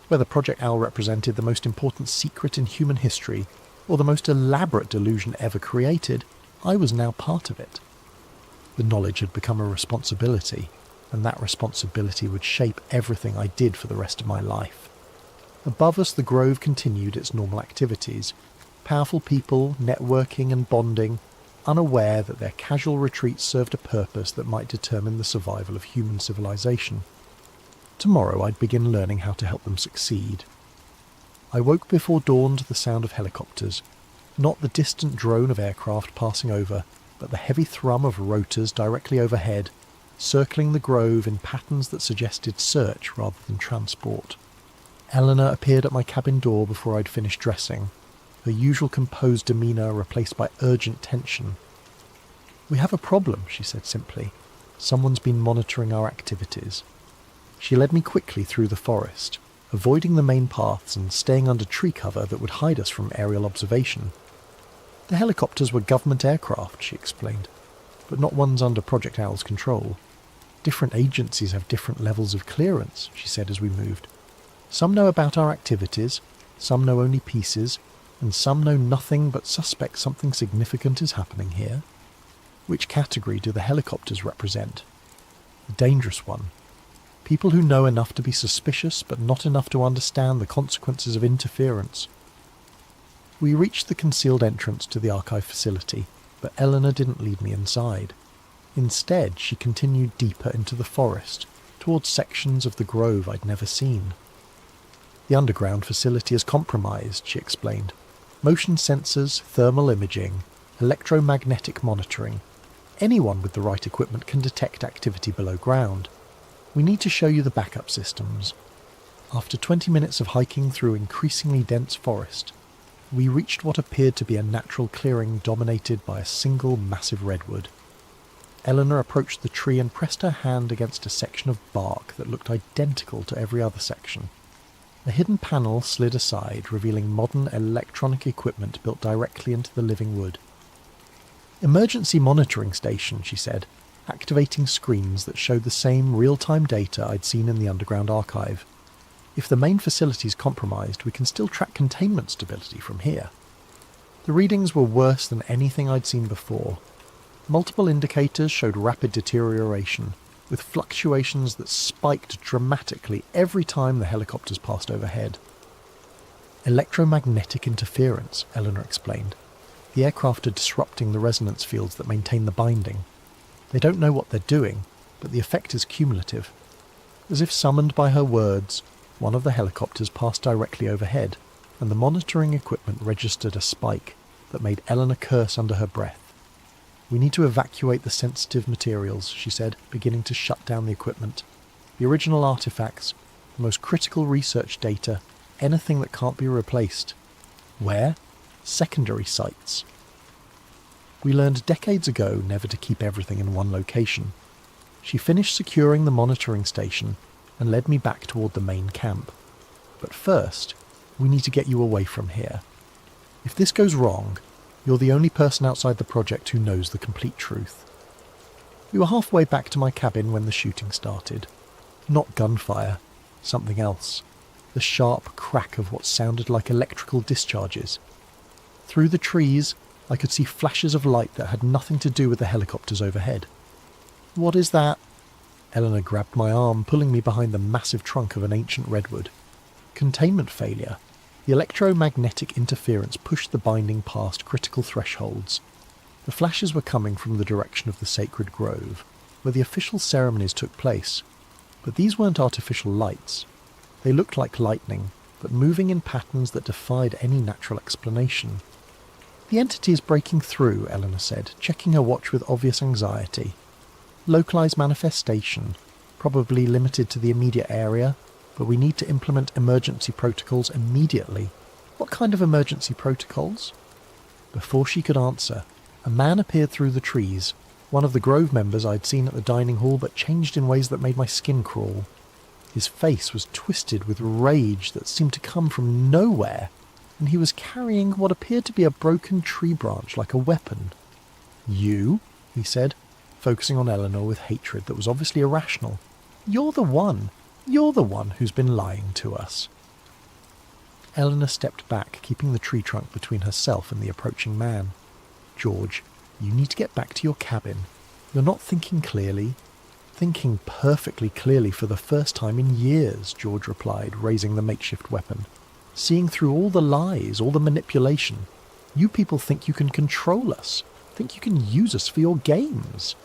Whether Project Owl represented the most important secret in human history, or the most elaborate delusion ever created, I was now part of it. The knowledge had become a responsibility, and that responsibility would shape everything I did for the rest of my life. Above us, the Grove continued its normal activities. Powerful people, networking and bonding, unaware that their casual retreats served a purpose that might determine the survival of human civilization. Tomorrow I'd begin learning how to help them succeed. I woke before dawn to the sound of helicopters, not the distant drone of aircraft passing over, but the heavy thrum of rotors directly overhead, circling the Grove in patterns that suggested search rather than transport. Eleanor appeared at my cabin door before I'd finished dressing, her usual composed demeanour replaced by urgent tension. "We have a problem," she said simply. "Someone's been monitoring our activities." She led me quickly through the forest, avoiding the main paths and staying under tree cover that would hide us from aerial observation. The helicopters were government aircraft, she explained, but not ones under Project Owl's control. Different agencies have different levels of clearance, she said as we moved. Some know about our activities, some know only pieces, and some know nothing but suspect something significant is happening here. Which category do the helicopters represent? The dangerous one. People who know enough to be suspicious but not enough to understand the consequences of interference. We reached the concealed entrance to the archive facility, but Eleanor didn't lead me inside. Instead, she continued deeper into the forest, towards sections of the grove I'd never seen. The underground facility is compromised, she explained. Motion sensors, thermal imaging, electromagnetic monitoring. Anyone with the right equipment can detect activity below ground. We need to show you the backup systems. After 20 minutes of hiking through increasingly dense forest, we reached what appeared to be a natural clearing dominated by a single massive redwood. Eleanor approached the tree and pressed her hand against a section of bark that looked identical to every other section. A hidden panel slid aside, revealing modern electronic equipment built directly into the living wood. Emergency monitoring station, she said, activating screens that showed the same real-time data I'd seen in the underground archive. If the main facility's compromised, we can still track containment stability from here. The readings were worse than anything I'd seen before. Multiple indicators showed rapid deterioration, with fluctuations that spiked dramatically every time the helicopters passed overhead. Electromagnetic interference, Eleanor explained. The aircraft are disrupting the resonance fields that maintain the binding. They don't know what they're doing, but the effect is cumulative. As if summoned by her words, one of the helicopters passed directly overhead, and the monitoring equipment registered a spike that made Eleanor curse under her breath. We need to evacuate the sensitive materials, she said, beginning to shut down the equipment. The original artifacts, the most critical research data, anything that can't be replaced. Where? Secondary sites. We learned decades ago never to keep everything in one location. She finished securing the monitoring station and led me back toward the main camp. But first, we need to get you away from here. If this goes wrong, you're the only person outside the project who knows the complete truth. We were halfway back to my cabin when the shooting started. Not gunfire, something else. The sharp crack of what sounded like electrical discharges. Through the trees, I could see flashes of light that had nothing to do with the helicopters overhead. What is that? Eleanor grabbed my arm, pulling me behind the massive trunk of an ancient redwood. Containment failure. The electromagnetic interference pushed the binding past critical thresholds. The flashes were coming from the direction of the sacred grove, where the official ceremonies took place. But these weren't artificial lights. They looked like lightning, but moving in patterns that defied any natural explanation. The entity is breaking through, Eleanor said, checking her watch with obvious anxiety. Localized manifestation, probably limited to the immediate area, but we need to implement emergency protocols immediately. What kind of emergency protocols? Before she could answer, a man appeared through the trees, one of the Grove members I'd seen at the dining hall, but changed in ways that made my skin crawl. His face was twisted with rage that seemed to come from nowhere, and he was carrying what appeared to be a broken tree branch like a weapon. "You?" he said, focusing on Eleanor with hatred that was obviously irrational. You're the one who's been lying to us." Eleanor stepped back, keeping the tree trunk between herself and the approaching man. "George, you need to get back to your cabin. You're not thinking clearly." "Thinking perfectly clearly for the first time in years," George replied, raising the makeshift weapon. "Seeing through all the lies, all the manipulation. You people think you can control us, think you can use us for your games."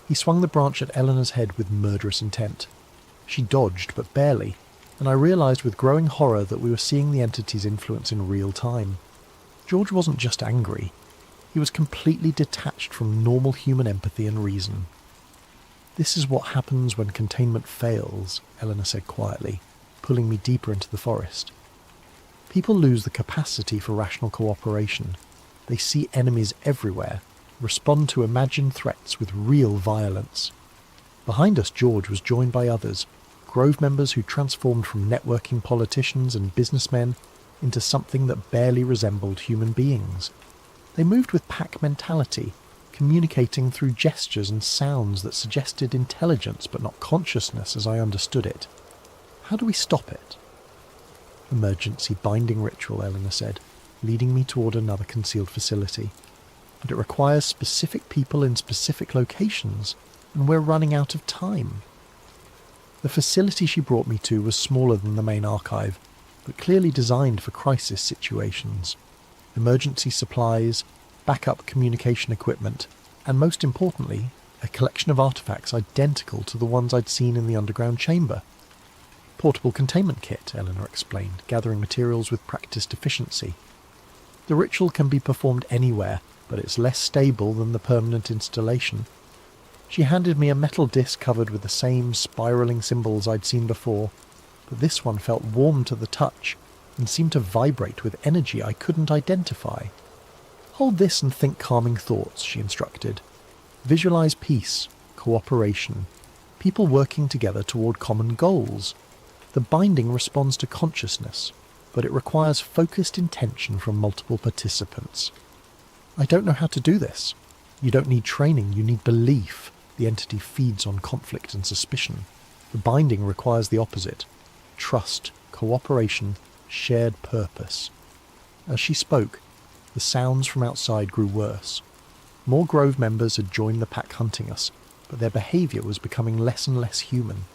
He swung the branch at Eleanor's head with murderous intent. She dodged, but barely, and I realized with growing horror that we were seeing the entity's influence in real time. George wasn't just angry. He was completely detached from normal human empathy and reason. "This is what happens when containment fails," Eleanor said quietly, pulling me deeper into the forest. "People lose the capacity for rational cooperation. They see enemies everywhere, respond to imagined threats with real violence." Behind us, George was joined by others, Grove members who transformed from networking politicians and businessmen into something that barely resembled human beings. They moved with pack mentality, communicating through gestures and sounds that suggested intelligence but not consciousness as I understood it. How do we stop it? "Emergency binding ritual," Eleanor said, leading me toward another concealed facility. but it requires specific people in specific locations, and we're running out of time. The facility she brought me to was smaller than the main archive, but clearly designed for crisis situations. Emergency supplies, backup communication equipment, and most importantly, a collection of artefacts identical to the ones I'd seen in the underground chamber. Portable containment kit, Eleanor explained, gathering materials with practiced efficiency. The ritual can be performed anywhere, but it's less stable than the permanent installation. She handed me a metal disc covered with the same spiralling symbols I'd seen before, but this one felt warm to the touch and seemed to vibrate with energy I couldn't identify. Hold this and think calming thoughts, she instructed. Visualize peace, cooperation, people working together toward common goals. The binding responds to consciousness, but it requires focused intention from multiple participants. I don't know how to do this. You don't need training, you need belief. The entity feeds on conflict and suspicion. The binding requires the opposite. Trust, cooperation, shared purpose. As she spoke, the sounds from outside grew worse. More Grove members had joined the pack hunting us, but their behaviour was becoming less and less human.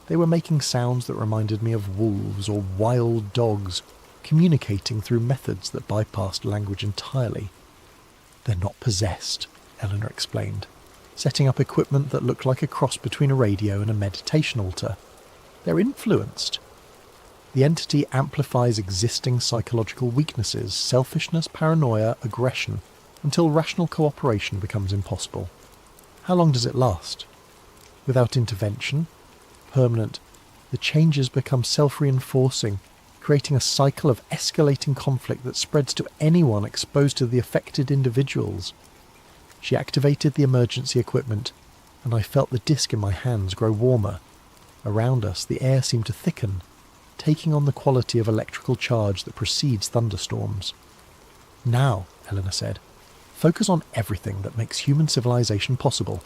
They were making sounds that reminded me of wolves or wild dogs, communicating through methods that bypassed language entirely. They're not possessed, Eleanor explained, setting up equipment that looked like a cross between a radio and a meditation altar. They're influenced. The entity amplifies existing psychological weaknesses, selfishness, paranoia, aggression, until rational cooperation becomes impossible. How long does it last? Without intervention? Permanent. The changes become self-reinforcing, creating a cycle of escalating conflict that spreads to anyone exposed to the affected individuals. She activated the emergency equipment, and I felt the disc in my hands grow warmer. Around us, the air seemed to thicken, taking on the quality of electrical charge that precedes thunderstorms. Now, Eleanor said, focus on everything that makes human civilization possible.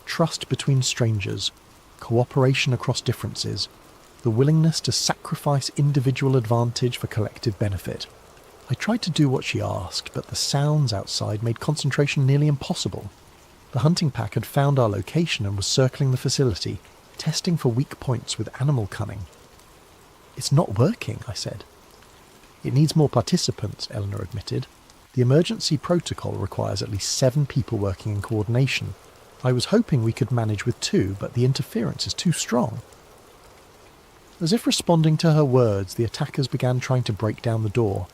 Trust between strangers, cooperation across differences, the willingness to sacrifice individual advantage for collective benefit. I tried to do what she asked, but the sounds outside made concentration nearly impossible. The hunting pack had found our location and was circling the facility, testing for weak points with animal cunning. It's not working, I said. It needs more participants, Eleanor admitted. The emergency protocol requires at least 7 people working in coordination. I was hoping we could manage with 2, but the interference is too strong. As if responding to her words, the attackers began trying to break down the door,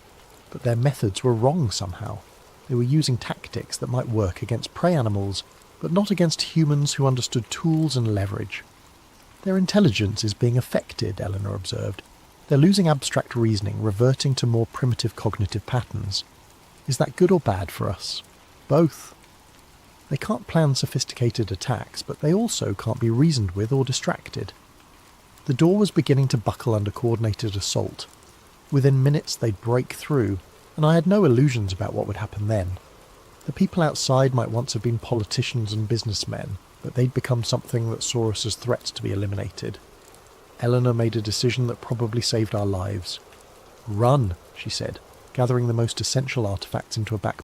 but their methods were wrong somehow. They were using tactics that might work against prey animals, but not against humans who understood tools and leverage. Their intelligence is being affected, Eleanor observed. They're losing abstract reasoning, reverting to more primitive cognitive patterns. Is that good or bad for us? Both. They can't plan sophisticated attacks, but they also can't be reasoned with or distracted. The door was beginning to buckle under coordinated assault. Within minutes they'd break through, and I had no illusions about what would happen then. The people outside might once have been politicians and businessmen, but they'd become something that saw us as threats to be eliminated. Eleanor made a decision that probably saved our lives. Run, she said, gathering the most essential artifacts into a backpack.